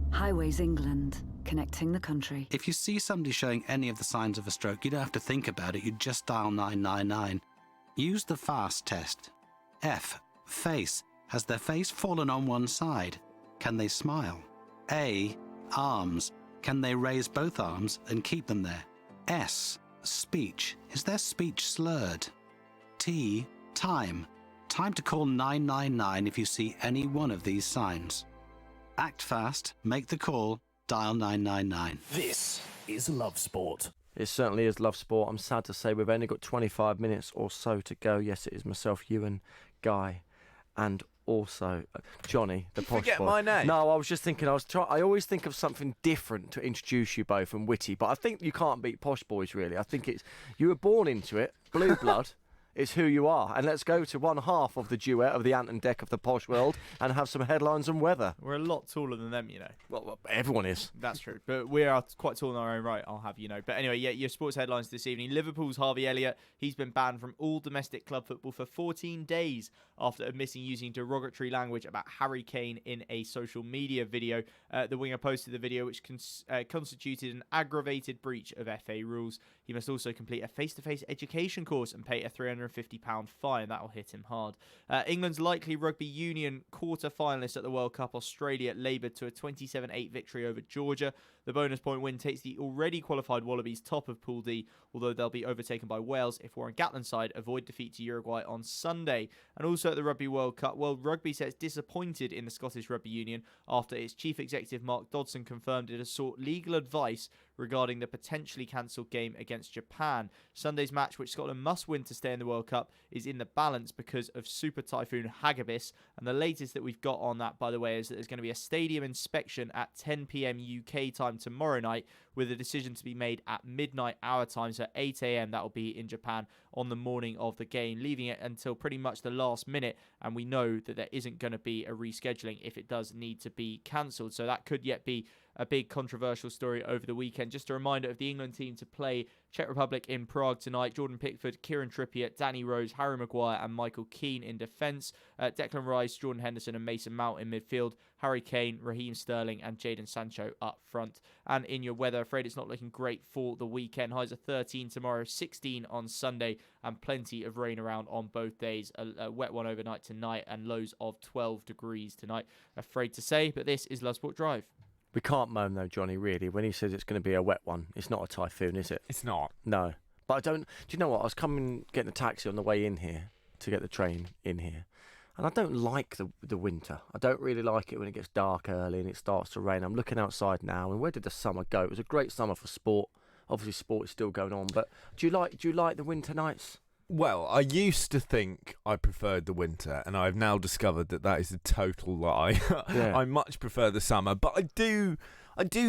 Speaker 16: Highways England, connecting the country.
Speaker 17: If you see somebody showing any of the signs of a stroke, you don't have to think about it, you just dial 999. Use the FAST test. F. Face. Has their face fallen on one side? Can they smile? A. Arms. Can they raise both arms and keep them there? S. Speech. Is their speech slurred? T. Time. Time to call 999 if you see any one of these signs. Act fast, make the call, dial 999.
Speaker 19: This is Love Sport.
Speaker 1: It certainly is Love Sport. I'm sad to say we've only got 25 minutes or so to go. Yes, it is myself, Ewan, Guy, and also Johnny, the posh
Speaker 2: forget
Speaker 1: boy.
Speaker 2: my name?
Speaker 1: No, I was just thinking. I always think of something different to introduce you both and witty, but I think you can't beat Posh Boys. Really, I think it's you were born into it. Blue blood. Is who you are. And let's go to one half of the duet of the Ant and Dec of the posh world and have some headlines and weather.
Speaker 3: We're a lot taller than them, you know.
Speaker 1: Well, everyone is.
Speaker 3: That's true. But we are quite tall in our own right, I'll have you know. But anyway, yeah, your sports headlines this evening. Liverpool's Harvey Elliott, he's been banned from all domestic club football for 14 days after admitting using derogatory language about Harry Kane in a social media video. The winger posted the video, which constituted an aggravated breach of FA rules. He must also complete a face-to-face education course and pay a £350 fine. That'll hit him hard. England's likely rugby union quarter-finalists at the World Cup, Australia, laboured to a 27-8 victory over Georgia. The bonus point win takes the already qualified Wallabies top of Pool D, although they'll be overtaken by Wales if Warren Gatland's side avoid defeat to Uruguay on Sunday. And also at the Rugby World Cup, World Rugby says disappointed in the Scottish Rugby Union after its chief executive Mark Dodson confirmed it has sought legal advice regarding the potentially cancelled game against Japan. Sunday's match, which Scotland must win to stay in the World Cup, is in the balance because of Super Typhoon Hagibis. And the latest that we've got on that, by the way, is that there's going to be a stadium inspection at 10 p.m. UK time tomorrow night, with a decision to be made at midnight our time, so 8 a.m. that will be in Japan on the morning of the game, leaving it until pretty much the last minute. And we know that there isn't going to be a rescheduling if it does need to be cancelled. So that could yet be a big controversial story over the weekend. Just a reminder of the England team to play Czech Republic in Prague tonight. Jordan Pickford, Kieran Trippier, Danny Rose, Harry Maguire and Michael Keane in defence. Declan Rice, Jordan Henderson and Mason Mount in midfield. Harry Kane, Raheem Sterling and Jadon Sancho up front. And in your weather, afraid it's not looking great for the weekend. Highs of 13 tomorrow, 16 on Sunday, and plenty of rain around on both days. A wet one overnight tonight and lows of 12 degrees tonight. Afraid to say, but this is Love Sport Drive.
Speaker 1: We can't moan though, Johnny, really. When he says it's going to be a wet one, it's not a typhoon, is it?
Speaker 2: It's not.
Speaker 1: No. But I don't... Do you know what? I was getting a taxi on the way in here to get the train in here. And I don't like the winter. I don't really like it when it gets dark early and it starts to rain. I'm looking outside now, and where did the summer go? It was a great summer for sport. Obviously, sport is still going on. But do you like the winter nights?
Speaker 2: Well, I used to think I preferred the winter, and I've now discovered that is a total lie.
Speaker 1: Yeah.
Speaker 2: I much prefer the summer, but I do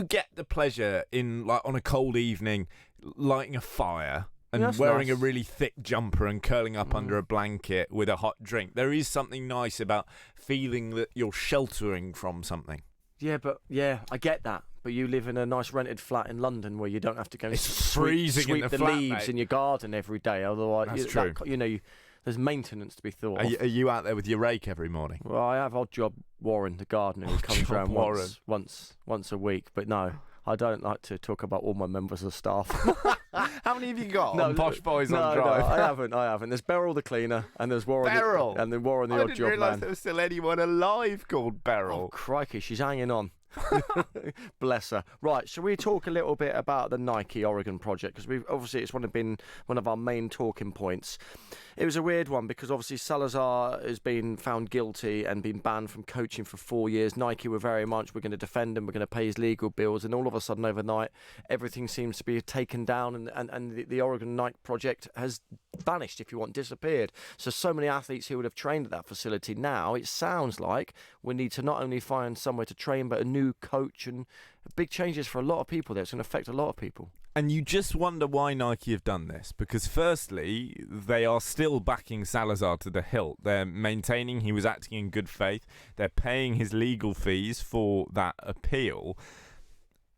Speaker 2: get the pleasure in, like, on a cold evening, lighting a fire and wearing a really thick jumper and curling up under a blanket with a hot drink. There is something nice about feeling that you're sheltering from something.
Speaker 1: Yeah, I get that. But you live in a nice rented flat in London where you don't have to go and
Speaker 2: freezing
Speaker 1: sweep
Speaker 2: in
Speaker 1: the
Speaker 2: flat,
Speaker 1: leaves
Speaker 2: mate.
Speaker 1: in your garden every day. Otherwise,
Speaker 2: That's true.
Speaker 1: There's maintenance to be thought of.
Speaker 2: Are you out there with your rake every morning?
Speaker 1: Well, I have odd job Warren, the gardener, who comes around once a week. But no, I don't like to talk about all my members of staff.
Speaker 2: How many have you got on Posh Boys on Drive?
Speaker 1: No, I haven't. There's Beryl the cleaner, and there's Warren.
Speaker 2: Beryl?
Speaker 1: And then Warren the odd job man.
Speaker 2: I didn't realise there was still anyone alive called Beryl.
Speaker 1: Oh, crikey, she's hanging on. Bless her. Right, shall we talk a little bit about the Nike Oregon project? Because it's been one of our main talking points. It was a weird one because obviously Salazar has been found guilty and been banned from coaching for 4 years. Nike were very much, we're going to defend him, we're going to pay his legal bills, and all of a sudden overnight everything seems to be taken down, and the Oregon Nike project has vanished, if you want, disappeared. So many athletes who would have trained at that facility now, it sounds like we need to not only find somewhere to train but a new coach, and big changes for a lot of people there. It's going to affect a lot of people.
Speaker 2: And you just wonder why Nike have done this. Because firstly, they are still backing Salazar to the hilt. They're maintaining he was acting in good faith. They're paying his legal fees for that appeal.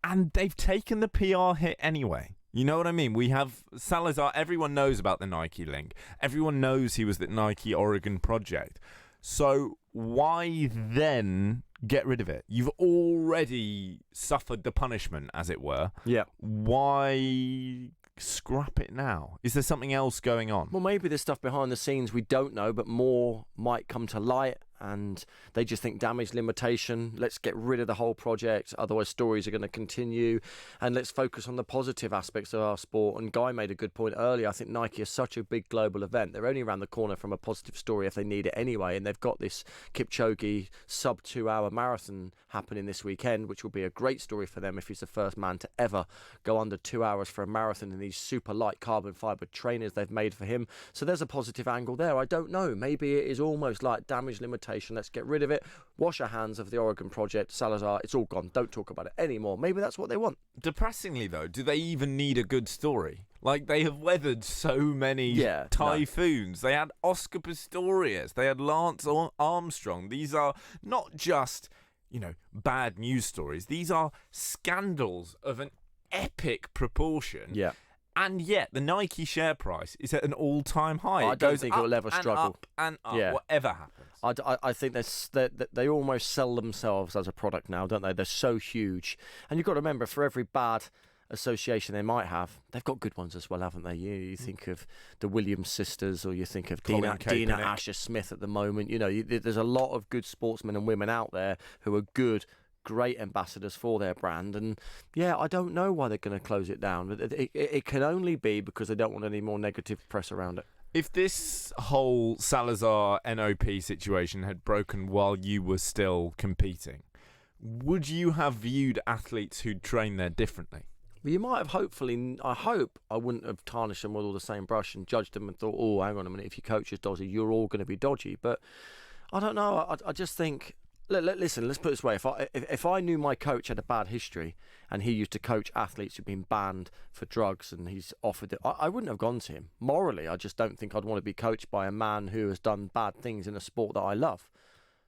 Speaker 2: And they've taken the PR hit anyway. You know what I mean? We have Salazar. Everyone knows about the Nike link. Everyone knows he was the Nike Oregon project. So why then get rid of it? You've already suffered the punishment, as it were.
Speaker 1: Yeah.
Speaker 2: Why scrap it now? Is there something else going on?
Speaker 1: Well, maybe there's stuff behind the scenes we don't know, but more might come to light. And they just think damage limitation, let's get rid of the whole project, otherwise stories are going to continue, and let's focus on the positive aspects of our sport. And Guy made a good point earlier. I think Nike is such a big global event. They're only around the corner from a positive story if they need it anyway, and they've got this Kipchoge sub 2 hour marathon happening this weekend, which will be a great story for them if he's the first man to ever go under 2 hours for a marathon in these super light carbon fibre trainers they've made for him. So there's a positive angle there. I don't know, maybe it is almost like damage limitation. Let's get rid of it. Wash our hands of the Oregon project. Salazar, it's all gone. Don't talk about it anymore. Maybe that's what they want.
Speaker 2: Depressingly, though, do they even need a good story? Like, they have weathered so many typhoons. No. They had Oscar Pistorius. They had Lance Armstrong. These are not just, bad news stories. These are scandals of an epic proportion.
Speaker 1: Yeah.
Speaker 2: And yet, the Nike share price is at an all-time high.
Speaker 1: I don't think it will ever struggle.
Speaker 2: And up, whatever happens.
Speaker 1: I think they almost sell themselves as a product now, don't they? They're so huge. And you've got to remember, for every bad association they might have, they've got good ones as well, haven't they? You think of the Williams sisters, or you think of Dina Asher Smith at the moment. There's a lot of good sportsmen and women out there who are good, great ambassadors for their brand, and I don't know why they're going to close it down, but it can only be because they don't want any more negative press around it.
Speaker 2: If this whole Salazar NOP situation had broken while you were still competing, would you have viewed athletes who'd trained there differently?
Speaker 1: Well, you might have, hopefully. I hope I wouldn't have tarnished them with all the same brush and judged them and thought, oh, hang on a minute, if your coach is dodgy, you're all going to be dodgy. But I don't know. I just think, listen, let's put it this way. If I knew my coach had a bad history and he used to coach athletes who've been banned for drugs and he's offered it, I wouldn't have gone to him. Morally, I just don't think I'd want to be coached by a man who has done bad things in a sport that I love.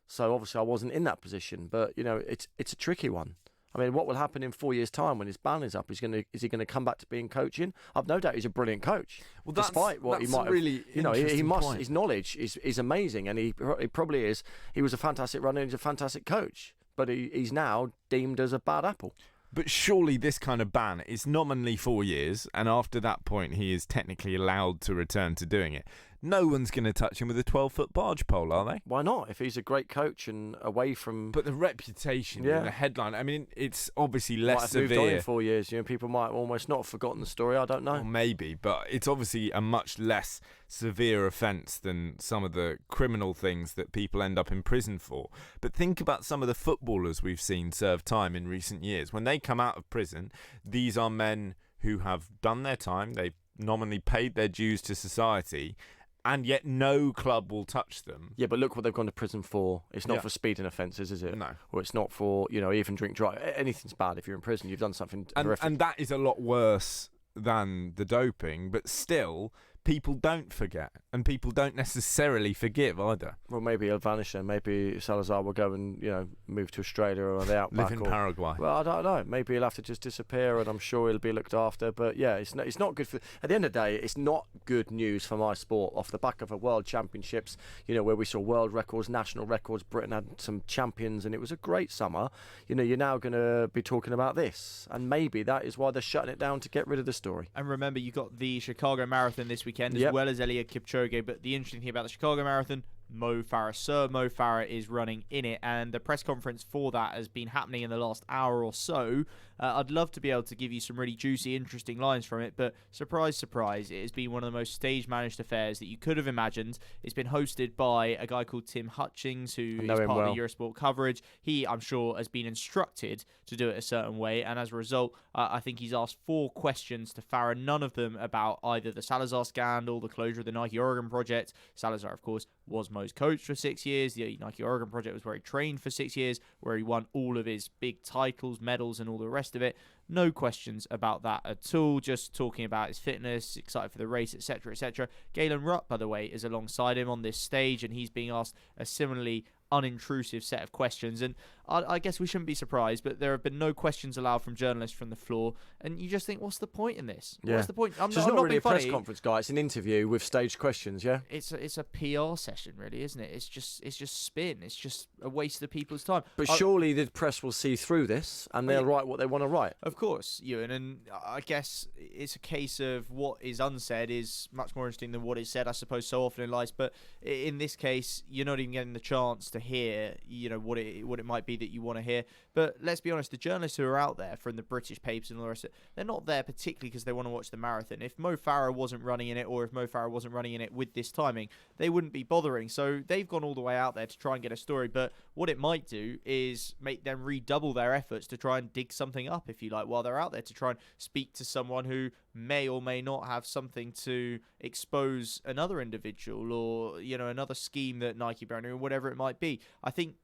Speaker 1: So obviously I wasn't in that position, but it's a tricky one. I mean, what will happen in 4 years' time when his ban is up? Is he going to come back to being coaching? I've no doubt he's a brilliant coach.
Speaker 2: Well,
Speaker 1: despite what he might have,
Speaker 2: really
Speaker 1: he must.
Speaker 2: Point.
Speaker 1: His knowledge is amazing, and he probably is. He was a fantastic runner. He's a fantastic coach, but he's now deemed as a bad apple.
Speaker 2: But surely this kind of ban is nominally 4 years, and after that point he is technically allowed to return to doing it. No one's going to touch him with a 12-foot barge pole, are they?
Speaker 1: Why not? If he's a great coach and away from...
Speaker 2: But the reputation and the headline, I mean, it's obviously less severe.
Speaker 1: Might have moved on in 4 years. People might almost not have forgotten the story. I don't know.
Speaker 2: Well, maybe, but it's obviously a much less severe offence than some of the criminal things that people end up in prison for. But think about some of the footballers we've seen serve time in recent years. When they come out of prison, these are men who have done their time. They've nominally paid their dues to society, and yet no club will touch them.
Speaker 1: Yeah, but look what they've gone to prison for. It's not for speeding offences, is it?
Speaker 2: No.
Speaker 1: Or it's not for, even drink drive. Anything's bad if you're in prison. You've done something horrific.
Speaker 2: And that is a lot worse than the doping, but still, people don't forget, and people don't necessarily forgive either.
Speaker 1: Well, maybe he'll vanish then. Maybe Salazar will go and, move to Australia or the outback.
Speaker 2: Live in Paraguay.
Speaker 1: Well, I don't know. Maybe he'll have to just disappear, and I'm sure he'll be looked after. But yeah, it's not good for... At the end of the day, it's not good news for my sport. Off the back of a World Championships, where we saw world records, national records, Britain had some champions, and it was a great summer. You're now going to be talking about this, and maybe that is why they're shutting it down, to get rid of the story.
Speaker 3: And remember, you got the Chicago Marathon this weekend, as well as Eliud Kipchoge. But the interesting thing about the Chicago Marathon, Sir Mo Farah is running in it, and the press conference for that has been happening in the last hour or so. I'd love to be able to give you some really juicy, interesting lines from it, but surprise, surprise, it has been one of the most stage-managed affairs that you could have imagined. It's been hosted by a guy called Tim Hutchings, who is part of the Eurosport coverage. He, I'm sure, has been instructed to do it a certain way, and as a result, I think he's asked 4 questions to Farah, none of them about either the Salazar scandal, the closure of the Nike Oregon project. Salazar, of course, was Mo's coach for 6 years. The Nike Oregon project was where he trained for 6 years, where he won all of his big titles, medals, and all the rest of it. No questions about that at all. Just talking about his fitness, excited for the race, etc., etc. Galen Rupp, by the way, is alongside him on this stage, and he's being asked a similarly unintrusive set of questions, and I guess we shouldn't be surprised, but there have been no questions allowed from journalists from the floor, and you just think, what's the point in this?
Speaker 1: Yeah.
Speaker 3: What's the point?
Speaker 1: It's not really a press conference, guy. It's an interview with staged questions. Yeah,
Speaker 3: it's a PR session, really, isn't it? It's just spin. It's just a waste of people's time.
Speaker 1: But surely the press will see through this, and they'll write what they want to write.
Speaker 3: Of course, Ewan, and I guess it's a case of what is unsaid is much more interesting than what is said, I suppose, so often in life. But in this case, you're not even getting the chance to hear, what it might be that you want to hear. But let's be honest, the journalists who are out there from the British papers and all the rest of it, they're not there particularly because they want to watch the marathon. If Mo Farah wasn't running in it, or if Mo Farah wasn't running in it with this timing, they wouldn't be bothering. So they've gone all the way out there to try and get a story. But what it might do is make them redouble their efforts to try and dig something up, if you like, while they're out there, to try and speak to someone who may or may not have something to expose another individual, or another scheme that Nike brand, or whatever it might be. I think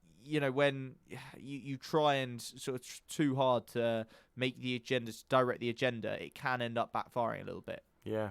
Speaker 3: when you try and sort of too hard to make the agenda, direct the agenda, it can end up backfiring a little bit.
Speaker 1: Yeah.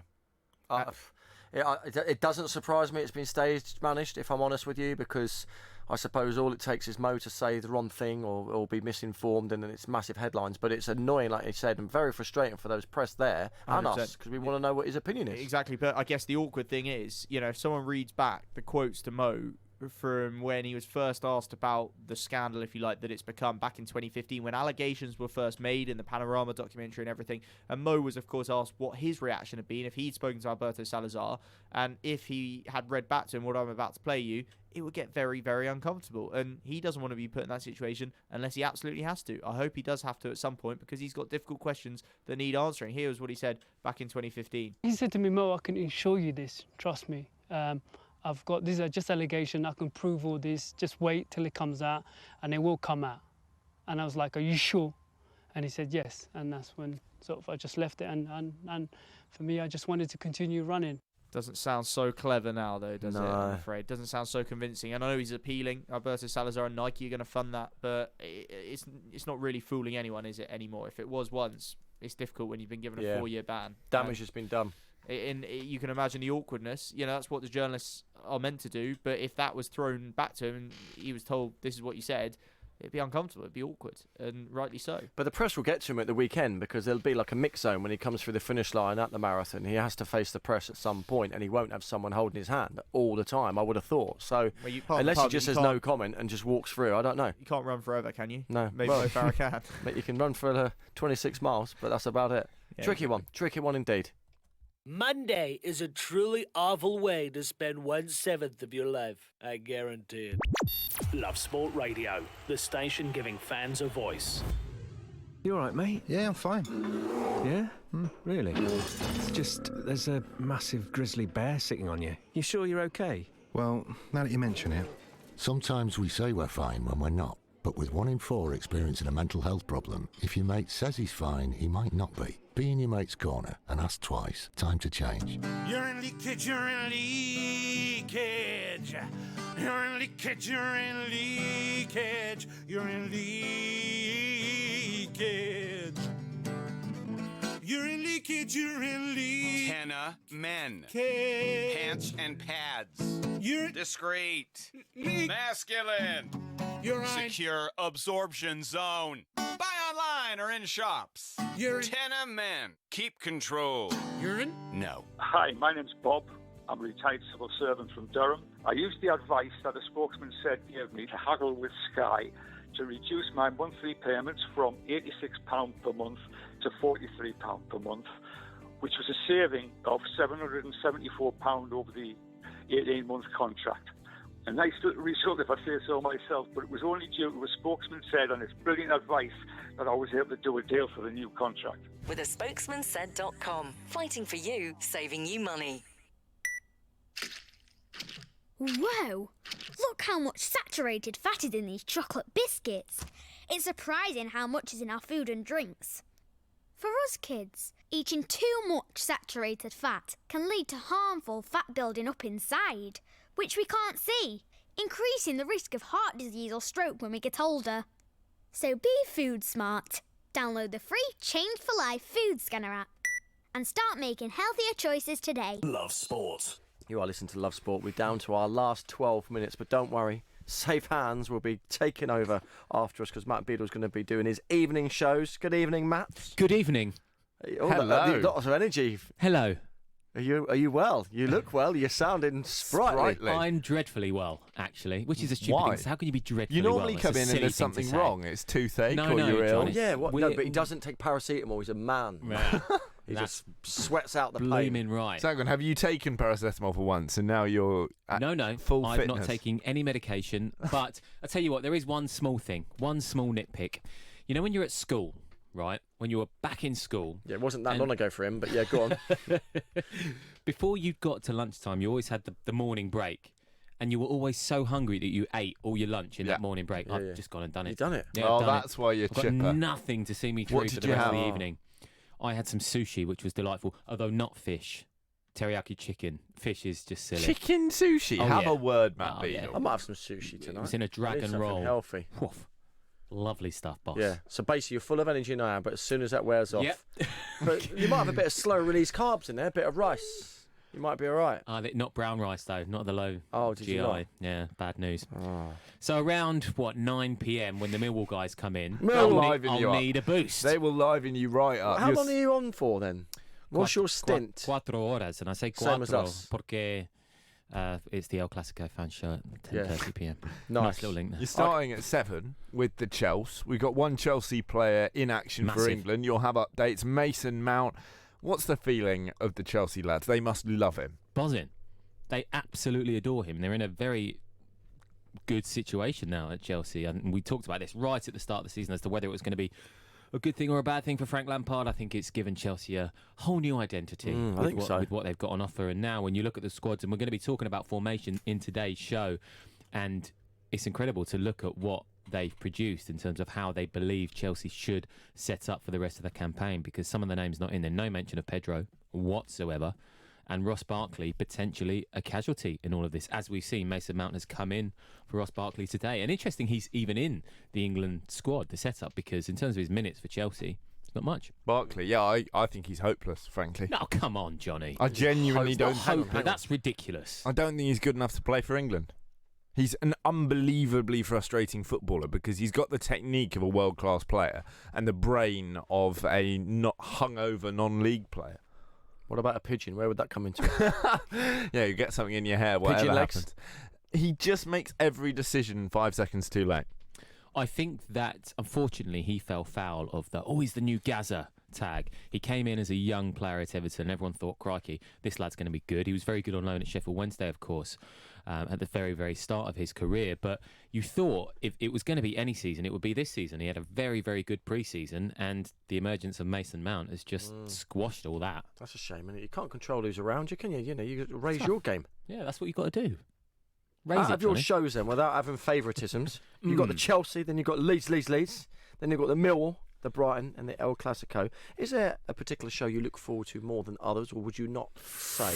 Speaker 1: It doesn't surprise me it's been stage managed, if I'm honest with you, because I suppose all it takes is Mo to say the wrong thing or be misinformed, and then it's massive headlines. But it's annoying, like you said, and very frustrating for those press there and
Speaker 3: 100%.
Speaker 1: us, because we want to know what his opinion is.
Speaker 3: Exactly, but I guess the awkward thing is, if someone reads back the quotes to Mo from when he was first asked about the scandal, if you like, that it's become back in 2015, when allegations were first made in the Panorama documentary and everything, and Mo was of course asked what his reaction had been if he'd spoken to Alberto Salazar, and if he had read back to him what I'm about to play you, it would get very, very uncomfortable, and he doesn't want to be put in that situation unless he absolutely has to. I hope he does have to at some point, because he's got difficult questions that need answering. Here was what he said back in 2015.
Speaker 18: He said to me, Mo, I can assure you this, trust me. These are just allegations, I can prove all this, just wait till it comes out, and it will come out. And I was like, are you sure? And he said, yes. And that's when sort of I just left it, and for me, I just wanted to continue running.
Speaker 3: Doesn't sound so clever now, though, does it?
Speaker 1: No.
Speaker 3: I'm afraid. Doesn't sound so convincing. And I know he's appealing. Alberto Salazar and Nike are going to fund that, but it's not really fooling anyone, is it, anymore? If it was once, it's difficult when you've been given a 4-year ban.
Speaker 1: Damage has been done.
Speaker 3: You can imagine the awkwardness. That's what the journalists are meant to do. But if that was thrown back to him and he was told this is what you said, it'd be uncomfortable. It'd be awkward, and rightly so.
Speaker 1: But the press will get to him at the weekend, because there'll be like a mix zone when he comes through the finish line at the marathon. He has to face the press at some point, and he won't have someone holding his hand all the time, I would have thought. So unless he just says no comment and just walks through, I don't know.
Speaker 3: You can't run forever, can you?
Speaker 1: No.
Speaker 3: Maybe Mo Farah can.
Speaker 1: But you can run for 26 miles, but that's about it.
Speaker 3: Yeah.
Speaker 1: Tricky one indeed.
Speaker 20: Monday is a truly awful way to spend 1/7 of your life, I guarantee it.
Speaker 19: Love Sport Radio, the station giving fans a voice.
Speaker 6: You all right, mate?
Speaker 8: Yeah, I'm fine.
Speaker 6: Yeah? Really? It's just, there's a massive grizzly bear sitting on you. You sure you're okay?
Speaker 8: Well, now that you mention it.
Speaker 7: Sometimes we say we're fine when we're not. But with 1 in 4 experiencing a mental health problem, if your mate says he's fine, he might not be. Be in your mate's corner and ask twice. Time to change.
Speaker 22: You're in leakage, you're in leakage. You're in leakage, you're in leakage. You're in leakage. You're in leakage, you're in leakage.
Speaker 23: Tenna men.
Speaker 22: Cage.
Speaker 23: Pants and pads.
Speaker 22: You're
Speaker 23: discreet. Masculine.
Speaker 22: You're right.
Speaker 23: Secure absorption zone. Buy online or in shops.
Speaker 22: You're in.
Speaker 23: Tenna men. Keep control.
Speaker 22: Urine?
Speaker 23: No.
Speaker 21: Hi, my name's Bob. I'm a retired civil servant from Durham. I used the advice that a spokesman said gave me to haggle with Sky to reduce my monthly payments from £86 per month to £43 per month, which was a saving of £774 over the 18-month contract. A nice little result, if I say so myself, but it was only due to a spokesman said on his brilliant advice that I was able to do a deal for the new contract.
Speaker 12: With a spokesmansaid.com. Fighting for you, saving you money.
Speaker 24: Whoa! Look how much saturated fat is in these chocolate biscuits. It's surprising how much is in our food and drinks. For us kids, eating too much saturated fat can lead to harmful fat building up inside. which we can't see, increasing the risk of heart disease or stroke when we get older. So be food smart. Download the free Change for Life food scanner app and start making healthier choices today.
Speaker 23: Love Sport.
Speaker 1: You are listening to Love Sport. We're down to our last 12 minutes, but don't worry. Safe Hands will be taking over after us because Matt Beadle's going to be doing his evening shows. Good evening, Matt.
Speaker 5: Good evening.
Speaker 1: Hello. Lots of energy.
Speaker 5: Hello.
Speaker 1: Are you well? You look well. You're sounding sprightly.
Speaker 5: I'm dreadfully well, actually, which is a stupid thing. So how can you be dreadfully
Speaker 2: well? You
Speaker 5: well?
Speaker 2: normally come in and there's something wrong. It's toothache
Speaker 5: no,
Speaker 2: or
Speaker 5: no,
Speaker 2: you're ill.
Speaker 5: Johnny.
Speaker 1: Yeah, what? No, but he doesn't take paracetamol. He's a man.
Speaker 5: Yeah.
Speaker 1: He just sweats out the
Speaker 5: blooming
Speaker 1: pain.
Speaker 5: Right.
Speaker 2: Sagan, have you taken paracetamol for once and now you're at full
Speaker 5: I'm
Speaker 2: fitness?
Speaker 5: not taking any medication. But I tell you what, there is one small thing, one small nitpick. You know when you're at school, right? When you were back in school.
Speaker 1: Yeah, it wasn't that long ago for him, but yeah, go on.
Speaker 5: Before you got to lunchtime, you always had the morning break. And you were always so hungry that you ate all your lunch in that morning break. I've just gone and done it.
Speaker 1: You've done it?
Speaker 5: Yeah,
Speaker 2: oh,
Speaker 5: I've done
Speaker 2: that's why you're
Speaker 5: I've
Speaker 2: chipper.
Speaker 5: got nothing to see me through
Speaker 2: What
Speaker 5: for
Speaker 2: did
Speaker 5: the
Speaker 2: you
Speaker 5: rest
Speaker 2: have?
Speaker 5: of the evening. I had some sushi, which was delightful, although not fish. Teriyaki chicken. Fish is just silly.
Speaker 2: Chicken sushi?
Speaker 5: Oh,
Speaker 2: have
Speaker 5: yeah.
Speaker 2: a word, Matt
Speaker 5: Oh,
Speaker 2: Beadle.
Speaker 5: yeah.
Speaker 1: I might have some sushi tonight.
Speaker 5: It was in a
Speaker 1: I need
Speaker 5: dragon
Speaker 1: something
Speaker 5: roll.
Speaker 1: healthy.
Speaker 5: Woof. Lovely stuff, boss.
Speaker 1: Yeah. So basically, you're full of energy now, but as soon as that wears off,
Speaker 5: Yep.
Speaker 1: but you might have a bit of slow release carbs in there, a bit of rice. You might be all right.
Speaker 5: Not brown rice though, not the low
Speaker 1: did
Speaker 5: GI.
Speaker 1: you not?
Speaker 5: Yeah, bad news.
Speaker 1: Oh.
Speaker 5: So around 9 p.m. when the Millwall guys come in,
Speaker 2: I'll
Speaker 5: need a boost.
Speaker 2: They will liven you right up.
Speaker 1: How long are you on for then? What's your stint?
Speaker 5: 4 horas, and I say
Speaker 1: Same as
Speaker 5: 4
Speaker 1: us.
Speaker 5: porque it's the El Clasico fan show at 10:30 p.m.
Speaker 1: Nice
Speaker 5: little link there.
Speaker 2: You're starting at 7 with the Chelsea. We've got one Chelsea player in action for
Speaker 5: Massive.
Speaker 2: England. You'll have updates. Mason Mount. What's the feeling of the Chelsea lads? They must love him.
Speaker 5: Buzzing. They absolutely adore him. They're in a very good situation now at Chelsea. And we talked about this right at the start of the season as to whether it was going to be a good thing or a bad thing for Frank Lampard. I think it's given Chelsea a whole new identity with what they've got on offer. And now when you look at the squads, and we're going to be talking about formation in today's show, and it's incredible to look at what they've produced in terms of how they believe Chelsea should set up for the rest of the campaign, because some of the names not in there. No mention of Pedro whatsoever. And Ross Barkley, potentially a casualty in all of this. As we've seen, Mason Mount has come in for Ross Barkley today. And interesting, he's even in the England squad, the setup, because in terms of his minutes for Chelsea, it's not much.
Speaker 2: Barkley, yeah, I think he's hopeless, frankly.
Speaker 5: No, come on, Johnny.
Speaker 2: I genuinely don't
Speaker 5: think that's ridiculous.
Speaker 2: I don't think he's good enough to play for England. He's an unbelievably frustrating footballer because he's got the technique of a world-class player and the brain of a not hungover non-league player.
Speaker 1: What about a pigeon? Where would that come into?
Speaker 2: Yeah, you get something in your hair, whatever
Speaker 1: Pigeon legs?
Speaker 2: happens. He just makes every decision 5 seconds too late.
Speaker 5: I think that, unfortunately, he fell foul of he's the new Gaza tag. He came in as a young player at Everton, and everyone thought, crikey, this lad's going to be good. He was very good on loan at Sheffield Wednesday, of course, at the very, very start of his career. But you thought if it was going to be any season, it would be this season. He had a very, very good pre-season, and the emergence of Mason Mount has just squashed all that.
Speaker 1: That's a shame, isn't it? You can't control who's around you, can you? You know, you raise your game.
Speaker 5: Yeah, that's what you've got to do.
Speaker 1: Out of your shows then, without having favouritisms, you've got the Chelsea, then you've got Leeds, then you've got the Millwall, the Brighton and the El Clasico. Is there a particular show you look forward to more than others, or would you not say?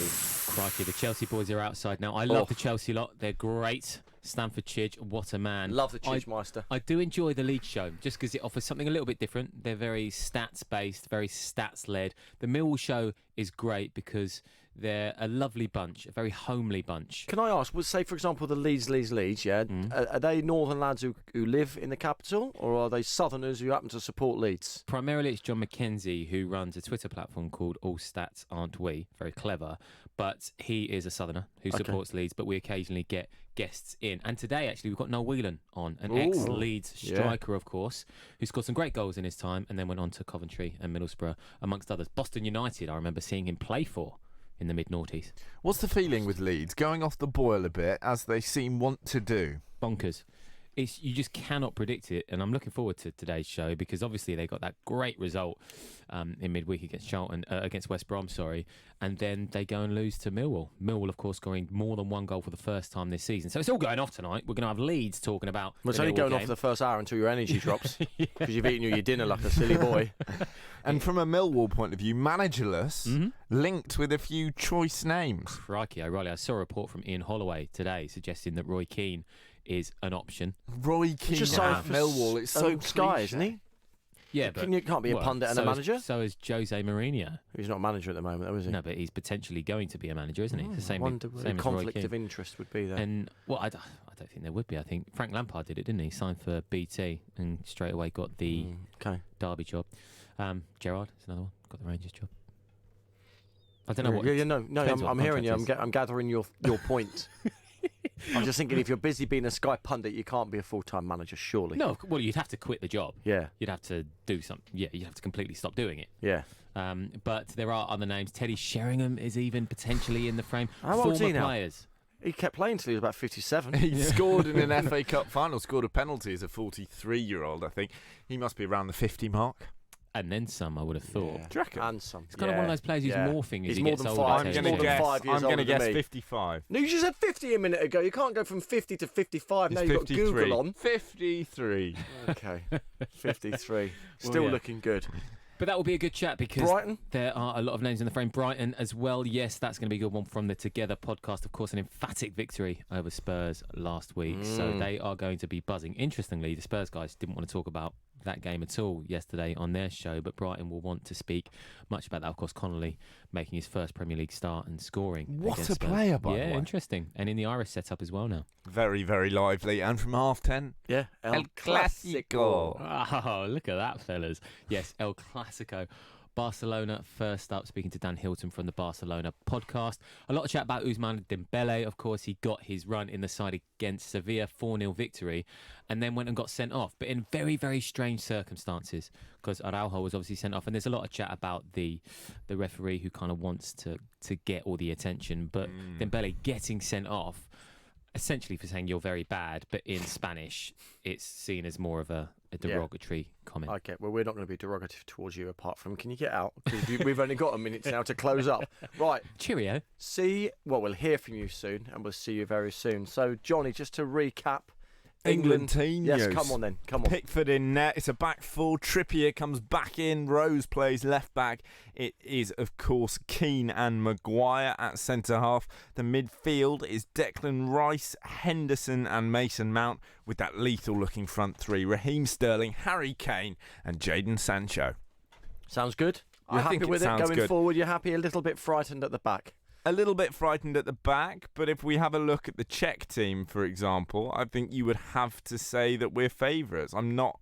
Speaker 5: Crikey, the Chelsea boys are outside now. I love the Chelsea lot. They're great. Stanford Chidge, what a man.
Speaker 1: Love the Chidge Meister.
Speaker 5: I do enjoy the Leeds show, just because it offers something a little bit different. They're very stats-based, very stats-led. The Millwall show is great because they're a lovely bunch, a very homely bunch.
Speaker 1: Can I ask, say for example the Leeds, yeah? Are they northern lads who live in the capital, or are they southerners who happen to support Leeds?
Speaker 5: Primarily it's John McKenzie, who runs a Twitter platform called All Stats Aren't We. Very clever. But he is a southerner who supports Leeds, but we occasionally get guests in. And today, actually, we've got Noel Whelan on, an ex-Leeds striker, of course, who scored some great goals in his time and then went on to Coventry and Middlesbrough, amongst others. Boston United, I remember seeing him play for in the mid-noughties.
Speaker 2: What's the feeling with Leeds? Going off the boil a bit, as they seem want to do.
Speaker 5: Bonkers. you just cannot predict it. And I'm looking forward to today's show because obviously they got that great result in midweek against West Brom, and then they go and lose to Millwall. Millwall, of course, scoring more than one goal for the first time this season. So it's all going off tonight. We're going to have Leeds talking about.
Speaker 1: Well, it's only going off for the first hour until your energy drops because you've eaten your dinner like a silly boy.
Speaker 2: And from a Millwall point of view, managerless, linked with a few choice names.
Speaker 5: Crikey, O'Reilly. I saw a report from Ian Holloway today suggesting that Roy Keane is an option.
Speaker 2: Roy Keane at Millwall. It's so
Speaker 1: Sky, isn't he?
Speaker 5: Yeah, but
Speaker 1: you can't be a pundit and a manager.
Speaker 5: So is Jose Mourinho.
Speaker 1: He's not a manager at the moment, though, is he?
Speaker 5: No, but he's potentially going to be a manager, isn't he? The same,
Speaker 1: I wonder
Speaker 5: same
Speaker 1: what the
Speaker 5: as
Speaker 1: conflict
Speaker 5: Roy
Speaker 1: of
Speaker 5: Keane.
Speaker 1: interest would be there.
Speaker 5: And I don't think there would be. I think Frank Lampard did it, didn't he? Signed for BT and straight away got the Derby job. Gerrard is another one. Got the Rangers job. I don't know what.
Speaker 1: I'm hearing you. I'm gathering your point. I'm just thinking, if you're busy being a Sky pundit, you can't be a full-time manager, surely.
Speaker 5: No, well, you'd have to quit the job.
Speaker 1: Yeah.
Speaker 5: You'd have to do something. Yeah, you'd have to completely stop doing it.
Speaker 1: Yeah.
Speaker 5: But there are other names. Teddy Sheringham is even potentially in the frame.
Speaker 1: How old is he now?
Speaker 5: Players.
Speaker 1: He kept playing until he was about 57.
Speaker 2: He scored in an FA Cup final, scored a penalty as a 43-year-old, I think. He must be around the 50 mark.
Speaker 5: And then some, I would have thought.
Speaker 2: Do you reckon?
Speaker 1: And some.
Speaker 5: He's kind of one of those players who's morphing as
Speaker 1: He's
Speaker 5: he
Speaker 1: more
Speaker 5: gets
Speaker 1: than
Speaker 5: older.
Speaker 1: five.
Speaker 2: I'm going to guess 55.
Speaker 1: No, you just said 50 a minute ago. You can't go from 50 to 55. Now you've got Google on.
Speaker 2: 53.
Speaker 1: Okay. 53. Still looking good.
Speaker 5: But that will be a good chat because
Speaker 1: Brighton?
Speaker 5: There are a lot of names in the frame. Brighton as well. Yes, that's going to be a good one from the Together podcast. Of course, an emphatic victory over Spurs last week. So they are going to be buzzing. Interestingly, the Spurs guys didn't want to talk about that game at all yesterday on their show, but Brighton will want to speak much about that. Of course, Connolly making his first Premier League start and scoring.
Speaker 2: What a
Speaker 5: Spurs.
Speaker 2: player, by the way.
Speaker 5: Yeah, interesting. And in the Irish setup as well now.
Speaker 2: Very, very lively. And from 10:30.
Speaker 1: Yeah,
Speaker 2: El Clásico.
Speaker 5: Oh, look at that, fellas. Yes, El Clásico. Barcelona first up, speaking to Dan Hilton from the Barcelona podcast. A lot of chat about Ousmane Dembele. Of course, he got his run in the side against Sevilla, 4-0 victory, and then went and got sent off, but in very, very strange circumstances, because Araujo was obviously sent off. And there's a lot of chat about the referee who kind of wants to get all the attention, but Dembele getting sent off essentially for saying you're very bad, but in Spanish it's seen as more of a derogatory comment.
Speaker 1: Okay, well, we're not going to be derogative towards you apart from, can you get out? Because we've only got a minute now to close up. Right.
Speaker 5: Cheerio.
Speaker 1: We'll hear from you soon, and we'll see you very soon. So, Johnny, just to recap,
Speaker 2: England team.
Speaker 1: Yes, come on then. Come on.
Speaker 2: Pickford in net. It's a back four. Trippier comes back in. Rose plays left back. It is, of course, Keane and Maguire at centre half. The midfield is Declan Rice, Henderson and Mason Mount, with that lethal-looking front three. Raheem Sterling, Harry Kane and Jadon Sancho.
Speaker 1: Sounds good. You're happy with it going forward? You're happy, a little bit frightened at the back?
Speaker 2: A little bit frightened at the back, but if we have a look at the Czech team, for example, I think you would have to say that we're favourites. I'm not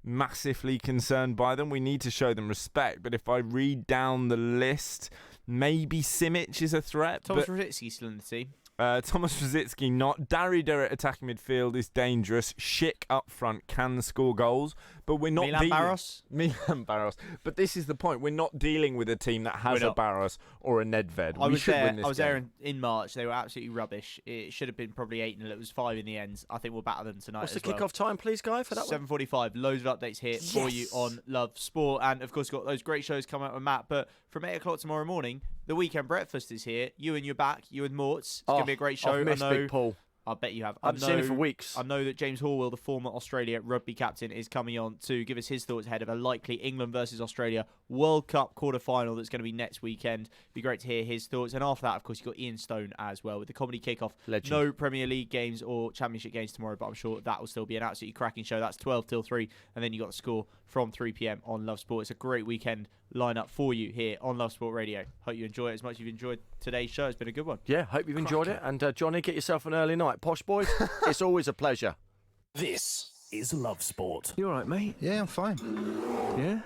Speaker 2: massively concerned by them. We need to show them respect, but if I read down the list, maybe Simic is a threat.
Speaker 3: Thomas Rosicky still in the team.
Speaker 2: Thomas Rosicky not. Darida at attacking midfield is dangerous. Schick up front can score goals, but we're not Milan Barros. But this is the point. We're not dealing with a team that has a Barros or a Nedved.
Speaker 3: I was there in March. They were absolutely rubbish. It should have been probably 8-0. It was 5 in the end. I think we'll battle them tonight.
Speaker 1: What's the kickoff time, please, Guy, for that
Speaker 3: 7:45. Loads of updates here for you on Love Sport. And, of course, got those great shows coming out with Matt. But from 8 o'clock tomorrow morning, the weekend breakfast is here. You and your back, you and Mort's. It's going to be a great show.
Speaker 1: I've missed Big Paul.
Speaker 3: I bet you have.
Speaker 1: I haven't seen him for weeks.
Speaker 3: I know that James Horwell, the former Australia rugby captain, is coming on to give us his thoughts ahead of a likely England versus Australia World Cup quarter-final that's going to be next weekend. Be great to hear his thoughts. And after that, of course, you've got Ian Stone as well with the comedy kickoff.
Speaker 1: Legend.
Speaker 3: No Premier League games or Championship games tomorrow, but I'm sure that will still be an absolutely cracking show. That's 12 till 3, and then you got the score from 3 p.m. on Love Sport. It's a great weekend lineup for you here on Love Sport Radio. Hope you enjoy it as much as you've enjoyed today's show. It's been a good one.
Speaker 1: Yeah, hope you've enjoyed it. And Johnny, get yourself an early night. Posh boys, it's always a pleasure.
Speaker 4: This is Love Sport.
Speaker 6: You all right, mate?
Speaker 8: Yeah, I'm fine.
Speaker 6: Yeah?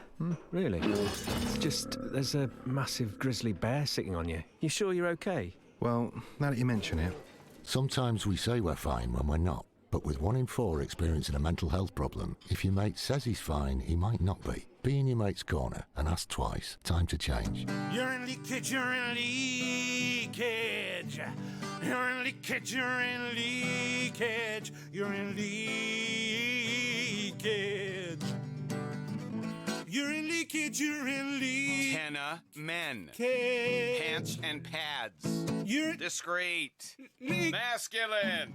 Speaker 6: Really? It's just, there's a massive grizzly bear sitting on you. You sure you're okay?
Speaker 8: Well, now that you mention it.
Speaker 7: Sometimes we say we're fine when we're not. But with 1 in 4 experiencing a mental health problem, if your mate says he's fine, he might not be. Be in your mate's corner and ask twice. Time to change.
Speaker 22: You're in leakage, you're in leakage. You're in leakage, you're in leakage. You're in leakage. leakage. Urine leakage, urine leakage.
Speaker 23: Tenna men.
Speaker 22: Cage.
Speaker 23: Pants and pads.
Speaker 22: Urine.
Speaker 23: Discreet.
Speaker 22: Leak.
Speaker 23: Masculine.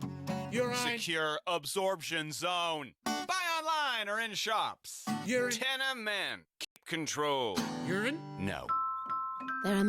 Speaker 22: Urine.
Speaker 23: Secure absorption zone. Buy online or in shops.
Speaker 22: Urine.
Speaker 23: Tenna men. Keep control.
Speaker 22: Urine.
Speaker 23: No.
Speaker 24: There are many